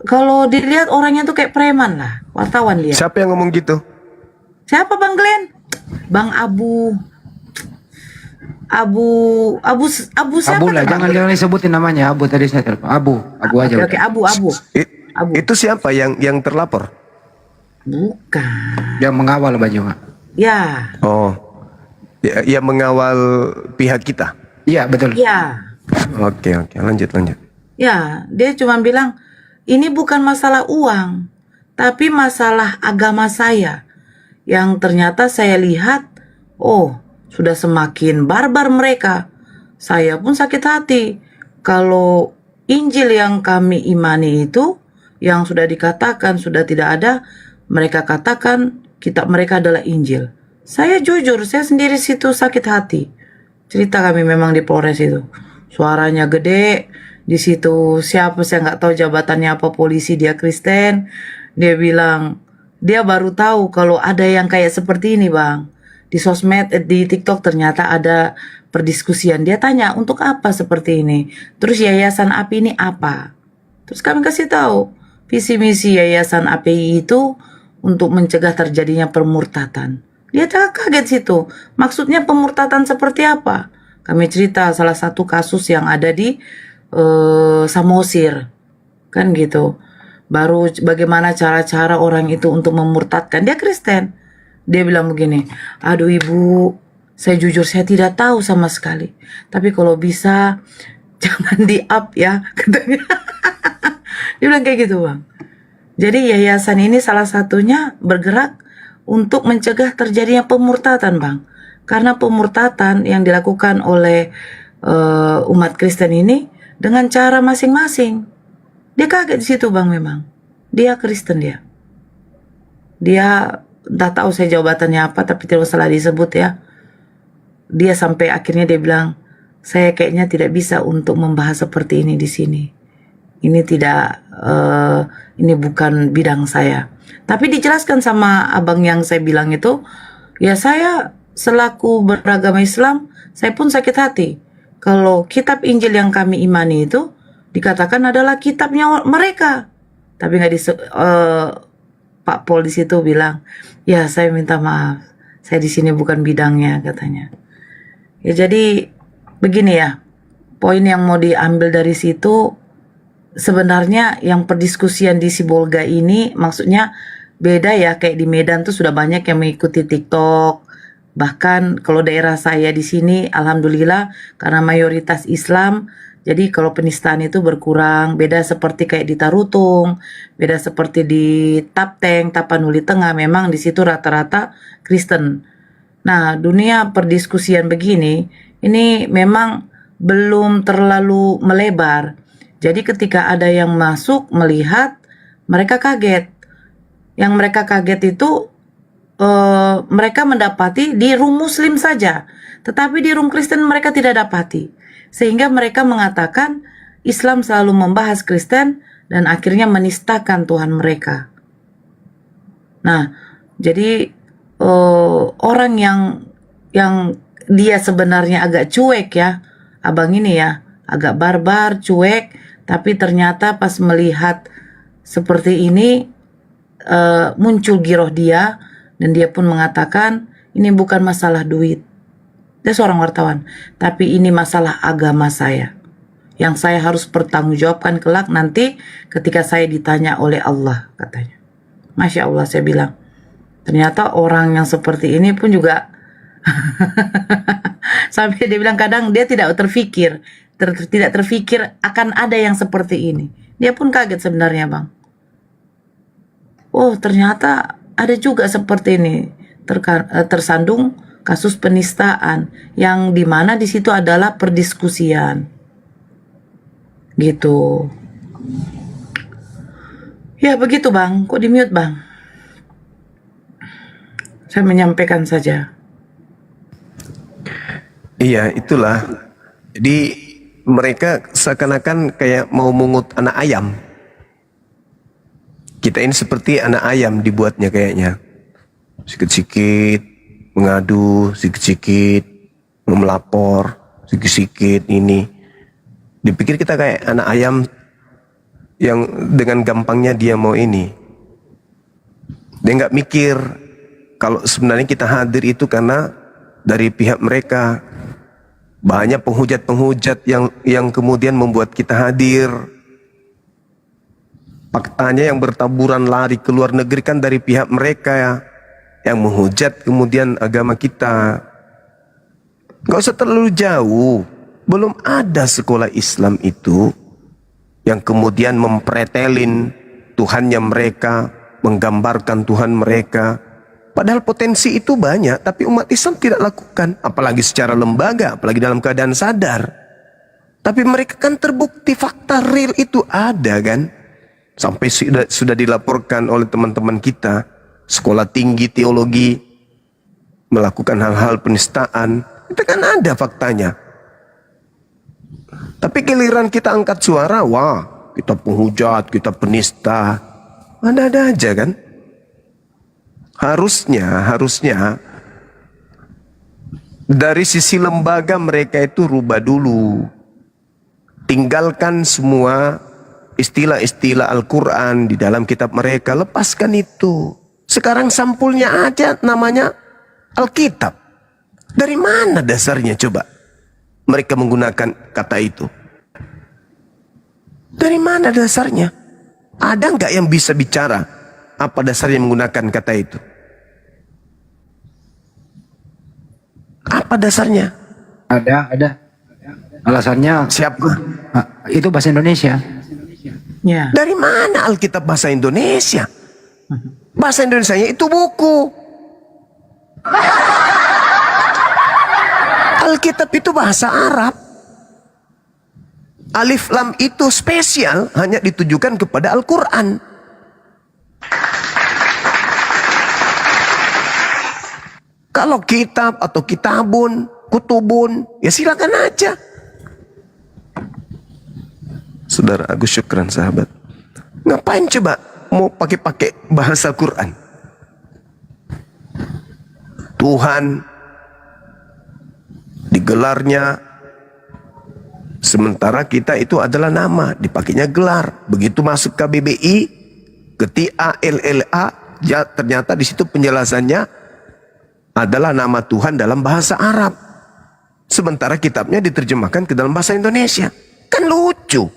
Kalau dilihat orangnya tuh kayak preman lah, wartawan lihat. Siapa yang ngomong gitu? Siapa, Bang Glenn? Bang Abu siapa? Abu lah, jangan disebutin namanya. Abu tadi saya telepon. Abu aja. Oke, Abu. Itu siapa yang terlapor? Bukan. Yang mengawal baju. Ya. Oh, yang mengawal pihak kita. Iya betul. Ya. Oke, lanjut. Ya, dia cuma bilang ini bukan masalah uang, tapi masalah agama saya. Yang ternyata saya lihat, oh sudah semakin barbar mereka. Saya pun sakit hati. Kalau Injil yang kami imani itu, yang sudah dikatakan sudah tidak ada, mereka katakan kitab mereka adalah Injil. Saya jujur, saya sendiri situ sakit hati. Cerita kami memang di Polres itu. Suaranya gede. Di situ siapa, saya nggak tahu jabatannya apa, polisi, dia Kristen. Dia bilang, dia baru tahu kalau ada yang kayak seperti ini, Bang. Di sosmed, di TikTok ternyata ada perdiskusian. Dia tanya, untuk apa seperti ini? Terus yayasan API ini apa? Terus kami kasih tahu, visi misi yayasan API itu untuk mencegah terjadinya permurtatan. Dia kaget situ. Maksudnya pemurtatan seperti apa? Kami cerita salah satu kasus yang ada di Samosir, kan gitu. Baru bagaimana cara-cara orang itu untuk memurtadkan. Dia Kristen. Dia bilang begini, aduh ibu, saya jujur saya tidak tahu sama sekali. Tapi kalau bisa jangan di-up ya, katanya. Dia bilang kayak gitu bang. Jadi yayasan ini salah satunya bergerak untuk mencegah terjadinya pemurtatan bang. Karena pemurtatan yang dilakukan oleh umat Kristen ini dengan cara masing-masing. Dia kaget di situ bang memang. Dia Kristen dia. Dia entah tahu saya jawabannya apa tapi tidak salah disebut ya. Dia sampai akhirnya dia bilang, saya kayaknya tidak bisa untuk membahas seperti ini di sini. Ini tidak, ini bukan bidang saya. Tapi dijelaskan sama abang yang saya bilang itu, ya saya selaku beragama Islam, saya pun sakit hati. Kalau kitab Injil yang kami imani itu dikatakan adalah kitabnya mereka. Tapi nggak Pak Pol di situ bilang, ya saya minta maaf, saya di sini bukan bidangnya katanya. Ya jadi begini ya, poin yang mau diambil dari situ sebenarnya yang perdiskusian di Sibolga ini maksudnya beda ya, kayak di Medan tuh sudah banyak yang mengikuti TikTok. Bahkan kalau daerah saya di sini alhamdulillah karena mayoritas Islam, jadi kalau penistaan itu berkurang. Beda seperti kayak di Tarutung, beda seperti di Tapteng, Tapanuli Tengah, memang di situ rata-rata Kristen. Nah, dunia perdiskusian begini ini memang belum terlalu melebar. Jadi ketika ada yang masuk melihat, mereka kaget. Yang mereka kaget itu mereka mendapati di room Muslim saja, tetapi di room Kristen mereka tidak dapati. Sehingga mereka mengatakan Islam selalu membahas Kristen dan akhirnya menistakan Tuhan mereka. Nah, jadi orang yang dia sebenarnya agak cuek ya, abang ini ya, agak barbar, cuek, tapi ternyata pas melihat seperti ini muncul giroh dia dan dia pun mengatakan ini bukan masalah duit. Dia seorang wartawan, tapi ini masalah agama saya yang saya harus bertanggungjawabkan kelak nanti ketika saya ditanya oleh Allah, katanya. Masya Allah, saya bilang, ternyata orang yang seperti ini pun juga sampai dia bilang kadang dia tidak terfikir, tidak terfikir akan ada yang seperti ini. Dia pun kaget sebenarnya bang. Oh ternyata ada juga seperti ini, tersandung kasus penistaan yang dimana di situ adalah perdiskusian, gitu. Ya begitu bang, kok di mute bang? Saya menyampaikan saja. Iya, itulah. Jadi mereka seakan-akan kayak mau mengut anak ayam. Kita ini seperti anak ayam dibuatnya kayaknya. Sikit-sikit mengadu, sikit-sikit melapor, sikit-sikit ini. Dipikir kita kayak anak ayam yang dengan gampangnya dia mau ini. Dia nggak mikir kalau sebenarnya kita hadir itu karena dari pihak mereka. Banyak penghujat-penghujat yang kemudian membuat kita hadir. Faktanya yang bertaburan lari ke luar negeri kan dari pihak mereka ya, yang menghujat kemudian agama kita. Gak usah terlalu jauh. Belum ada sekolah Islam itu yang kemudian mempretelin Tuhannya mereka, menggambarkan Tuhan mereka. Padahal potensi itu banyak, tapi umat Islam tidak lakukan. Apalagi secara lembaga, apalagi dalam keadaan sadar. Tapi mereka kan terbukti fakta real itu ada kan. Sampai sudah dilaporkan oleh teman-teman kita. Sekolah tinggi teologi melakukan hal-hal penistaan. Itu kan ada faktanya. Tapi giliran kita angkat suara, wah kita penghujat, kita penista. Ada-ada aja kan. Harusnya dari sisi lembaga mereka itu rubah dulu. Tinggalkan semua istilah-istilah Al-Quran di dalam kitab mereka. Lepaskan itu. Sekarang sampulnya aja namanya Alkitab. Dari mana dasarnya coba mereka menggunakan kata itu? Dari mana dasarnya? Ada nggak yang bisa bicara apa dasarnya menggunakan kata itu? Apa dasarnya? Ada. Alasannya siapa? Itu bahasa Indonesia. Ya. Dari mana Alkitab bahasa Indonesia? Bahasa Indonesianya itu buku. Alkitab itu bahasa Arab. Alif lam itu spesial hanya ditujukan kepada Al-Quran. Kalau kitab atau kitabun, kutubun, ya silakan aja. Saudara Agus, syukran sahabat. Ngapain coba mau pakai bahasa Quran? Tuhan digelarnya, sementara kita itu adalah nama, dipakainya gelar. Begitu masuk KBBI, ke TALLA, ya, ternyata di situ penjelasannya adalah nama Tuhan dalam bahasa Arab. Sementara kitabnya diterjemahkan ke dalam bahasa Indonesia. Kan lucu.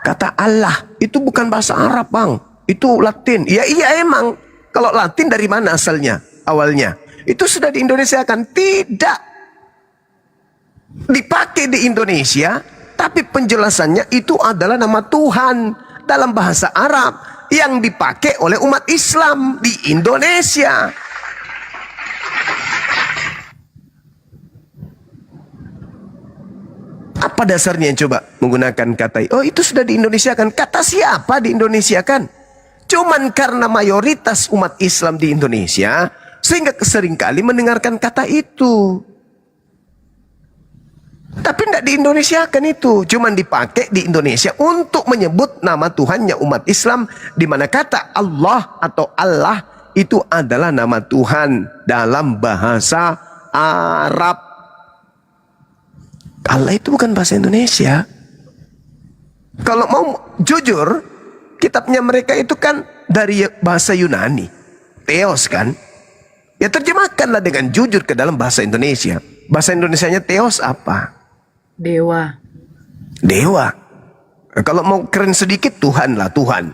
Kata Allah itu bukan bahasa Arab, Bang. Itu Latin. Ya iya emang. Kalau Latin dari mana asalnya? Awalnya. Itu sudah di Indonesia kan? Tidak. Dipakai di Indonesia, tapi penjelasannya itu adalah nama Tuhan dalam bahasa Arab yang dipakai oleh umat Islam di Indonesia. Apa dasarnya coba menggunakan kata oh itu sudah di Indonesia kan? Kata siapa di Indonesia kan? Cuman karena mayoritas umat Islam di Indonesia sehingga seringkali mendengarkan kata itu. Tapi tidak di Indonesia kan itu, cuman dipakai di Indonesia untuk menyebut nama Tuhannya umat Islam, di mana kata Allah atau Allah itu adalah nama Tuhan dalam bahasa Arab. Allah itu bukan bahasa Indonesia. Kalau mau jujur, kitabnya mereka itu kan dari bahasa Yunani, Theos kan. Ya terjemahkanlah dengan jujur ke dalam bahasa Indonesia. Bahasa Indonesianya Theos apa? Dewa. Dewa. Kalau mau keren sedikit, Tuhan lah, Tuhan.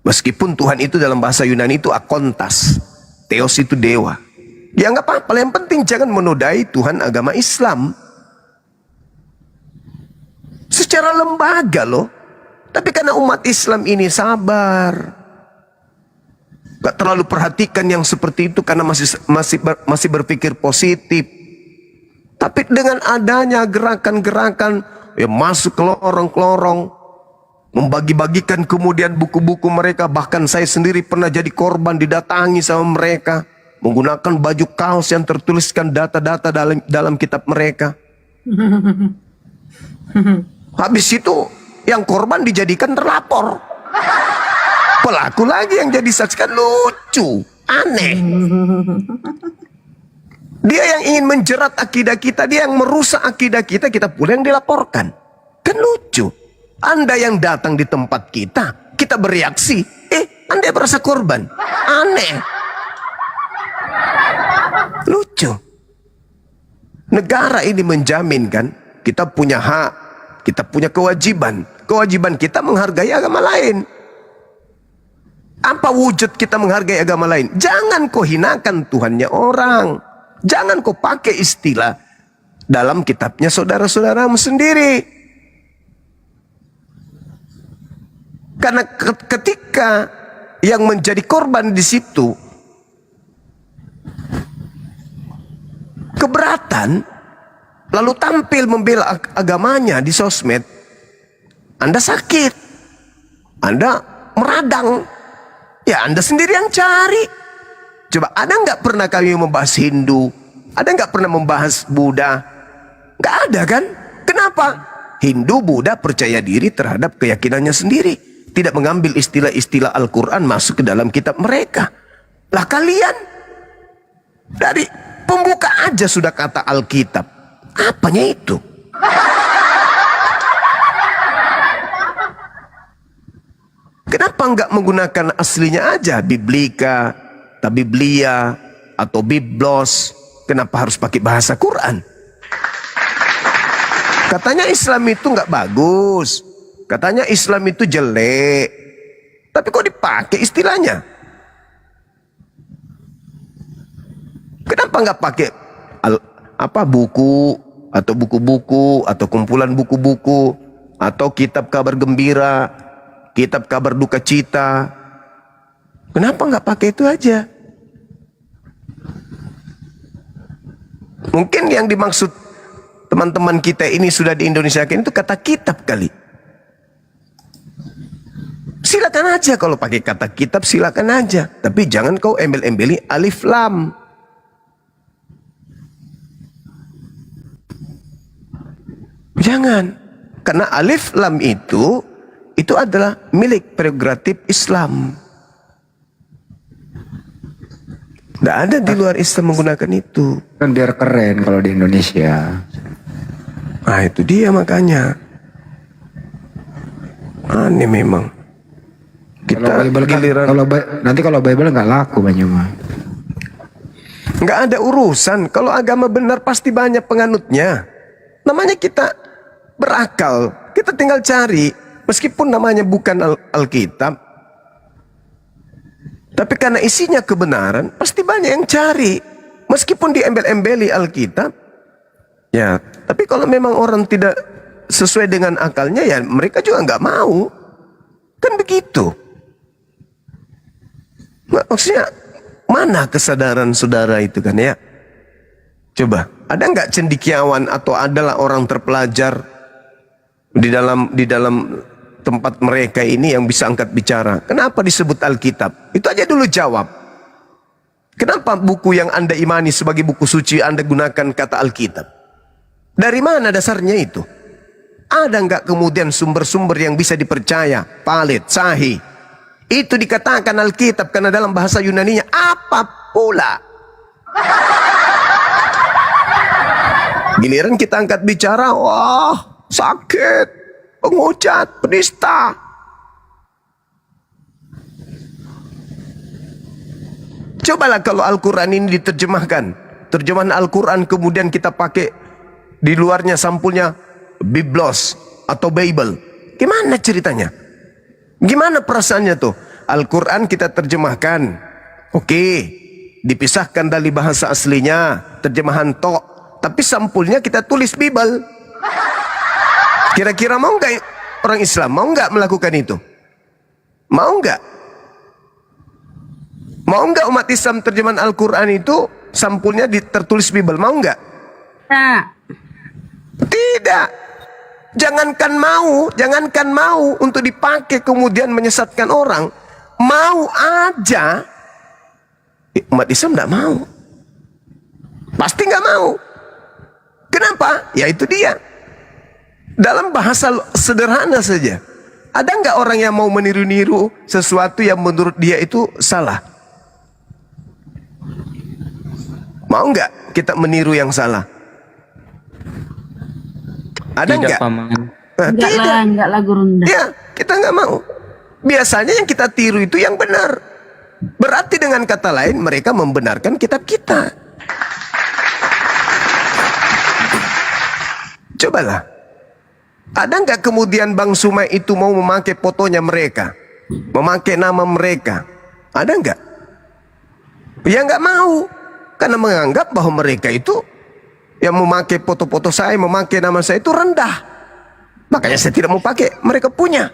Meskipun Tuhan itu dalam bahasa Yunani itu akontas. Theos itu dewa. Ya nggak apa-apa, yang penting jangan menodai Tuhan agama Islam. Secara lembaga loh. Tapi karena umat Islam ini sabar, gak terlalu perhatikan yang seperti itu karena masih berpikir positif. Tapi dengan adanya gerakan-gerakan ya masuk ke lorong-lorong, membagi-bagikan kemudian buku-buku mereka, bahkan saya sendiri pernah jadi korban didatangi sama mereka menggunakan baju kaos yang tertuliskan data-data dalam kitab mereka. Habis itu yang korban dijadikan terlapor, pelaku lagi yang jadi saksi. Kan lucu, aneh. Dia yang ingin menjerat akidah kita, dia yang merusak akidah kita, kita pula yang dilaporkan. Kan lucu. Anda yang datang di tempat kita, kita bereaksi, Anda merasa korban. Aneh. Lucu. Negara ini menjamin kan, kita punya hak, kita punya kewajiban. Kewajiban kita menghargai agama lain. Apa wujud kita menghargai agama lain? Jangan kau hinakan Tuhannya orang. Jangan kau pakai istilah dalam kitabnya saudara-saudaramu sendiri. Karena ketika yang menjadi korban di situ keberatan, lalu tampil membela agamanya di sosmed, Anda sakit, Anda meradang, ya Anda sendiri yang cari. Coba, ada nggak pernah kami membahas Hindu? Ada nggak pernah membahas Buddha? Nggak ada kan? Kenapa? Hindu, Buddha percaya diri terhadap keyakinannya sendiri, tidak mengambil istilah-istilah Al-Quran masuk ke dalam kitab mereka. Lah kalian dari pembuka aja sudah kata Alkitab. Apanya itu? Kenapa nggak menggunakan aslinya aja, Biblika, Tabiblia, atau Biblos? Kenapa harus pakai bahasa Quran? Katanya Islam itu nggak bagus. Katanya Islam itu jelek. Tapi kok dipakai istilahnya? Kenapa nggak pakai buku atau buku-buku atau kumpulan buku-buku atau kitab kabar gembira, kitab kabar duka cita? Kenapa nggak pakai itu aja? Mungkin yang dimaksud teman-teman kita ini sudah di Indonesia itu kata kitab kali. Silakan aja kalau pakai kata kitab, silakan aja. Tapi jangan kau embel-embeli alif lam. Jangan. Karena alif lam itu adalah milik prerogatif Islam. Tidak ada di luar Islam menggunakan itu. Kan biar keren kalau di Indonesia. Nah itu dia makanya. Aneh memang. Kita giliran. Nanti kalau Bible nggak laku banyak mah. Nggak ada urusan. Kalau agama benar pasti banyak penganutnya. Namanya kita berakal. Kita tinggal cari. Meskipun namanya bukan Alkitab. Tapi karena isinya kebenaran, pasti banyak yang cari. Meskipun diembel-embeli Alkitab. Ya, tapi kalau memang orang tidak sesuai dengan akalnya, ya mereka juga nggak mau. Kan begitu. Maksudnya, mana kesadaran saudara itu kan ya? Coba, ada nggak cendekiawan atau adalah orang terpelajar di dalam tempat mereka ini yang bisa angkat bicara? Kenapa disebut Alkitab? Itu aja dulu jawab. Kenapa buku yang Anda imani sebagai buku suci Anda gunakan kata Alkitab? Dari mana dasarnya itu? Ada nggak kemudian sumber-sumber yang bisa dipercaya, valid, sahih? Itu dikatakan Alkitab karena dalam bahasa Yunaninya apa pula? Giliran kita angkat bicara, wah sakit, pengucat, penista. Cobalah kalau Al-Quran ini diterjemahkan. Terjemahan Al-Quran kemudian kita pakai di luarnya sampulnya Biblos atau Bible. Gimana ceritanya? Gimana perasaannya tuh? Al-Quran kita terjemahkan. Oke, dipisahkan dari bahasa aslinya, terjemahan tok. Tapi sampulnya kita tulis Bible. Kira-kira mau nggak orang Islam? Mau nggak melakukan itu? Mau nggak? Mau nggak umat Islam terjemahan Al-Quran itu sampulnya tertulis Bible? Mau nggak? Tidak. Jangankan mau untuk dipakai kemudian menyesatkan orang. Mau aja. Umat Islam nggak mau. Pasti nggak mau. Kenapa? Ya itu dia. Dalam bahasa sederhana saja. Ada nggak orang yang mau meniru-niru sesuatu yang menurut dia itu salah? Mau nggak kita meniru yang salah? Ada nggak? Enggak lah guru. Ya, kita nggak mau. Biasanya yang kita tiru itu yang benar. Berarti dengan kata lain mereka membenarkan kitab kita. Cobalah. Ada nggak kemudian Bang Sumai itu mau memakai fotonya mereka? Memakai nama mereka? Ada nggak? Ya nggak mau. Karena menganggap bahwa mereka itu yang memakai foto-foto saya, memakai nama saya itu rendah. Makanya saya tidak mau pakai. Mereka punya.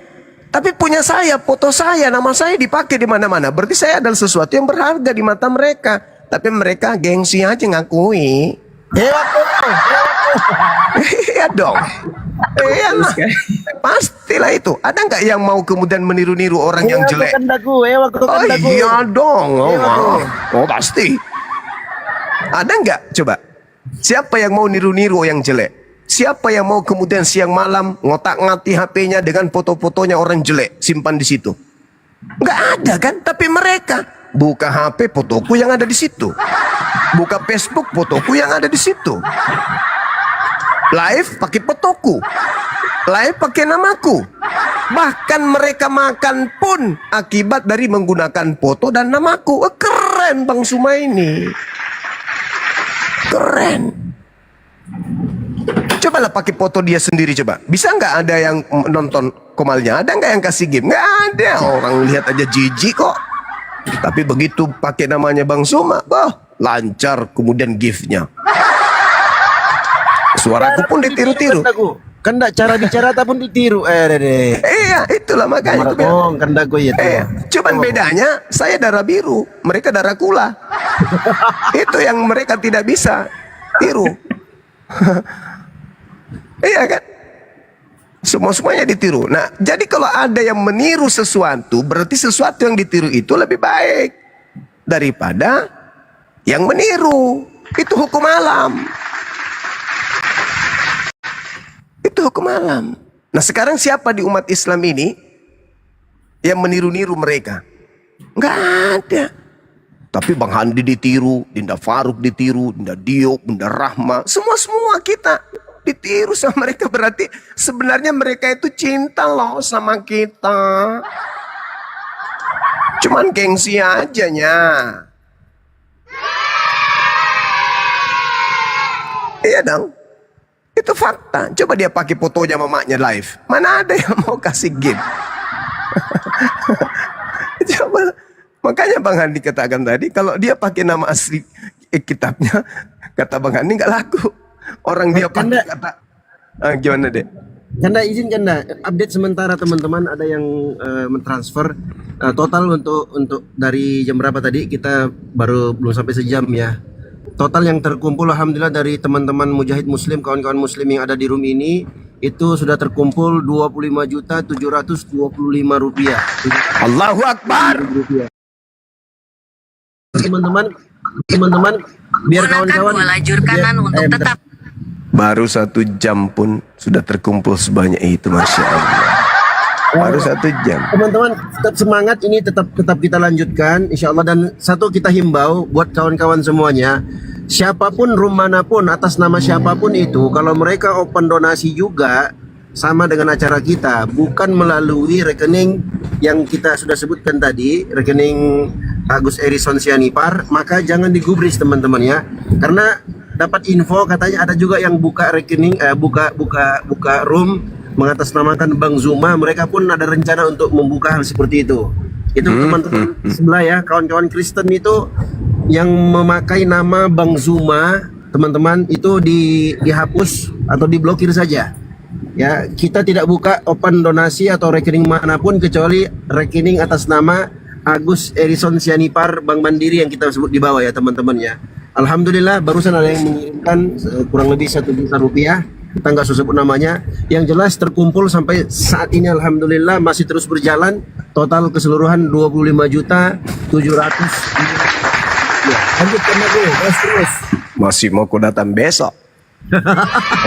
Tapi punya saya, foto saya, nama saya dipakai di mana-mana. Berarti saya adalah sesuatu yang berharga di mata mereka. Tapi mereka gengsi aja ngakui. Iya dong. Iya lah. Pastilah itu. Ada nggak yang mau kemudian meniru-niru orang yang jelek? Oh iya dong. Oh pasti. Ada nggak? Coba. Siapa yang mau niru-niru yang jelek? Siapa yang mau kemudian siang malam ngotak-ngati HP-nya dengan foto-fotonya orang jelek simpan di situ? Nggak ada kan? Tapi mereka buka HP fotoku yang ada di situ. Buka Facebook fotoku yang ada di situ. Live pakai fotoku. Live pakai namaku. Bahkan mereka makan pun akibat dari menggunakan foto dan namaku. Keren Bang Suma ini. Keren. Coba Cobalah pakai foto dia sendiri coba. Bisa nggak ada yang nonton Komalnya? Ada nggak yang kasih game? Nggak ada. Orang lihat aja jijik kok. Tapi begitu pakai namanya Bang Suma, lancar kemudian gift-nya. Suaraku pun ditiru-tiru. Kan enggak cara bicara pun ditiru. Deh. Iya, itulah makanya. Kan dago ya. Cuman bedanya saya darah biru, mereka darah kula. Itu yang mereka tidak bisa tiru. Iya kan? Semuanya ditiru. Nah, jadi kalau ada yang meniru sesuatu, berarti sesuatu yang ditiru itu lebih baik daripada yang meniru. Itu hukum alam. Itu hukum alam. Nah, sekarang siapa di umat Islam ini yang meniru-niru mereka? Nggak ada. Tapi Bang Handi ditiru, Dinda Faruk ditiru, Dinda Diop, Bunda Rahma, semua kita ditiru sama mereka. Berarti sebenarnya mereka itu cinta loh sama kita. Cuman gengsi aja nya. Iya dong. Itu fakta. Coba dia pakai fotonya mamanya live. Mana ada yang mau kasih gift? Coba. Makanya Bang Handi katakan tadi, kalau dia pakai nama asli kitabnya, kata Bang Handi nggak laku. Orang dia pakai kata, gimana deh? Kanda izin Kanda update sementara teman-teman, ada yang mentransfer total untuk dari jam berapa tadi, kita baru belum sampai sejam ya. Total yang terkumpul alhamdulillah dari teman-teman mujahid muslim, kawan-kawan muslim yang ada di room ini, itu sudah terkumpul 25.725 rupiah. Allahu Akbar. Teman-teman biar kawan-kawan lajur kanan untuk tetap. Baru 1 jam pun sudah terkumpul sebanyak itu, Masya Allah. Baru 1 jam. Teman-teman tetap semangat, ini tetap kita lanjutkan insya Allah. Dan satu kita himbau buat kawan-kawan semuanya, siapapun room manapun atas nama siapapun itu, kalau mereka open donasi juga sama dengan acara kita, bukan melalui rekening yang kita sudah sebutkan tadi, rekening Agus Erison Sianipar, maka jangan digubris teman-teman ya. Karena dapat info katanya ada juga yang buka rekening, buka room mengatasnamakan Bang Zuma. Mereka pun ada rencana untuk membuka hal seperti itu. Itu teman-teman sebelah ya, kawan-kawan Kristen itu yang memakai nama Bang Zuma, teman-teman itu dihapus atau diblokir saja. Ya, kita tidak buka open donasi atau rekening manapun kecuali rekening atas nama Agus Erison Sianipar Bank Mandiri yang kita sebut di bawah ya teman-teman ya. Alhamdulillah barusan ada yang mengirimkan kurang lebih 1 juta rupiah. Kita nggak usah sebut namanya. Yang jelas terkumpul sampai saat ini alhamdulillah masih terus berjalan. Total keseluruhan 25.700. Ya, lanjutkan lagi, terus. Masih mau ku datang besok.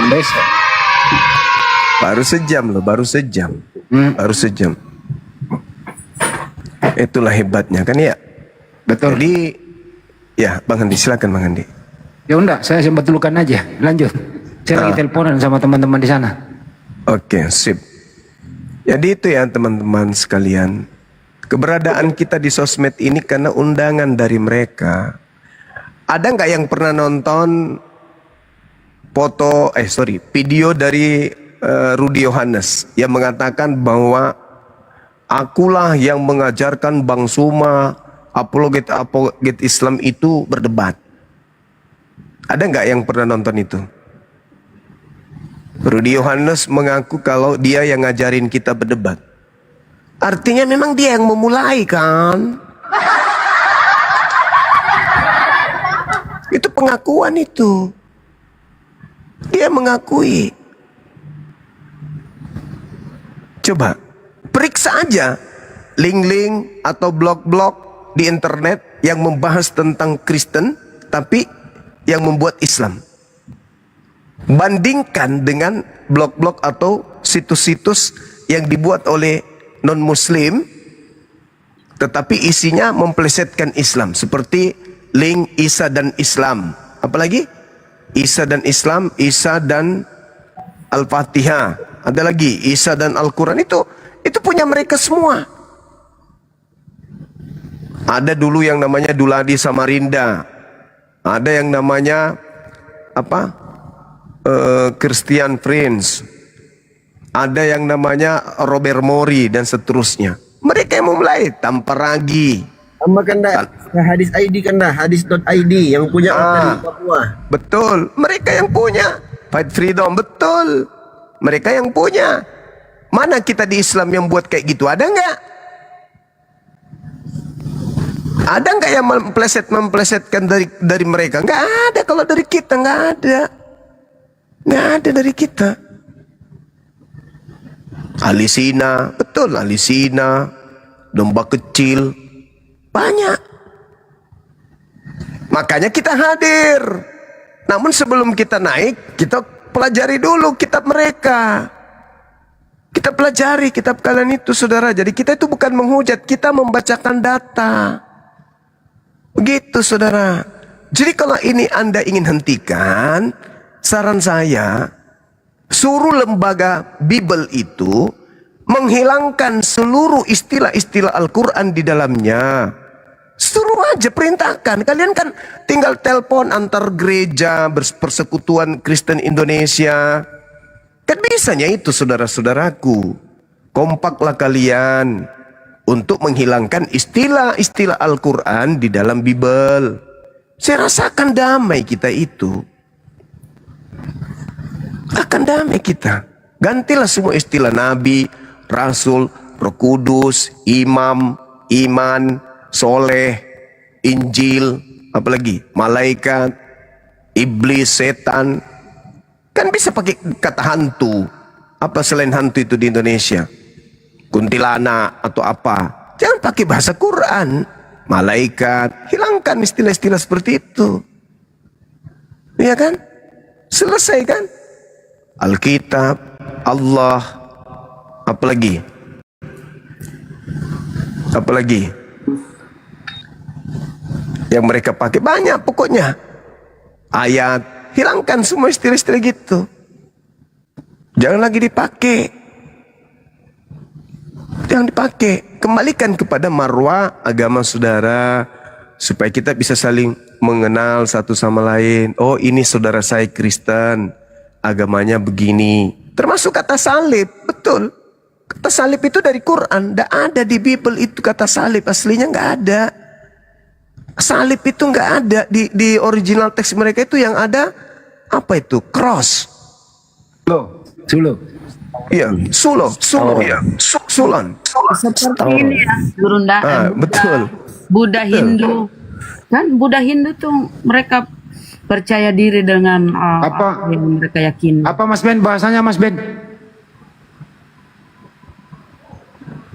Besok. Baru sejam loh, baru sejam. Baru sejam. Itulah hebatnya kan ya. Betul. Jadi ya Bang Handi, silakan Bang Handi. Ya udah, saya sempat dulukan aja. Lanjut. Saya lagi teleponan sama teman-teman di sana. Oke, sip. Jadi itu ya teman-teman sekalian. Keberadaan kita di sosmed ini karena undangan dari mereka. Ada nggak yang pernah nonton video dari Rudy Yohanes yang mengatakan bahwa akulah yang mengajarkan Bang Suma apologet Islam itu berdebat? Ada nggak yang pernah nonton itu? Rudy Yohanes mengaku kalau dia yang ngajarin kita berdebat. Artinya memang dia yang memulai kan? Itu pengakuan itu. Dia mengakui. Coba periksa aja link-link atau blog-blog di internet yang membahas tentang Kristen tapi yang membuat Islam. Bandingkan dengan blog-blog atau situs-situs yang dibuat oleh non-muslim tetapi isinya memplesetkan Islam, seperti link Isa dan Islam. Apalagi? Isa dan Islam, Isa dan Al-Fatihah. Ada lagi Isa dan Al-Quran. Itu punya mereka semua. Ada dulu yang namanya Duladi Samarinda. Ada yang namanya Christian Prince, ada yang namanya Robert Mori dan seterusnya. Mereka yang memulai tanpa ragi. Sama kan dah, hadis ID kan dah, hadis.id yang punya orang dari Papua. Betul, mereka yang punya. Fight Freedom, betul. Mereka yang punya. Mana kita di Islam yang buat kayak gitu? Ada nggak? Ada nggak yang memplesetkan dari mereka? Nggak ada. Kalau dari kita nggak ada. Nggak ada dari kita. Alisina, betul, Alisina, domba kecil, banyak. Makanya kita hadir. Namun sebelum kita naik, kita pelajari dulu kitab mereka. Kita pelajari kitab kalian itu, saudara. Jadi kita itu bukan menghujat, kita membacakan data. Begitu, saudara. Jadi kalau ini Anda ingin hentikan, saran saya, suruh lembaga Bible itu menghilangkan seluruh istilah-istilah Al-Quran di dalamnya. Suruh aja, perintahkan. Kalian kan tinggal telepon antar gereja, persekutuan Kristen Indonesia. Kan bisanya itu, saudara-saudaraku. Kompaklah kalian untuk menghilangkan istilah-istilah Al-Quran di dalam Bible. Saya rasakan damai kita itu. Akan damai kita. Gantilah semua istilah Nabi, Rasul, Roh Kudus, Imam, Iman, Soleh, Injil, apalagi malaikat, iblis, setan. Kan bisa pakai kata hantu. Apa selain hantu itu di Indonesia? Kuntilanak atau apa? Jangan pakai bahasa Quran. Malaikat, hilangkan istilah-istilah seperti itu. Iya kan? Selesai kan? Alkitab, Allah, apalagi? Apalagi? Yang mereka pakai banyak pokoknya. Ayat, hilangkan semua istilah-istilah gitu. Jangan lagi dipakai. Jangan dipakai. Kembalikan kepada marwah agama saudara. Supaya kita bisa saling mengenal satu sama lain. Oh, ini saudara saya Kristen. Agamanya begini. Termasuk kata salib. Betul. Kata salib itu dari Quran. Tidak ada di Bible itu kata salib. Aslinya nggak ada. Salib itu nggak ada. Di original teks mereka itu yang ada. Apa itu? Cross. Sulo. Iya, Sulo. Iya. Sulon. Seperti ini ya, gerundahan. Betul. Buddha Hindu. Kan Buddha Hindu tuh mereka percaya diri dengan apa yang mereka yakini. Apa Mas Ben bahasanya, Mas Ben?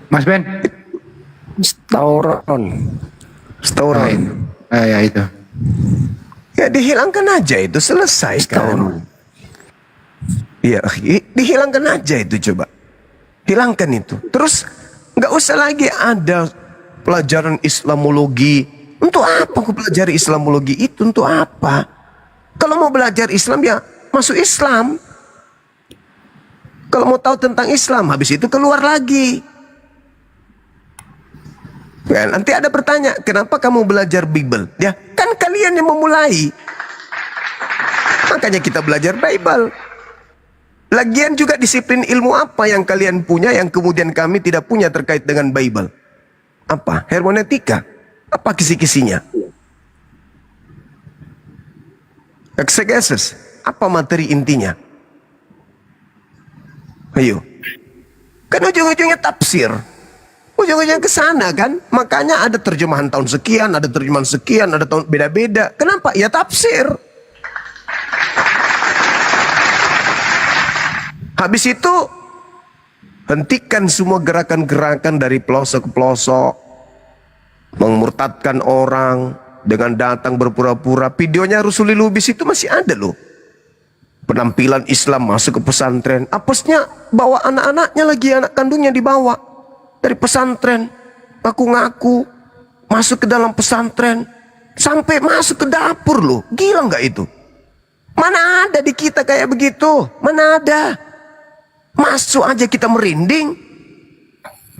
Mas Ben? Stauron. Ya itu. Ya dihilangkan aja itu, selesai kan. Iya, dihilangkan aja itu, coba. Hilangkan itu. Terus nggak usah lagi ada pelajaran Islamologi. Untuk apa aku pelajari Islamologi itu? Untuk apa? Kalau mau belajar Islam ya masuk Islam. Kalau mau tahu tentang Islam, habis itu keluar lagi. Ya, nanti ada bertanya, kenapa kamu belajar Bible? Ya, kan kalian yang memulai. Makanya kita belajar Bible. Lagian juga disiplin ilmu apa yang kalian punya yang kemudian kami tidak punya terkait dengan Bible? Apa? Hermeneutika? Apa kisi-kisinya? Exegesis? Apa materi intinya? Ayo. Kan ujung-ujungnya tafsir. Ujung-ujungnya ke sana kan. Makanya ada terjemahan tahun sekian, ada terjemahan sekian, ada tahun beda-beda. Kenapa? Ya tafsir. Habis itu hentikan semua gerakan-gerakan dari pelosok ke pelosok, memurtadkan orang dengan datang berpura-pura. Videonya Rusuli Lubis itu masih ada loh. Penampilan Islam masuk ke pesantren. Apesnya bawa anak-anaknya lagi, anak kandungnya dibawa dari pesantren. Ngaku-ngaku masuk ke dalam pesantren. Sampai masuk ke dapur loh. Gila nggak itu? Mana ada di kita kayak begitu? Mana ada? Masuk aja kita merinding.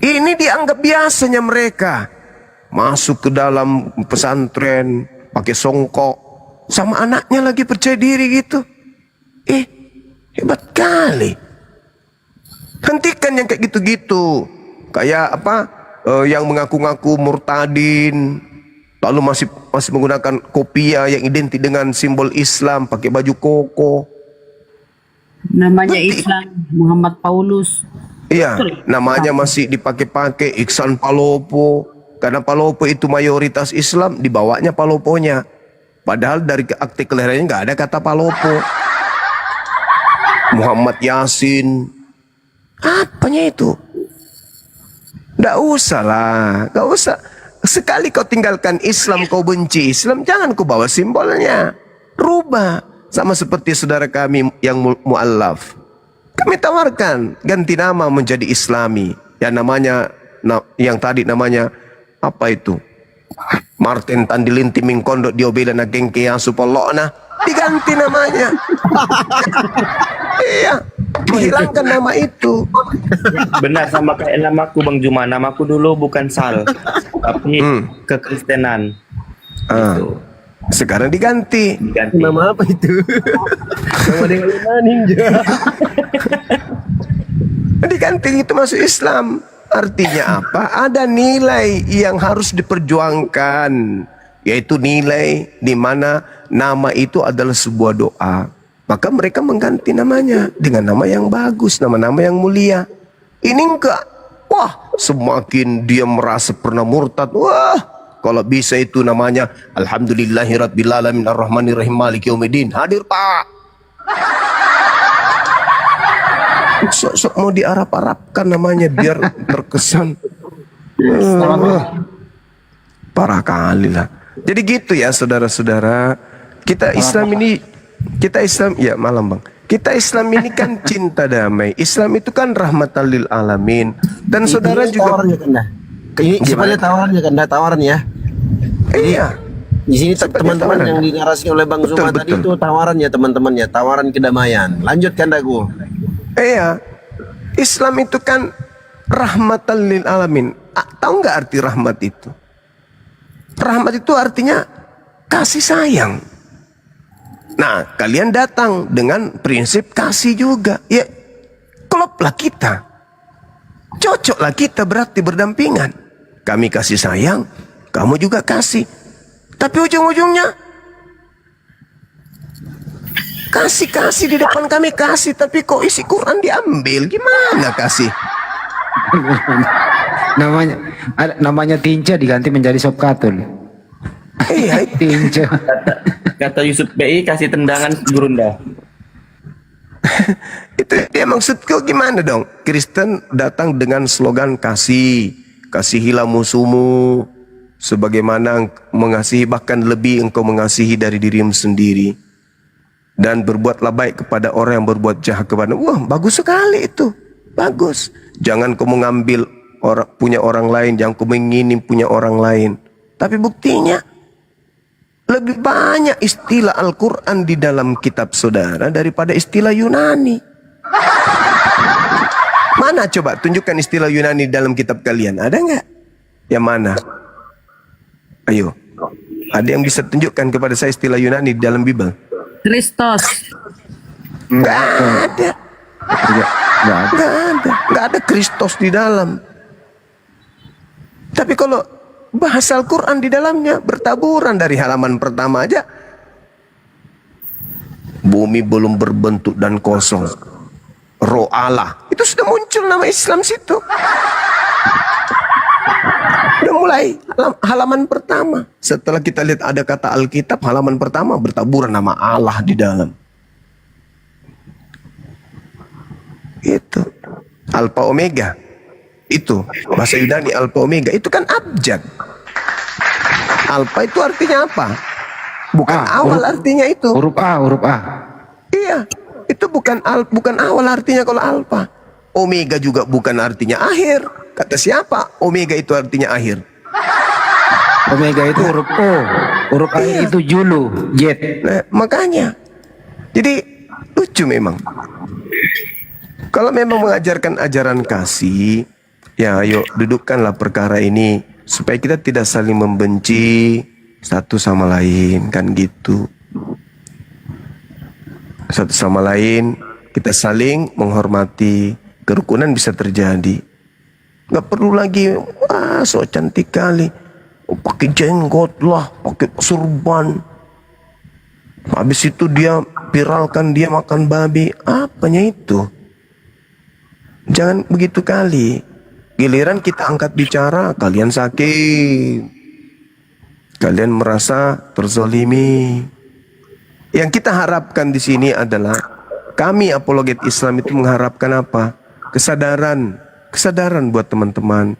Ini dianggap biasanya mereka. Masuk ke dalam pesantren pakai songkok. Sama anaknya lagi percaya diri gitu. Hebat kali. Hentikan yang kayak gitu-gitu. Kayak apa? Yang mengaku-ngaku murtadin, lalu masih menggunakan kopiah yang identik dengan simbol Islam, pakai baju koko. Namanya Islam Muhammad Paulus. Iya, namanya masih dipakai-pakai Iksan Palopo. Karena Palopo itu mayoritas Islam, dibawanya Paloponya. Padahal dari akte kelahirannya nggak ada kata Palopo. Muhammad Yasin. Apanya itu? Nggak usah lah, nggak usah. Sekali kau tinggalkan Islam, kau benci Islam, jangan kau bawa simbolnya. Rubah. Sama seperti saudara kami yang mu'allaf. Kami tawarkan ganti nama menjadi Islami. Yang namanya, yang tadi namanya apa itu? Martin Tandilinti Mingkondo Diobela Nagengke yang supolokna. Diganti namanya. Iya, dihilangkan nama itu. Benar sama kayak namaku Bang Juma. Namaku dulu bukan Sal, tapi kekristenan. Gitu. Sekarang diganti. Nama apa itu? Nama dengan ninja. Diganti itu masuk Islam. Artinya apa? Ada nilai yang harus diperjuangkan, yaitu nilai di mana nama itu adalah sebuah doa. Maka mereka mengganti namanya dengan nama yang bagus, nama-nama yang mulia. Ini enggak. Wah, semakin dia merasa pernah murtad. Wah, kalau bisa itu namanya Alhamdulillahirabbil alamin arrahmanirrahim maliki yaumiddin. Hadir, Pak. Sok-sok mau diarap-arapkan namanya biar terkesan. Parah kali lah. Jadi gitu ya saudara-saudara. Kita Islam ya malam Bang. Kita Islam ini kan cinta damai. Islam itu kan rahmatan lil alamin. Dan saudara juga tawarannya kan dah. Ini sebenarnya tawarannya kan dah, tawarannya. Iya. Di sini teman-teman yang dinarasi oleh Bang Zuma tadi itu tawarannya teman-temannya, tawaran kedamaian. Lanjutkan dagu. Iya. Islam itu kan rahmatan lil alamin. Tahu nggak arti rahmat itu? Rahmat itu artinya kasih sayang. Nah, kalian datang dengan prinsip kasih juga. Ya, kloplah kita. Cocoklah kita, berarti berdampingan. Kami kasih sayang, kamu juga kasih. Tapi ujung-ujungnya kasih di depan kami kasih, tapi kok isi Quran diambil? Gimana kasih? namanya tinja diganti menjadi sop katul. Iya, tinja. Kata Yusuf BI kasih tendangan gurunda. Itu dia maksudku gimana dong? Kristen datang dengan slogan kasihilah musuhmu sebagaimana mengasihi, bahkan lebih engkau mengasihi dari dirimu sendiri. Dan berbuatlah baik kepada orang yang berbuat jahat kepada. Wah, bagus sekali itu. Bagus. Jangan kau mengambil punya orang lain, jangan kau menginginkan punya orang lain. Tapi buktinya lebih banyak istilah Al-Quran di dalam kitab saudara daripada istilah Yunani. Mana coba tunjukkan istilah Yunani dalam kitab kalian? Ada nggak? Yang mana? Ayo. Ada yang bisa tunjukkan kepada saya istilah Yunani di dalam Bible? Kristos. Nggak ada. Nggak ada Kristos di dalam. Tapi kalau bahasa Al-Quran di dalamnya bertaburan dari halaman pertama aja. Bumi belum berbentuk dan kosong. Roh Allah. Itu sudah muncul nama Islam situ. Udah mulai halaman pertama. Setelah kita lihat ada kata Alkitab, halaman pertama bertaburan nama Allah di dalam. Itu Alpha Omega. Itu bahasa Yunani Alpha Omega. Itu kan abjad. Alpha itu artinya apa? Bukan awal artinya itu. Huruf A. Iya, itu bukan awal artinya kalau Alpha. Omega juga bukan artinya akhir. Kata siapa? Omega itu artinya akhir. Omega itu huruf O. Huruf A itu julu, jet. Nah, makanya. Jadi lucu memang. Kalau memang mengajarkan ajaran kasih, ya ayo dudukkanlah perkara ini supaya kita tidak saling membenci satu sama lain, kan gitu. Satu sama lain kita saling menghormati, kerukunan bisa terjadi. Nggak perlu lagi, wah so cantik kali, pakai jenggot lah, pakai surban. Habis itu dia viralkan dia makan babi, apanya itu? Jangan begitu kali. Giliran kita angkat bicara, kalian sakit. Kalian merasa terzolimi. Yang kita harapkan di sini adalah kami apologet Islam itu mengharapkan apa? Kesadaran buat teman-teman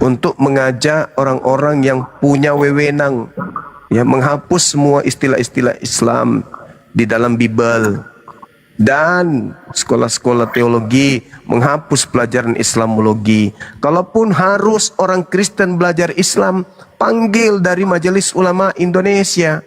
untuk mengajak orang-orang yang punya wewenang, ya, menghapus semua istilah-istilah Islam di dalam Bible, dan sekolah-sekolah teologi menghapus pelajaran Islamologi. Kalaupun harus orang Kristen belajar Islam, panggil dari Majelis Ulama Indonesia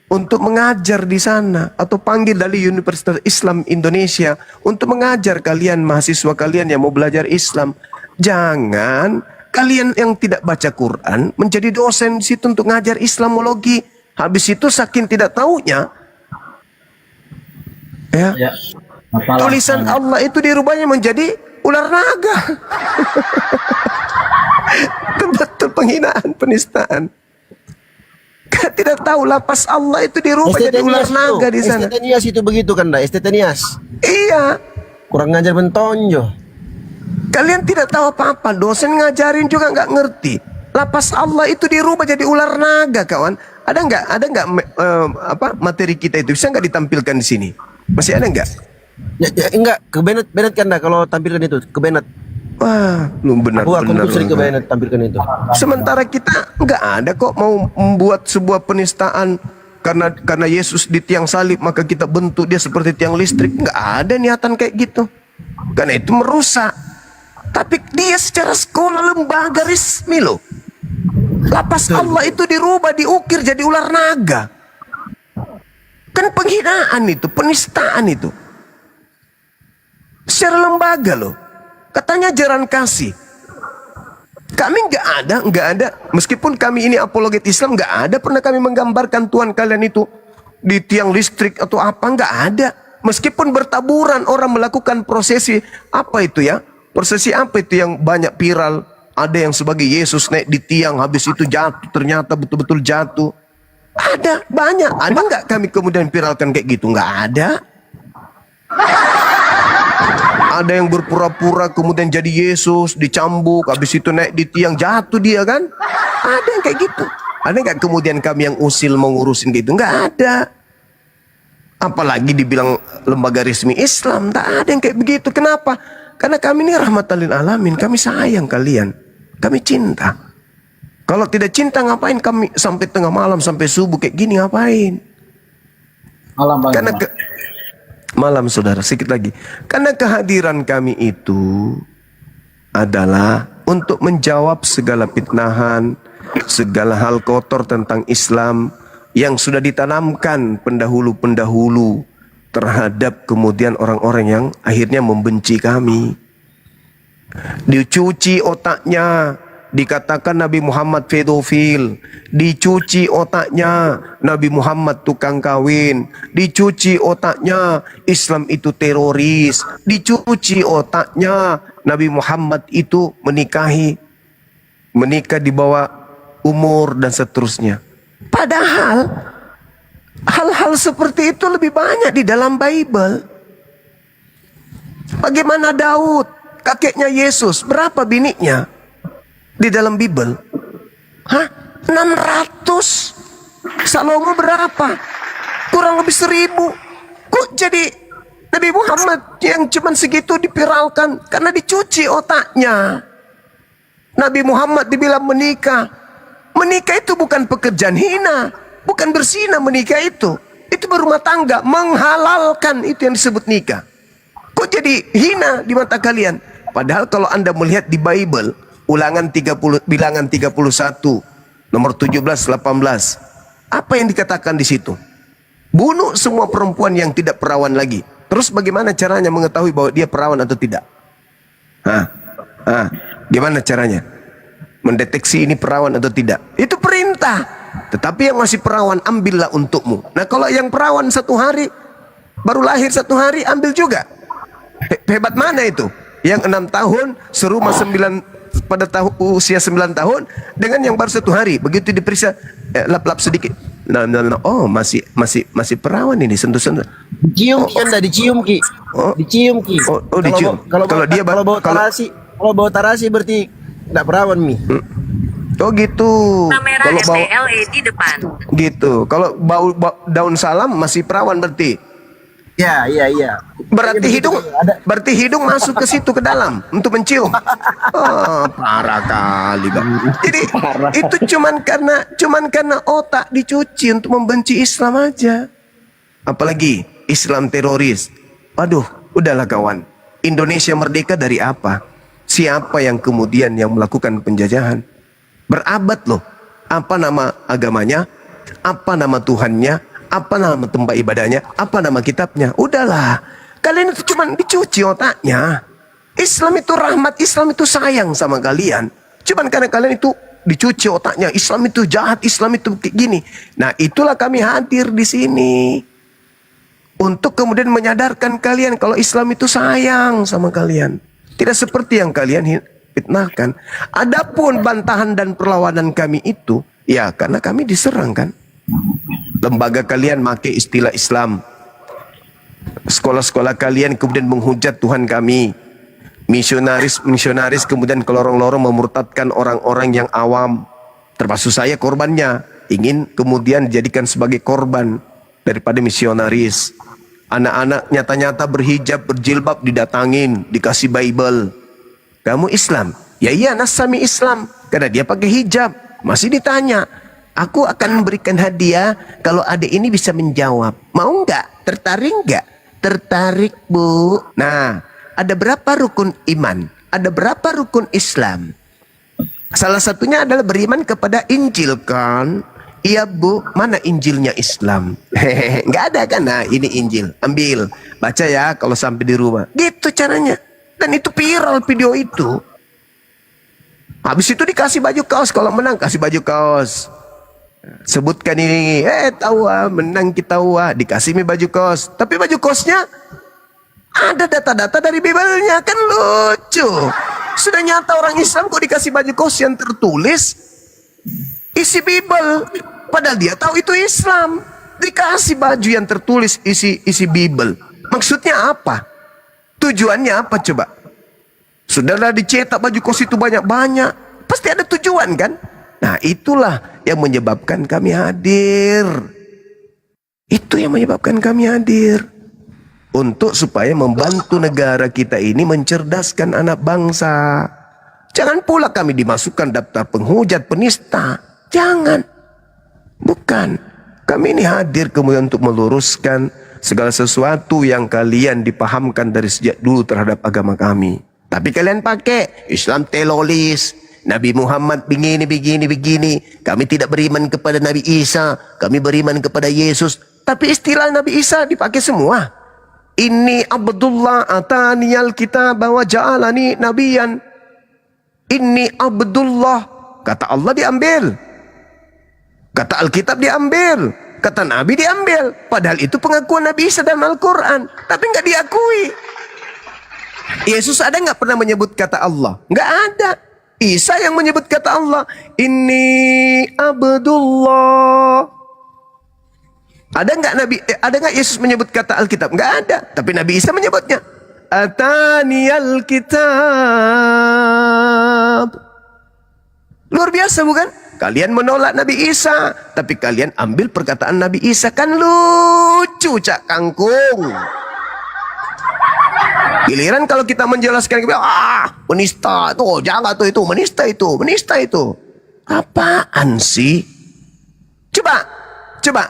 untuk mengajar di sana, atau panggil dari Universitas Islam Indonesia untuk mengajar kalian, mahasiswa kalian yang mau belajar Islam. Jangan kalian yang tidak baca Quran menjadi dosen di situ untuk ngajar Islamologi. Habis itu saking tidak taunya, ya, tulisan Allah itu dirubahnya menjadi ular naga. Itu betul penghinaan, penistaan. Tidak tahu lapas Allah itu dirubah jadi ular naga di sana. Estetenias itu begitu kan, dah? Estetenias. Iya. Kurang ngajar bentonjo. Kalian tidak tahu apa-apa, dosen ngajarin juga nggak ngerti. Lapas Allah itu dirubah jadi ular naga, kawan. Ada nggak materi kita itu bisa nggak ditampilkan di sini? Masih ada nggak? Ya, enggak, ke Bennett kan dah kalau tampilkan itu, ke Bennett. Wah, lu benar-benar. Aku sering ke Bennett tampilkan itu. Sementara kita nggak ada kok mau membuat sebuah penistaan karena Yesus di tiang salib maka kita bentuk dia seperti tiang listrik. Nggak ada niatan kayak gitu. Karena itu merusak. Tapi dia secara sekolah lembaga resmi loh. Lapas Allah itu dirubah, diukir jadi ular naga. Kan penghinaan itu, penistaan itu. Secara lembaga loh. Katanya ajaran kasih. Kami nggak ada. Meskipun kami ini apologet Islam, nggak ada pernah kami menggambarkan Tuhan kalian itu di tiang listrik atau apa, nggak ada. Meskipun bertaburan orang melakukan prosesi apa itu ya? Prosesi apa itu yang banyak viral? Ada yang sebagai Yesus naik di tiang, habis itu jatuh, ternyata betul-betul jatuh. Ada, banyak. Ada nggak kami kemudian viralkan kayak gitu? Nggak ada. Ada yang berpura-pura kemudian jadi Yesus, dicambuk, habis itu naik di tiang, jatuh dia kan? Ada yang kayak gitu. Ada nggak kemudian kami yang usil mau ngurusin gitu? Nggak ada. Apalagi dibilang lembaga resmi Islam, tak ada yang kayak begitu. Kenapa? Karena kami ini rahmatan lil alamin, kami sayang kalian, kami cinta. Kalau tidak cinta ngapain kami sampai tengah malam, sampai subuh kayak gini ngapain? Karena malam saudara, sedikit lagi. Karena kehadiran kami itu adalah untuk menjawab segala fitnahan, segala hal kotor tentang Islam yang sudah ditanamkan pendahulu-pendahulu terhadap kemudian orang-orang yang akhirnya membenci kami. Dicuci otaknya, dikatakan Nabi Muhammad pedofil, dicuci otaknya Nabi Muhammad tukang kawin, dicuci otaknya Islam itu teroris, dicuci otaknya Nabi Muhammad itu menikah di bawah umur dan seterusnya. Padahal hal-hal seperti itu lebih banyak di dalam Bible. Bagaimana Daud, kakeknya Yesus, berapa biniknya di dalam Bible? 600. Salomo berapa? Kurang lebih 1000. Kok jadi Nabi Muhammad yang cuma segitu dipiralkan? Karena dicuci otaknya. Nabi Muhammad dibilang menikah. Menikah itu bukan pekerjaan hina, bukan berzina menikah itu berumah tangga, menghalalkan, itu yang disebut nikah. Kok jadi hina di mata kalian? Padahal kalau Anda melihat di Bible, bilangan 31, nomor 17, 18, apa yang dikatakan di situ? Bunuh semua perempuan yang tidak perawan lagi. Terus bagaimana caranya mengetahui bahwa dia perawan atau tidak? Gimana caranya mendeteksi ini perawan atau tidak? Itu perintah. Tetapi yang masih perawan ambillah untukmu. Nah kalau yang perawan 1 hari, baru lahir 1 hari, ambil juga. Hebat mana itu? Yang 6 tahun serumah 9 pada usia 9 tahun dengan yang baru 1 hari. Begitu diperiksa lap-lap sedikit. Nah, oh masih perawan ini, sentuh-sentuh. Dicium Ki, anda dicium Ki. Dicium Ki. Oh dicium. Kalau bau tarasi berarti enggak perawan Mi. Oh gitu. Kamera Kalau bau LED depan. gitu. Kalau bau daun salam masih perawan berarti. Ya. Berarti hidung masuk ke situ ke dalam untuk mencium. Oh, parah kali, Bang. Jadi itu cuman karena otak dicuci untuk membenci Islam aja. Apalagi Islam teroris. Waduh, udahlah kawan. Indonesia merdeka dari apa? Siapa yang kemudian yang melakukan penjajahan? Berabad loh. Apa nama agamanya? Apa nama Tuhannya? Apa nama tempat ibadahnya? Apa nama kitabnya? Udahlah. Kalian itu cuma dicuci otaknya. Islam itu rahmat, Islam itu sayang sama kalian. Cuman karena kalian itu dicuci otaknya. Islam itu jahat, Islam itu kayak gini. Nah, itulah kami hadir di sini. Untuk kemudian menyadarkan kalian kalau Islam itu sayang sama kalian. Tidak seperti yang kalian fitnahkan. Adapun bantahan dan perlawanan kami itu, ya karena kami diserang kan. Lembaga kalian pakai istilah Islam. Sekolah-sekolah kalian kemudian menghujat Tuhan kami. Misionaris kemudian ke lorong-lorong memurtadkan orang-orang yang awam. Termasuk saya korbannya. Ingin kemudian dijadikan sebagai korban daripada misionaris. Anak-anak nyata-nyata berhijab, berjilbab didatangin, dikasih Bible. Kamu Islam? Ya iya, Nasami Islam. Karena dia pakai hijab. Masih ditanya. Aku akan memberikan hadiah kalau adik ini bisa menjawab. Mau nggak? Tertarik nggak? Tertarik, Bu. Nah, ada berapa rukun iman? Ada berapa rukun Islam? Salah satunya adalah beriman kepada Injil kan? Iya Bu, mana Injilnya Islam? Hehehe, nggak ada kan? Nah, ini Injil. Ambil, baca ya kalau sampai di rumah. Gitu caranya. Dan itu viral video itu. Habis itu dikasih baju kaos. Kalau menang kasih baju kaos. Sebutkan ini, tahu menang kita dikasih baju kaos. Tapi baju kaosnya ada data-data dari Bible-nya, kan lucu. Sudah nyata orang Islam kok dikasih baju kaos yang tertulis isi Bible, padahal dia tahu itu Islam. Dikasih baju yang tertulis isi Bible. Maksudnya apa? Tujuannya apa coba? Sudahlah dicetak baju kaos itu banyak-banyak, pasti ada tujuan kan? Nah, itulah yang menyebabkan kami hadir. Itu yang menyebabkan kami hadir. Untuk supaya membantu negara kita ini mencerdaskan anak bangsa. Jangan pula kami dimasukkan daftar penghujat, penista. Jangan. Bukan. Kami ini hadir kemudian untuk meluruskan segala sesuatu yang kalian dipahamkan dari sejak dulu terhadap agama kami. Tapi kalian pakai Islam teroris. Nabi Muhammad begini. Kami tidak beriman kepada Nabi Isa. Kami beriman kepada Yesus. Tapi istilah Nabi Isa dipakai semua. Inni Abdullah ataniyal kitab wa ja'alani nabiyan. Inni Abdullah. Kata Allah diambil. Kata Alkitab diambil. Kata Nabi diambil. Padahal itu pengakuan Nabi Isa dalam Al-Quran. Tapi nggak diakui. Yesus ada nggak pernah menyebut kata Allah? Nggak ada. Isa yang menyebut kata Allah. Inni Abdullah. Ada nggak Yesus menyebut kata Alkitab? Nggak ada. Tapi Nabi Isa menyebutnya. Ataniyal kitab. Luar biasa bukan? Kalian menolak Nabi Isa, tapi kalian ambil perkataan Nabi Isa. Kan lucu, Cak Kangkung. Giliran kalau kita menjelaskan, menista tuh, jangan tuh itu, menista itu. Apaan sih? Coba,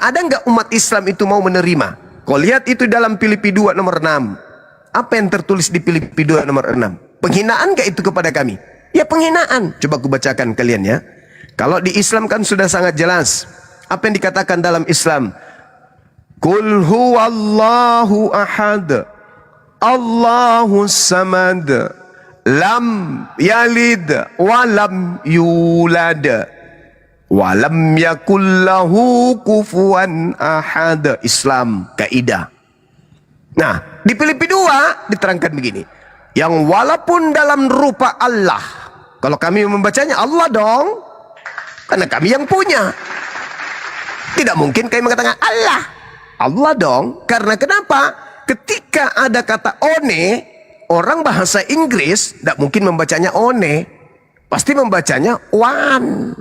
ada nggak umat Islam itu mau menerima? Kau lihat itu dalam Filipi 2 nomor 6. Apa yang tertulis di Filipi 2 nomor 6? Penghinaan nggak itu kepada kami? Ya penghinaan. Coba aku bacakan kalian ya. Kalau di Islam kan sudah sangat jelas. Apa yang dikatakan dalam Islam? Qul huwallahu ahad. Allahus samad. Lam yalid walam yulad. Walam yakullahu kufuwan ahad. Islam, kaidah. Nah, di Filipi 2 diterangkan begini. Yang walaupun dalam rupa Allah. Kalau kami membacanya Allah dong. Karena kami yang punya. Tidak mungkin kami mengatakan Allah. Allah dong. Karena kenapa? Ketika ada kata one, orang bahasa Inggris tidak mungkin membacanya one. Pasti membacanya one.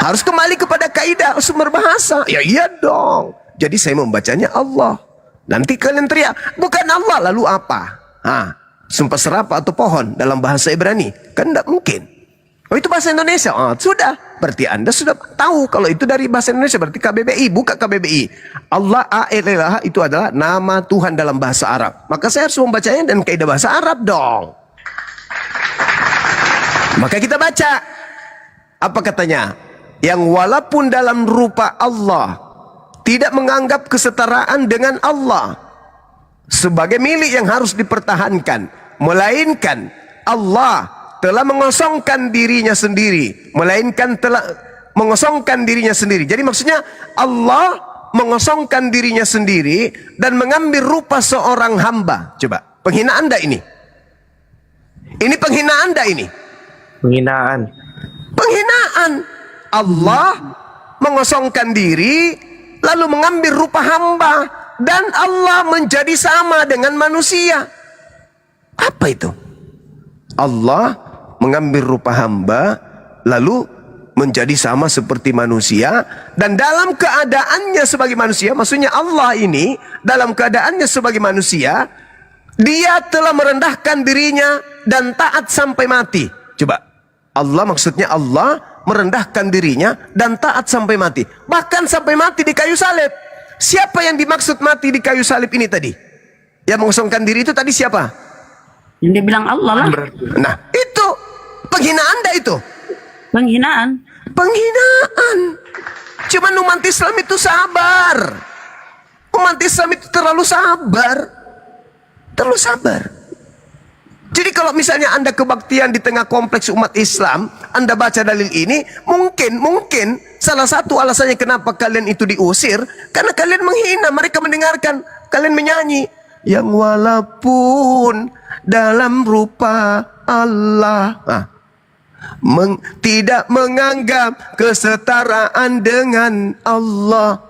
Harus kembali kepada kaidah sumber bahasa. Ya iya dong. Jadi saya membacanya Allah. Nanti kalian teriak, bukan Allah, lalu apa? Sumpah serapah atau pohon dalam bahasa Ibrani. Kan tidak mungkin. Oh itu bahasa Indonesia. Sudah. Berarti Anda sudah tahu kalau itu dari bahasa Indonesia. Berarti KBBI. Buka KBBI. Allah A-E-L-H itu adalah nama Tuhan dalam bahasa Arab. Maka saya harus membacanya dan kaidah bahasa Arab dong. Maka kita baca. Apa katanya? Yang walaupun dalam rupa Allah tidak menganggap kesetaraan dengan Allah sebagai milik yang harus dipertahankan, melainkan Allah telah mengosongkan dirinya sendiri, Jadi maksudnya Allah mengosongkan dirinya sendiri dan mengambil rupa seorang hamba. Coba, penghinaan enggak ini? Ini penghinaan enggak ini? Penghinaan. Allah mengosongkan diri lalu mengambil rupa hamba dan Allah menjadi sama dengan manusia. Apa itu? Allah mengambil rupa hamba lalu menjadi sama seperti manusia dan dalam keadaannya sebagai manusia, maksudnya Allah ini dalam keadaannya sebagai manusia, dia telah merendahkan dirinya dan taat sampai mati. Coba, Allah maksudnya Allah merendahkan dirinya dan taat sampai mati. Bahkan sampai mati di kayu salib. Siapa yang dimaksud mati di kayu salib ini tadi? Yang mengosongkan diri itu tadi siapa? Yang dia bilang Allah lah. Nah, itu penghinaan enggak itu? Penghinaan. Cuman umat Islam itu sabar. Umat Islam itu terlalu sabar. Jadi kalau misalnya Anda kebaktian di tengah kompleks umat Islam, Anda baca dalil ini, mungkin salah satu alasannya kenapa kalian itu diusir, karena kalian menghina, mereka mendengarkan kalian menyanyi yang walaupun dalam rupa Allah, tidak menganggap kesetaraan dengan Allah.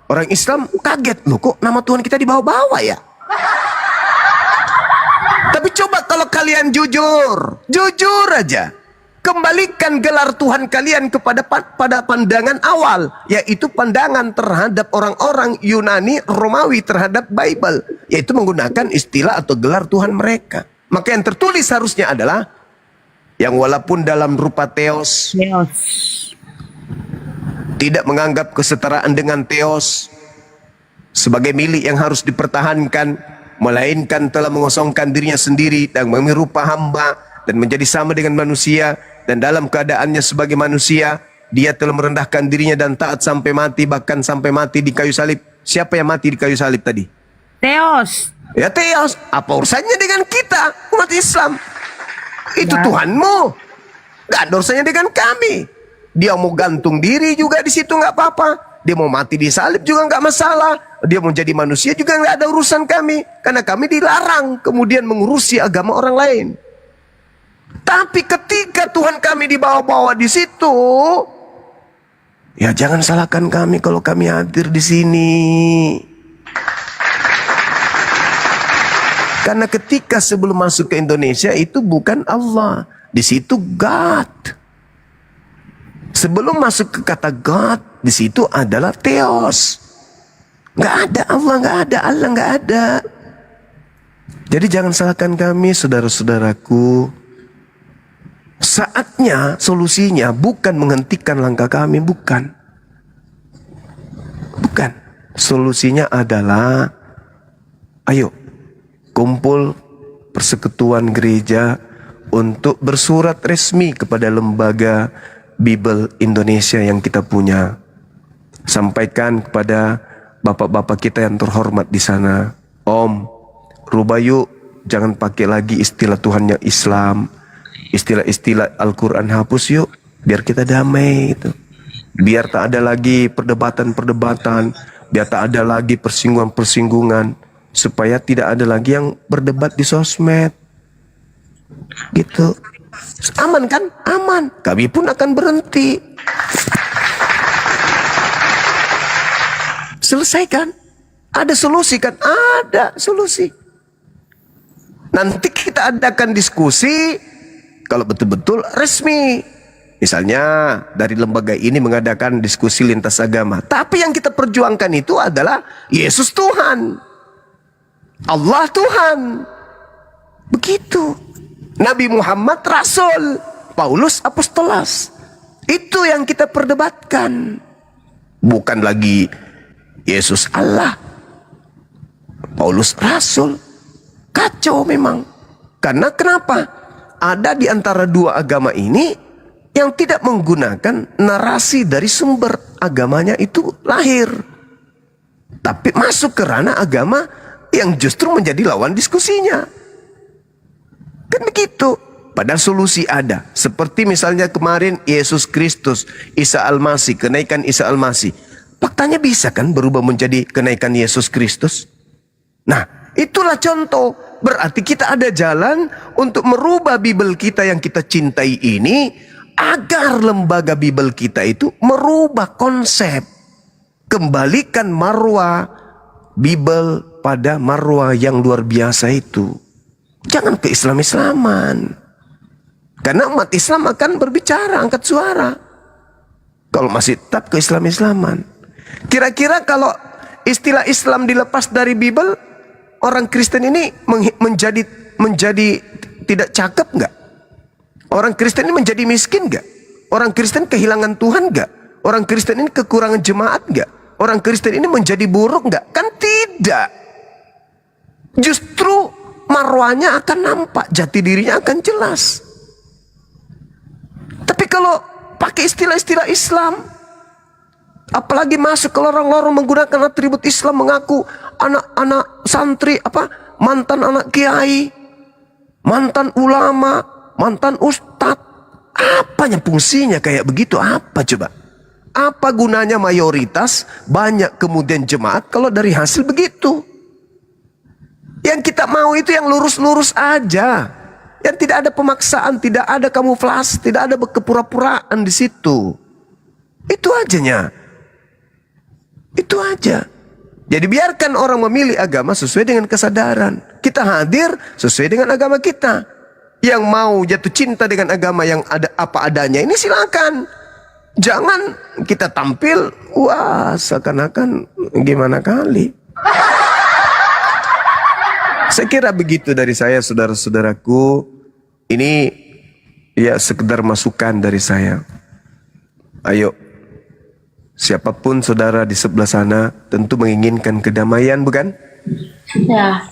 Orang Islam kaget, loh kok nama Tuhan kita dibawa-bawa ya? Tapi coba kalau kalian jujur aja, kembalikan gelar Tuhan kalian pada pandangan awal, yaitu pandangan terhadap orang-orang Yunani Romawi terhadap Bible, yaitu menggunakan istilah atau gelar Tuhan mereka. Maka yang tertulis harusnya adalah yang walaupun dalam rupa Theos, tidak menganggap kesetaraan dengan Theos sebagai milik yang harus dipertahankan, melainkan telah mengosongkan dirinya sendiri dan mengambil rupa hamba dan menjadi sama dengan manusia, dan dalam keadaannya sebagai manusia dia telah merendahkan dirinya dan taat sampai mati, bahkan sampai mati di kayu salib. Siapa yang mati di kayu salib tadi? Theos. Ya Theos. Apa urusannya dengan kita umat Islam? Itu Tuhanmu, gak ada urusannya dengan kami. Dia mau gantung diri juga di situ nggak apa-apa. Dia mau mati di salib juga nggak masalah. Dia mau jadi manusia juga nggak ada urusan kami, karena kami dilarang kemudian mengurusi agama orang lain. Tapi ketika Tuhan kami dibawa-bawa di situ, ya jangan salahkan kami kalau kami hadir di sini. Karena ketika sebelum masuk ke Indonesia itu bukan Allah, di situ God. Sebelum masuk ke kata God, di situ adalah Theos. Nggak ada Allah, nggak ada. Jadi jangan salahkan kami, saudara-saudaraku. Saatnya, solusinya bukan menghentikan langkah kami, bukan. Solusinya adalah, ayo kumpul persekutuan gereja untuk bersurat resmi kepada lembaga Bible Indonesia yang kita punya. Sampaikan kepada bapak-bapak kita yang terhormat di sana, Om, rubah yuk, jangan pakai lagi istilah Tuhan yang Islam, istilah-istilah Al-Quran hapus yuk, biar kita damai gitu. Biar tak ada lagi perdebatan-perdebatan, biar tak ada lagi persinggungan-persinggungan. supaya tidak ada lagi yang berdebat di sosmed. Gitu. Aman kan? Aman. Kami pun akan berhenti. Selesaikan. Ada solusi kan? Ada solusi. Nanti kita adakan diskusi kalau betul-betul resmi. Misalnya dari lembaga ini mengadakan diskusi lintas agama. Tapi yang kita perjuangkan itu adalah Yesus Tuhan. Allah Tuhan. Begitu. Nabi Muhammad Rasul. Paulus Apostolos. Itu yang kita perdebatkan. Bukan lagi Yesus Allah. Paulus Rasul. Kacau memang. Karena kenapa? Ada di antara dua agama ini yang tidak menggunakan narasi dari sumber agamanya itu lahir. Tapi masuk ke ranah agama yang justru menjadi lawan diskusinya. Kan begitu. Padahal solusi ada. Seperti misalnya kemarin Yesus Kristus, Isa Al-Masih, kenaikan Isa Al-Masih. Faktanya bisa kan berubah menjadi kenaikan Yesus Kristus? Nah, itulah contoh. Berarti kita ada jalan untuk merubah Bible kita yang kita cintai ini agar lembaga Bible kita itu merubah konsep. Kembalikan marwah Bible pada marwah yang luar biasa itu. Jangan ke Islam-Islaman. Karena umat Islam akan berbicara, angkat suara. Kalau masih tetap ke Islam-Islaman. Kira-kira kalau istilah Islam dilepas dari Bible, orang Kristen ini menjadi tidak cakep nggak? Orang Kristen ini menjadi miskin nggak? Orang Kristen kehilangan Tuhan nggak? Orang Kristen ini kekurangan jemaat nggak? Orang Kristen ini menjadi buruk nggak? Kan tidak. Justru marwahnya akan nampak, jati dirinya akan jelas. Tapi kalau pakai istilah-istilah Islam, apalagi masuk ke lorong-lorong menggunakan atribut Islam, mengaku anak-anak santri, mantan anak kiai, mantan ulama, mantan ustadz. Apanya fungsinya kayak begitu? Apa coba? Apa gunanya mayoritas banyak kemudian jemaat kalau dari hasil begitu? Yang kita mau itu yang lurus-lurus aja. Yang tidak ada pemaksaan, tidak ada kamuflase, tidak ada kepura-puraan di situ. Itu ajanya. Itu aja. Jadi biarkan orang memilih agama sesuai dengan kesadaran. Kita hadir sesuai dengan agama kita. Yang mau jatuh cinta dengan agama yang ada apa adanya ini silakan. Jangan kita tampil, wah seakan-akan gimana kali. Saya kira begitu dari saya, saudara-saudaraku. Ini ya sekedar masukan dari saya. Ayo. Siapapun saudara di sebelah sana tentu menginginkan kedamaian, bukan? Ya.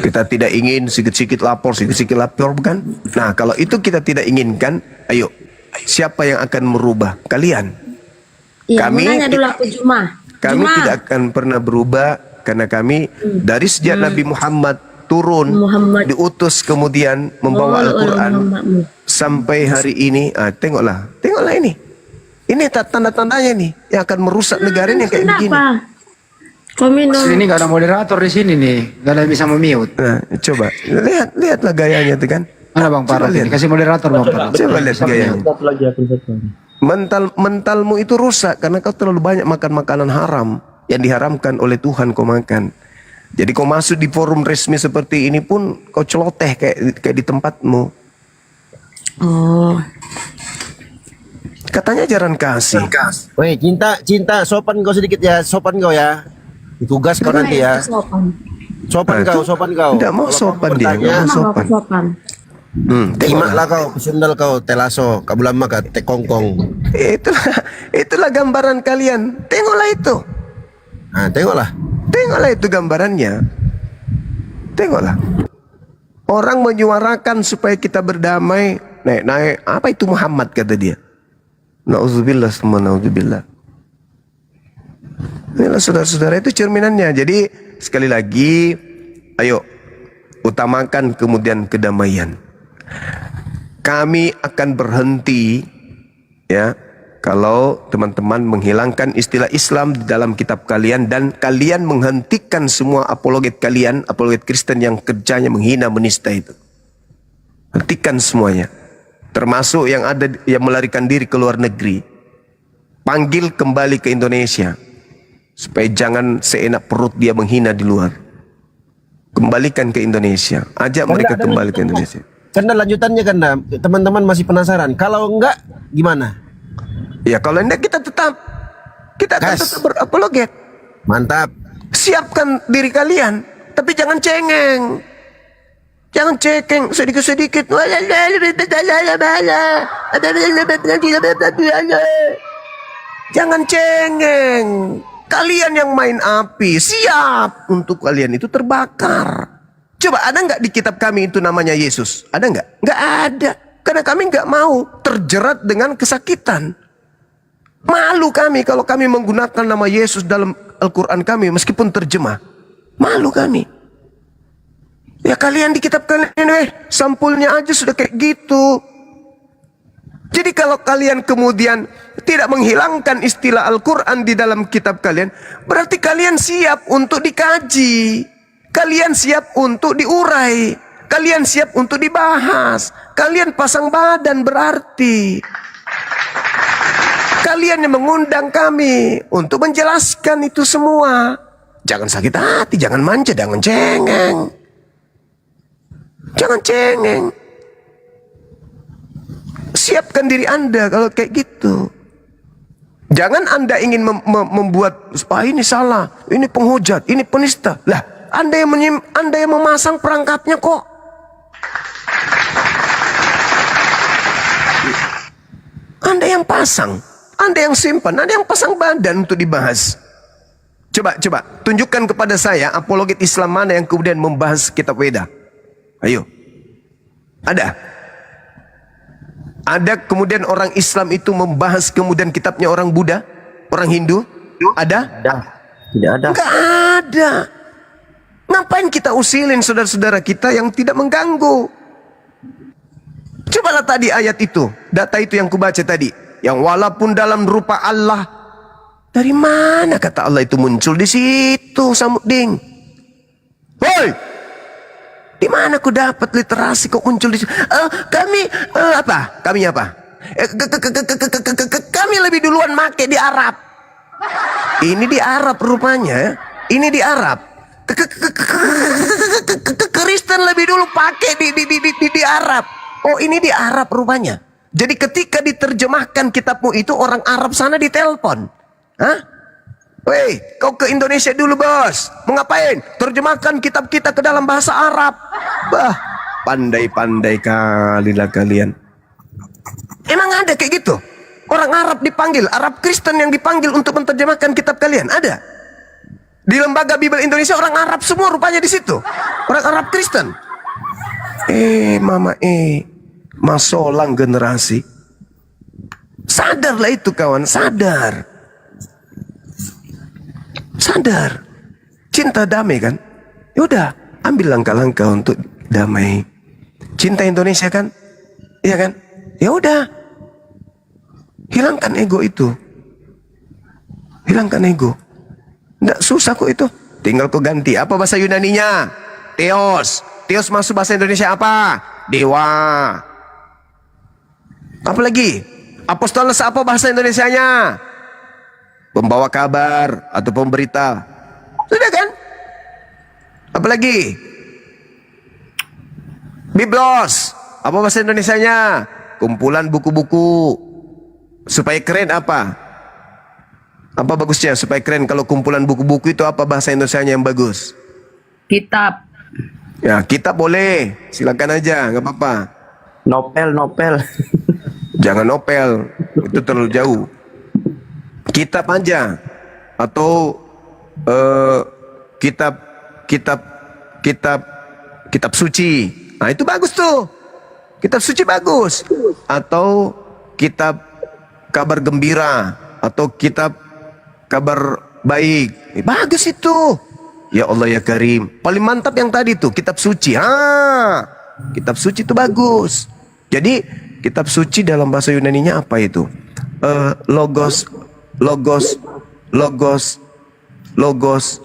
Kita tidak ingin sikit-sikit lapor, bukan? Nah, kalau itu kita tidak inginkan, ayo. Siapa yang akan merubah? Kalian. Iya, mau nanya dulu aku Kami tidak akan pernah berubah karena kami dari sejak Nabi Muhammad turun, diutus kemudian membawa Al-Quran sampai hari ini. Tengoklah ini. Ini tanda-tandanya nih yang akan merusak negara ini yang kayak begini. Ini nggak ada moderator di sini nih, nggak ada yang bisa memute. Nah, coba lihatlah gayanya tuh kan. Mana Bang Parot ini? Kasih moderator Bang Parot. Coba lihat gayanya. Mentalmu itu rusak karena kau terlalu banyak makan makanan haram yang diharamkan oleh Tuhan kau makan. Jadi kau masuk di forum resmi seperti ini pun kau celoteh kayak di tempatmu. Oh. Katanya ajaran kasih. Weh, cinta, sopan kau sedikit ya, sopan kau ya. Tugas kau nanti ya. Sopan kau. Tidak mau sopan dia, nggak mau sopan. Imaklah kau, sundal kau, telaso, kabulama ka, tekongkong. Itulah gambaran kalian. Tengoklah itu. Nah, Tengoklah itu gambarannya. Tengoklah. Orang menyuarakan supaya kita berdamai. Naik. Apa itu Muhammad kata dia? Na'udzubillah semua na'udzubillah. Inilah saudara-saudara itu cerminannya. Jadi sekali lagi, ayo utamakan kemudian kedamaian. Kami akan berhenti ya kalau teman-teman menghilangkan istilah Islam di dalam kitab kalian dan kalian menghentikan semua apologet kalian, apologet Kristen yang kerjanya menghina, menista itu. Hentikan semuanya. Termasuk yang ada yang melarikan diri ke luar negeri. Panggil kembali ke Indonesia. Supaya jangan seenak perut dia menghina di luar. Kembalikan ke Indonesia. Ajak mereka kembali ke Indonesia. Karena lanjutannya karena teman-teman masih penasaran. Kalau enggak gimana? Ya kalau enggak kita tetap berapologet. Mantap. Siapkan diri kalian, tapi jangan cengeng. Jangan cengeng sedikit-sedikit. Jangan cengeng. Kalian yang main api, siap untuk kalian itu terbakar. Coba ada nggak di kitab kami itu namanya Yesus? Ada nggak? Nggak ada. Karena kami nggak mau terjerat dengan kesakitan. Malu kami kalau kami menggunakan nama Yesus dalam Al-Quran kami meskipun terjemah. Malu kami. Ya kalian di kitab kalian sampulnya aja sudah kayak gitu. Jadi kalau kalian kemudian tidak menghilangkan istilah Al-Quran di dalam kitab kalian, berarti kalian siap untuk dikaji. Kalian siap untuk diurai. Kalian siap untuk dibahas. Kalian pasang badan berarti. Kalian yang mengundang kami untuk menjelaskan itu semua. Jangan sakit hati, jangan manja, jangan cengeng. Jangan cengeng. Siapkan diri Anda kalau kayak gitu. Jangan Anda ingin membuat, ini salah, ini penghujat, ini penista. Lah, Anda yang memasang perangkapnya kok. Anda yang pasang, Anda yang simpan, Anda yang pasang badan untuk dibahas. Coba, tunjukkan kepada saya apologet Islam mana yang kemudian membahas kitab Weda. Ayo. Ada? Ada kemudian orang Islam itu membahas kemudian kitabnya orang Buddha, orang Hindu? Ada? Tidak ada. Enggak ada. Ngapain kita usilin saudara-saudara kita yang tidak mengganggu? Cobalah tadi ayat itu, data itu yang kubaca tadi, yang walaupun dalam rupa Allah. Dari mana kata Allah itu muncul di situ, Samuding? Woi! Di mana ku dapat literasi kok muncul di situ? Kami apa? Kami apa? Kami lebih duluan make di Arab. Ini di Arab rupanya. Ini di Arab. Kristen lebih dulu pakai di Arab. Oh, ini di Arab rupanya. Jadi ketika diterjemahkan kitabmu itu orang Arab sana ditelepon. Hah? Weh, kau ke Indonesia dulu bos. Mau ngapain? Terjemahkan kitab kita ke dalam bahasa Arab. Bah, pandai-pandai kali lah kalian. Emang ada kayak gitu? Orang Arab dipanggil, Arab Kristen yang dipanggil untuk menerjemahkan kitab kalian, ada? Di lembaga Bible Indonesia orang Arab semua rupanya di situ. Orang Arab Kristen. Masolang generasi. Sadarlah itu kawan, sadar. Sadar, cinta damai kan? Yaudah, ambil langkah-langkah untuk damai. Cinta Indonesia kan? Iya kan? Ya udah, hilangkan ego itu. Hilangkan ego. Nggak susah kok itu. Tinggal kau ganti. Apa bahasa Yunaninya? Theos. Theos masuk bahasa Indonesia apa? Dewa. Apa lagi? Apostolos apa bahasa Indonesianya? Pembawa kabar atau pemberita. Sudah kan? Apalagi? Biblos. Apa bahasa Indonesianya? Kumpulan buku-buku. Supaya keren apa? Apa bagusnya supaya keren kalau kumpulan buku-buku itu apa bahasa Indonesianya yang bagus? Kitab. Ya, kitab boleh. Silakan aja, nggak apa-apa. Nopel. Jangan nopel. Itu terlalu jauh. Kitab aja atau kitab suci. Nah, itu bagus tuh. Kitab suci bagus. Atau kitab kabar gembira atau kitab kabar baik. Bagus itu. Ya Allah ya Karim. Paling mantap yang tadi tuh kitab suci. Kitab suci itu bagus. Jadi kitab suci dalam bahasa Yunaninya apa itu? logos, logos, logos, logos.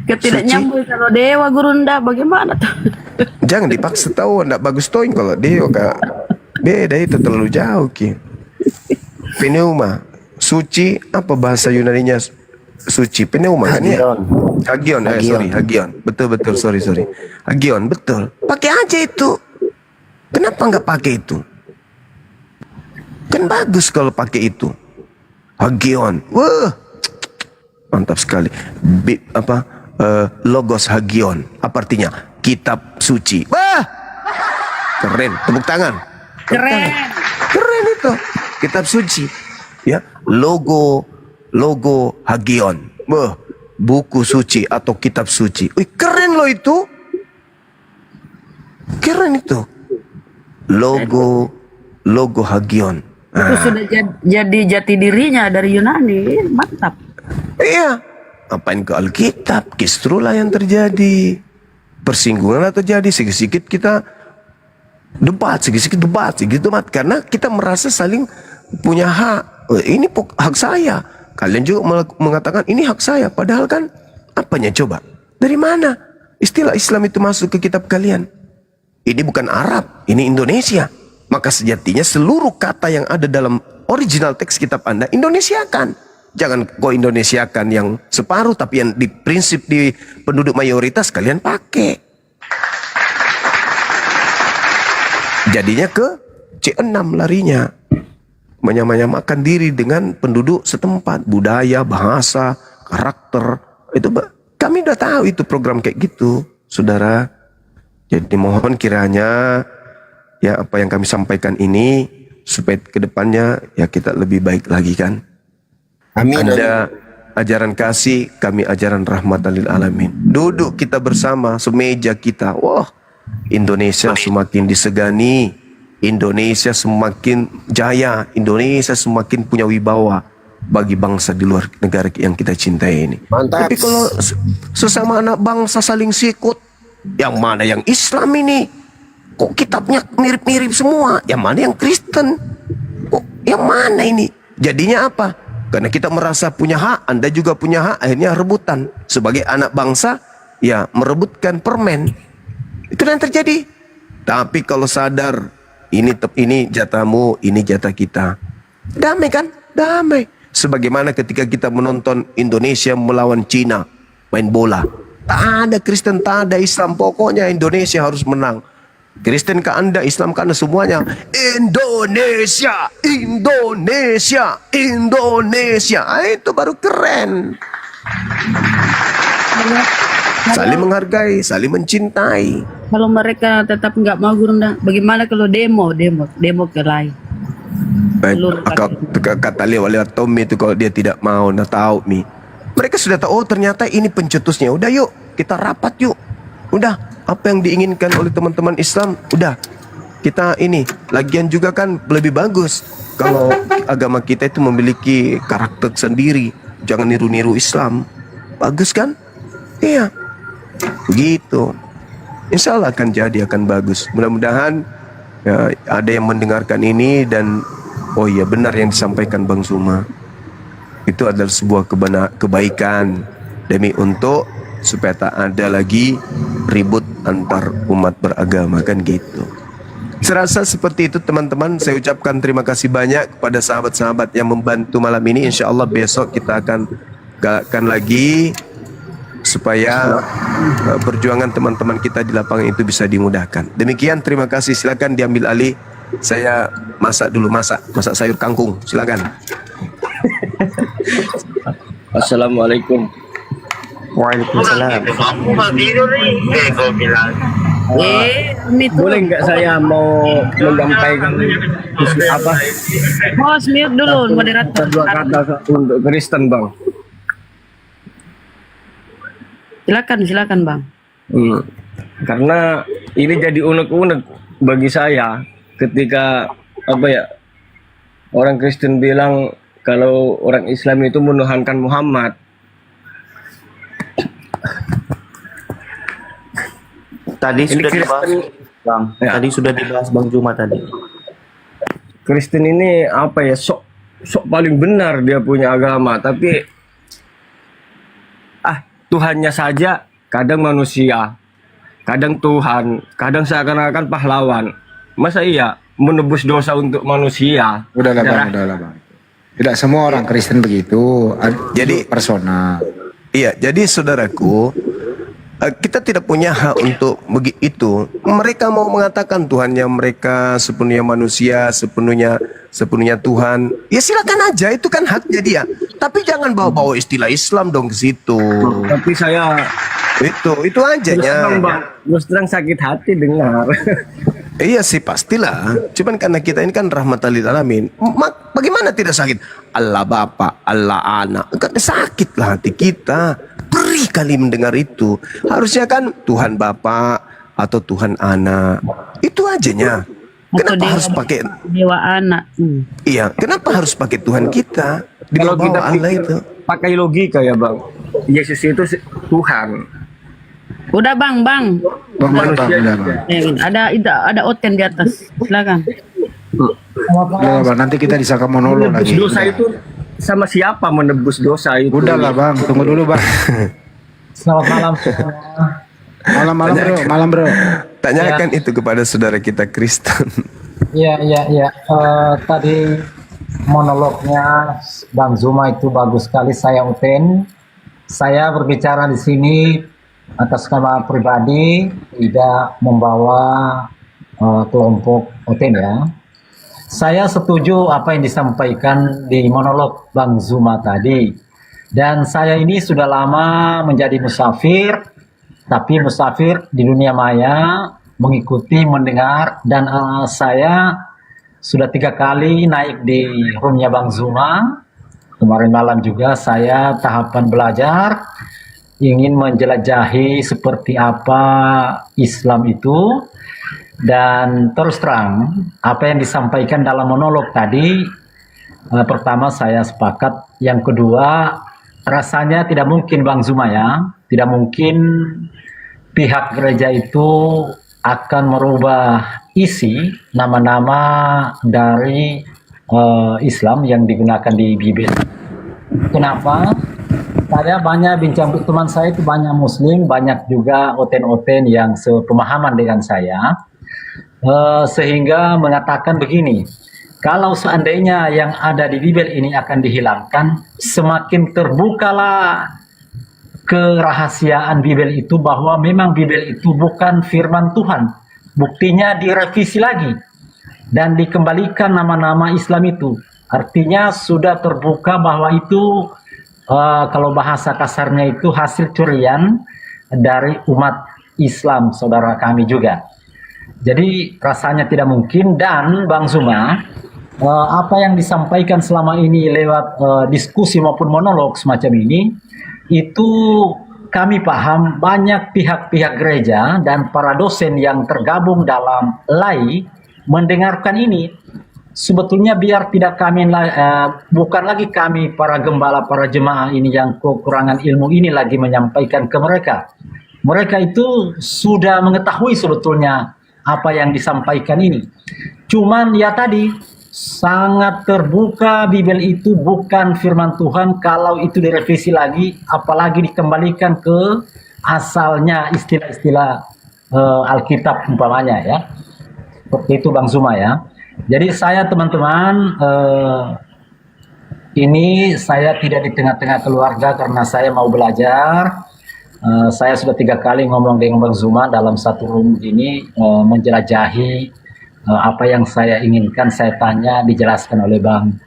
Ketidak Suci. nyambung kalau dewa Gurunda bagaimana tuh? Jangan dipaksa tahu, ndak bagus toin kalau dia kak. Beda itu terlalu jauh ki. Pneuma, suci apa bahasa Yunaninya suci? Pneuma kan ya? Hagion, sorry, hagion. Betul, sorry. Hagion, betul. Pakai aja itu. Kenapa nggak pakai itu? Kan bagus kalau pakai itu. Hagion, wah, mantap sekali. Logos hagion, apa artinya? Kitab suci. Wah, keren. Tepuk tangan. Keren itu. Kitab suci. Ya, logo hagion. Wah, buku suci atau kitab suci. Wih, keren loh itu. Keren itu. Logo hagion. Itu sudah jadi jati dirinya dari Yunani. Mantap. Iya. Apain ke Alkitab? Kistrulah yang terjadi. Persinggungan terjadi. Sedikit-sedikit kita debat. Karena kita merasa saling punya hak. Ini hak saya. Kalian juga mengatakan ini hak saya. Padahal kan apanya coba? Dari mana istilah Islam itu masuk ke kitab kalian? Ini bukan Arab. Ini Indonesia. Maka sejatinya seluruh kata yang ada dalam original teks kitab Anda Indonesiakan. Jangan kau Indonesiakan yang separuh, tapi yang di prinsip di penduduk mayoritas kalian pakai. Jadinya ke C6 larinya. Menyamakan diri dengan penduduk setempat, budaya, bahasa, karakter. Itu kami udah tahu itu program kayak gitu, saudara. Jadi mohon kiranya ya apa yang kami sampaikan ini supaya ke depannya ya kita lebih baik lagi kan. Amin. Anda ajaran kasih, kami ajaran rahmatan lil alamin. Duduk kita bersama, semeja kita. Wah, Indonesia semakin disegani, Indonesia semakin jaya, Indonesia semakin punya wibawa bagi bangsa di luar negara yang kita cintai ini. Mantap. Tapi kalau sesama anak bangsa saling sikut, yang mana yang Islam ini? Kok kitabnya mirip-mirip semua? Yang mana yang Kristen? Kok yang mana ini? Jadinya apa? Karena kita merasa punya hak, Anda juga punya hak, akhirnya rebutan. Sebagai anak bangsa, ya merebutkan permen. Itu yang terjadi. Tapi kalau sadar, ini jatahmu, ini jatah kita. Damai kan? Damai. Sebagaimana ketika kita menonton Indonesia melawan Cina, main bola. Tak ada Kristen, tak ada Islam. Pokoknya Indonesia harus menang. Kristen ke Anda, Islam ke Anda, semuanya Indonesia, Indonesia, Indonesia. Itu baru keren. Saling menghargai, saling mencintai. Kalau mereka tetap nggak mau Gurunda, bagaimana kalau demo ke lain? Kata lewat Tommy itu kalau dia tidak mau, nah tahu Mi. Mereka sudah tahu, oh ternyata ini pencetusnya. Udah yuk, kita rapat yuk. Udah, apa yang diinginkan oleh teman-teman Islam, udah. Kita ini, lagian juga kan lebih bagus kalau agama kita itu memiliki karakter sendiri. Jangan niru-niru Islam. Bagus kan? Iya. Begitu. Insya Allah akan jadi, akan bagus. Mudah-mudahan ya, ada yang mendengarkan ini dan oh iya benar yang disampaikan Bang Suma. Itu adalah sebuah kebaikan demi untuk supaya tak ada lagi ribut antar umat beragama kan gitu. Serasa seperti itu teman-teman, saya ucapkan terima kasih banyak kepada sahabat-sahabat yang membantu malam ini. Insya Allah besok kita akan galakkan lagi supaya perjuangan teman-teman kita di lapangan itu bisa dimudahkan. Demikian, terima kasih. Silakan diambil alih. Saya masak dulu, masak sayur kangkung. Silakan. Assalamualaikum. Waalaikumsalam. Aku mau tidur nih. Kau bilang. Boleh nggak saya mau menyampaikan apa? Bos, mute dulu moderator. Dua kata untuk Kristen, Bang. Silakan Bang. Karena ini jadi unek-unek bagi saya ketika apa ya, orang Kristen bilang kalau orang Islam itu menuhankan Muhammad. Tadi Ini sudah Kristen, dibahas, Bang. Ya. Tadi sudah dibahas Bang Juma tadi. Kristen ini apa ya, sok paling benar dia punya agama, tapi Tuhannya saja kadang manusia, kadang Tuhan, kadang seakan-akan pahlawan. Masa iya menebus dosa untuk manusia? Udahlah bang. Tidak semua orang Kristen begitu. Jadi personal. Iya, jadi saudaraku, kita tidak punya hak untuk begitu. Mereka mau mengatakan Tuhannya mereka sepenuhnya manusia, sepenuhnya Tuhan. Ya silakan aja, itu kan haknya dia. Tapi jangan bawa-bawa istilah Islam dong ke situ. Tapi saya itu aja ya. Terus terang sakit hati dengar. Iya sih pastilah. Cuman karena kita ini kan rahmatan lil alamin. Bagaimana tidak sakit? Allah Bapa, Allah Anak. Kan sakit lah hati kita. Perih kali mendengar itu. Harusnya kan Tuhan Bapa atau Tuhan Anak. Itu ajanya. Kenapa harus pakai Dewa Anak? Iya, kenapa harus pakai Tuhan kita? Di Kalau kita bawah Allah itu. pakai logika ya bang, Yesus itu Tuhan. Udah bang. Ada Oten di atas. Silakan. Udah bang, nanti kita disangka monolog lagi. Dosa itu sama siapa menebus dosa itu? Udahlah bang, tunggu dulu bang. Selamat malam. Malam bro. Tanyakan itu kepada saudara kita Kristen. Iya. Tadi monolognya Bang Zuma itu bagus sekali. Saya Uten. Saya berbicara di sini atas nama pribadi, tidak membawa kelompok Uten ya. Saya setuju apa yang disampaikan di monolog Bang Zuma tadi. Dan saya ini sudah lama menjadi musafir, tapi musafir di dunia maya, mengikuti, mendengar, dan saya sudah 3 kali naik di roomnya Bang Zuma. Kemarin malam juga saya tahapan belajar, ingin menjelajahi seperti apa Islam itu. Dan terus terang, apa yang disampaikan dalam monolog tadi, pertama saya sepakat. Yang kedua, rasanya tidak mungkin Bang Zuma ya, tidak mungkin pihak gereja itu akan merubah isi nama-nama dari Islam yang digunakan di Bible. Kenapa? Saya banyak bincang, teman saya itu banyak Muslim, banyak juga oten-oten yang sepemahaman dengan saya, sehingga mengatakan begini, kalau seandainya yang ada di Bible ini akan dihilangkan, semakin terbukalah kerahasiaan Bible itu bahwa memang Bible itu bukan firman Tuhan. Buktinya direvisi lagi dan dikembalikan nama-nama Islam itu. Artinya sudah terbuka bahwa itu kalau bahasa kasarnya itu hasil curian dari umat Islam, saudara kami juga. Jadi rasanya tidak mungkin. Dan Bang Zuma, apa yang disampaikan selama ini lewat diskusi maupun monolog semacam ini, itu kami paham banyak pihak-pihak gereja dan para dosen yang tergabung dalam LAI mendengarkan ini. Sebetulnya biar tidak kami, bukan lagi kami para gembala, para jemaah ini yang kekurangan ilmu ini lagi menyampaikan ke mereka. Mereka itu sudah mengetahui sebetulnya apa yang disampaikan ini. Cuman ya tadi, sangat terbuka Bible itu bukan firman Tuhan. Kalau itu direvisi lagi, apalagi dikembalikan ke asalnya, istilah-istilah Alkitab umpamanya ya. Seperti itu Bang Zuma ya. Jadi saya teman-teman, ini saya tidak di tengah-tengah keluarga karena saya mau belajar. Saya sudah 3 kali ngomong dengan Bang Zuma dalam satu room ini, menjelajahi apa yang saya inginkan, saya tanya, dijelaskan oleh Bang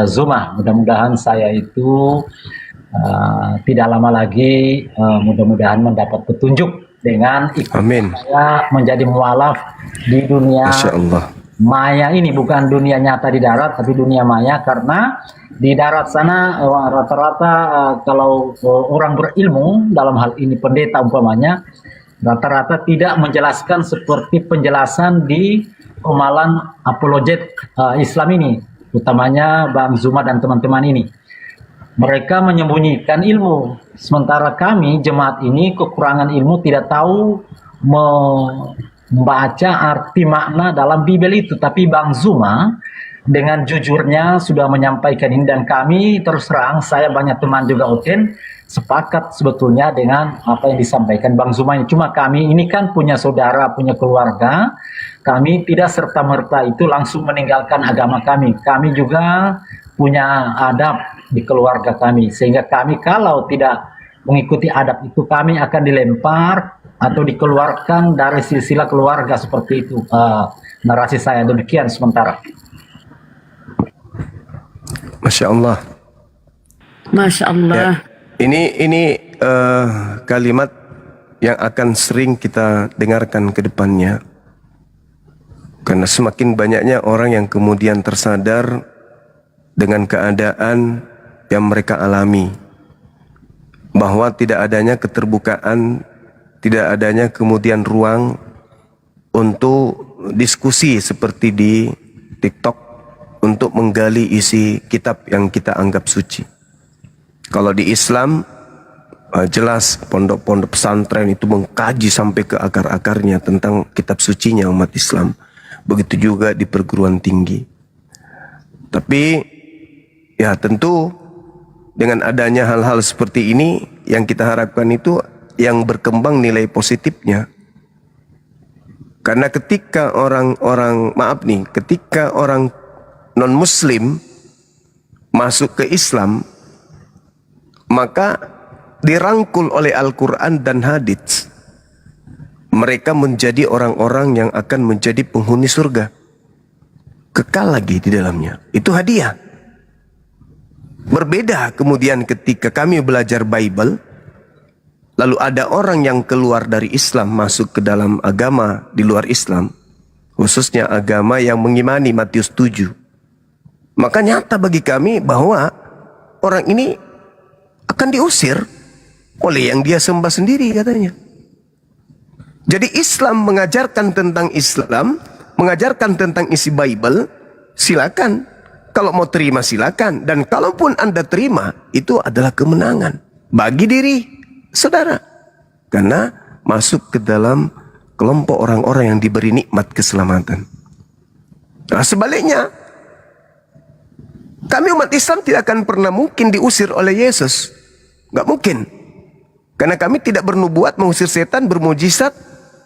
Zuma. Mudah-mudahan saya itu tidak lama lagi, mudah-mudahan mendapat petunjuk dengan ikut saya menjadi mualaf di dunia maya ini, bukan dunia nyata di darat, tapi dunia maya. Karena di darat sana rata-rata kalau orang berilmu, dalam hal ini pendeta umpamanya, rata-rata tidak menjelaskan seperti penjelasan di pemalan apologet Islam ini, utamanya Bang Zuma dan teman-teman ini. Mereka menyembunyikan ilmu, sementara kami jemaat ini kekurangan ilmu, tidak tahu membaca arti makna dalam Bible itu. Tapi Bang Zuma dengan jujurnya sudah menyampaikan ini, dan kami terus terang, saya banyak teman juga Uten sepakat sebetulnya dengan apa yang disampaikan Bang Zuma ini. Cuma kami ini kan punya saudara, punya keluarga, kami tidak serta-merta itu langsung meninggalkan agama kami. Kami juga punya adab di keluarga kami, sehingga kami kalau tidak mengikuti adab itu kami akan dilempar atau dikeluarkan dari silsilah keluarga, seperti itu. Narasi saya demikian sementara. Masya Allah. Masya Allah. Ini kalimat yang akan sering kita dengarkan ke depannya. Karena semakin banyaknya orang yang kemudian tersadar dengan keadaan yang mereka alami, bahwa tidak adanya keterbukaan, tidak adanya kemudian ruang untuk diskusi seperti di TikTok untuk menggali isi kitab yang kita anggap suci. Kalau di Islam jelas pondok-pondok pesantren itu mengkaji sampai ke akar-akarnya tentang kitab sucinya umat Islam. Begitu juga di perguruan tinggi. Tapi ya tentu dengan adanya hal-hal seperti ini yang kita harapkan itu yang berkembang nilai positifnya. Karena ketika ketika orang non-muslim masuk ke Islam, maka dirangkul oleh Al-Quran dan hadits, mereka menjadi orang-orang yang akan menjadi penghuni surga, kekal lagi di dalamnya. Itu hadiah. Berbeda kemudian ketika kami belajar Bible, lalu ada orang yang keluar dari Islam masuk ke dalam agama di luar Islam, khususnya agama yang mengimani Matius 7. Maka nyata bagi kami bahwa orang ini akan diusir oleh yang dia sembah sendiri katanya. Jadi Islam mengajarkan tentang Islam, mengajarkan tentang isi Bible, silakan. Kalau mau terima silakan. Dan kalaupun Anda terima, itu adalah kemenangan bagi diri saudara. Karena masuk ke dalam kelompok orang-orang yang diberi nikmat keselamatan. Nah sebaliknya, kami umat Islam tidak akan pernah mungkin diusir oleh Yesus. Gak mungkin. Karena kami tidak bernubuat mengusir setan, bermujizat,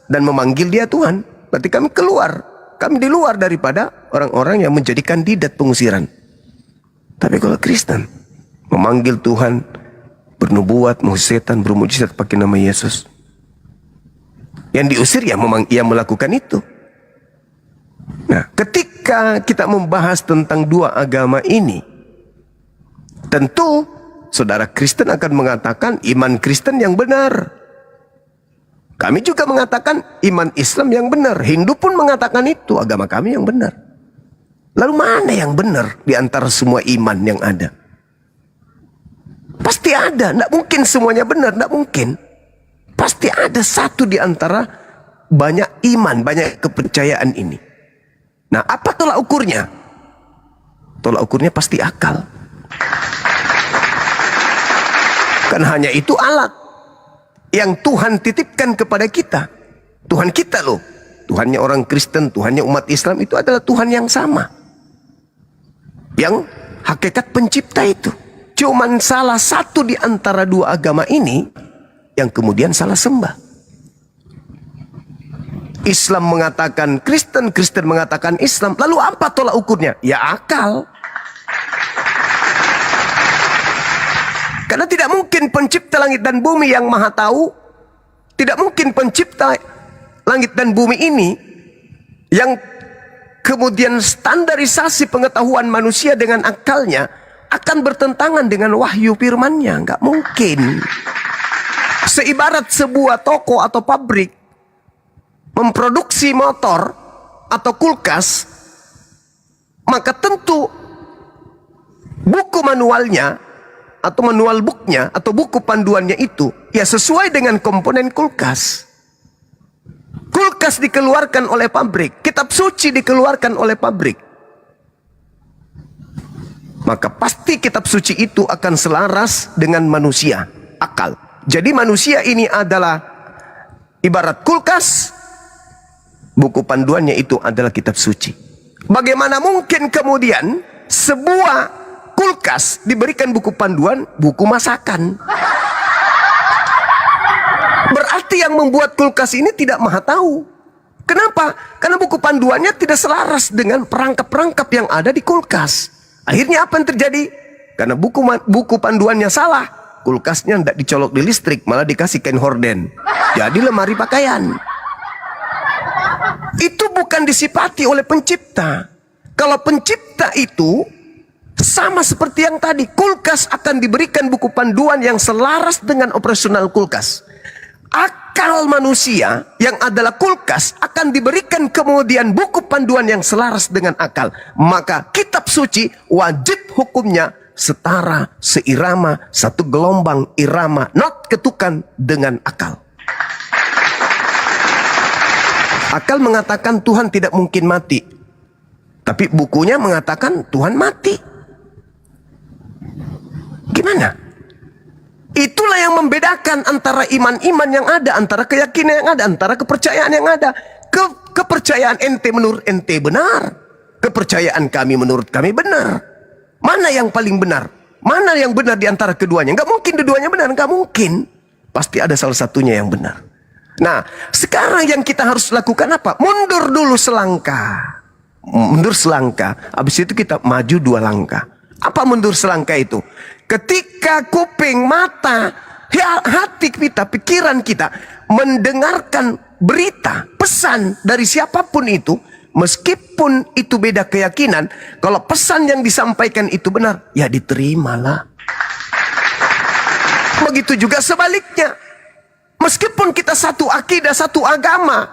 dan memanggil dia Tuhan. Berarti kami keluar. Kami di luar daripada orang-orang yang menjadi kandidat pengusiran. Tapi kalau Kristen memanggil Tuhan, bernubuat, mengusir setan, bermujizat pakai nama Yesus, yang diusir ya memang ia melakukan itu. Nah, ketika kita membahas tentang dua agama ini, tentu saudara Kristen akan mengatakan iman Kristen yang benar. Kami juga mengatakan iman Islam yang benar. Hindu pun mengatakan itu, agama kami yang benar. Lalu mana yang benar di antara semua iman yang ada? Pasti ada, tidak mungkin semuanya benar, tidak mungkin. Pasti ada satu di antara banyak iman, banyak kepercayaan ini. Nah, apa tolak ukurnya? Tolak ukurnya pasti akal. Kan hanya itu alat yang Tuhan titipkan kepada kita. Tuhan kita loh. Tuhannya orang Kristen, Tuhannya umat Islam itu adalah Tuhan yang sama. Yang hakikat pencipta itu. Cuman salah satu di antara dua agama ini yang kemudian salah sembah. Islam mengatakan Kristen, Kristen mengatakan Islam. Lalu apa tolak ukurnya? Ya akal. Karena tidak mungkin pencipta langit dan bumi yang maha tahu, tidak mungkin pencipta langit dan bumi ini yang kemudian standarisasi pengetahuan manusia dengan akalnya akan bertentangan dengan wahyu firman-Nya. Nggak mungkin. Seibarat sebuah toko atau pabrik memproduksi motor atau kulkas, maka tentu buku manualnya atau manual booknya atau buku panduannya itu ya sesuai dengan komponen kulkas. Kulkas dikeluarkan oleh pabrik, kitab suci dikeluarkan oleh pabrik. Maka pasti kitab suci itu akan selaras dengan manusia, akal. Jadi manusia ini adalah ibarat kulkas, buku panduannya itu adalah kitab suci. Bagaimana mungkin kemudian sebuah kulkas diberikan buku panduan, buku masakan? Berarti yang membuat kulkas ini tidak maha tahu. Kenapa? Karena buku panduannya tidak selaras dengan perangkap-perangkap yang ada di kulkas. Akhirnya apa yang terjadi? Karena buku panduannya salah, kulkasnya tidak dicolok di listrik, malah dikasih kain horden. Jadi lemari pakaian. Itu bukan disifati oleh pencipta. Kalau pencipta itu sama seperti yang tadi, kulkas akan diberikan buku panduan yang selaras dengan operasional kulkas. Akal manusia yang adalah kulkas akan diberikan kemudian buku panduan yang selaras dengan akal. Maka kitab suci wajib hukumnya setara, seirama, satu gelombang irama, not ketukan dengan akal. Akal mengatakan Tuhan tidak mungkin mati, tapi bukunya mengatakan Tuhan mati. Gimana? Itulah yang membedakan antara iman-iman yang ada, antara keyakinan yang ada, antara kepercayaan yang ada. Kepercayaan ente menurut ente benar, kepercayaan kami menurut kami benar. Mana yang paling benar? Mana yang benar di antara keduanya? Nggak mungkin keduanya benar, nggak mungkin. Pasti ada salah satunya yang benar. Nah, sekarang yang kita harus lakukan apa? Mundur dulu selangkah. Mundur selangkah. Habis itu kita maju 2 langkah. Apa mundur selangkah itu? Ketika kuping, mata, hati kita, pikiran kita mendengarkan berita, pesan dari siapapun itu, meskipun itu beda keyakinan, kalau pesan yang disampaikan itu benar, ya diterimalah. Begitu juga sebaliknya. Meskipun kita satu akidah, satu agama,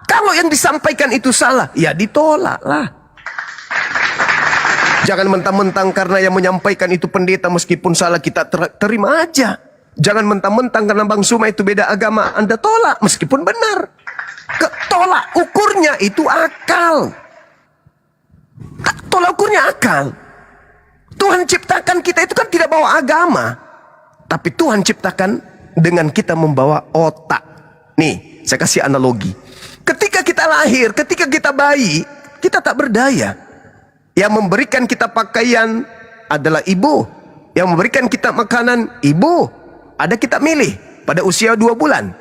kalau yang disampaikan itu salah, ya ditolaklah. Jangan mentang-mentang karena yang menyampaikan itu pendeta, meskipun salah kita terima aja. Jangan mentang-mentang karena Bang Suma itu beda agama, Anda tolak meskipun benar. Tolak ukurnya itu akal. Tolak ukurnya akal. Tuhan ciptakan kita itu kan tidak bawa agama, tapi Tuhan ciptakan dengan kita membawa otak. Nih, saya kasih analogi. Ketika kita lahir, ketika kita bayi, kita tak berdaya. Yang memberikan kita pakaian adalah ibu. Yang memberikan kita makanan, ibu. Ada kita milih pada usia 2 bulan.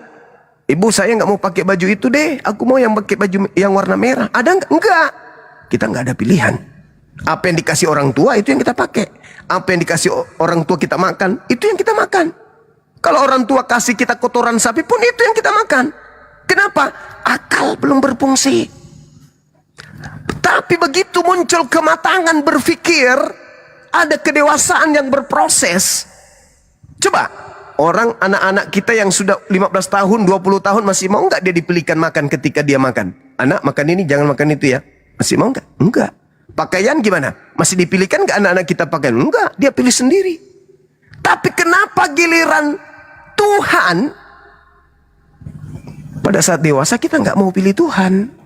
Ibu, saya nggak mau pakai baju itu deh. Aku mau yang pakai baju yang warna merah. Ada nggak? Enggak. Kita nggak ada pilihan. Apa yang dikasih orang tua itu yang kita pakai. Apa yang dikasih orang tua kita makan, itu yang kita makan. Kalau orang tua kasih kita kotoran sapi pun itu yang kita makan. Kenapa? Akal belum berfungsi. Tapi begitu muncul kematangan berpikir, ada kedewasaan yang berproses. Coba, orang anak-anak kita yang sudah 15 tahun, 20 tahun masih mau nggak dia dipilihkan makan ketika dia makan? Anak, makan ini, jangan makan itu ya. Masih mau nggak? Enggak. Pakaian gimana? Masih dipilihkan nggak anak-anak kita pakaian? Enggak, dia pilih sendiri. Tapi kenapa giliran Tuhan, pada saat dewasa kita nggak mau pilih Tuhan?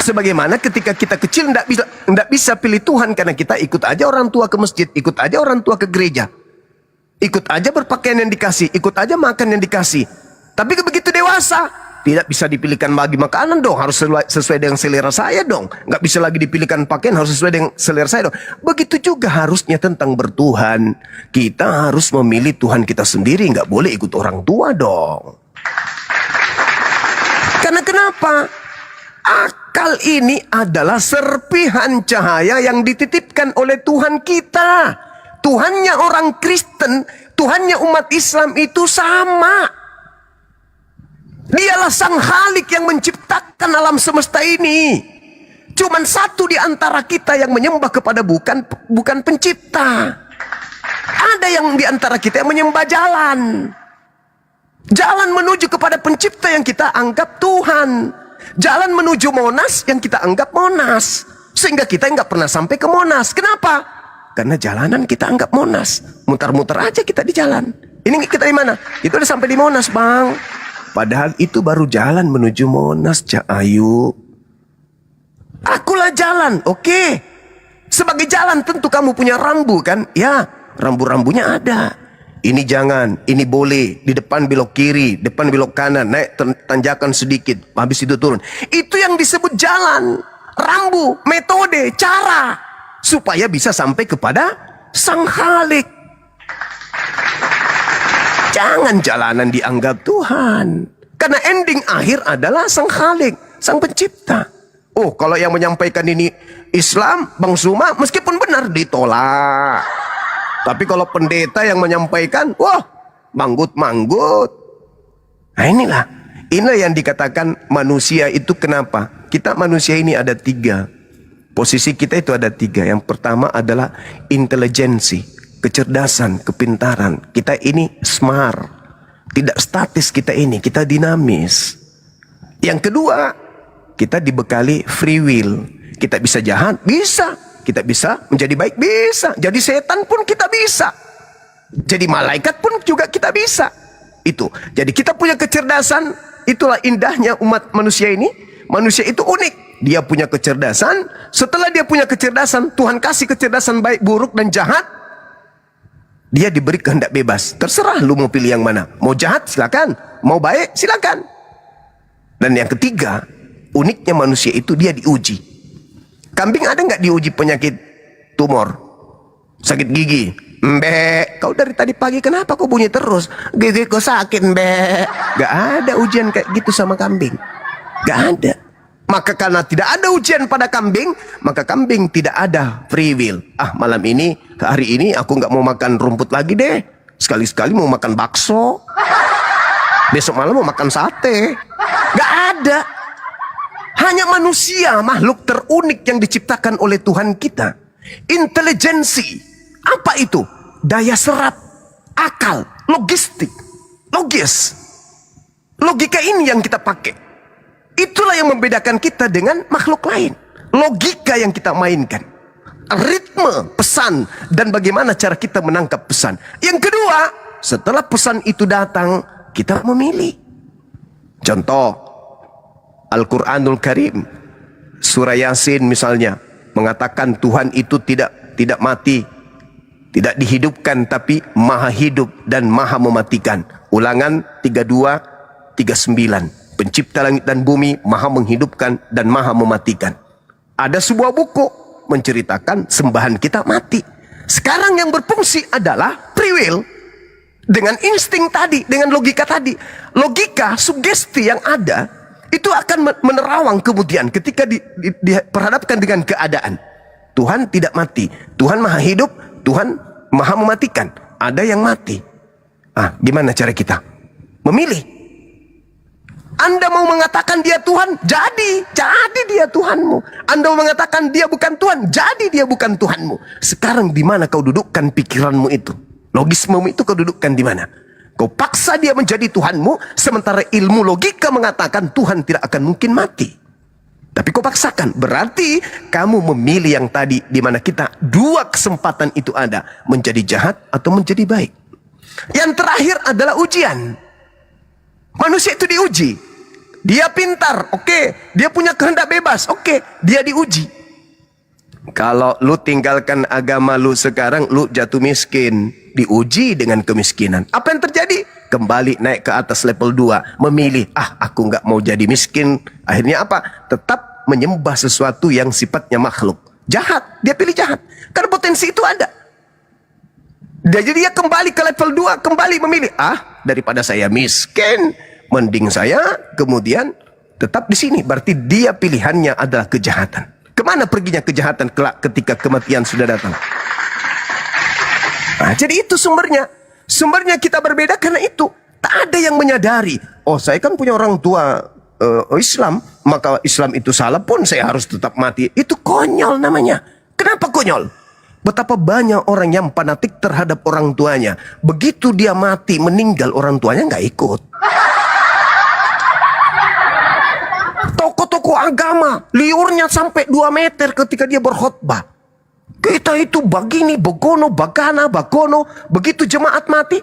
Sebagaimana ketika kita kecil tidak bisa pilih Tuhan karena kita ikut aja orang tua ke masjid, ikut aja orang tua ke gereja, ikut aja berpakaian yang dikasih, ikut aja makan yang dikasih. Tapi begitu dewasa tidak bisa dipilihkan bagi makanan dong, harus sesuai dengan selera saya dong. Nggak bisa lagi dipilihkan pakaian, harus sesuai dengan selera saya dong. Begitu juga harusnya tentang bertuhan. Kita harus memilih Tuhan kita sendiri, nggak boleh ikut orang tua dong. Karena kenapa? Akal ini adalah serpihan cahaya yang dititipkan oleh Tuhan kita. Tuhannya orang Kristen, Tuhannya umat Islam itu sama. Dialah Sang Khalik yang menciptakan alam semesta ini. Cuman satu di antara kita yang menyembah kepada bukan pencipta. Ada yang di antara kita yang menyembah jalan. Jalan menuju kepada pencipta yang kita anggap Tuhan. Jalan menuju Monas yang kita anggap Monas. Sehingga kita nggak pernah sampai ke Monas. Kenapa? Karena jalanan kita anggap Monas. Muter-muter aja kita di jalan. Ini kita di mana? Itu udah sampai di Monas, Bang. Padahal itu baru jalan menuju Monas, Cak Ayu. Akulah jalan, oke. Sebagai jalan tentu kamu punya rambu kan? Ya, rambu-rambunya ada. Ini jangan, ini boleh, di depan belok kiri, depan belok kanan, naik tanjakan sedikit, habis itu turun. Itu yang disebut jalan. rambu, metode, cara supaya bisa sampai kepada Sang Khalik. Jangan jalanan dianggap Tuhan. Karena ending akhir adalah Sang Khalik, Sang Pencipta. Oh, kalau yang menyampaikan ini Islam, Bang Zuma, meskipun benar ditolak. Tapi kalau pendeta yang menyampaikan, wah, manggut-manggut. Nah inilah yang dikatakan manusia itu kenapa? Kita manusia ini ada 3. Posisi kita itu ada 3. Yang pertama adalah intelijensi, kecerdasan, kepintaran. Kita ini smart, tidak statis kita ini, kita dinamis. Yang kedua, kita dibekali free will. Kita bisa jahat, bisa. Kita bisa menjadi baik, bisa. Jadi setan pun kita bisa. Jadi malaikat pun juga kita bisa. Itu. Jadi kita punya kecerdasan. Itulah indahnya umat manusia ini. Manusia itu unik. Dia punya kecerdasan. Setelah dia punya kecerdasan, Tuhan kasih kecerdasan baik, buruk, dan jahat. Dia diberi kehendak bebas. Terserah lu mau pilih yang mana. Mau jahat, silakan. Mau baik, silakan. Dan yang ketiga, uniknya manusia itu dia diuji. Kambing ada nggak diuji penyakit tumor? Sakit gigi? Mbek, kau dari tadi pagi kenapa kau bunyi terus? Gigi kau sakit, mbek. Gak ada ujian kayak gitu sama kambing. Gak ada. Maka karena tidak ada ujian pada kambing, maka kambing tidak ada free will. Ah, malam ini, hari ini aku nggak mau makan rumput lagi deh. Sekali-sekali mau makan bakso. Besok malam mau makan sate. Gak ada. Hanya manusia, makhluk terunik yang diciptakan oleh Tuhan kita. Intelijensi. Apa itu? Daya serap, akal, logistik, logis. Logika ini yang kita pakai. Itulah yang membedakan kita dengan makhluk lain. Logika yang kita mainkan. Ritme, pesan, dan bagaimana cara kita menangkap pesan. Yang kedua, setelah pesan itu datang, kita memilih. Contoh, Al-Quranul Karim, surah Yasin misalnya, mengatakan Tuhan itu tidak mati, tidak dihidupkan, tapi maha hidup dan maha mematikan. Ulangan 32:39. Pencipta langit dan bumi, maha menghidupkan dan maha mematikan. Ada sebuah buku menceritakan sembahan kita mati. Sekarang yang berfungsi adalah free will. Dengan insting tadi, dengan logika tadi. Logika, sugesti yang ada, itu akan menerawang kemudian ketika diperhadapkan dengan keadaan. Tuhan tidak mati, Tuhan maha hidup, Tuhan maha mematikan. Ada yang mati. Ah, gimana cara kita memilih? Anda mau mengatakan dia Tuhan, jadi dia Tuhanmu. Anda mau mengatakan dia bukan Tuhan, jadi dia bukan Tuhanmu. Sekarang di mana kau dudukkan pikiranmu itu? Logismemu itu kau dudukkan di mana? Kau paksa dia menjadi Tuhanmu, sementara ilmu logika mengatakan Tuhan tidak akan mungkin mati. Tapi kau paksakan, berarti kamu memilih yang tadi, di mana kita dua kesempatan itu ada, menjadi jahat atau menjadi baik. Yang terakhir adalah ujian. Manusia itu diuji. Dia pintar, oke. Dia punya kehendak bebas, oke. Dia diuji. Kalau lu tinggalkan agama lu sekarang, lu jatuh miskin. Diuji dengan kemiskinan. Apa yang terjadi? Kembali naik ke atas level 2. Memilih, aku nggak mau jadi miskin. Akhirnya apa? Tetap menyembah sesuatu yang sifatnya makhluk. Jahat, dia pilih jahat. Karena potensi itu ada. Jadi dia kembali ke level 2, kembali memilih. Daripada saya miskin, mending saya kemudian tetap di sini. Berarti dia pilihannya adalah kejahatan. Kemana perginya kejahatan kelak ketika kematian sudah datang? Nah, jadi itu sumbernya. Sumbernya kita berbeda karena itu. Tak ada yang menyadari. Oh, saya kan punya orang tua Islam, maka Islam itu salah pun saya harus tetap mati. Itu konyol namanya. Kenapa konyol? Betapa banyak orang yang fanatik terhadap orang tuanya. Begitu dia mati, meninggal, orang tuanya nggak ikut. Tokoh-tokoh agama, liurnya sampai 2 meter ketika dia berkhutbah. Kita itu begini, begono, bagana, bagono. Begitu jemaat mati,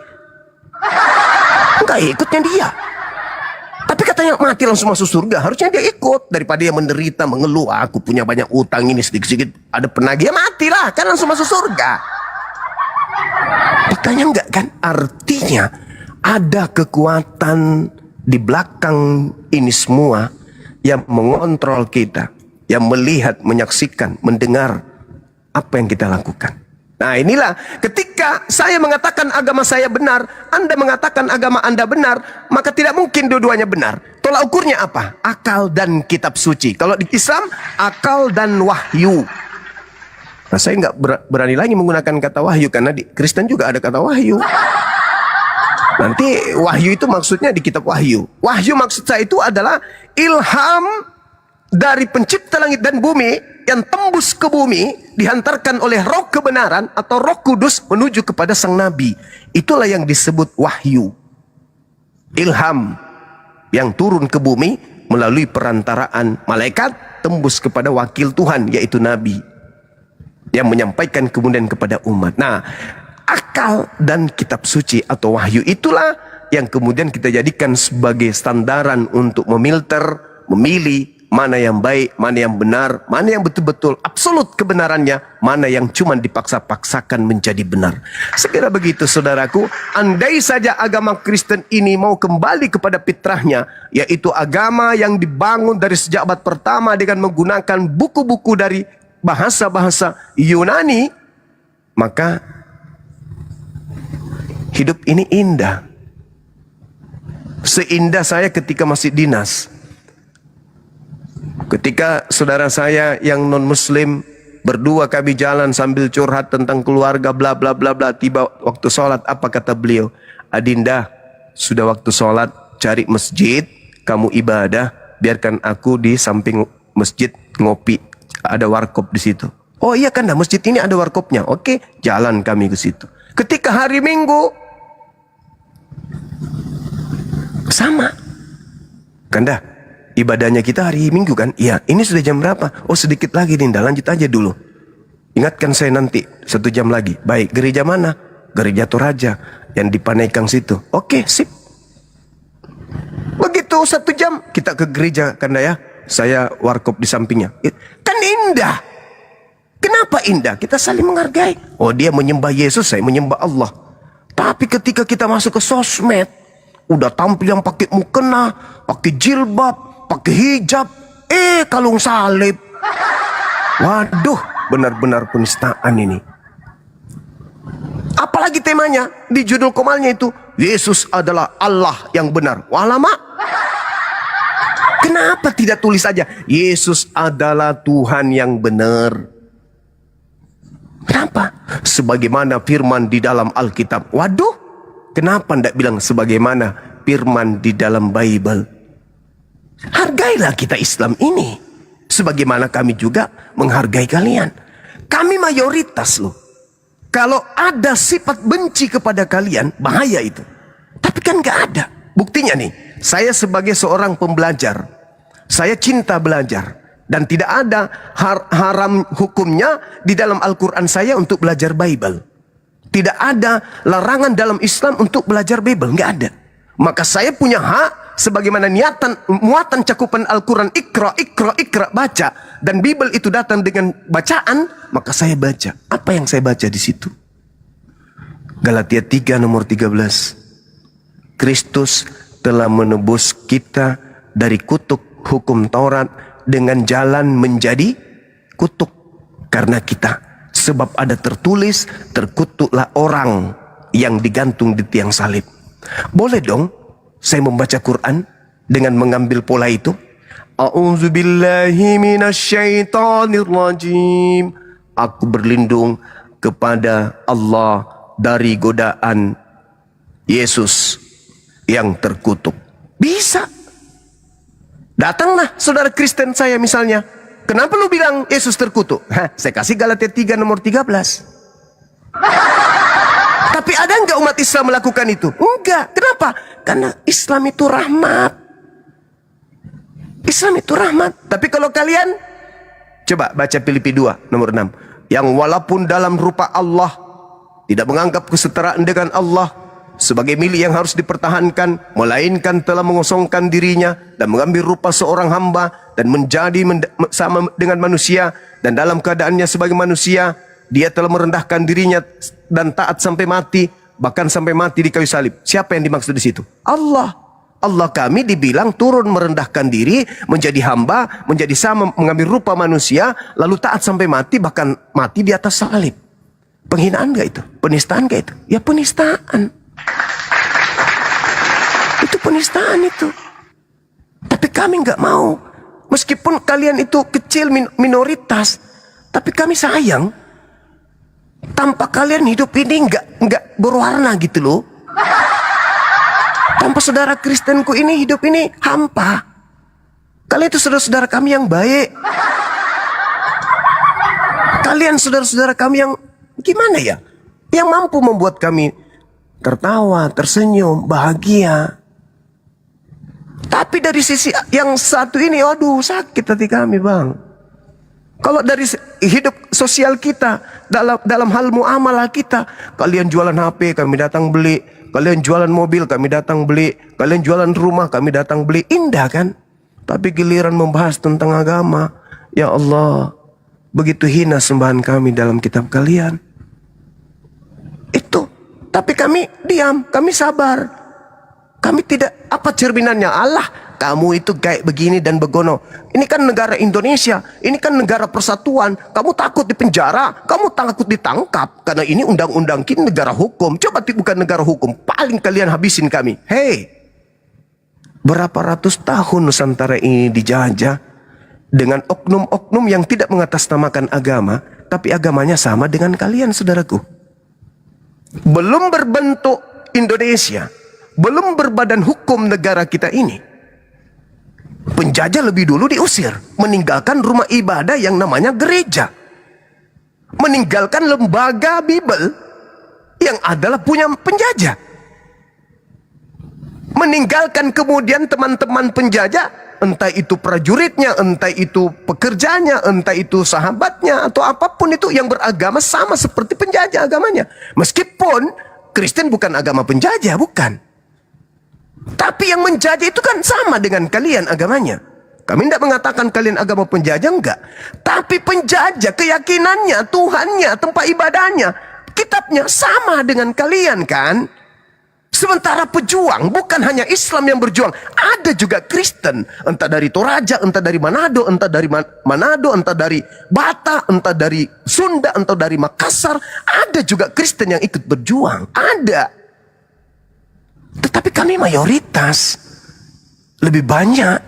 nggak ikutnya dia. Tapi katanya mati langsung masuk surga. Harusnya dia ikut. Daripada dia menderita, mengeluh. Aku punya banyak utang ini sedikit-sedikit. Ada penagih, matilah. Kan langsung masuk surga. Makanya enggak kan? Artinya ada kekuatan di belakang ini semua yang mengontrol kita. yang melihat, menyaksikan, mendengar apa yang kita lakukan. Nah inilah ketika saya mengatakan agama saya benar, Anda mengatakan agama Anda benar, maka tidak mungkin dua-duanya benar. Tolak ukurnya apa? Akal dan kitab suci. Kalau di Islam, akal dan wahyu. Nah saya nggak berani lagi menggunakan kata wahyu, karena di Kristen juga ada kata wahyu. Nanti wahyu itu maksudnya di kitab wahyu. Wahyu maksud saya itu adalah ilham dari pencipta langit dan bumi yang tembus ke bumi, dihantarkan oleh roh kebenaran atau roh kudus menuju kepada sang nabi. Itulah yang disebut wahyu. Ilham yang turun ke bumi melalui perantaraan malaikat, tembus kepada wakil Tuhan yaitu nabi, yang menyampaikan kemudian kepada umat. Nah, akal dan kitab suci atau wahyu itulah yang kemudian kita jadikan sebagai sandaran untuk memilter, memilih mana yang baik, mana yang benar, mana yang betul-betul absolut kebenarannya, mana yang cuma dipaksa-paksakan menjadi benar. Sekira begitu saudaraku, andai saja agama Kristen ini mau kembali kepada fitrahnya, yaitu agama yang dibangun dari sejak abad pertama dengan menggunakan buku-buku dari bahasa-bahasa Yunani, maka hidup ini indah. Seindah saya ketika masih dinas. Ketika saudara saya yang non muslim berdua kami jalan sambil curhat tentang keluarga bla bla bla bla, tiba waktu sholat apa kata beliau? Adinda, sudah waktu sholat, cari masjid, kamu ibadah, biarkan aku di samping masjid ngopi, ada warkop di situ. Oh iya kan, masjid ini ada warkopnya. Oke, jalan kami ke situ. Ketika hari Minggu sama, Kanda, ibadahnya kita hari Minggu kan? Iya, ini sudah jam berapa? Oh sedikit lagi Dinda, lanjut aja dulu. Ingatkan saya nanti, 1 jam lagi. Baik, gereja mana? Gereja Toraja, yang di Panekang situ. Oke, sip. Begitu 1 jam, kita ke gereja Kanda ya. Saya warkop di sampingnya. Kan indah. Kenapa indah? Kita saling menghargai. Oh dia menyembah Yesus, saya menyembah Allah. Tapi ketika kita masuk ke sosmed, udah tampil yang pakai mukena, pakai jilbab, pakai hijab, kalung salib. Waduh, benar-benar penistaan ini. Apalagi temanya di judul komalnya itu, Yesus adalah Allah yang benar. Wah lama. Kenapa tidak tulis saja Yesus adalah Tuhan yang benar? Kenapa? Sebagaimana firman di dalam Alkitab. Waduh, kenapa tidak bilang sebagaimana firman di dalam Bible? Hargailah kita Islam ini, sebagaimana kami juga menghargai kalian. Kami mayoritas loh. Kalau ada sifat benci kepada kalian, bahaya itu. Tapi kan gak ada. Buktinya nih, saya sebagai seorang pembelajar, saya cinta belajar. Dan tidak ada haram hukumnya di dalam Al-Quran saya untuk belajar Bible. Tidak ada larangan dalam Islam untuk belajar Bible, gak ada. Maka saya punya hak sebagaimana muatan cakupan Al-Quran, ikra, baca, dan Bible itu datang dengan bacaan, maka saya baca. Apa yang saya baca di situ? Galatia 3 nomor 13. Kristus telah menebus kita dari kutuk hukum Taurat dengan jalan menjadi kutuk karena kita. Sebab ada tertulis, terkutuklah orang yang digantung di tiang salib. Boleh dong saya membaca Quran dengan mengambil pola itu? A'udzubillahi minasyaitonirrajim. Aku berlindung kepada Allah dari godaan Yesus yang terkutuk. Bisa. Datanglah saudara Kristen saya misalnya. Kenapa lu bilang Yesus terkutuk? Saya kasih Galatia 3 nomor 13. Tapi ada enggak umat Islam melakukan itu? Enggak. Kenapa? Karena Islam itu rahmat. Islam itu rahmat. Tapi kalau kalian coba baca Filipi 2 nomor 6. Yang walaupun dalam rupa Allah tidak menganggap kesetaraan dengan Allah sebagai milik yang harus dipertahankan, melainkan telah mengosongkan dirinya dan mengambil rupa seorang hamba dan menjadi sama dengan manusia, dan dalam keadaannya sebagai manusia dia telah merendahkan dirinya dan taat sampai mati, bahkan sampai mati di kayu salib. Siapa yang dimaksud di situ? Allah. Allah kami dibilang turun merendahkan diri, menjadi hamba, menjadi sama, mengambil rupa manusia, lalu taat sampai mati, bahkan mati di atas salib. Penghinaan gak itu? Penistaan gak itu? Ya penistaan. Itu penistaan itu. Tapi kami gak mau. Meskipun kalian itu kecil, minoritas, tapi kami sayang. Tanpa kalian hidup ini nggak berwarna gitu loh. Tanpa saudara Kristenku ini, hidup ini hampa. Kalian itu saudara-saudara kami yang baik. Kalian saudara-saudara kami yang gimana ya? Yang mampu membuat kami tertawa, tersenyum, bahagia. Tapi dari sisi yang satu ini, aduh sakit hati kami, Bang. Kalau dari hidup sosial kita, dalam hal muamalah kita, kalian jualan HP, kami datang beli. Kalian jualan mobil, kami datang beli. Kalian jualan rumah, kami datang beli. Indah kan? Tapi giliran membahas tentang agama, ya Allah, begitu hina sembahan kami dalam kitab kalian. Itu. Tapi kami diam, kami sabar. Kami tidak, apa cerminannya? Allah, kamu itu kayak begini dan begono. Ini kan negara Indonesia, ini kan negara persatuan. Kamu takut di penjara, kamu takut ditangkap. Karena ini undang-undang kita negara hukum. Coba bukan negara hukum, paling kalian habisin kami. Hei, berapa ratus tahun Nusantara ini dijajah dengan oknum-oknum yang tidak mengatasnamakan agama, tapi agamanya sama dengan kalian, saudaraku. Belum berbentuk Indonesia, belum berbadan hukum negara kita ini, penjajah lebih dulu diusir, meninggalkan rumah ibadah yang namanya gereja, meninggalkan lembaga Bible yang adalah punya penjajah, meninggalkan kemudian teman-teman penjajah, entah itu prajuritnya, entah itu pekerjanya, entah itu sahabatnya, atau apapun itu yang beragama sama seperti penjajah agamanya. Meskipun Kristen bukan agama penjajah, bukan. Tapi yang menjajah itu kan sama dengan kalian agamanya. Kami tidak mengatakan kalian agama penjajah, enggak. Tapi penjajah keyakinannya, Tuhannya, tempat ibadahnya, kitabnya sama dengan kalian kan. Sementara pejuang bukan hanya Islam yang berjuang, ada juga Kristen, entah dari Toraja, entah dari Manado, entah dari Manado, entah dari Batak, entah dari Sunda, entah dari Makassar, ada juga Kristen yang ikut berjuang, ada. Tetapi kami mayoritas, lebih banyak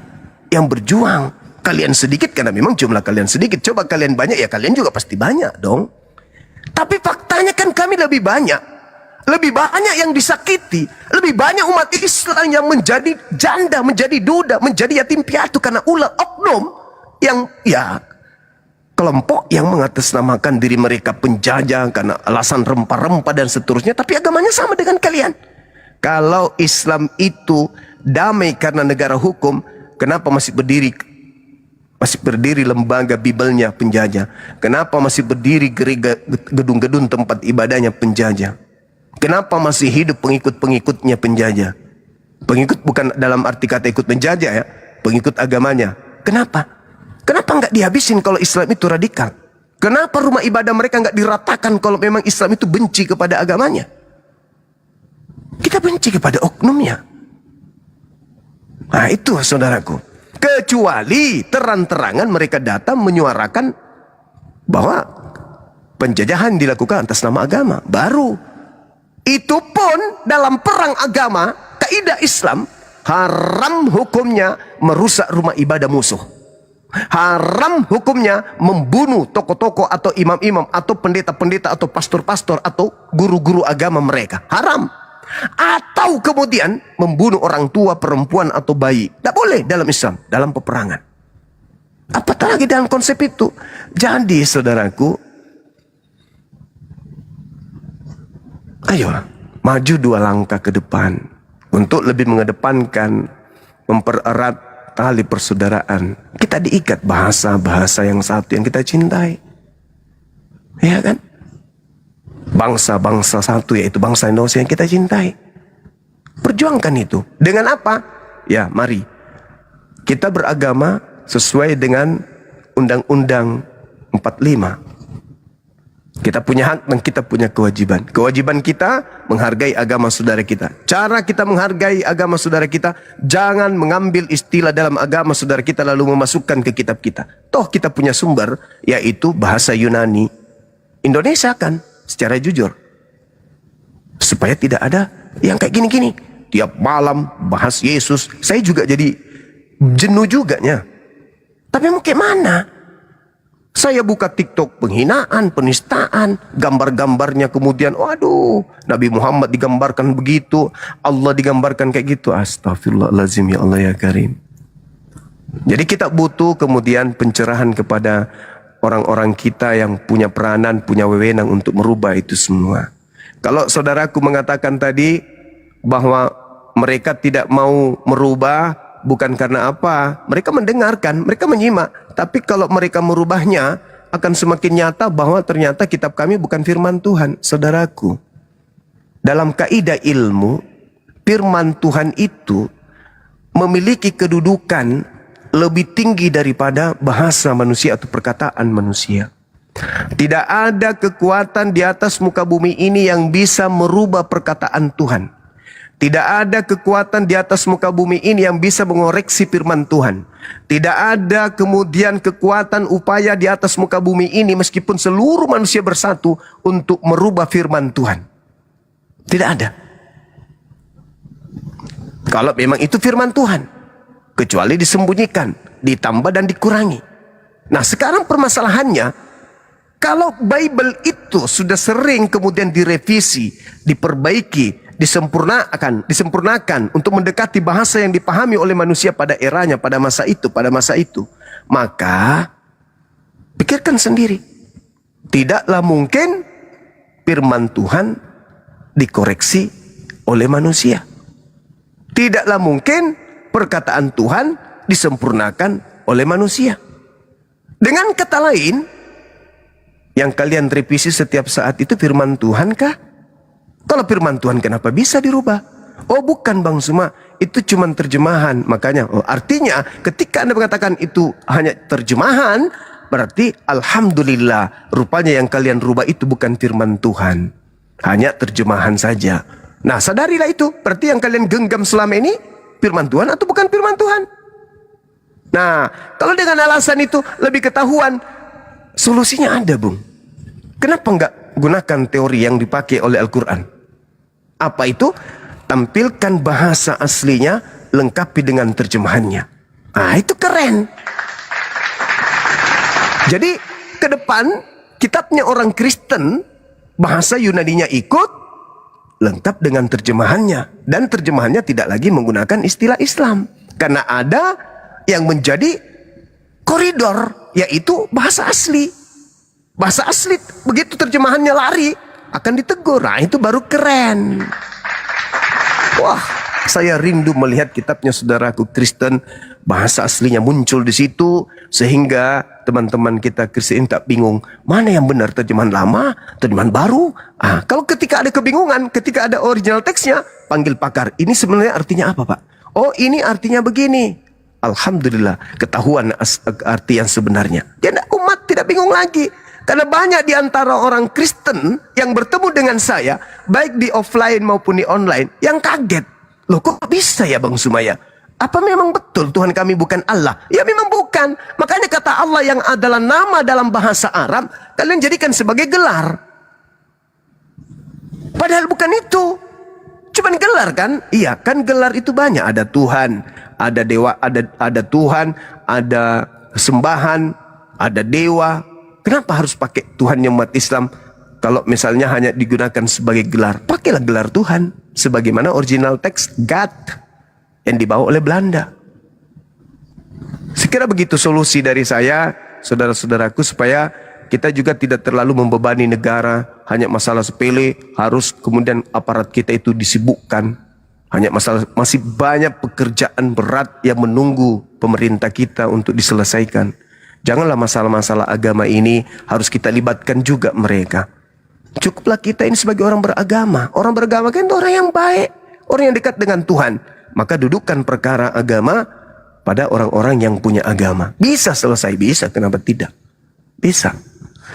yang berjuang. Kalian sedikit karena memang jumlah kalian sedikit. Coba kalian banyak, ya kalian juga pasti banyak dong. Tapi faktanya kan kami lebih banyak. Lebih banyak yang disakiti, lebih banyak umat Islam yang menjadi janda, menjadi duda, menjadi yatim piatu karena ulah oknum yang ya kelompok yang mengatasnamakan diri mereka penjajah karena alasan rempah-rempah dan seterusnya, tapi agamanya sama dengan kalian. Kalau Islam itu damai karena negara hukum, kenapa masih berdiri lembaga Bibelnya penjajah? Kenapa masih berdiri gedung-gedung tempat ibadahnya penjajah? Kenapa masih hidup pengikut-pengikutnya penjajah? Pengikut bukan dalam arti kata ikut penjajah ya, pengikut agamanya. Kenapa? Kenapa nggak dihabisin kalau Islam itu radikal? Kenapa rumah ibadah mereka nggak diratakan kalau memang Islam itu benci kepada agamanya? Kita benci kepada oknumnya. Nah itu saudaraku. Kecuali terang-terangan mereka datang menyuarakan bahwa penjajahan dilakukan atas nama agama, baru. Itu pun dalam perang agama, kaidah Islam, haram hukumnya merusak rumah ibadah musuh. Haram hukumnya membunuh tokoh-tokoh atau imam-imam atau pendeta-pendeta atau pastor-pastor atau guru-guru agama mereka. Haram. Atau kemudian membunuh orang tua, perempuan atau bayi. Tidak boleh dalam Islam, dalam peperangan. Apatah lagi dalam konsep itu. Jadi saudaraku, ayo maju 2 langkah ke depan untuk lebih mengedepankan, mempererat tali persaudaraan. Kita diikat bahasa-bahasa yang satu yang kita cintai, ya kan? Bangsa-bangsa satu, yaitu bangsa Indonesia yang kita cintai. Perjuangkan itu. Dengan apa? Ya, mari kita beragama sesuai dengan Undang-Undang 45. Kita punya hak dan kita punya kewajiban. Kewajiban kita menghargai agama saudara kita. Cara kita menghargai agama saudara kita, jangan mengambil istilah dalam agama saudara kita lalu memasukkan ke kitab kita. Toh kita punya sumber, yaitu bahasa Yunani. Indonesia kan secara jujur. Supaya tidak ada yang kayak gini-gini. Tiap malam bahas Yesus. Saya juga jadi jenuh juga nya. Tapi mau kayak mana? Saya buka TikTok penghinaan, penistaan, gambar-gambarnya kemudian, waduh, Nabi Muhammad digambarkan begitu, Allah digambarkan kayak gitu. Astagfirullahaladzim, ya Allah ya Karim. Jadi kita butuh kemudian pencerahan kepada orang-orang kita yang punya peranan, punya wewenang untuk merubah itu semua. Kalau saudaraku mengatakan tadi bahwa mereka tidak mau merubah, bukan karena apa? Mereka mendengarkan, mereka menyimak. Tapi kalau mereka merubahnya, akan semakin nyata bahwa ternyata kitab kami bukan firman Tuhan. Saudaraku, dalam kaidah ilmu, firman Tuhan itu memiliki kedudukan lebih tinggi daripada bahasa manusia atau perkataan manusia. Tidak ada kekuatan di atas muka bumi ini yang bisa merubah perkataan Tuhan. Tidak ada kekuatan di atas muka bumi ini yang bisa mengoreksi firman Tuhan. Tidak ada kemudian kekuatan upaya di atas muka bumi ini meskipun seluruh manusia bersatu untuk merubah firman Tuhan. Tidak ada. Kalau memang itu firman Tuhan, kecuali disembunyikan, ditambah dan dikurangi. Nah, sekarang permasalahannya, kalau Bible itu sudah sering kemudian direvisi, diperbaiki, disempurnakan untuk mendekati bahasa yang dipahami oleh manusia pada eranya, pada masa itu, maka pikirkan sendiri, tidaklah mungkin firman Tuhan dikoreksi oleh manusia. Tidaklah mungkin perkataan Tuhan disempurnakan oleh manusia. Dengan kata lain, yang kalian revisi setiap saat itu firman Tuhan kah? Kalau firman Tuhan kenapa bisa dirubah? Oh bukan Bang Suma, itu cuma terjemahan. Makanya, artinya ketika Anda mengatakan itu hanya terjemahan, berarti Alhamdulillah, rupanya yang kalian rubah itu bukan firman Tuhan, hanya terjemahan saja. Nah sadarilah itu, berarti yang kalian genggam selama ini firman Tuhan atau bukan firman Tuhan. Nah kalau dengan alasan itu lebih ketahuan, solusinya ada Bung. Kenapa enggak gunakan teori yang dipakai oleh Al-Quran? Apa itu? Tampilkan bahasa aslinya, lengkapi dengan terjemahannya. Ah, itu keren. Jadi ke depan kitabnya orang Kristen, bahasa Yunaninya ikut, lengkap dengan terjemahannya. Dan terjemahannya tidak lagi menggunakan istilah Islam. Karena ada yang menjadi koridor, yaitu bahasa asli. Bahasa asli, begitu terjemahannya lari, akan ditegur. Nah itu baru keren. Wah, saya rindu melihat kitabnya saudaraku Kristen, bahasa aslinya muncul di situ, sehingga teman-teman kita Kristen tak bingung, mana yang benar, terjemahan lama, terjemahan baru. Ah, kalau ketika ada kebingungan, ketika ada original teksnya, panggil pakar. Ini sebenarnya artinya apa Pak? Oh ini artinya begini. Alhamdulillah, ketahuan arti yang sebenarnya. Umat tidak bingung lagi. Karena banyak di antara orang Kristen yang bertemu dengan saya, baik di offline maupun di online, yang kaget. Loh kok bisa ya Bang Sumaya? Apa memang betul Tuhan kami bukan Allah? Ya memang bukan. Makanya kata Allah yang adalah nama dalam bahasa Arab, kalian jadikan sebagai gelar. Padahal bukan itu. Cuman gelar kan? Iya kan gelar itu banyak. Ada Tuhan, ada dewa, ada Tuhan, ada sembahan, ada dewa. Kenapa harus pakai Tuhan yang umat Islam? Kalau misalnya hanya digunakan sebagai gelar, pakailah gelar Tuhan. Sebagaimana original teks God yang dibawa oleh Belanda. Sekira begitu solusi dari saya, saudara-saudaraku, supaya kita juga tidak terlalu membebani negara. Hanya masalah sepele, harus kemudian aparat kita itu disibukkan. Hanya masalah, masih banyak pekerjaan berat yang menunggu pemerintah kita untuk diselesaikan. Janganlah masalah-masalah agama ini harus kita libatkan juga mereka. Cukuplah kita ini sebagai orang beragama. Orang beragama kan itu orang yang baik, orang yang dekat dengan Tuhan. Maka dudukkan perkara agama pada orang-orang yang punya agama. Bisa selesai, bisa. Kenapa tidak? Bisa.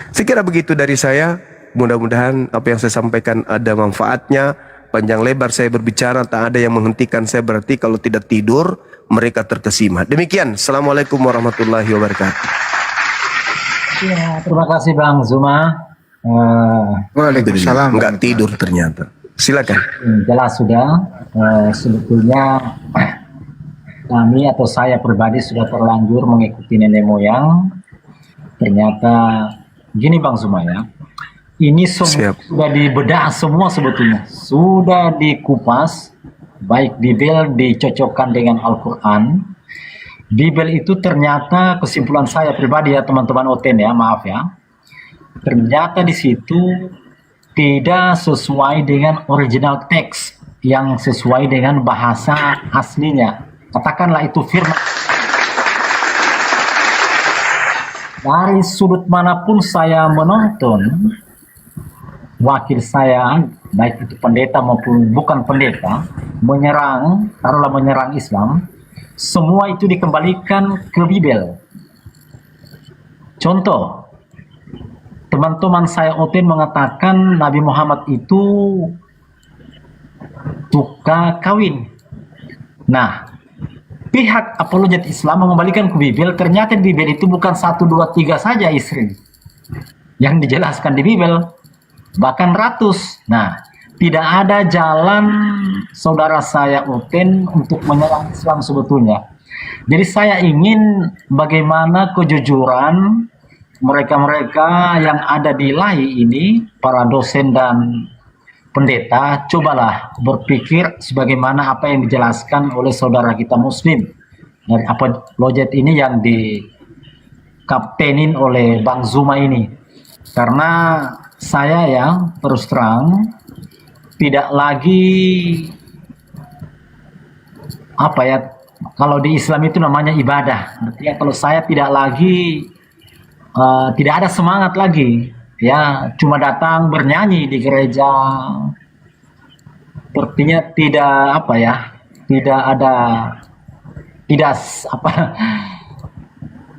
Sekira begitu dari saya. Mudah-mudahan apa yang saya sampaikan ada manfaatnya. Panjang lebar saya berbicara, tak ada yang menghentikan saya, berarti kalau tidak tidur mereka terkesima. Demikian. Assalamualaikum warahmatullahi wabarakatuh. Ya, terima kasih Bang Zuma. Waalaikumsalam. Enggak tidur ternyata. Silakan. Jelas sudah. Sebetulnya kami atau saya pribadi sudah terlanjur mengikuti nenek moyang. Ternyata gini Bang Zuma ya. Ini semua sudah dibedah semua sebetulnya. Sudah dikupas. Baik Bibel dicocokkan dengan Al-Quran. Bibel itu ternyata kesimpulan saya pribadi ya teman-teman Oten ya, maaf ya. Ternyata di situ tidak sesuai dengan original teks yang sesuai dengan bahasa aslinya. Katakanlah itu firman. Dari sudut manapun saya menonton, wakil saya, baik itu pendeta maupun bukan pendeta, menyerang, taruhlah menyerang Islam, semua itu dikembalikan ke Bibel. Contoh, teman-teman saya Oten mengatakan Nabi Muhammad itu suka kawin. Nah, pihak apologet Islam mengembalikan ke Bibel, ternyata di Bibel itu bukan 1, 2, 3 saja istri yang dijelaskan di Bibel, bahkan ratus. Nah, tidak ada jalan saudara saya Oten untuk menyerang Islam sebetulnya. Jadi saya ingin bagaimana kejujuran mereka-mereka yang ada di LAI ini, para dosen dan pendeta, cobalah berpikir sebagaimana apa yang dijelaskan oleh saudara kita Muslim dari apologet ini yang dikaptenin oleh Bang Zuma ini. Karena saya ya terus terang tidak lagi apa ya, kalau di Islam itu namanya ibadah. Artinya kalau saya tidak lagi tidak ada semangat lagi ya, cuma datang bernyanyi di gereja, sepertinya tidak apa ya, tidak ada, tidak apa,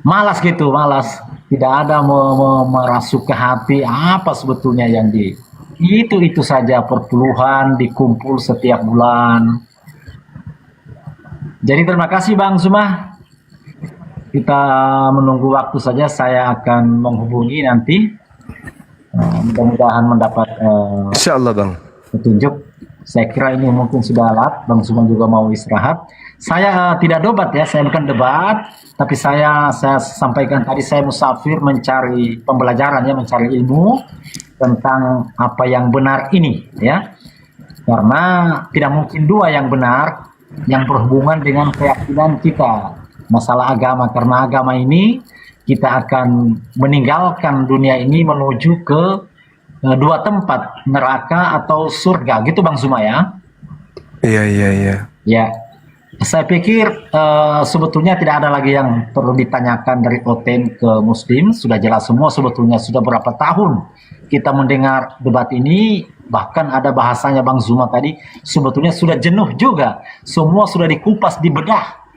malas gitu, malas, tidak ada merasuk ke hati apa sebetulnya yang itu saja perpuluhan dikumpul setiap bulan. Jadi terima kasih Bang Zuma. Kita menunggu waktu saja, saya akan menghubungi nanti. Mudah-mudahan mendapat Insyaallah Bang petunjuk. Saya kira ini mungkin sudah alat. Bang Zuma juga mau istirahat. Saya tidak debat ya, saya bukan debat, tapi saya sampaikan tadi saya musafir mencari pembelajaran ya, mencari ilmu tentang apa yang benar ini ya. Karena tidak mungkin dua yang benar yang berhubungan dengan keyakinan kita masalah agama, karena agama ini kita akan meninggalkan dunia ini menuju ke dua tempat, neraka atau surga, gitu Bang Zuma ya. Iya. Ya, saya pikir sebetulnya tidak ada lagi yang perlu ditanyakan dari Oten ke Muslim, sudah jelas semua sebetulnya. Sudah berapa tahun kita mendengar debat ini, bahkan ada bahasanya Bang Zuma tadi, sebetulnya sudah jenuh juga. Semua sudah dikupas, dibedah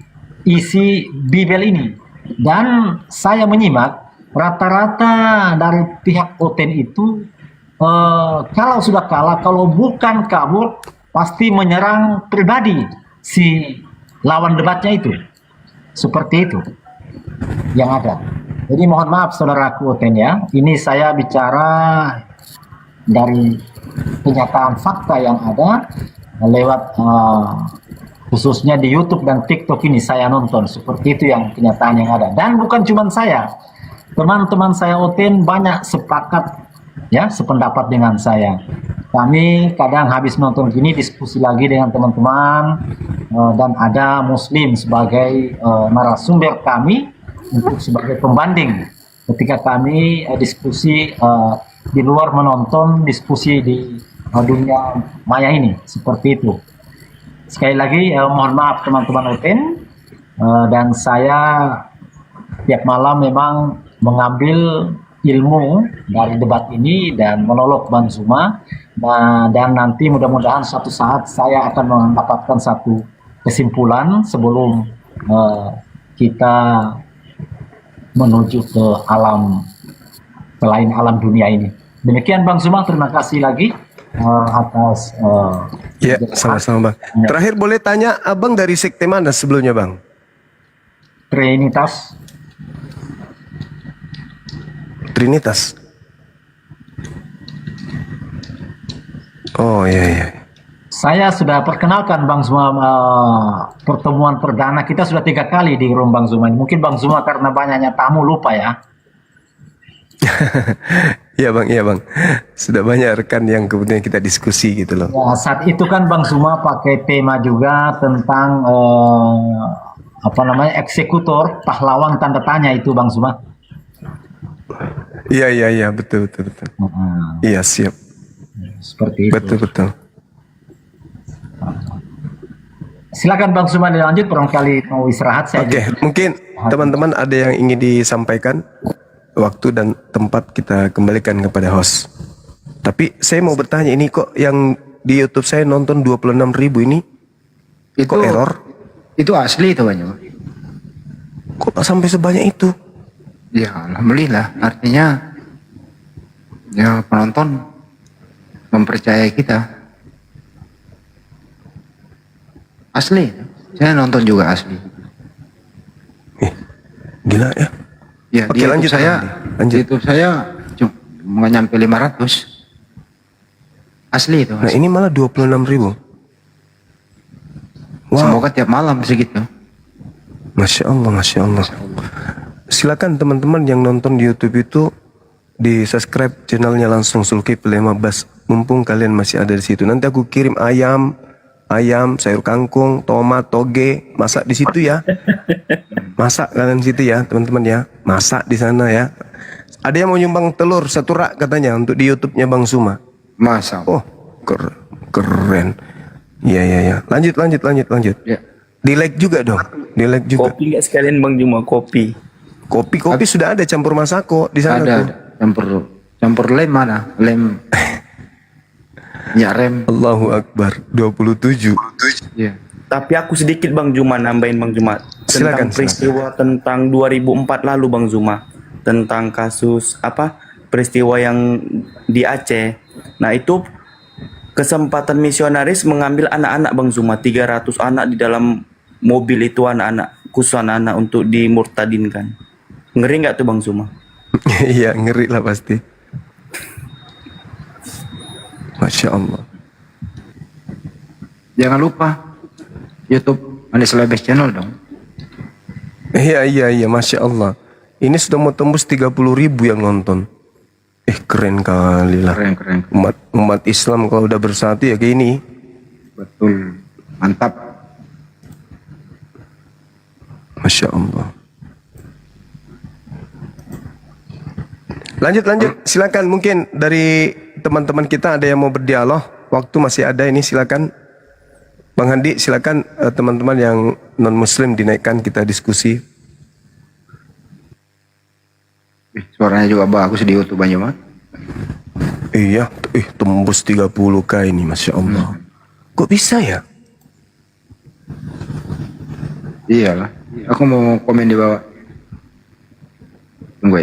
isi Bibel ini. Dan saya menyimak rata-rata dari pihak Oten itu kalau sudah kalah, kalau bukan kabur, pasti menyerang pribadi si lawan debatnya itu. Seperti itu yang ada. Jadi mohon maaf saudaraku Oten ya, ini saya bicara dari kenyataan fakta yang ada lewat khususnya di YouTube dan TikTok ini saya nonton, seperti itu yang kenyataan yang ada. Dan bukan cuma saya, teman-teman saya Oten banyak sepakat ya, sependapat dengan saya. Kami kadang habis nonton gini diskusi lagi dengan teman-teman dan ada Muslim sebagai narasumber kami untuk sebagai pembanding ketika kami diskusi di luar menonton diskusi di dunia maya ini, seperti itu. Sekali lagi mohon maaf teman-teman Oten, dan saya tiap malam memang mengambil ilmu dari debat ini dan monolog Bang Zuma, dan nanti mudah-mudahan suatu saat saya akan mendapatkan satu kesimpulan sebelum kita menuju ke alam selain alam dunia ini. Demikian Bang Zuma, terima kasih lagi atas Ya, sama-sama Bang. Terakhir boleh tanya, Abang dari sekte mana sebelumnya Bang? Trinitas. Trinitas. Oh iya. Saya sudah perkenalkan Bang Zuma, pertemuan perdana kita sudah 3 kali di room Bang Zuma. Mungkin Bang Zuma karena banyaknya tamu lupa ya. Iya Bang. Sudah banyak rekan yang kemudian kita diskusi gitu loh. Ya, saat itu kan Bang Zuma pakai tema juga tentang eksekutor, pahlawan tanda tanya itu Bang Zuma. Iya, betul. Iya, siap. Seperti itu. Betul. Silakan Bang Zuma dilanjut, barangkali mau istirahat saya. Oke, mungkin teman-teman ada yang ingin disampaikan. Waktu dan tempat kita kembalikan kepada host. Tapi saya mau bertanya, ini kok yang di YouTube saya nonton 26.000 ini Itu kok error? Itu asli itu banyak. Kok sampai sebanyak itu? Ya alhamdulillah, artinya ya penonton mempercayai kita. Asli, saya nonton juga asli. Gila ya. Ya, Oke, di YouTube lanjut. YouTube saya cuma nyampe 500. Asli itu. Nah, ini malah 26.000. Semoga tiap malam segitu. Masya Allah. Silakan teman-teman yang nonton di YouTube itu di subscribe channelnya langsung Zulkifli 15. Mumpung kalian masih ada di situ. Nanti aku kirim ayam, sayur kangkung, tomat, toge, masak di situ ya. Masak kalian di situ ya, teman-teman ya. Masak di sana ya. Ada yang mau nyumbang telur 1 rak katanya untuk di YouTube-nya Bang Zuma. Masa. Oh, keren. Iya. Lanjut. Ya. Di like juga dong. Di like juga. Kopi nggak sekalian Bang Zuma, kopi. Kopi sudah ada campur masako di sana tuh. Ada. Campur lem mana? Lem. Ya rem. Allahu Akbar. 27. Iya. Tapi aku sedikit Bang Zuma, nambahin Bang Zuma. Silakan. Peristiwa tentang 2004 lalu Bang Zuma. Tentang kasus peristiwa yang di Aceh. Nah itu kesempatan misionaris mengambil anak-anak Bang Zuma. 300 anak di dalam mobil itu, khusus anak-anak untuk dimurtadinkan. Ngeri nggak tuh Bang Zuma? Iya, ngeri lah pasti. Masya Allah. Jangan lupa YouTube Anies Labes Channel dong. Iya, Masya Allah. Ini sudah mau tembus 30.000 yang nonton. Keren kali lah. Keren. Umat Islam kalau udah bersatu ya kayak ini. Betul. Mantap. Masya Allah. Lanjut. Silakan, mungkin dari teman-teman kita ada yang mau berdialog. Waktu masih ada ini, silakan. Bang Handi, silakan teman-teman yang non Muslim dinaikkan, kita diskusi. Suaranya juga bagus di YouTube banyak banget. Iya, tembus 30k ini, Masya Allah. Kok bisa ya? Iyalah. Aku mau komen di bawah. Tunggu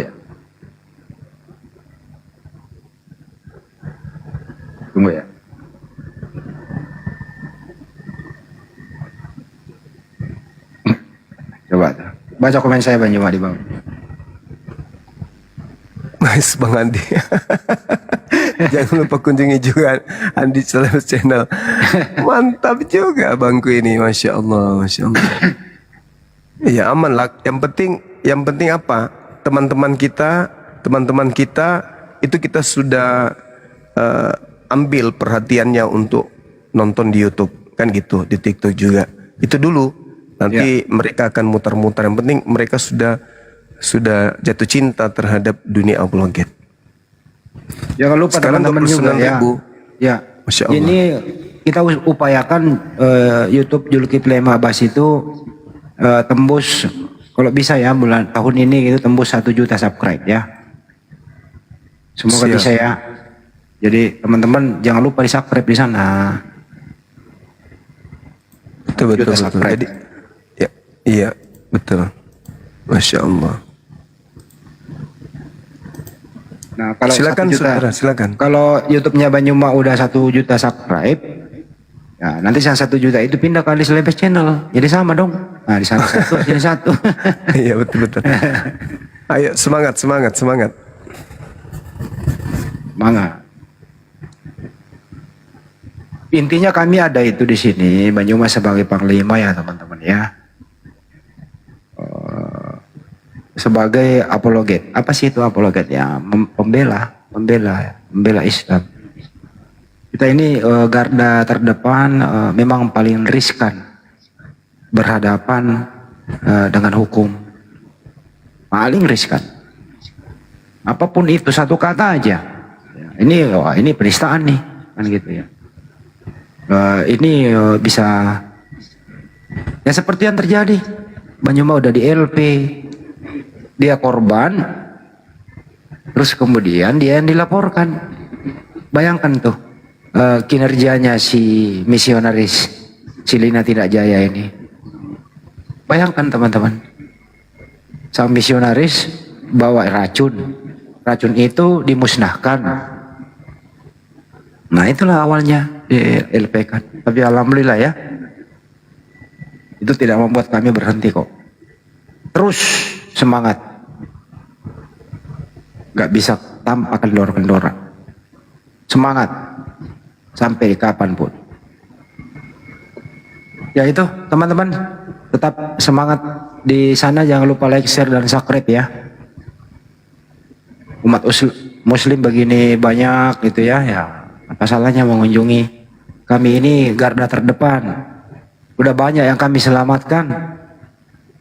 ya. Coba baca komen saya Bang Juma di bawah. Nice Bang Andi. Jangan lupa kunjungi juga Andi Celebs Channel. Mantap juga bangku ini, Masya Allah. Ya aman lah. Yang penting apa? Teman-teman kita itu kita sudah ambil perhatiannya untuk nonton di YouTube, kan gitu, di TikTok juga. Itu dulu. Nanti mereka akan mutar-mutar. Yang penting mereka sudah jatuh cinta terhadap dunia upload. Jangan lupa teman-teman juga ya. Ya. Masya Allah. Ini kita upayakan YouTube Zulkifli Mabas itu tembus, kalau bisa ya tahun ini gitu tembus 1 juta subscribe ya. Semoga bisa ya. Jadi teman-teman jangan lupa di subscribe di sana. Betul. Jadi, iya betul. Masya Allah. Nah, kalau Silakan 1 juta, saudara, silakan. kalau YouTube-nya Banyuma udah 1 juta subscribe, ya nanti yang 1 juta itu pindah ke Alis Lebes channel. Jadi sama dong. Nah, di sana 1, sini 1. Iya betul. Ayo semangat. Semangat. Intinya kami ada itu di sini, Banyuma sebagai panglima ya teman-teman ya. Sebagai apologet. Apa sih itu apologet ya? Pembela Islam. Kita ini garda terdepan, memang paling riskan berhadapan dengan hukum. Paling riskan. Apapun itu, satu kata aja. Ini penistaan nih, kan gitu ya. Ini bisa ya seperti yang terjadi. Banyuma udah di LP, dia korban, terus kemudian dia yang dilaporkan. Bayangkan tuh kinerjanya si misionaris Silina Tidak Jaya ini. Bayangkan teman-teman, sang misionaris bawa racun itu dimusnahkan. Nah itulah awalnya di LP kan. Tapi alhamdulillah ya, itu tidak membuat kami berhenti kok. Terus semangat, nggak bisa tanpa kendor-kendoran. Semangat sampai kapanpun. Ya itu teman-teman, tetap semangat di sana. Jangan lupa like, share, dan subscribe ya. Umat Muslim begini banyak gitu ya. Apa salahnya mengunjungi kami ini, garda terdepan. Udah banyak yang kami selamatkan.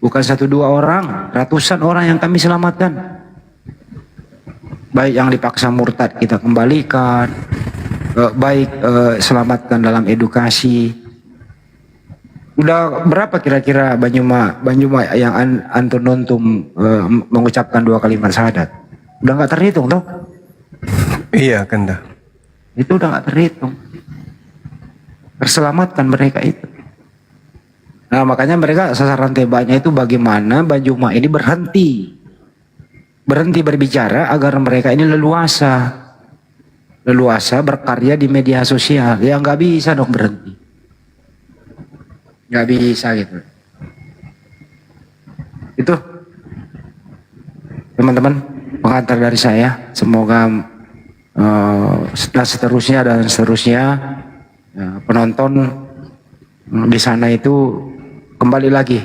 Bukan 1-2 orang, ratusan orang yang kami selamatkan. Baik yang dipaksa murtad kita kembalikan, baik selamatkan dalam edukasi. Udah berapa kira-kira Banyuma yang antum nontum mengucapkan 2 kalimat syahadat? Udah nggak terhitung toh? Iya Kanda. Itu udah nggak terhitung. Terselamatkan mereka itu. Nah makanya mereka sasaran tembaknya itu bagaimana Banyuma ini berhenti berbicara agar mereka ini leluasa berkarya di media sosial. Ya nggak bisa dong berhenti, nggak bisa gitu. Itu teman-teman pengantar dari saya. Semoga seterusnya penonton di sana itu kembali lagi.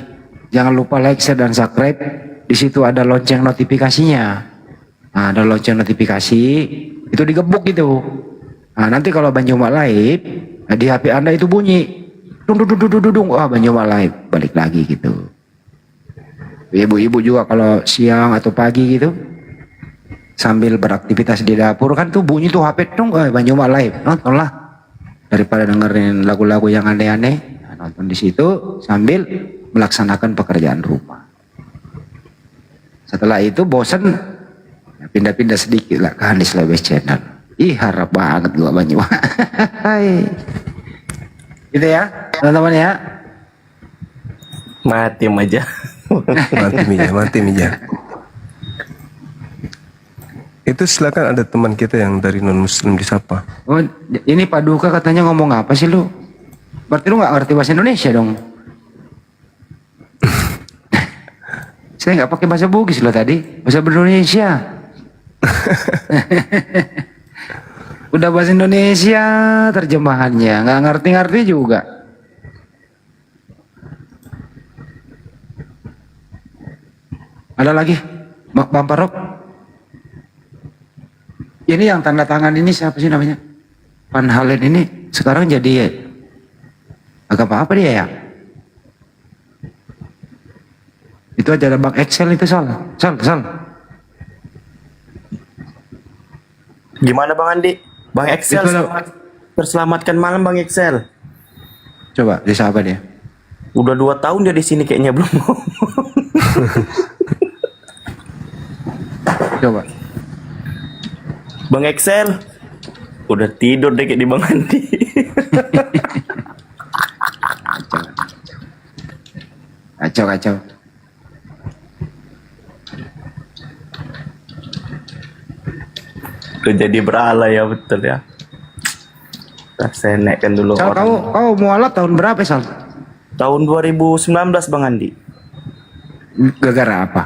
Jangan lupa like, share, dan subscribe. Di situ ada lonceng notifikasinya. Nah, ada lonceng notifikasi, itu digebuk gitu. Nah, nanti kalau Banyuma live, di HP Anda itu bunyi. Dung. Wah, Banyuma live. Balik lagi gitu. Ibu-ibu juga kalau siang atau pagi gitu, sambil beraktivitas di dapur kan tuh bunyi tuh HP dong. Banyuma live. Nontonlah. Daripada dengerin lagu-lagu yang aneh-aneh, nonton di situ sambil melaksanakan pekerjaan rumah. Setelah itu bosan, pindah-pindah sedikit lah ke Hanis Lebes channel. Ih harap banget gua Banyuma. Gitu ya teman-teman ya. Mati aja. Mati Mija. Itu silakan, ada teman kita yang dari non muslim disapa. Oh, ini Pak Duka katanya ngomong apa sih lu? Berarti lu nggak ngerti bahasa Indonesia dong? Saya nggak pakai bahasa Bugis loh tadi, bahasa Indonesia. Udah bahasa Indonesia terjemahannya, nggak ngerti-ngerti juga. Ada lagi, Bang Parok? Ini yang tanda tangan ini siapa sih namanya? Van Halen ini sekarang jadi agama apa dia ya? Itu aja ada Bang Excel itu Sal. Gimana Bang Andi? Bang Excel terselamatkan malam Bang Excel. Coba disapa dia. Udah 2 tahun dia di sini kayaknya belum. Coba. Bang Excel udah tidur deh kayak di Bang Andi. Kacau. Udah jadi berala ya, betul ya. Nah, saya naikkan dulu Sal, kau mualaf tahun berapa, Sal? Tahun 2019 Bang Andi. Gara-gara apa?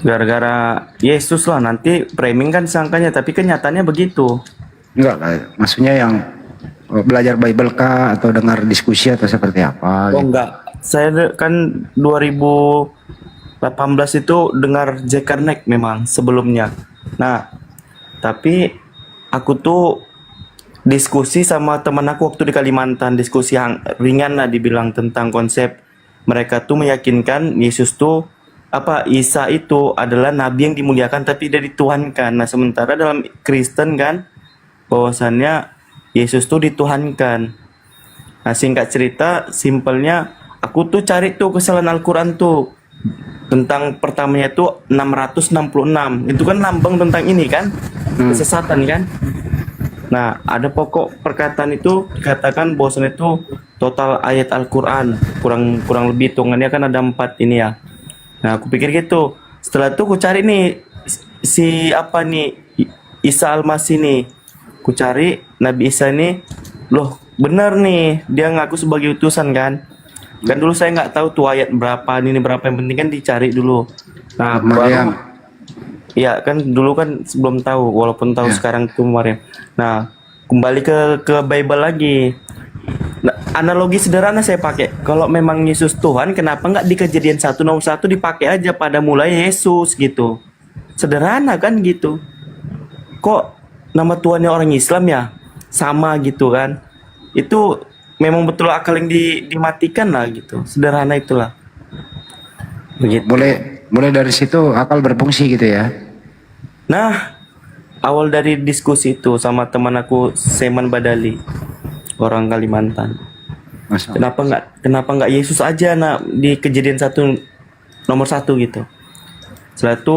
Gara-gara Yesus lah, nanti framing kan sangkanya, tapi kenyataannya begitu. Enggak lah, maksudnya yang belajar Bible kah atau dengar diskusi atau seperti apa? Oh enggak, saya kan 2018 itu dengar Jack Carnegie memang sebelumnya. Nah, tapi aku tuh diskusi sama teman aku waktu di Kalimantan, diskusi yang ringan lah, dibilang tentang konsep mereka tuh meyakinkan Yesus tuh Isa itu adalah nabi yang dimuliakan tapi tidak dituhankan. Nah, sementara dalam Kristen kan bahwasannya Yesus tuh dituhankan. Nah, singkat cerita, simpelnya aku tuh cari tuh kesalahan Al-Quran tuh tentang pertamanya itu 666. Itu kan lambang tentang ini kan, kesesatan kan. Nah, ada pokok perkataan itu dikatakan bahwasannya itu total ayat Al-Quran kurang lebih hitungannya kan ada 4 ini ya. Nah, aku pikir gitu. Setelah itu aku cari nih Isa Al-Masih nih. Aku cari Nabi Isa ini, loh benar nih dia ngaku sebagai utusan kan. Kan dulu saya nggak tahu tuh ayat berapa ini berapa, yang penting kan dicari dulu. Nah, baru ya kan dulu kan sebelum tahu, walaupun tahu sekarang tuh Maryam. Nah, kembali ke Bible lagi. Nah, analogi sederhana saya pakai. Kalau memang Yesus Tuhan, kenapa nggak di Kejadian 1 nomor 1 dipakai aja pada mulai Yesus gitu? Sederhana kan gitu. Kok nama Tuhannya orang Islam ya? Sama gitu kan. Itu memang betul akal yang dimatikan lah gitu. Sederhana itulah. Begitu. Mulai dari situ akal berfungsi gitu ya. Nah, awal dari diskusi itu sama teman aku Seman Badali, orang Kalimantan. Kenapa nggak Yesus aja di Kejadian 1 nomor 1 gitu. Setelah itu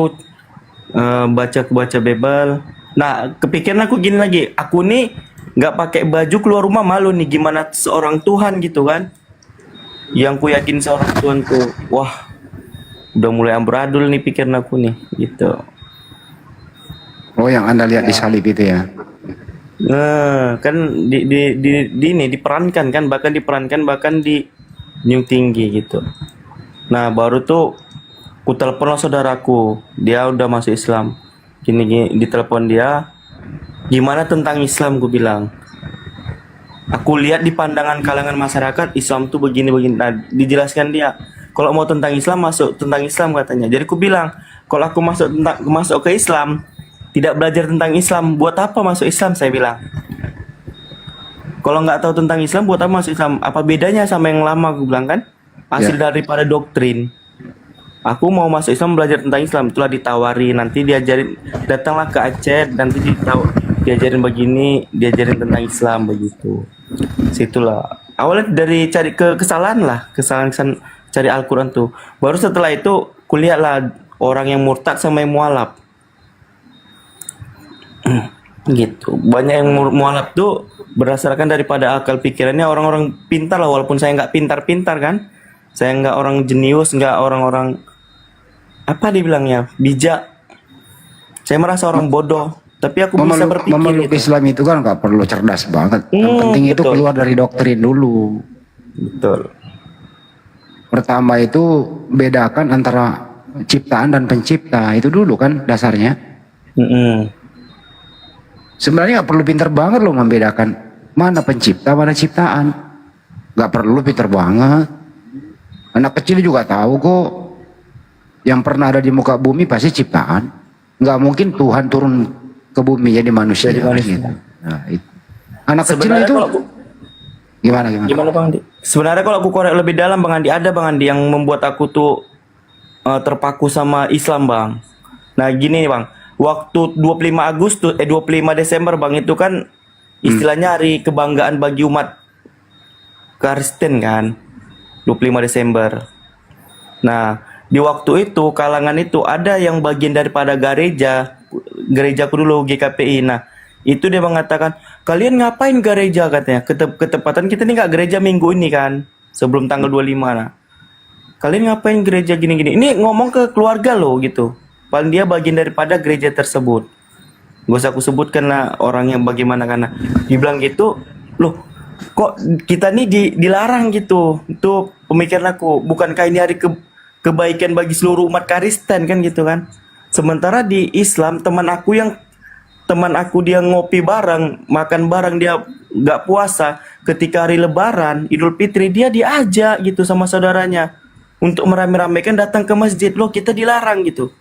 baca Bible. Nah, kepikiran aku gini lagi, aku nih nggak pakai baju keluar rumah malu nih, gimana seorang Tuhan gitu kan, yang ku yakin seorang Tuhan tuh, wah udah mulai amburadul nih pikiran aku nih gitu. Oh, yang Anda lihat di salib itu ya? Nah, kan diperankan kan, bahkan di New Tinggi gitu. Nah, baru tuh ku telepon saudaraku, dia udah masuk Islam. Gini ditelepon dia, gimana tentang Islam, gue bilang. Aku lihat di pandangan kalangan masyarakat Islam tuh begini. Nah, dijelaskan dia, kalau mau tentang Islam masuk tentang Islam katanya. Jadi aku bilang, kalau aku masuk ke Islam, tidak belajar tentang Islam, buat apa masuk Islam, saya bilang. Kalau nggak tahu tentang Islam, buat apa masuk Islam? Apa bedanya sama yang lama, aku bilang kan? Hasil daripada doktrin. Aku mau masuk Islam, belajar tentang Islam. Itulah ditawari, nanti diajarin, datanglah ke Aceh, nanti diajarin begini, diajarin tentang Islam begitu. Situlah awalnya dari cari kesalahan cari Al-Quran tuh. Baru setelah itu kuliahlah orang yang murtad sama yang mualaf. Gitu. Banyak yang mualaf tuh berdasarkan daripada akal pikirannya orang-orang pintar lah, walaupun saya nggak pintar-pintar kan. Saya nggak orang jenius, nggak orang-orang apa dibilangnya bijak. Saya merasa orang bodoh, tapi aku bisa berpikir. Memeluk Islam itu kan nggak perlu cerdas banget. Yang penting itu keluar dari doktrin dulu. Betul. Pertama itu bedakan antara ciptaan dan pencipta, itu dulu kan dasarnya. Sebenarnya nggak perlu pintar banget loh membedakan mana pencipta mana ciptaan. Nggak perlu pintar banget. Anak kecil juga tahu kok. Yang pernah ada di muka bumi pasti ciptaan. Nggak mungkin Tuhan turun ke bumi jadi manusia. Gitu. Nah, itu. Anak Sebenarnya kecil itu gimana Bang Andi? Sebenarnya kalau aku korek lebih dalam Bang Andi, ada Bang Andi yang membuat aku tuh terpaku sama Islam Bang. Nah gini Bang, waktu 25 Desember Bang, itu kan istilahnya hari kebanggaan bagi umat Kristen kan, 25 Desember. Nah, di waktu itu kalangan itu ada yang bagian daripada gerejaku dulu GKPI. Nah, itu dia mengatakan, kalian ngapain gereja katanya? Ketepatan kita nih nggak gereja minggu ini kan, sebelum tanggal 25. Nah, kalian ngapain gereja gini-gini? Ini ngomong ke keluarga loh gitu. Paling dia bagian daripada gereja tersebut. Gak usah aku sebutkan lah orang yang bagaimana, karena dibilang gitu, loh kok kita nih dilarang gitu. Itu pemikiran aku, bukankah ini hari kebaikan bagi seluruh umat Kristen kan gitu kan. Sementara di Islam teman aku dia ngopi bareng, makan bareng, dia nggak puasa, ketika hari Lebaran, Idul Fitri, dia diajak gitu sama saudaranya untuk merame-ramekan datang ke masjid. Loh kita dilarang gitu.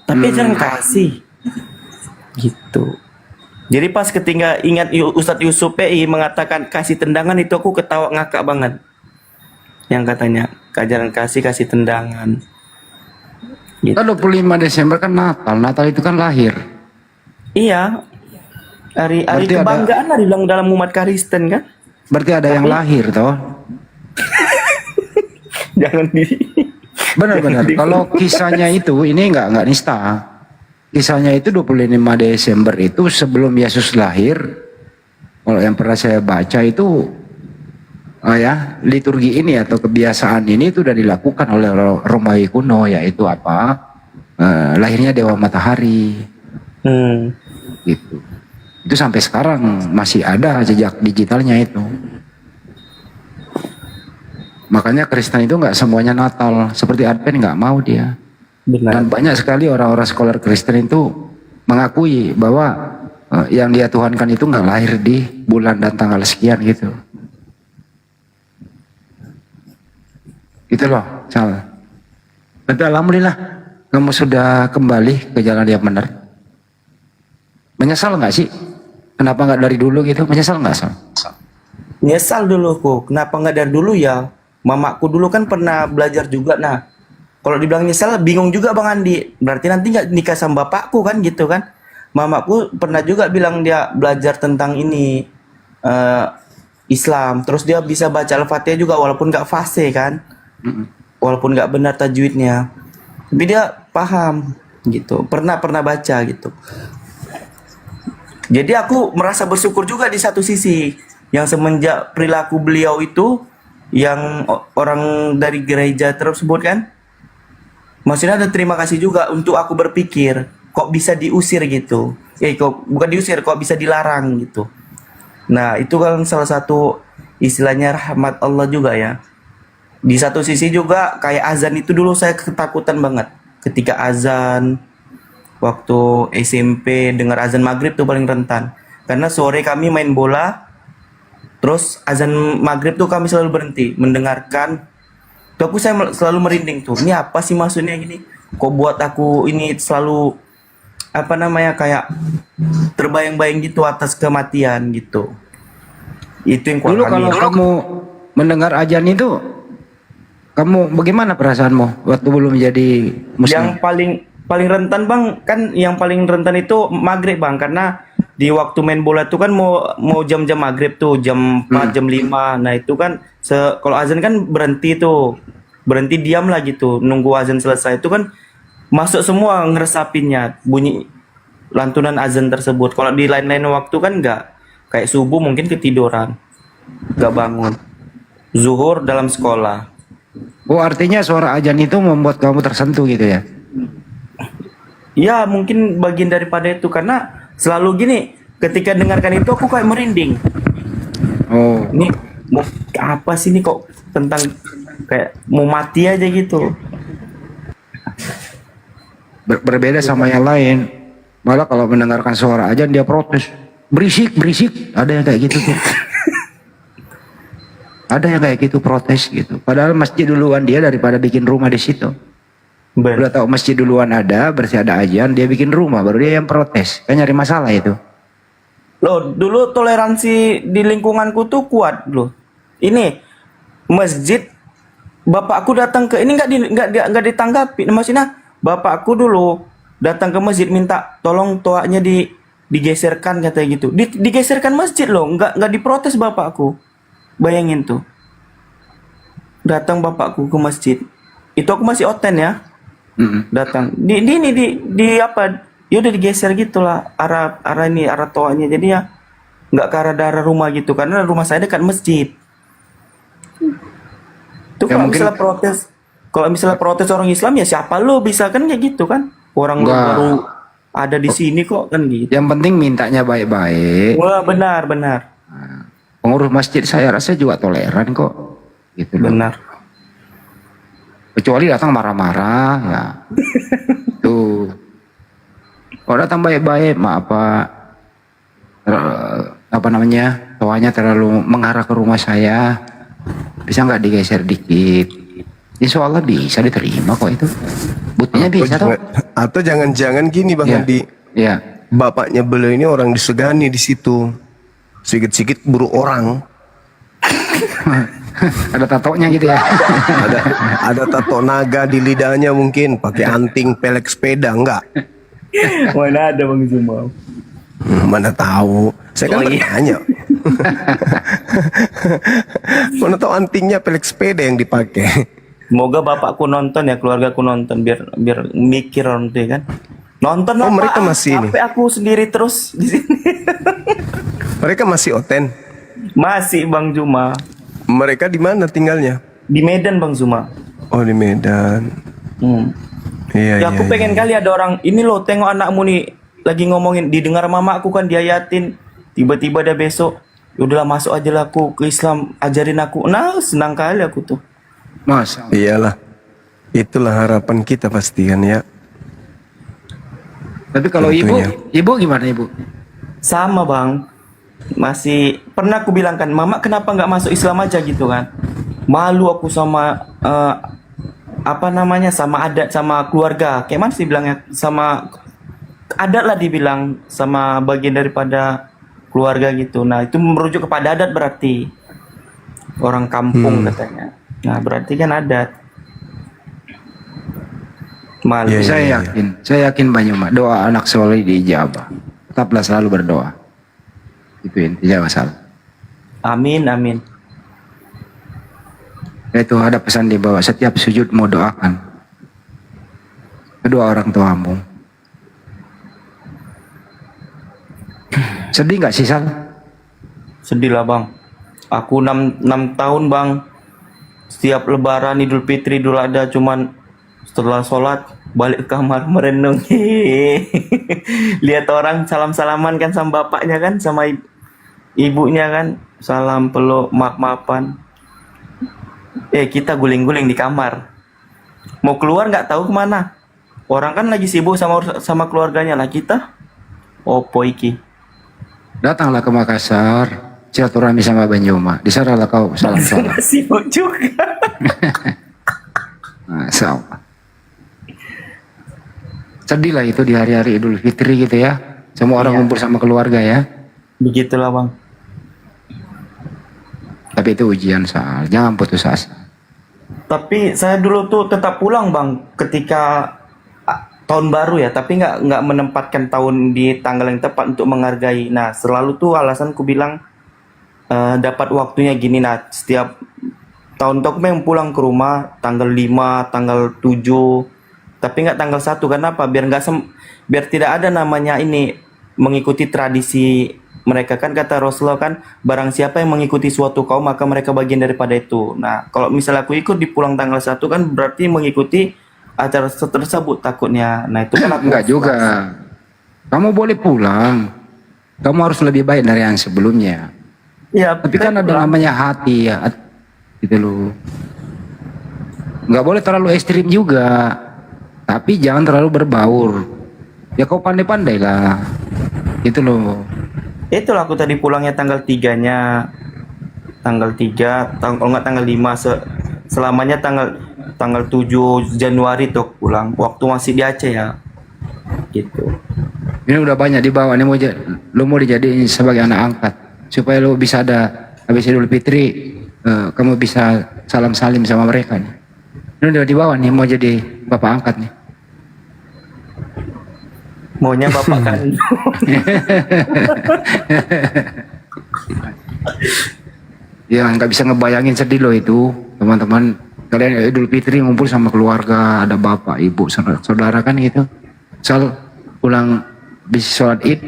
Tapi jangan kasih gitu. Jadi pas ketika ingat Ustadz Yusuf PI mengatakan kasih tendangan, itu aku ketawa ngakak banget. Yang katanya ajaran kasih tendangan. Gitu. Kan 25 Desember kan Natal. Natal itu kan lahir. Iya. Hari Berarti kebanggaan lah dibilang dalam umat Kristen kan. Berarti ada yang lahir toh. Jangan di Benar-benar. Kalau kisahnya itu ini nggak nista. Kisahnya itu 25 Desember itu sebelum Yesus lahir. Kalau yang pernah saya baca itu liturgi ini atau kebiasaan ini itu sudah dilakukan oleh Romawi kuno, yaitu apa? Lahirnya Dewa Matahari. Gitu. Itu sampai sekarang masih ada jejak digitalnya itu. Makanya Kristen itu nggak semuanya Natal, seperti Advent nggak mau dia. Benar. Dan banyak sekali orang-orang scholar Kristen itu mengakui bahwa yang dia tuhankan itu nggak lahir di bulan dan tanggal sekian gitu. Gitu loh, Sal. Betul, alhamdulillah kamu sudah kembali ke jalan yang benar. Menyesal nggak sih? Kenapa nggak dari dulu gitu? Menyesal nggak, Sal? Nyesal dulu kok. Kenapa nggak dari dulu ya? Mamaku dulu kan pernah belajar juga. Nah, kalau dibilang nyesal, bingung juga Bang Andi. Berarti nanti nggak nikah sama bapakku kan gitu kan? Mamaku pernah juga bilang dia belajar tentang ini Islam. Terus dia bisa baca Al-Fatihah juga walaupun nggak fasih kan? Walaupun nggak benar tajwidnya. Tapi dia paham gitu. Pernah baca gitu. Jadi aku merasa bersyukur juga di satu sisi. Yang semenjak perilaku beliau itu, yang orang dari gereja tersebut kan, maksudnya ada terima kasih juga untuk aku berpikir kok bisa diusir gitu, kok bukan diusir, kok bisa dilarang gitu. Nah itu kan salah satu istilahnya rahmat Allah juga ya. Di satu sisi juga kayak azan itu dulu saya ketakutan banget ketika azan waktu SMP, dengar azan maghrib tuh paling rentan, karena sore kami main bola. Terus azan maghrib tuh kami selalu berhenti mendengarkan. Tuh saya selalu merinding tuh. Ini apa sih maksudnya gini? Kok buat aku ini selalu kayak terbayang-bayang gitu atas kematian gitu. Itu yang Dulu kalau kamu mendengar azan itu, kamu bagaimana perasaanmu waktu belum menjadi Muslim? Yang paling rentan Bang, kan yang paling rentan itu maghrib Bang, karena di waktu main bola tuh kan mau jam-jam maghrib tuh, jam 4, jam 5. Nah itu kan kalau azan kan berhenti diam lah gitu, nunggu azan selesai. Itu kan masuk semua ngeresapinnya bunyi lantunan azan tersebut. Kalau di lain-lain waktu kan enggak. Kayak subuh mungkin ketiduran, enggak bangun. Zuhur dalam sekolah. Oh artinya suara azan itu membuat kamu tersentuh gitu ya? Ya mungkin bagian daripada itu, karena selalu gini, ketika dengarkan itu aku kayak merinding. Oh. Ini mau apa sih ini, kok tentang kayak mau mati aja gitu. Berbeda sama yang lain. Malah kalau mendengarkan suara azan dia protes. Berisik. Ada yang kayak gitu tuh. Ada yang kayak gitu protes gitu. Padahal masjid duluan dia daripada bikin rumah di situ. Udah tahu masjid duluan ada, bersih ada azan, dia bikin rumah, baru dia yang protes. Kan nyari masalah itu. Loh, dulu toleransi di lingkunganku tuh kuat loh. Ini masjid, bapakku datang ke ini nggak ditanggapi. Maksudnya bapakku dulu datang ke masjid minta tolong toanya digeserkan katanya gitu. Digeserkan masjid loh, nggak diprotes bapakku. Bayangin tuh. Datang bapakku ke masjid. Itu aku masih oten ya. Datang di apa, ya udah digeser gitulah arah toanya, jadi ya nggak ke arah rumah gitu, karena rumah saya dekat masjid. Itu ya, kalau misalnya protes orang Islam ya siapa lo bisa kan kayak gitu kan, orang baru ada di sini kok kan gitu. Yang penting mintanya baik-baik. Wah, benar, benar. Pengurus masjid saya rasa juga toleran kok. Gitu loh. Benar. Kecuali datang marah-marah ya. Tuh. Kalau datang baik-baik, maaf Pak. Apa namanya? Toanya terlalu mengarah ke rumah saya. Bisa nggak digeser dikit? Insya Allah bisa diterima kok itu. Buktinya bisa toh. Atau jangan-jangan gini Bang Iya. Andi. Iya. Bapaknya beliau ini orang disegani di situ. Sikit-sikit buru orang. Ada tatonya gitu ya. Ada tato naga di lidahnya mungkin, pakai anting pelek sepeda enggak? Mana ada Bang Zuma? Mana tahu. Saya kan bertanya. Mana tahu antingnya pelek sepeda yang dipakai. Semoga bapakku nonton ya, keluargaku nonton biar mikir orang tuh ya kan. Nonton Oh, apa? mereka masih ini. Sampai aku sendiri terus di sini. Mereka masih oten. Masih Bang Zuma. Mereka di mana tinggalnya? Di Medan Bang Zuma. Oh, di Medan. Iya, Ya aku iya, pengen iya. kali ada orang ini loh, tengok anakmu nih lagi ngomongin, didengar mamaku kan diayatin, tiba-tiba ada besok, udahlah masuk aja lah aku ke Islam, ajarin aku. Nah, senang kali aku tuh. Mas. Iyalah. Itulah harapan kita pasti kan ya. Tapi kalau Tentunya. ibu gimana ibu? Sama Bang, masih pernah aku bilang kan, mama kenapa nggak masuk Islam aja gitu kan? Malu aku sama apa namanya, sama adat, sama keluarga. Kayak mana sih bilangnya, sama adat lah dibilang, sama bagian daripada keluarga gitu. Nah itu merujuk kepada adat berarti orang kampung katanya. Nah berarti kan adat. Malu. Saya yakin banyak mak doa anak soleh diijabah. Tetaplah selalu berdoa. Itu intinya masalah. Amin, amin. Itu ada pesan di bawah, setiap sujud mau doakan kedua orang tuamu. Sedih nggak sih Sal? Sedih lah Bang. Aku 6 tahun Bang. Setiap lebaran, Idul Fitri, Idul Adha cuman setelah sholat balik ke kamar merenung. Lihat orang salam-salaman kan sama bapaknya kan, sama ibunya kan, salam peluk maaf-maafan. Kita guling-guling di kamar. Mau keluar nggak tahu kemana. Orang kan lagi sibuk sama keluarganya lah, kita opo iki. Datanglah ke Makassar, silaturahmi sama Banyuma. Di sanalah kau salam-salam. Sibuk juga. Masya Allah. Sedih lah itu di hari-hari Idul Fitri gitu ya. Semua orang ngumpul sama keluarga ya. Begitulah Bang. Tapi itu ujian Sal, jangan putus asa. Tapi saya dulu tuh tetap pulang Bang ketika tahun baru ya, tapi nggak menempatkan tahun di tanggal yang tepat untuk menghargai. Nah selalu tuh alasanku bilang dapat waktunya gini. Nah setiap tahun tuh aku memang pulang ke rumah tanggal 5, tanggal 7, tapi nggak tanggal 1. Kenapa? Biar tidak ada namanya ini mengikuti tradisi mereka kan, kata Rasulullah kan, barang siapa yang mengikuti suatu kaum maka mereka bagian daripada itu. Nah kalau misalnya aku ikut di pulang tanggal 1 kan berarti mengikuti acara tersebut takutnya. Nah itu kan aku Enggak juga. Kamu boleh pulang. Kamu harus lebih baik dari yang sebelumnya. Ya, tapi kan ada namanya hati ya. Gitu loh. Enggak boleh terlalu ekstrim juga. Tapi jangan terlalu berbaur. Ya kau pandai-pandai lah. Gitu loh. Itulah aku tadi pulangnya tanggal 3-nya. Tanggal 3, kalau nggak tanggal 5, selamanya tanggal 7 Januari tuh pulang. Waktu masih di Aceh ya. Gitu. Ini udah banyak dibawa nih, lu mau dijadiin sebagai anak angkat supaya lu bisa ada habis Idul Fitri kamu bisa salim sama mereka nih. Ini udah dibawa nih mau jadi bapak angkat nih. Maunya bapak kan. Ya nggak bisa ngebayangin, sedih loh itu teman-teman. Kalian Idul Fitri ngumpul sama keluarga, ada bapak, ibu, saudara kan gitu. Soal pulang bis sholat id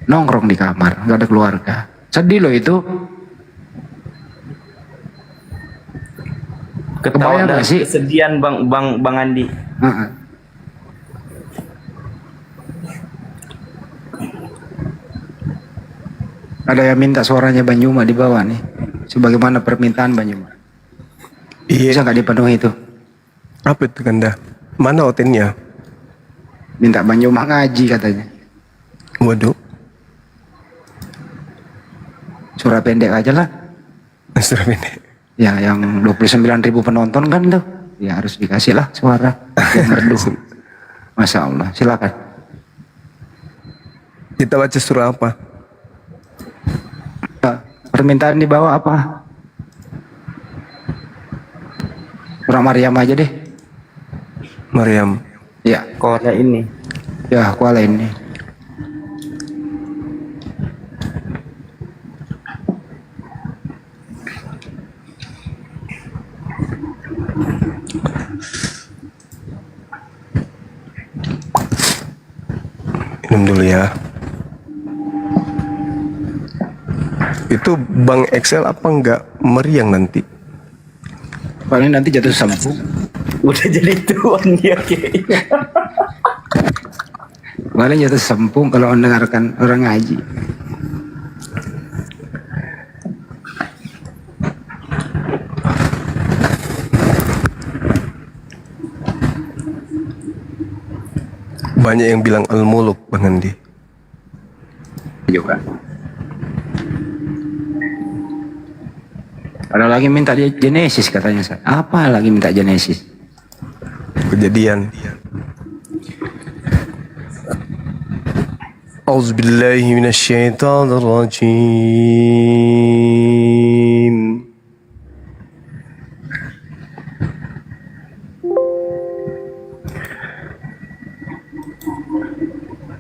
nongkrong di kamar, nggak ada keluarga. Sedih loh itu. Ketawa Kebayang dan nggak sih? kesedihan Bang Andi. Ada yang minta suaranya Bang Juma di bawah nih. Sebagaimana permintaan Bang Juma. Iya. Bisa nggak dipenuhi itu? Apa itu Kanda? Mana otennya? Minta Bang Juma ngaji katanya. Waduh. Surah pendek aja lah. Surah pendek. Ya yang 29.000 penonton kan tuh. Ya harus dikasih lah suara yang merdu. Masya Allah, silakan. Kita baca surah apa? Permintaan di bawah apa? Surah Maryam aja deh. Maryam. Ya. Kuala ini. Ya, kuala ini. Minum dulu ya. Itu Bang Excel apa enggak meriang nanti? Paling nanti jatuh sambung. Udah jadi tuan dia kayaknya. Paling jatuh sempung kalau mendengarkan orang ngaji. Banyak yang bilang Al-Muluk Bang Andi. Juga. Ada lagi minta dia Genesis katanya. Apa lagi minta Genesis? Kejadian. Auzubillahi minasyaitonirrajim.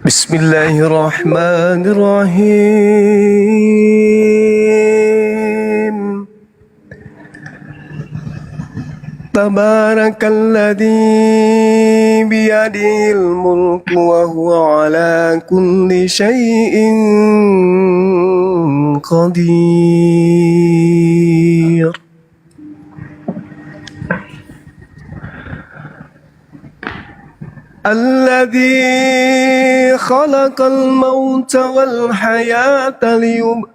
Bismillahirrahmanirrahim. Tabarakalladzi biyadihil mulku wa huwa ala kulli syai'in qadir. Alladzi khalaqal mauta wal hayata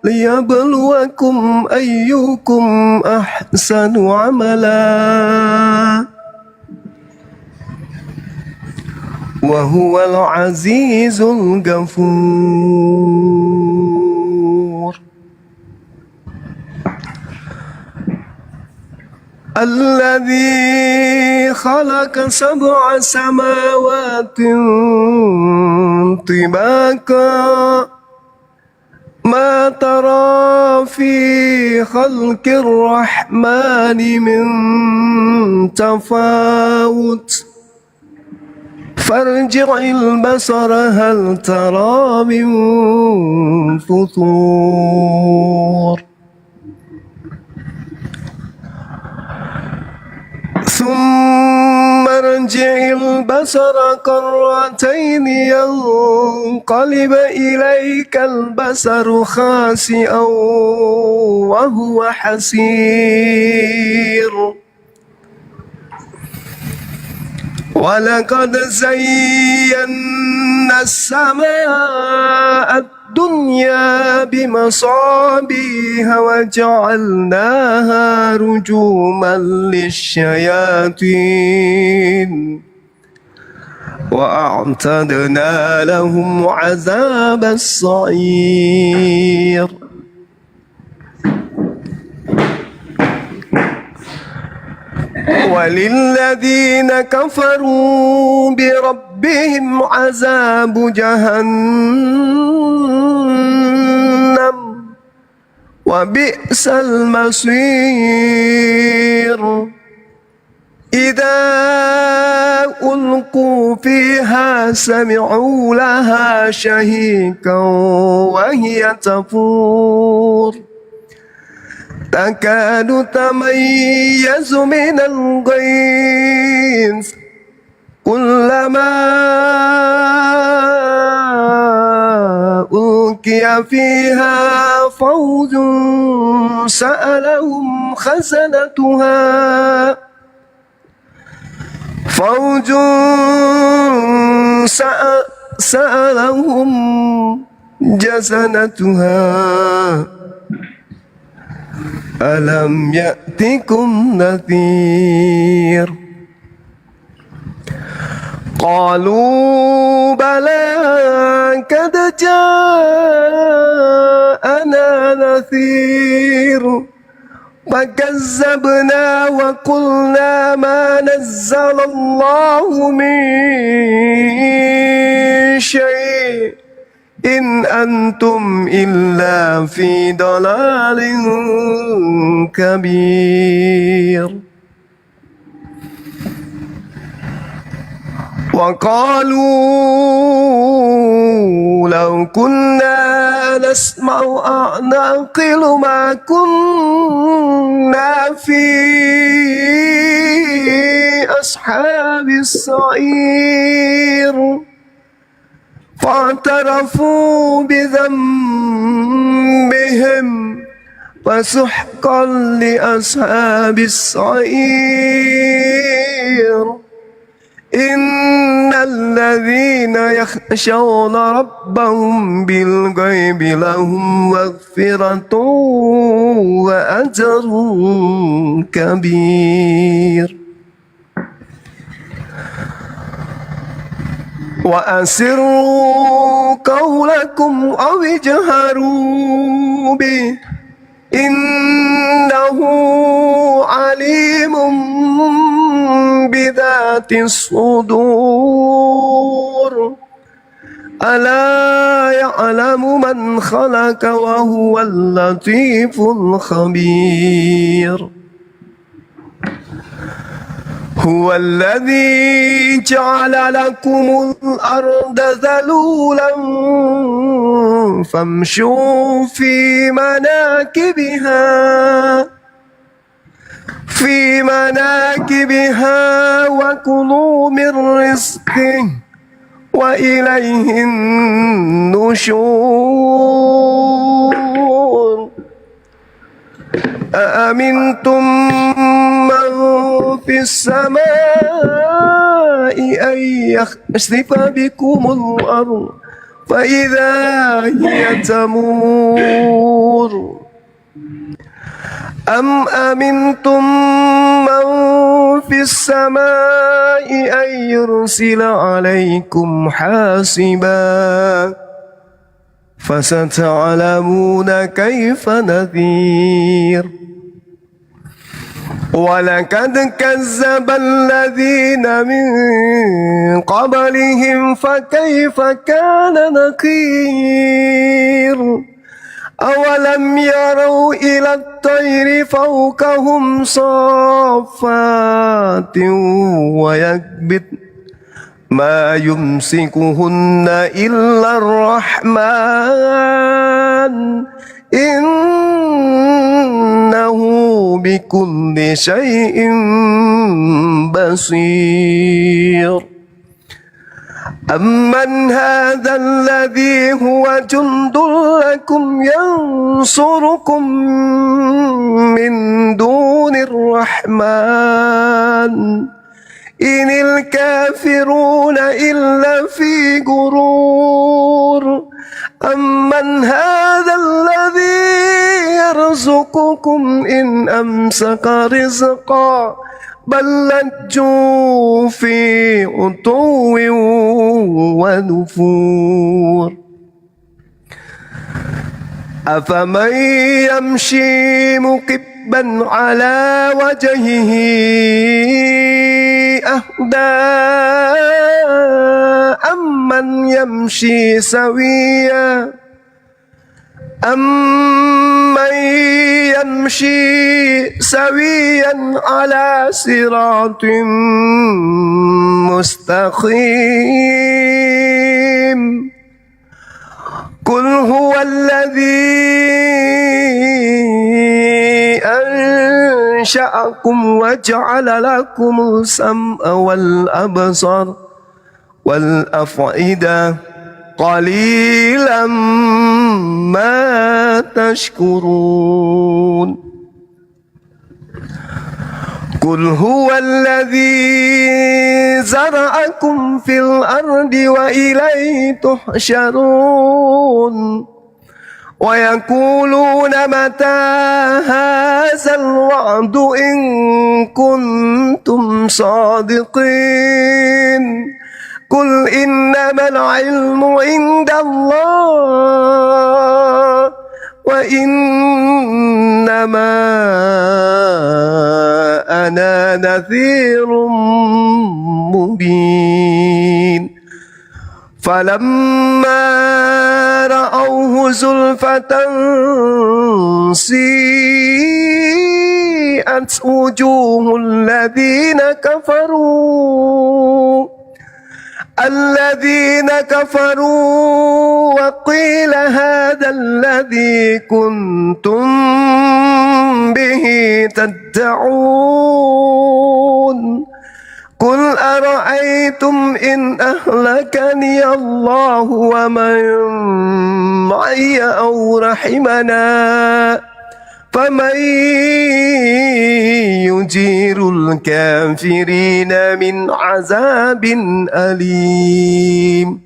liyabluwakum ayyukum ahsanu amala wa huwal azizul ghafur. الذي خلق سبع سماوات طباقا ما ترى في خلق الرحمن من تفاوت فارجع البصر هل ترى من فطور ثم ارجع البصر كرتين ينقلب إليك البصر خاسئا وهو حسير ولقد زينا السماء الدنيا بمصابيح وجعلناها رجوما للشياطين وأعتدنا لهم عذاب السعير وللذين كفروا بربهم عذاب جهنم وبئس المصير إذا ألقوا فيها سمعوا لها شهيقا وهي تفور تكاد تميز من الغيظ كلما ألقي فيها فوج سألهم خزنتها سألهم جسنتها ألم يأتكم نذير قالوا بلى قد جاءنا نذير فكذبنا وقلنا ما نزل الله من شيء إن أنتم إلا في ضلال كبير وقالوا لو كنا نسمع أو نعقل ما كنا في أصحاب السعير فاعترفوا بذنبهم فسحقا لأصحاب السعير إن الذين يخشون ربهم بالغيب لهم مغفرة وأجر كبير وأسروا قولكم أو اجهروا به إنه عليم بذات الصدور ألا يعلم من خلق وهو اللطيف الخبير هو الذي جعل لكم الأرض ذلولا فامشوا في مناكبها وكلوا من رزقه وإليه النشور أأمنتم من في السماء أن يخسف بكم الأرض فإذا هي تمور أم أمنتم من في السماء أن يرسل عليكم حاسبا فستعلمون كيف نذير ولقد كذب الذين من قبلهم فكيف كان نكير أولم يروا إلى الطير فوقهم صافات ويكبت ما يمسكهن إلا الرحمن إنه بكل شيء بصير أمن هذا الذي هو جند لكم ينصركم من دون الرحمن إن الكافرون إلا في غرور أمن هذا الذي يرزقكم إن أمسك رزقا بل لجوا في عتو ونفور أفمن يمشي مكبا على وجهه أهدى أمن يمشي سويا أمن يمشي سويا على صراط مستقيم قل هو الذي أنشأكم وجعل لكم السمع والأبصار والأفئدة قليلا ما تشكرون قل هو الذي زرعكم في الأرض وإليه تحشرون ويقولون متى هذا الوعد إن كنتم صادقين قل إنما العلم عند الله وإنما أنا نذير مبين فلما رأوه زلفة سيئت وجوه الذين كفروا وقيل هذا الذي كنتم به تدعون قل أرأيتم إن أهلكني الله ومن معي أو رحمنا فمن يجير الكافرين من عذاب أليم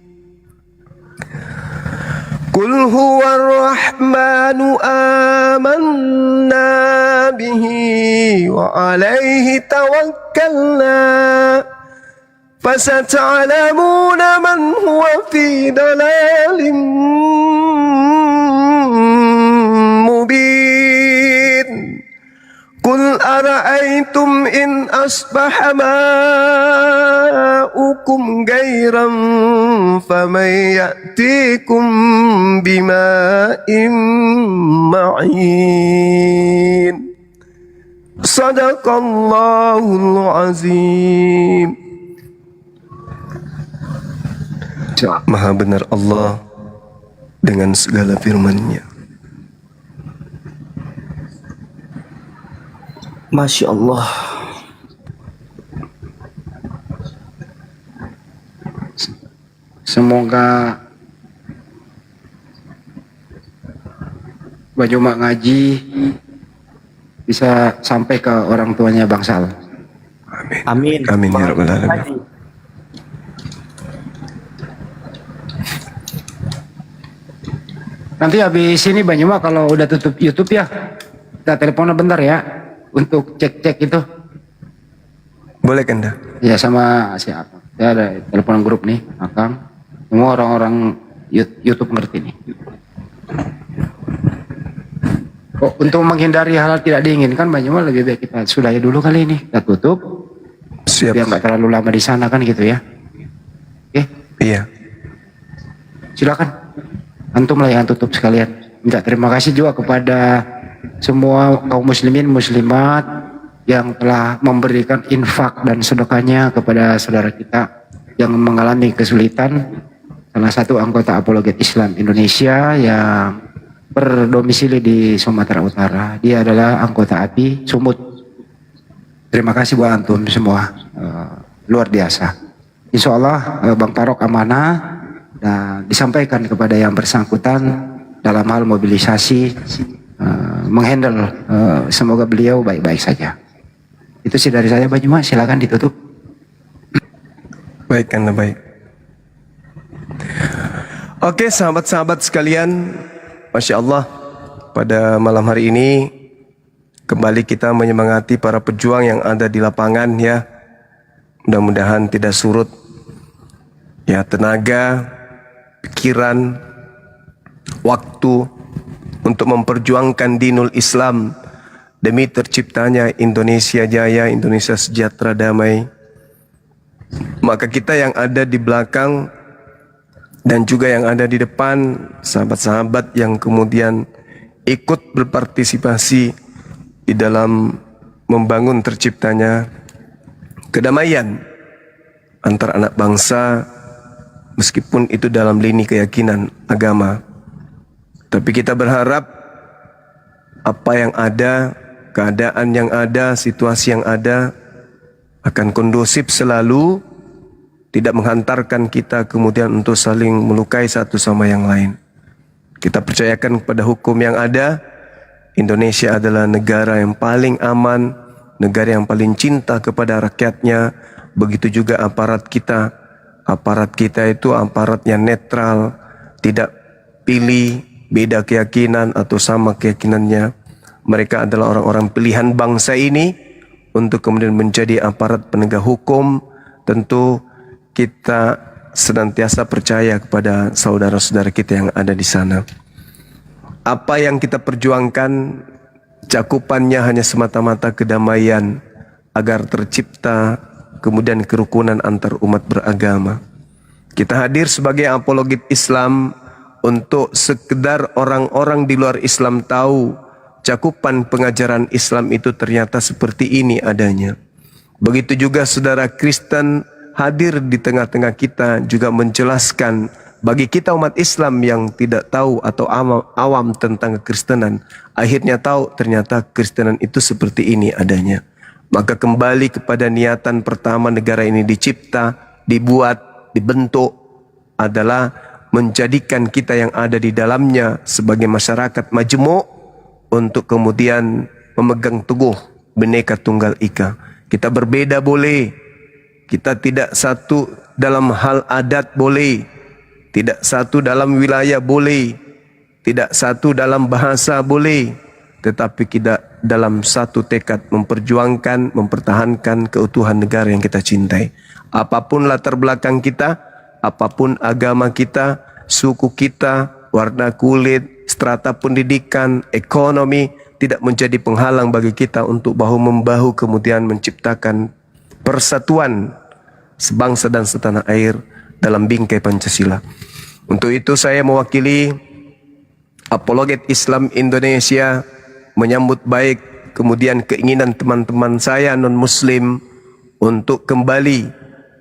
قل هو الرحمن آمنا به وعليه توكلنا فستعلمون من هو في ضلال مبين قل أرأيتم إن أصبح ماؤكم غيرا فمن يأتيكم بماء معين صدق الله العظيم. Maha benar Allah dengan segala firman-Nya. Masya Allah. Semoga Bang Juma ngaji bisa sampai ke orang tuanya Bang Sal. Amin. Amin ya rabbal alamin. Nanti habis ini Bang Juma kalau udah tutup YouTube ya, kita telepon bentar ya untuk cek-cek itu. Boleh kan dah? Ya sama si Akang. Ya ada telepon grup nih, Akang. Semua orang-orang YouTube ngerti nih. Oh, untuk menghindari hal tidak diinginkan Bang Juma lebih baik kita sudahi dulu kali ini. Kita tutup. Siap. Biar nggak terlalu lama di sana kan gitu ya. Oke? Iya. Silakan. Antum lah yang tutup sekalian. Minta terima kasih juga kepada semua kaum muslimin muslimat yang telah memberikan infak dan sedekahnya kepada saudara kita yang mengalami kesulitan. Salah satu anggota Apologet Islam Indonesia yang berdomisili di Sumatera Utara. Dia adalah anggota API Sumut. Terima kasih buat antum semua. Luar biasa. Insya Allah Bang Parok amanah dan disampaikan kepada yang bersangkutan dalam hal mobilisasi menghandle, semoga beliau baik-baik saja. Itu sih dari saya Bang Juma, silakan ditutup. Baik kan, baik. Oke sahabat-sahabat sekalian, Masya Allah, pada malam hari ini kembali kita menyemangati para pejuang yang ada di lapangan ya. Mudah-mudahan tidak surut ya tenaga, pikiran, waktu untuk memperjuangkan dinul Islam demi terciptanya Indonesia jaya, Indonesia sejahtera damai. Maka kita yang ada di belakang dan juga yang ada di depan, sahabat-sahabat yang kemudian ikut berpartisipasi di dalam membangun terciptanya kedamaian antar anak bangsa, meskipun itu dalam lini keyakinan agama. Tapi kita berharap apa yang ada, keadaan yang ada, situasi yang ada akan kondusif selalu, tidak menghantarkan kita kemudian untuk saling melukai satu sama yang lain. Kita percayakan kepada hukum yang ada. Indonesia adalah negara yang paling aman, negara yang paling cinta kepada rakyatnya. Begitu juga aparat kita. Aparat kita itu aparat yang netral, tidak pilih beda keyakinan atau sama keyakinannya. Mereka adalah orang-orang pilihan bangsa ini untuk kemudian menjadi aparat penegak hukum. Tentu kita senantiasa percaya kepada saudara-saudara kita yang ada di sana. Apa yang kita perjuangkan cakupannya hanya semata-mata kedamaian agar tercipta kemudian kerukunan antar umat beragama. Kita hadir sebagai apologet Islam untuk sekedar orang-orang di luar Islam tahu cakupan pengajaran Islam itu ternyata seperti ini adanya. Begitu juga saudara Kristen hadir di tengah-tengah kita juga menjelaskan bagi kita umat Islam yang tidak tahu atau awam tentang kekristenan, akhirnya tahu ternyata kekristenan itu seperti ini adanya. Maka kembali kepada niatan pertama negara ini dicipta, dibuat, dibentuk adalah menjadikan kita yang ada di dalamnya sebagai masyarakat majmuk untuk kemudian memegang teguh Bhinneka Tunggal Ika. Kita berbeda boleh, kita tidak satu dalam hal adat boleh, tidak satu dalam wilayah boleh, tidak satu dalam bahasa boleh, tetapi kita dalam satu tekad memperjuangkan, mempertahankan keutuhan negara yang kita cintai. Apapun latar belakang kita, apapun agama kita, suku kita, warna kulit, strata pendidikan, ekonomi, tidak menjadi penghalang bagi kita untuk bahu-membahu kemudian menciptakan persatuan sebangsa dan setanah air dalam bingkai Pancasila. Untuk itu saya mewakili apologet Islam Indonesia menyambut baik kemudian keinginan teman-teman saya non-muslim untuk kembali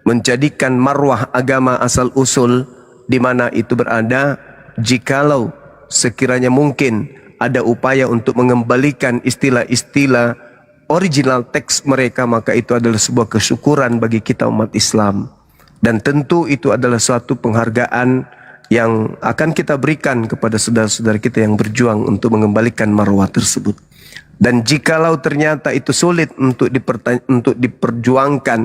menjadikan marwah agama asal-usul di mana itu berada, jikalau sekiranya mungkin ada upaya untuk mengembalikan istilah-istilah original teks mereka, maka itu adalah sebuah kesyukuran bagi kita umat Islam. Dan tentu itu adalah suatu penghargaan yang akan kita berikan kepada saudara-saudara kita yang berjuang untuk mengembalikan marwah tersebut. Dan jikalau ternyata itu sulit untuk diperjuangkan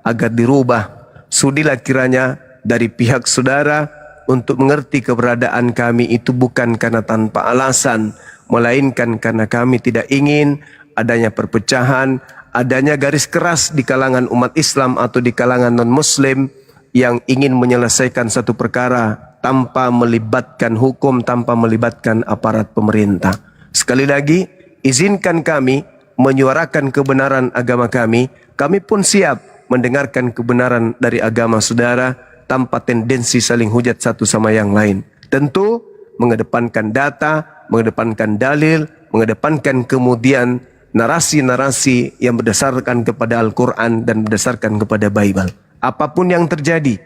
agar dirubah, sudilah kiranya dari pihak saudara untuk mengerti keberadaan kami itu bukan karena tanpa alasan, melainkan karena kami tidak ingin adanya perpecahan, adanya garis keras di kalangan umat Islam atau di kalangan non-muslim yang ingin menyelesaikan satu perkara tanpa melibatkan hukum, tanpa melibatkan aparat pemerintah. Sekali lagi, izinkan kami menyuarakan kebenaran agama kami. Kami pun siap mendengarkan kebenaran dari agama saudara tanpa tendensi saling hujat satu sama yang lain. Tentu mengedepankan data, mengedepankan dalil, mengedepankan kemudian narasi-narasi yang berdasarkan kepada Al-Quran dan berdasarkan kepada Bible. Apapun yang terjadi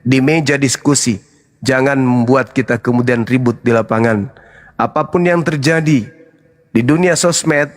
di meja diskusi, jangan membuat kita kemudian ribut di lapangan. Apapun yang terjadi di dunia sosmed,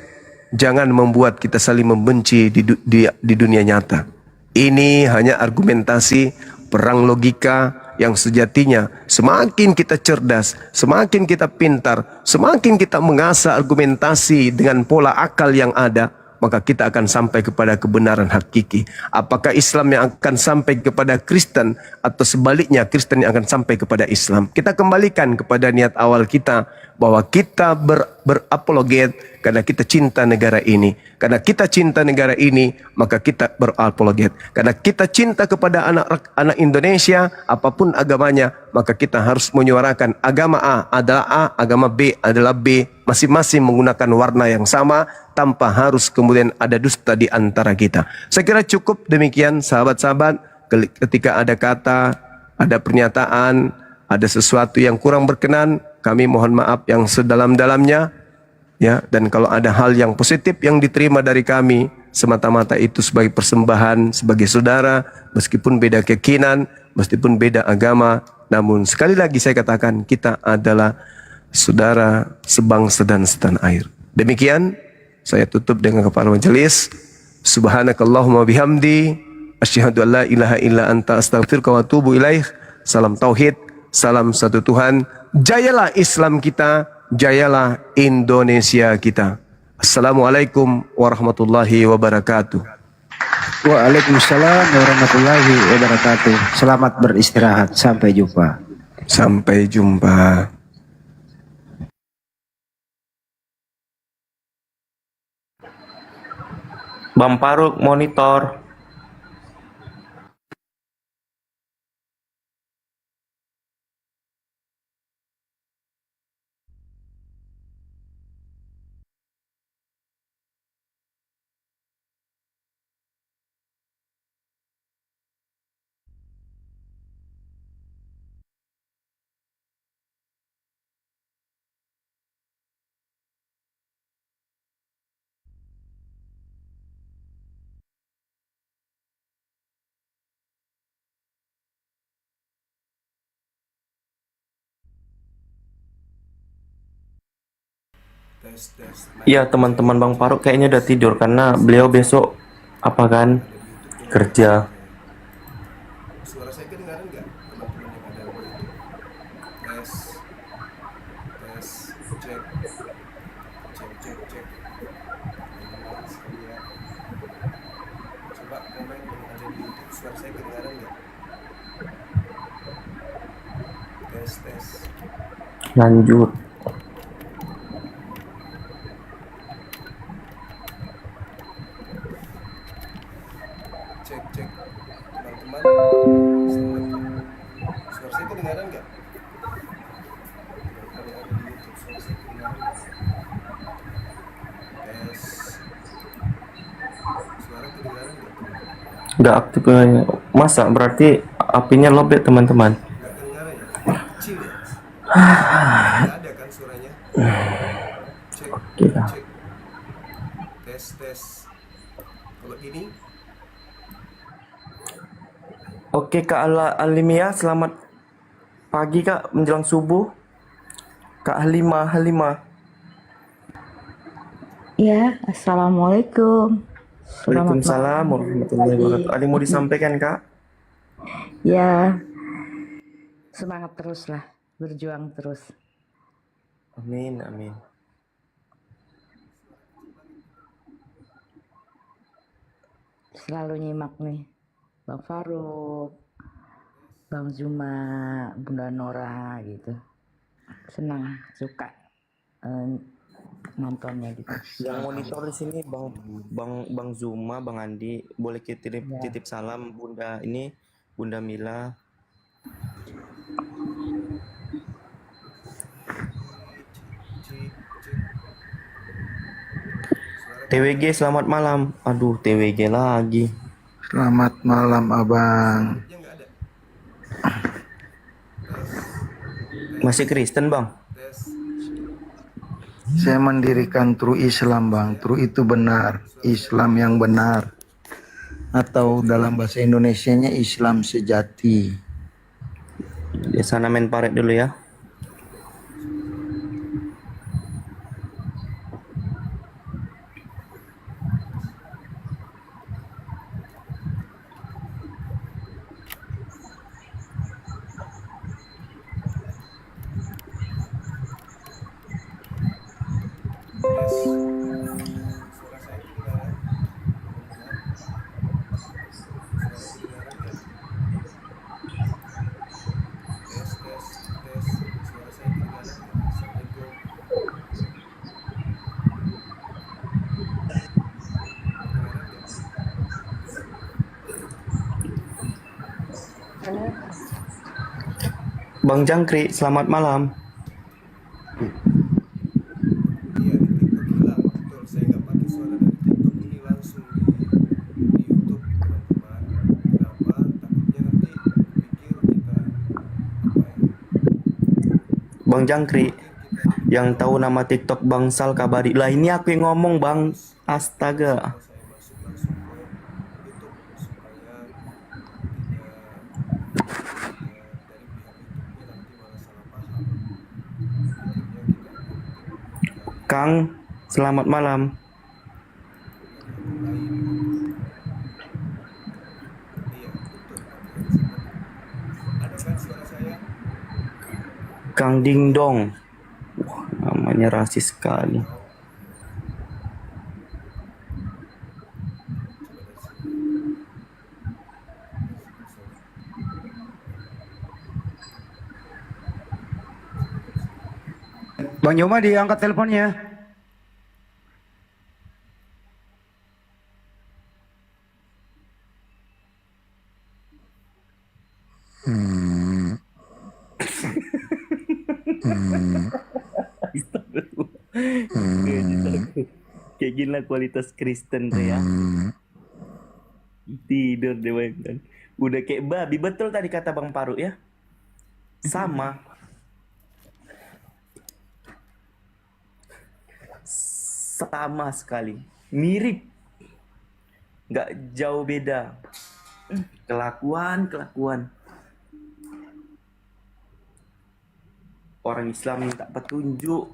jangan membuat kita saling membenci di dunia nyata. Ini hanya argumentasi perang logika yang sejatinya semakin kita cerdas, semakin kita pintar, semakin kita mengasah argumentasi dengan pola akal yang ada, maka kita akan sampai kepada kebenaran hakiki. Apakah Islam yang akan sampai kepada Kristen atau sebaliknya Kristen yang akan sampai kepada Islam? Kita kembalikan kepada niat awal kita bahwa kita berapologet karena kita cinta negara ini. Karena kita cinta negara ini, maka kita berapologet. Karena kita cinta kepada anak-anak Indonesia, apapun agamanya, maka kita harus menyuarakan agama A adalah A, agama B adalah B, masing-masing menggunakan warna yang sama, tanpa harus kemudian ada dusta di antara kita. Saya kira cukup demikian sahabat-sahabat. Ketika ada kata, ada pernyataan, ada sesuatu yang kurang berkenan, kami mohon maaf yang sedalam-dalamnya. Ya, dan kalau ada hal yang positif yang diterima dari kami, semata-mata itu sebagai persembahan, sebagai saudara, meskipun beda keyakinan, meskipun beda agama, namun sekali lagi saya katakan kita adalah saudara sebangsa dan setanah air. Demikian, saya tutup dengan kepala majelis. Subhanakallahumma bihamdi, asyhadu an la ilaha illa anta astaghfiruka wa atubu ilaih. Salam tauhid, salam satu Tuhan. Jayalah Islam kita, jayalah Indonesia kita. Assalamualaikum warahmatullahi wabarakatuh. Waalaikumsalam warahmatullahi wabarakatuh. Selamat beristirahat. Sampai jumpa. Sampai jumpa. Bang Faruk monitor. Iya, teman-teman Bang Faruk kayaknya udah tidur karena beliau besok apa kan kerja. Suara saya kedengaran nggak teman-teman yang ada di YouTube? Tes, tes, cek, cek. Teman-teman sekalian, coba komen yang ada di YouTube. Suara saya kedengaran nggak? Tes. Lanjut. Cek, teman-teman. Assalamualaikum. Suara saya kedengaran nggak? Teman-teman yang ada di YouTube, suara saya kedengaran nggak? Tes. Suara kedengaran nggak, teman-teman? Nggak aktif kayaknya. Masa berarti apinya lobet teman-teman. Nggak kedengaran ya? Kecil ya? Nggak ada kan suaranya? Cek, Oke lah. cek. Tes. Kalau gini, Oke Kak Alimia, selamat pagi Kak, menjelang subuh. Kak Halimah. Ya, assalamualaikum. Waalaikumsalam warahmatullahi wabarakatuh. Ada yang mau disampaikan Kak? Ya, semangat terus lah, berjuang terus. Amin. Selalu nyimak nih, Bang Faruk, Bang Zuma, Bunda Nora gitu. Senang, suka nontonnya gitu. Yang monitor di sini Bang Zuma, Bang Andi, boleh titip salam Bunda ini, Bunda Mila. TWG selamat malam. Aduh, TWG lagi. Selamat malam abang. Masih Kristen Bang? Saya mendirikan True Islam bang. True itu benar, Islam yang benar. Atau dalam bahasa Indonesianya Islam sejati. Di sana main paret dulu ya. Bang Jangkrik, selamat malam. Bang Jangkrik, yang tahu nama TikTok Bang Sal Kabari. Lah ini aku yang ngomong Bang. Astaga. Kang, selamat malam. Kang Ding Dong. Wah, namanya rasis sekali. Bang Joma diangkat teleponnya. Kayak gini lah kualitas Kristen tuh ya. Tidur deh bayangkan. Udah kayak babi, betul tadi kata Bang Paru ya. Sama. Sama sekali. Mirip. Nggak jauh beda. Kelakuan. Orang Islam minta petunjuk.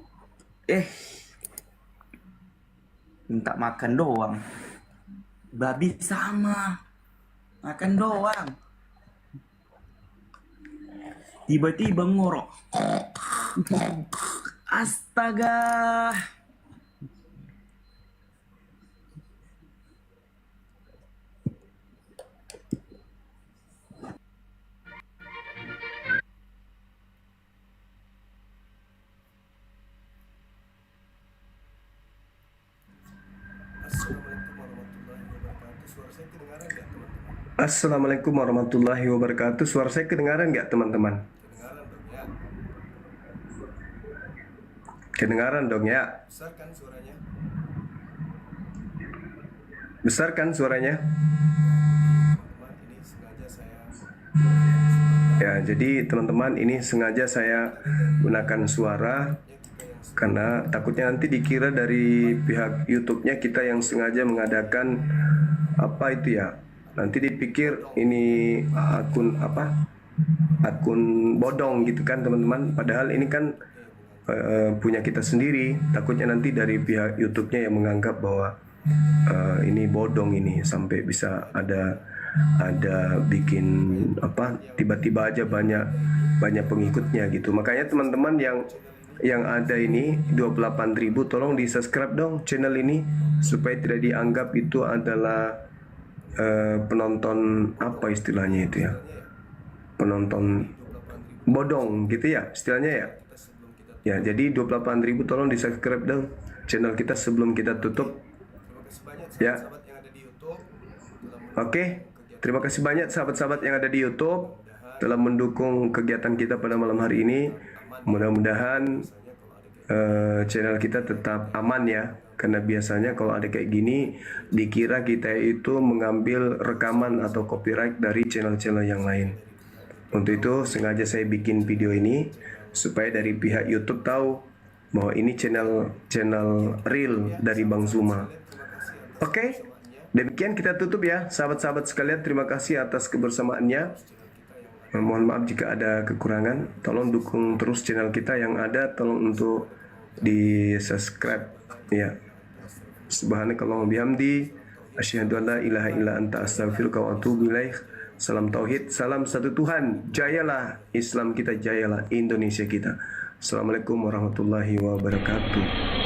Minta makan doang. Babi sama. Makan doang. Tiba-tiba ngorok. Astaga. Assalamualaikum warahmatullahi wabarakatuh. Suara saya kedengaran nggak teman-teman? Kedengaran dong ya. Besarkan suaranya. Besarkan suaranya. Ya, jadi teman-teman ini sengaja saya gunakan suara karena takutnya nanti dikira dari pihak YouTube-nya kita yang sengaja mengadakan apa itu ya. Nanti dipikir ini akun bodong gitu kan teman-teman. Padahal ini kan punya kita sendiri. Takutnya nanti dari pihak YouTube-nya yang menganggap bahwa ini bodong ini sampai bisa ada bikin tiba-tiba aja banyak pengikutnya gitu. Makanya teman-teman yang ada ini 28.000 tolong di subscribe dong channel ini supaya tidak dianggap itu adalah penonton apa istilahnya itu ya, penonton bodong gitu ya istilahnya ya. Ya, jadi 28.000 tolong di subscribe dong channel kita sebelum kita tutup ya. Oke, terima kasih banyak sahabat-sahabat yang ada di YouTube telah mendukung kegiatan kita pada malam hari ini. Mudah-mudahan channel kita tetap aman ya. Karena biasanya kalau ada kayak gini dikira kita itu mengambil rekaman atau copyright dari channel-channel yang lain. Untuk itu sengaja saya bikin video ini supaya dari pihak YouTube tahu bahwa ini channel real dari Bang Zuma. Oke, demikian kita tutup ya sahabat-sahabat sekalian. Terima kasih atas kebersamaannya. Mohon maaf jika ada kekurangan. Tolong dukung terus channel kita yang ada. Tolong untuk di subscribe ya. Subhanakallahumma bihamdi asyhadu an la ilaha illa anta astaghfiruka wa atubu ilaik. Salam tauhid, salam satu Tuhan. Jayalah Islam kita, jayalah Indonesia kita. Assalamualaikum warahmatullahi wabarakatuh.